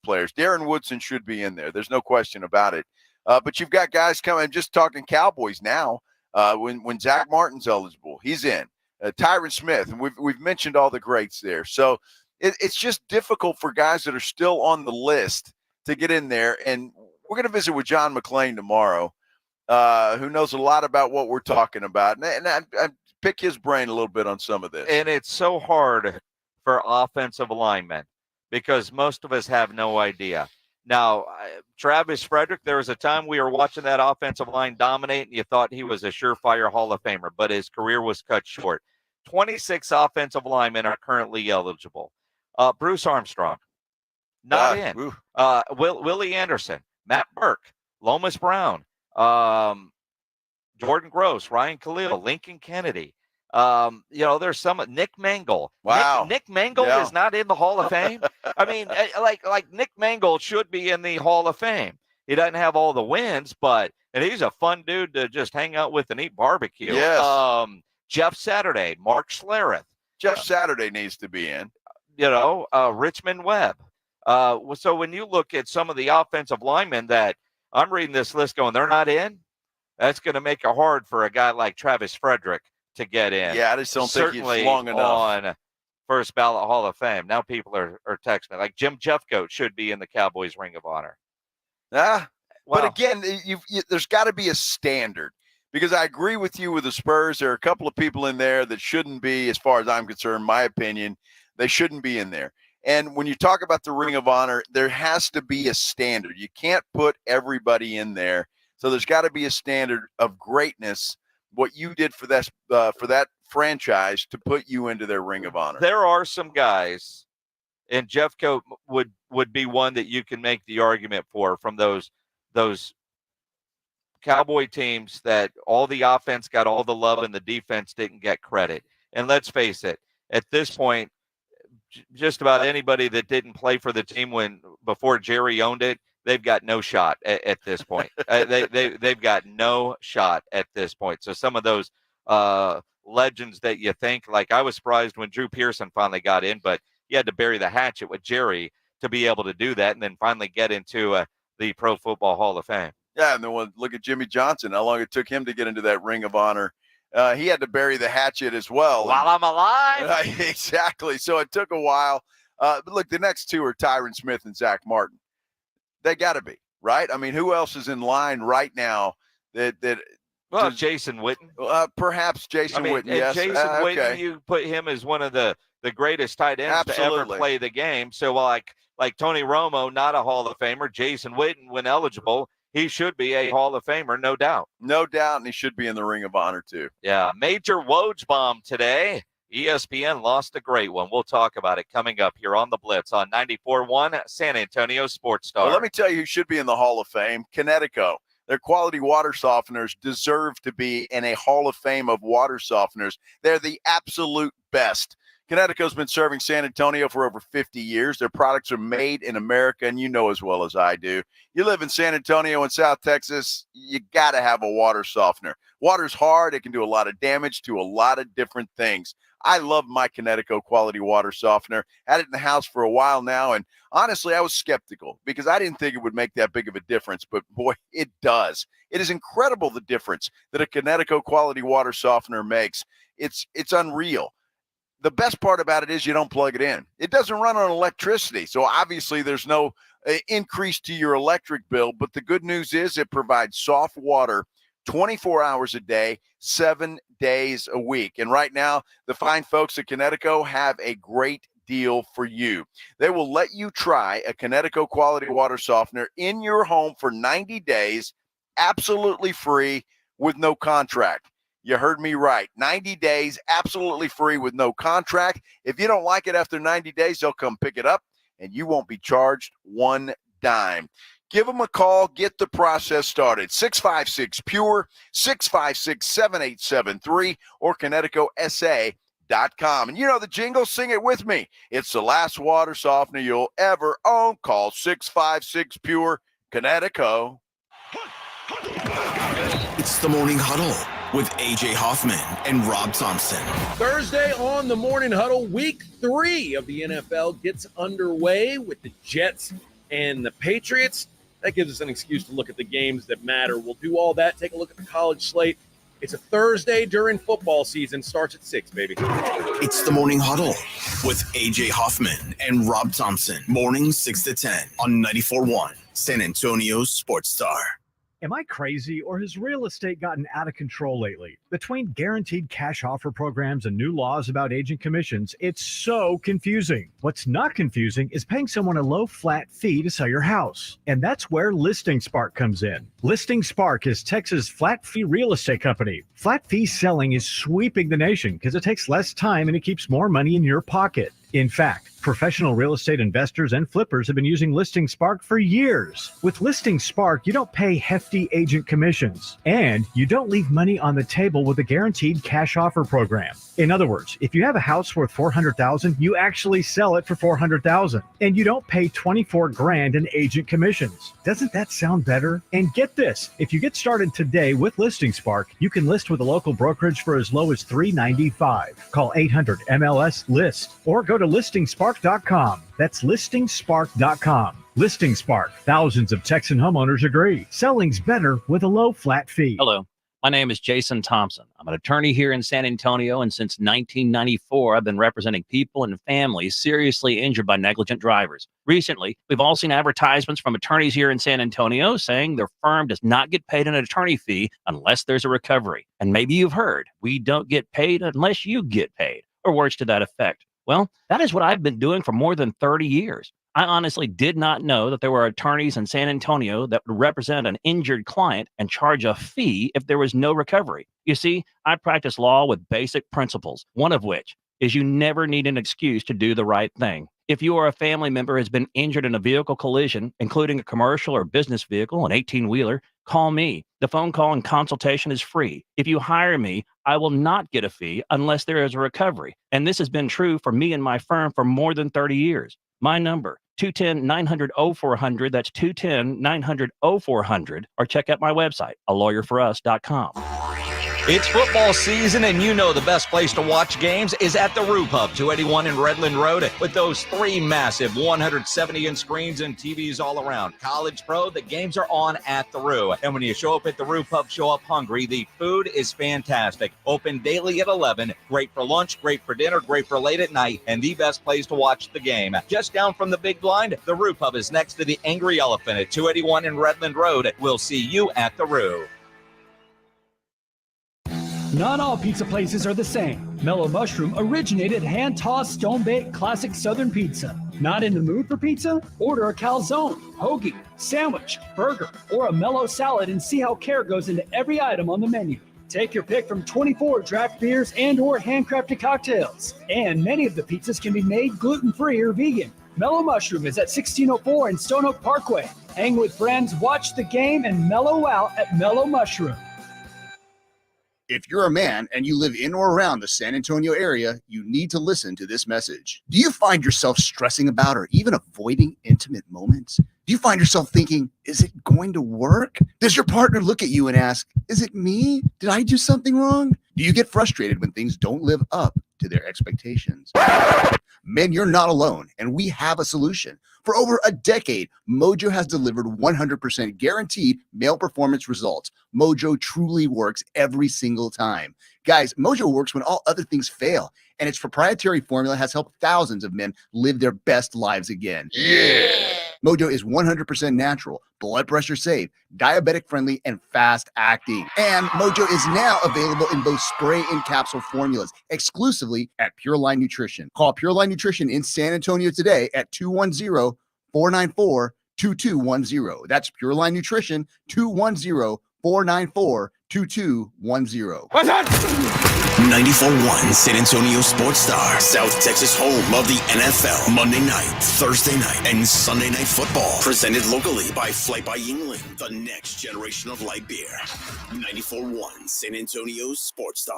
players. Darren Woodson should be in there. There's no question about it. But you've got guys coming. Just talking Cowboys now. When Zach Martin's eligible, he's in. Tyron Smith, and we've mentioned all the greats there. So it's just difficult for guys that are still on the list to get in there. And we're going to visit with John McClain tomorrow, who knows a lot about what we're talking about. And I pick his brain a little bit on some of this. And it's so hard for offensive linemen because most of us have no idea. Now, Travis Frederick, there was a time we were watching that offensive line dominate, and you thought he was a surefire Hall of Famer, but his career was cut short. 26 offensive linemen are currently eligible. Bruce Armstrong, not in. Willie Anderson, Matt Burke, Lomas Brown, Jordan Gross, Ryan Khalil, Lincoln Kennedy. There's some Nick Mangle. Wow. Nick Mangle is not in the Hall of Fame. I mean, like Nick Mangle should be in the Hall of Fame. He doesn't have all the wins, and he's a fun dude to just hang out with and eat barbecue. Yes. Jeff Saturday, Mark Schlereth. Jeff Saturday needs to be in. Richmond Webb. So when you look at some of the offensive linemen that I'm reading this list going, they're not in, that's going to make it hard for a guy like Travis Frederick to get in. Yeah, I just don't think he's long enough on first ballot Hall of Fame. Now people are texting me like Jim Jeffcoat should be in the Cowboys Ring of Honor. But again, there's got to be a standard, because I agree with you with the Spurs. There are a couple of people in there that shouldn't be, as far as I'm concerned, my opinion, they shouldn't be in there. And when you talk about the Ring of Honor, there has to be a standard. You can't put everybody in there. So there's got to be a standard of greatness, what you did for that franchise to put you into their Ring of Honor. There are some guys, and Jeffcoat would be one that you can make the argument for, from those Cowboy teams that all the offense got all the love and the defense didn't get credit. And let's face it, at this point, just about anybody that didn't play for the team before Jerry owned it, they've got no shot at this point. They've got no shot at this point. So some of those legends that you think, like I was surprised when Drew Pearson finally got in, but he had to bury the hatchet with Jerry to be able to do that and then finally get into the Pro Football Hall of Fame. Yeah, and then look at Jimmy Johnson, how long it took him to get into that Ring of Honor. He had to bury the hatchet as well. While I'm alive? Exactly. So it took a while. But look, the next two are Tyron Smith and Zach Martin. They got to be, right? I mean, who else is in line right now Well, Jason Witten. Perhaps Jason Witten, yes. Jason Witten, you put him as one of the greatest tight ends to ever play the game. So like Tony Romo, not a Hall of Famer. Jason Witten, when eligible, he should be a Hall of Famer, no doubt. No doubt, and he should be in the Ring of Honor, too. Yeah, Major Woj bomb today. ESPN lost a great one. We'll talk about it coming up here on the Blitz on 94.1 San Antonio Sports Star. Well, let me tell you who should be in the Hall of Fame. Connecticut. Their quality water softeners deserve to be in a Hall of Fame of water softeners. They're the absolute best. Connecticut's been serving San Antonio for over 50 years. Their products are made in America, and you know as well as I do. You live in San Antonio in South Texas, you got to have a water softener. Water's hard. It can do a lot of damage to a lot of different things. I love my Connecticut quality water softener. Had it in the house for a while now, and honestly, I was skeptical because I didn't think it would make that big of a difference, but boy, it does. It is incredible the difference that a Connecticut quality water softener makes. It's unreal. The best part about it is you don't plug it in. It doesn't run on electricity, so obviously there's no increase to your electric bill, but the good news is it provides soft water 24 hours a day, 7 days a week. And right now, the fine folks at Connecticut have a great deal for you. They will let you try a Connecticut quality water softener in your home for 90 days, absolutely free with no contract. You heard me right. 90 days, absolutely free with no contract. If you don't like it after 90 days, they'll come pick it up, and you won't be charged one dime. Give them a call. Get the process started. 656-PURE, 656-7873, or ConnecticutSA.com. And you know the jingle, sing it with me. It's the last water softener you'll ever own. Call 656-PURE, Connecticut. It's the Morning Huddle with AJ Hoffman and Rob Thompson. Thursday on the Morning Huddle, week 3 of the NFL gets underway with the Jets and the Patriots. That gives us an excuse to look at the games that matter. We'll do all that, take a look at the college slate. It's a Thursday during football season. Starts at 6, baby. It's the Morning Huddle with AJ Hoffman and Rob Thompson. Mornings 6 to 10 on 94.1 San Antonio's Sports Star. Am I crazy, or has real estate gotten out of control lately? Between guaranteed cash offer programs and new laws about agent commissions, it's so confusing. What's not confusing is paying someone a low flat fee to sell your house. And that's where Listing Spark comes in. Listing Spark is Texas' flat fee real estate company. Flat fee selling is sweeping the nation because it takes less time and it keeps more money in your pocket. In fact, professional real estate investors and flippers have been using Listing Spark for years. With Listing Spark, you don't pay hefty agent commissions, and you don't leave money on the table with a guaranteed cash offer program. In other words, if you have a house worth $400,000, you actually sell it for $400,000, and you don't pay $24,000 in agent commissions. Doesn't that sound better? And get this, if you get started today with Listing Spark, you can list with a local brokerage for as low as $395. Call 800-MLS-LIST or go to listingspark.com. That's listingspark.com. Listing Spark. Thousands of Texan homeowners agree. Selling's better with a low flat fee. Hello, my name is Jason Thompson. I'm an attorney here in San Antonio, and since 1994, I've been representing people and families seriously injured by negligent drivers. Recently, we've all seen advertisements from attorneys here in San Antonio saying their firm does not get paid an attorney fee unless there's a recovery. And maybe you've heard, we don't get paid unless you get paid, or words to that effect. Well, that is what I've been doing for more than 30 years. I honestly did not know that there were attorneys in San Antonio that would represent an injured client and charge a fee if there was no recovery. You see, I practice law with basic principles, one of which is you never need an excuse to do the right thing. If you or a family member has been injured in a vehicle collision, including a commercial or business vehicle, an 18-wheeler, call me. The phone call and consultation is free. If you hire me, I will not get a fee unless there is a recovery. And this has been true for me and my firm for more than 30 years. My number, 210-900-0400. That's 210-900-0400. Or check out my website, alawyer4us.com. It's football season, and you know the best place to watch games is at the Roo Pub, 281 in Redland Road, with those 3 massive 170-inch screens and TVs all around. College, pro, the games are on at the Roo. And when you show up at the Roo Pub, show up hungry. The food is fantastic. Open daily at 11. Great for lunch, great for dinner, great for late at night, and the best place to watch the game. Just down from the big blind, the Roo Pub is next to the Angry Elephant at 281 in Redland Road. We'll see you at the Roo. Not all pizza places are the same. Mellow Mushroom originated hand-tossed, stone-baked classic Southern pizza. Not in the mood for pizza? Order a calzone, hoagie, sandwich, burger, or a mellow salad and see how care goes into every item on the menu. Take your pick from 24 draft beers and or handcrafted cocktails. And many of the pizzas can be made gluten-free or vegan. Mellow Mushroom is at 1604 in Stone Oak Parkway. Hang with friends, watch the game, and mellow out at Mellow Mushroom. If you're a man and you live in or around the San Antonio area, you need to listen to this message. Do you find yourself stressing about or even avoiding intimate moments? Do you find yourself thinking, is it going to work? Does your partner look at you and ask, is it me? Did I do something wrong? Do you get frustrated when things don't live up to their expectations? Men, you're not alone, and we have a solution. For over a decade, Mojo has delivered 100% guaranteed male performance results. Mojo truly works every single time. Guys, Mojo works when all other things fail, and its proprietary formula has helped thousands of men live their best lives again. Yeah! Mojo is 100% natural, blood pressure safe, diabetic friendly, and fast acting. And Mojo is now available in both spray and capsule formulas, exclusively at Pure Line Nutrition. Call Pure Line Nutrition in San Antonio today at 210-494-2210. That's Pure Line Nutrition, 210-494-2210. 2210. What's that? 94.1 San Antonio Sports Star, South Texas home of the NFL. Monday night, Thursday night, and Sunday night football. Presented locally by Flight by Yingling, the next generation of light beer. 94.1 San Antonio Sports Star.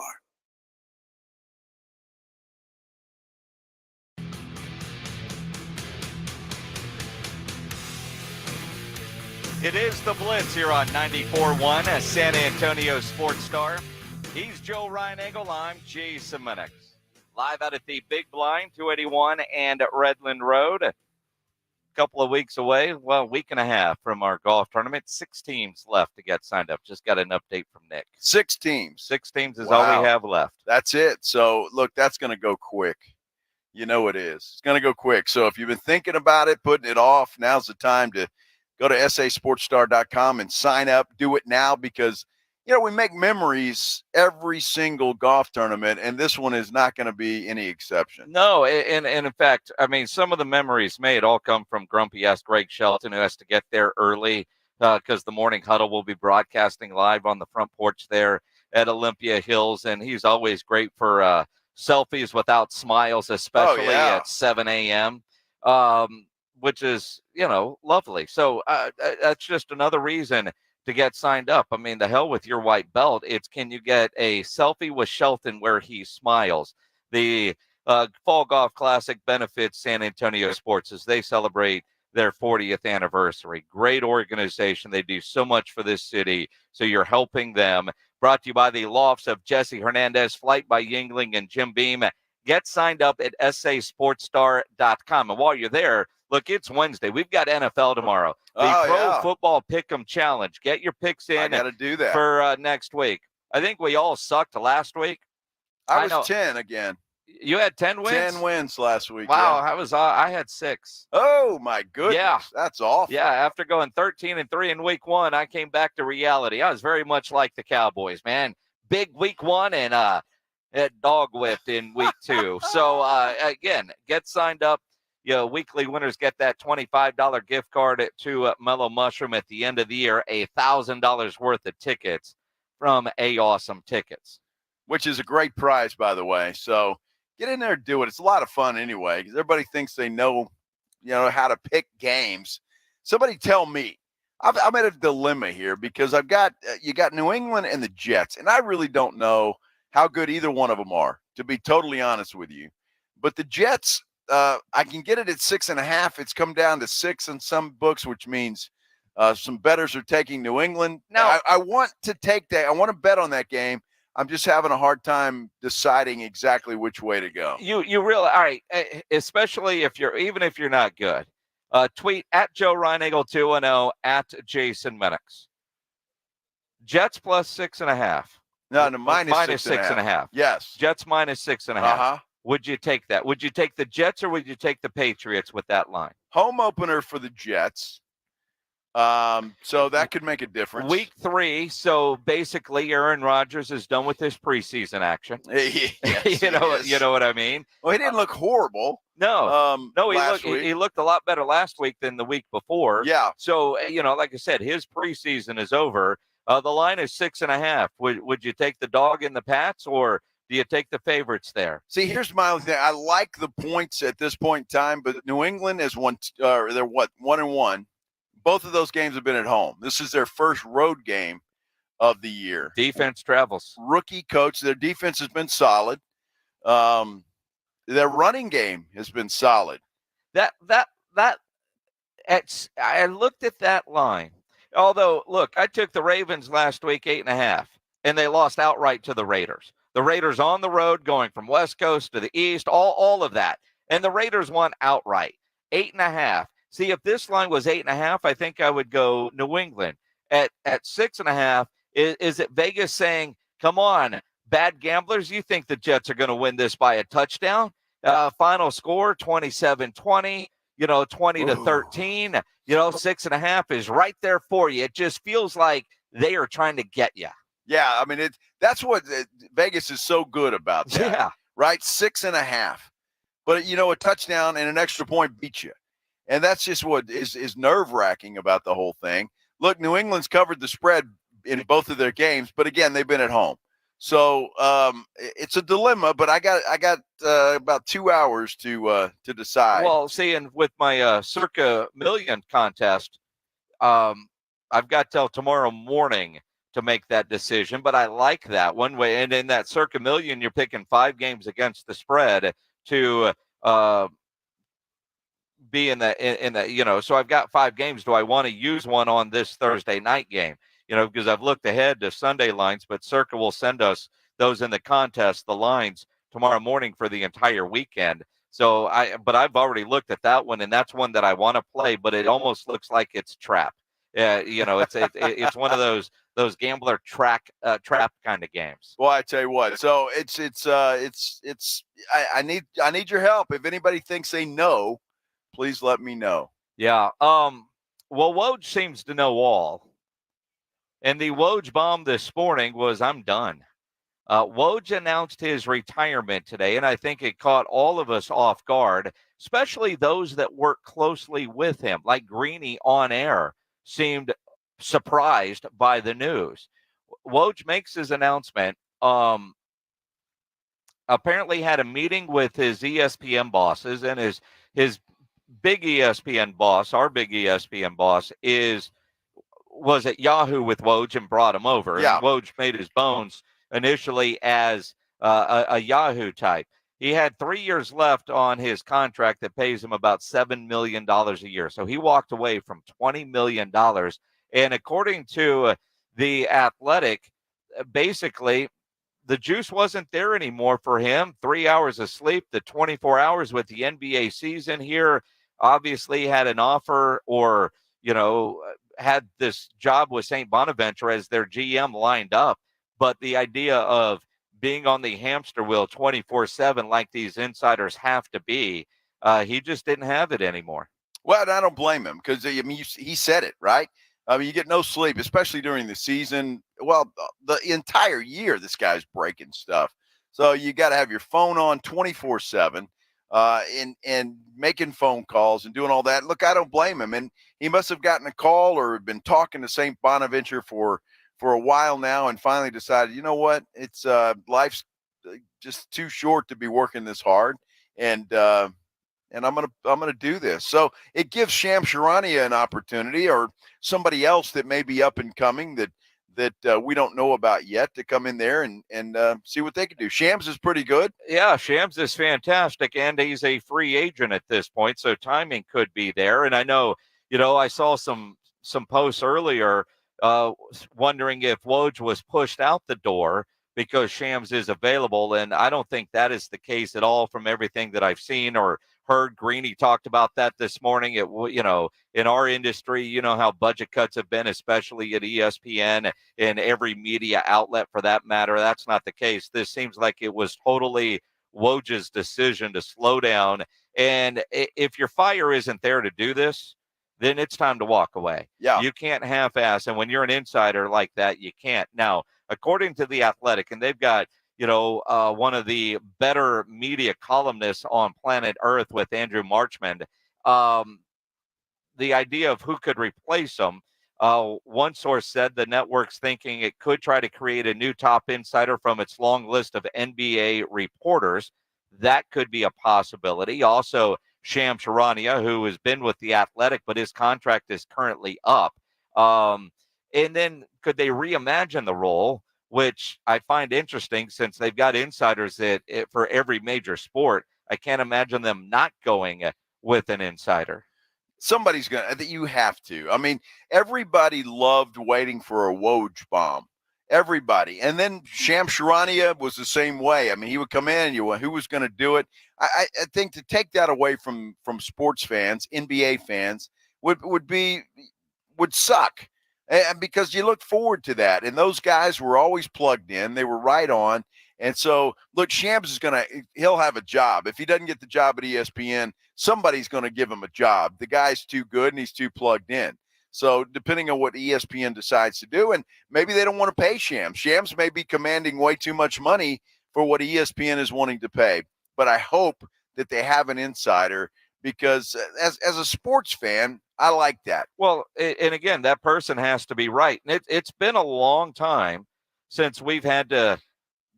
It is the Blitz here on 94.1 as San Antonio Sports Star. He's Joe Ryan-Egel. I'm Jason Minix. Live out at the Big Blind, 281 and Redland Road. A couple of weeks away, well, a week and a half from our golf tournament. 6 teams left to get signed up. Just got an update from Nick. 6 teams. 6 teams is all we have left. That's it. So, look, that's going to go quick. You know it is. It's going to go quick. So if you've been thinking about it, putting it off, now's the time to go to sasportstar.com and sign up. Do it now because, we make memories every single golf tournament, and this one is not going to be any exception. No, and in fact, I mean, some of the memories made all come from grumpy-ass Greg Shelton, who has to get there early because the morning huddle will be broadcasting live on the front porch there at Olympia Hills, and he's always great for selfies without smiles, especially at 7 a.m., which is, lovely. So that's just another reason to get signed up. I mean, the hell with your white belt. It's can you get a selfie with Shelton where he smiles? The Fall Golf Classic benefits San Antonio sports as they celebrate their 40th anniversary. Great organization. They do so much for this city. So you're helping them. Brought to you by the lofts of Jesse Hernandez, Flight by Yingling, and Jim Beam. Get signed up at sasportstar.com. And while you're there, look, it's Wednesday. We've got NFL tomorrow. The Pro Football Pick'em Challenge. Get your picks in. I got to do that for next week. I think we all sucked last week. I was 10 again. You had 10 wins? 10 wins last week. Wow, I had 6. Oh my goodness. Yeah. That's awful. Yeah, after going 13-3 in week 1, I came back to reality. I was very much like the Cowboys, man. Big week 1 and dog whipped in week 2. So again, get signed up. Weekly winners get that $25 gift card to Mellow Mushroom at the end of the year, $1,000 worth of tickets from Awesome Tickets. Which is a great prize, by the way. So get in there and do it. It's a lot of fun anyway, because everybody thinks they know, how to pick games. Somebody tell me. I'm at a dilemma here because you got New England and the Jets, and I really don't know how good either one of them are, to be totally honest with you. But the Jets, I can get it at 6.5. It's come down to 6 in some books, which means some bettors are taking New England. Now, I want to take that. I want to bet on that game. I'm just having a hard time deciding exactly which way to go. You really, all right, especially if you're not good. Tweet at Joe Ryan-Egel 210 at Jason Minix. Jets plus 6.5. No, minus 6.5. Yes. Jets minus 6.5. Would you take that? Would you take the Jets or would you take the Patriots with that line? Home opener for the Jets. So that could make a difference. Week 3. So basically, Aaron Rodgers is done with his preseason action. Yes, you know what I mean? Well, he didn't look horrible. No, he looked a lot better last week than the week before. Yeah. So like I said, his preseason is over. The line is 6.5. Would you take the dog in the Pats or do you take the favorites there? See, here's my only thing. I like the points at this point in time, but New England is they're 1-1. Both of those games have been at home. This is their first road game of the year. Defense travels. Rookie coach. Their defense has been solid. Their running game has been solid. I looked at that line. Although, look, I took the Ravens last week 8.5, and they lost outright to the Raiders. The Raiders on the road going from West Coast to the East, all of that. And the Raiders won outright. 8.5. See, if this line was 8.5, I think I would go New England. At 6.5, is it Vegas saying, come on, bad gamblers, you think the Jets are going to win this by a touchdown? Final score, 27-20, 20-13. 6.5 is right there for you. It just feels like they are trying to get you. Yeah, I mean, that's what Vegas is so good about that. Yeah. Right? 6.5. But, a touchdown and an extra point beat you. And that's just what is nerve-wracking about the whole thing. Look, New England's covered the spread in both of their games, but again, they've been at home. So it's a dilemma, but I got about 2 hours to decide. Well, see, and with my Circa Million contest, I've got till tomorrow morning to make that decision, but I like that one way. And in that Circa Million, you're picking 5 games against the spread to be in the, so I've got 5 games. Do I want to use one on this Thursday night game? Because I've looked ahead to Sunday lines, but Circa will send us those in the contest, the lines tomorrow morning for the entire weekend. So I've already looked at that one, and that's one that I want to play, but it almost looks like it's trap. It's one of those gambler trap kind of games. Well, I tell you what. So I need your help. If anybody thinks they know, please let me know. Yeah. Well, Woj seems to know all. And the Woj bomb this morning was, I'm done. Woj announced his retirement today, and I think it caught all of us off guard, especially those that work closely with him, like Greeny on air seemed surprised by the news. Woj makes his announcement, apparently had a meeting with his ESPN bosses, and his big ESPN boss, our big ESPN boss, was at Yahoo with Woj and brought him over. Yeah. And Woj made his bones initially as a Yahoo type. He had 3 years left on his contract that pays him about $7 million a year. So he walked away from $20 million. And according to The Athletic, basically, the juice wasn't there anymore for him. 3 hours of sleep, the 24 hours with the NBA season here, obviously had an offer or, had this job with St. Bonaventure as their GM lined up. But the idea of being on the hamster wheel 24/7 like these insiders have to be, he just didn't have it anymore. Well, and I don't blame him because, he said it, right? You get no sleep, especially during the season. Well, the entire year, this guy's breaking stuff. So you got to have your phone on 24/7 and making phone calls and doing all that. Look, I don't blame him. And he must have gotten a call or been talking to St. Bonaventure for a while now and finally decided, you know what, it's life's just too short to be working this hard. And I'm gonna do this. So it gives Shams Charania an opportunity or somebody else that may be up and coming that we don't know about yet to come in there and see what they can do. Shams is pretty good. Yeah, Shams is fantastic, and he's a free agent at this point, so timing could be there. And I know, I saw some posts earlier wondering if Woj was pushed out the door because Shams is available, and I don't think that is the case at all from everything that I've seen or heard. Greeny talked about that this morning. In our industry, how budget cuts have been, especially at ESPN and every media outlet for that matter. That's not the case. This seems like it was totally Woj's decision to slow down. And if your fire isn't there to do this, then it's time to walk away. Yeah. You can't half-ass. And when you're an insider like that, you can't. Now, according to The Athletic, and they've got, one of the better media columnists on planet Earth with Andrew Marchman, the idea of who could replace him. One source said the network's thinking it could try to create a new top insider from its long list of NBA reporters. That could be a possibility. Also, Shams Charania, who has been with The Athletic, but his contract is currently up. And then could they reimagine the role, which I find interesting since they've got insiders for every major sport. I can't imagine them not going with an insider. Somebody's going to, you have to. I mean, everybody loved waiting for a Woj bomb. Everybody. And then Shams Charania was the same way. I mean, he would come in and who was going to do it? I think to take that away from sports fans, NBA fans, would suck. And because you look forward to that. And those guys were always plugged in. They were right on. And so, look, Shams he'll have a job. If he doesn't get the job at ESPN, somebody's going to give him a job. The guy's too good and he's too plugged in. So depending on what ESPN decides to do, and maybe they don't want to pay Shams. Shams may be commanding way too much money for what ESPN is wanting to pay. But I hope that they have an insider because as a sports fan, I like that. Well, and again, that person has to be right. And it's been a long time since we've had to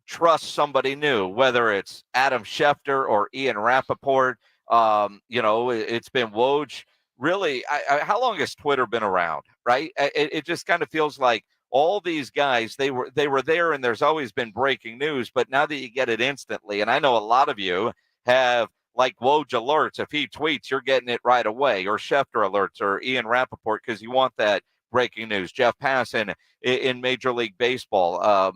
trust somebody new, whether it's Adam Schefter or Ian Rappaport. It's been Woj. Really, how long has Twitter been around, right? It just kind of feels like all these guys, they were there, and there's always been breaking news, but now that you get it instantly, and I know a lot of you have like Woj alerts. If he tweets, you're getting it right away, or Schefter alerts, or Ian Rappaport, because you want that breaking news. Jeff Passan in Major League Baseball.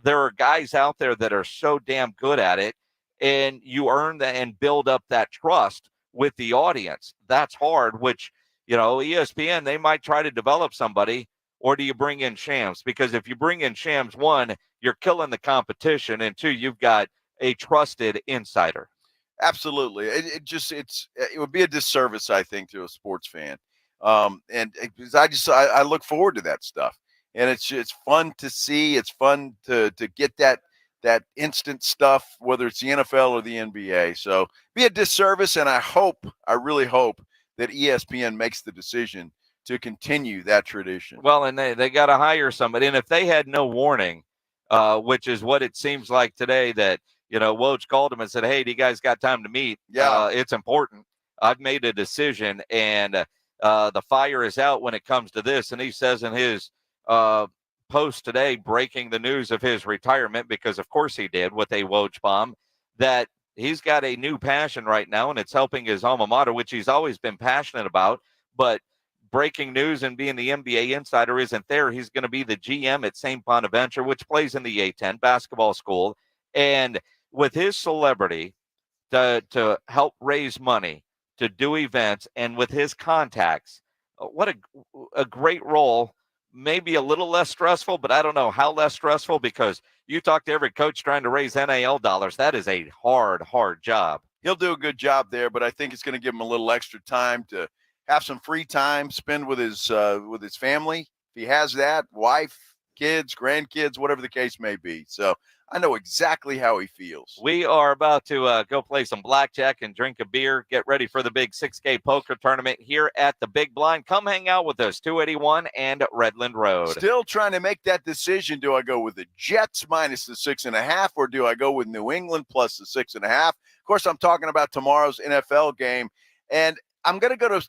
There are guys out there that are so damn good at it, and you earn that and build up that trust with the audience. That's hard, which, ESPN, they might try to develop somebody, or do you bring in Shams? Because if you bring in Shams, one, you're killing the competition, and two, you've got a trusted insider. Absolutely. It would be a disservice, I think, to a sports fan. And I look forward to that stuff. And it's fun to see. It's fun to get that instant stuff, whether it's the NFL or the NBA. So be a disservice, and I really hope that ESPN makes the decision to continue that tradition. Well, and they got to hire somebody. And if they had no warning, which is what it seems like today, that, Woj called him and said, hey, do you guys got time to meet? Yeah. It's important. I've made a decision, and the fire is out when it comes to this. And he says in his post today, breaking the news of his retirement, because of course he did with a Woj bomb, that he's got a new passion right now, and it's helping his alma mater, which he's always been passionate about. But breaking news and being the NBA insider isn't there. He's going to be the GM at St. Bonaventure, which plays in the A-10 basketball school. And with his celebrity to help raise money, to do events, and with his contacts, what a great role. Maybe a little less stressful, but I don't know how less stressful, because you talk to every coach trying to raise NIL dollars. That is a hard job. He'll do a good job there, but I think it's going to give him a little extra time to have some free time, spend with his family. If he has that, wife, kids, grandkids, whatever the case may be. So I know exactly how he feels. We are about to go play some blackjack and drink a beer. Get ready for the big 6K poker tournament here at the Big Blind. Come hang out with us, 281 and Redland Road. Still trying to make that decision. Do I go with the Jets minus the 6.5, or do I go with New England plus the 6.5? Of course, I'm talking about tomorrow's NFL game, and I'm going to go to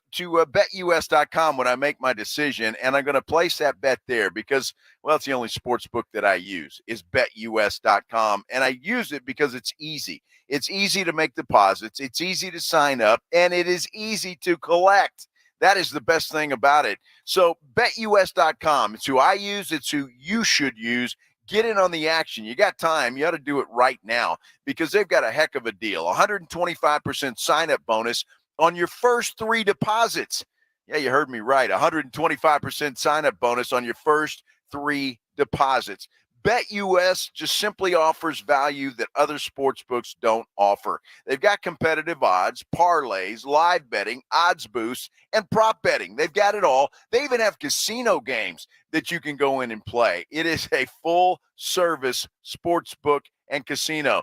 betus.com when I make my decision, and I'm going to place that bet there because, well, it's the only sports book that I use is betus.com, and I use it because it's easy. It's easy to make deposits. It's easy to sign up, and it is easy to collect. That is the best thing about it. So betus.com, it's who I use. It's who you should use. Get in on the action. You got time. You ought to do it right now because they've got a heck of a deal, 125% sign-up bonus on your first 3 deposits. Yeah, you heard me right. 125% sign-up bonus on your first 3 deposits. BetUS just simply offers value that other sports books don't offer. They've got competitive odds, parlays, live betting, odds boosts, and prop betting. They've got it all. They even have casino games that you can go in and play. It is a full-service sports book and casino.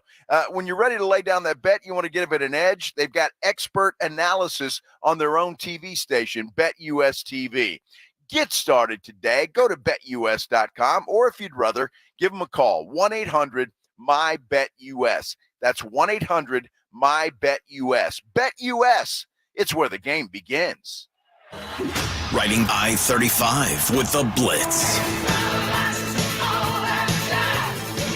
When you're ready to lay down that bet, you want to give it an edge, they've got expert analysis on their own TV station, BetUS TV. Get started today. Go to betus.com, or if you'd rather, give them a call, 1-800-MY-BET-US. That's 1-800-MY-BET-US. BetUS, it's where the game begins. Riding I-35 with the Blitz.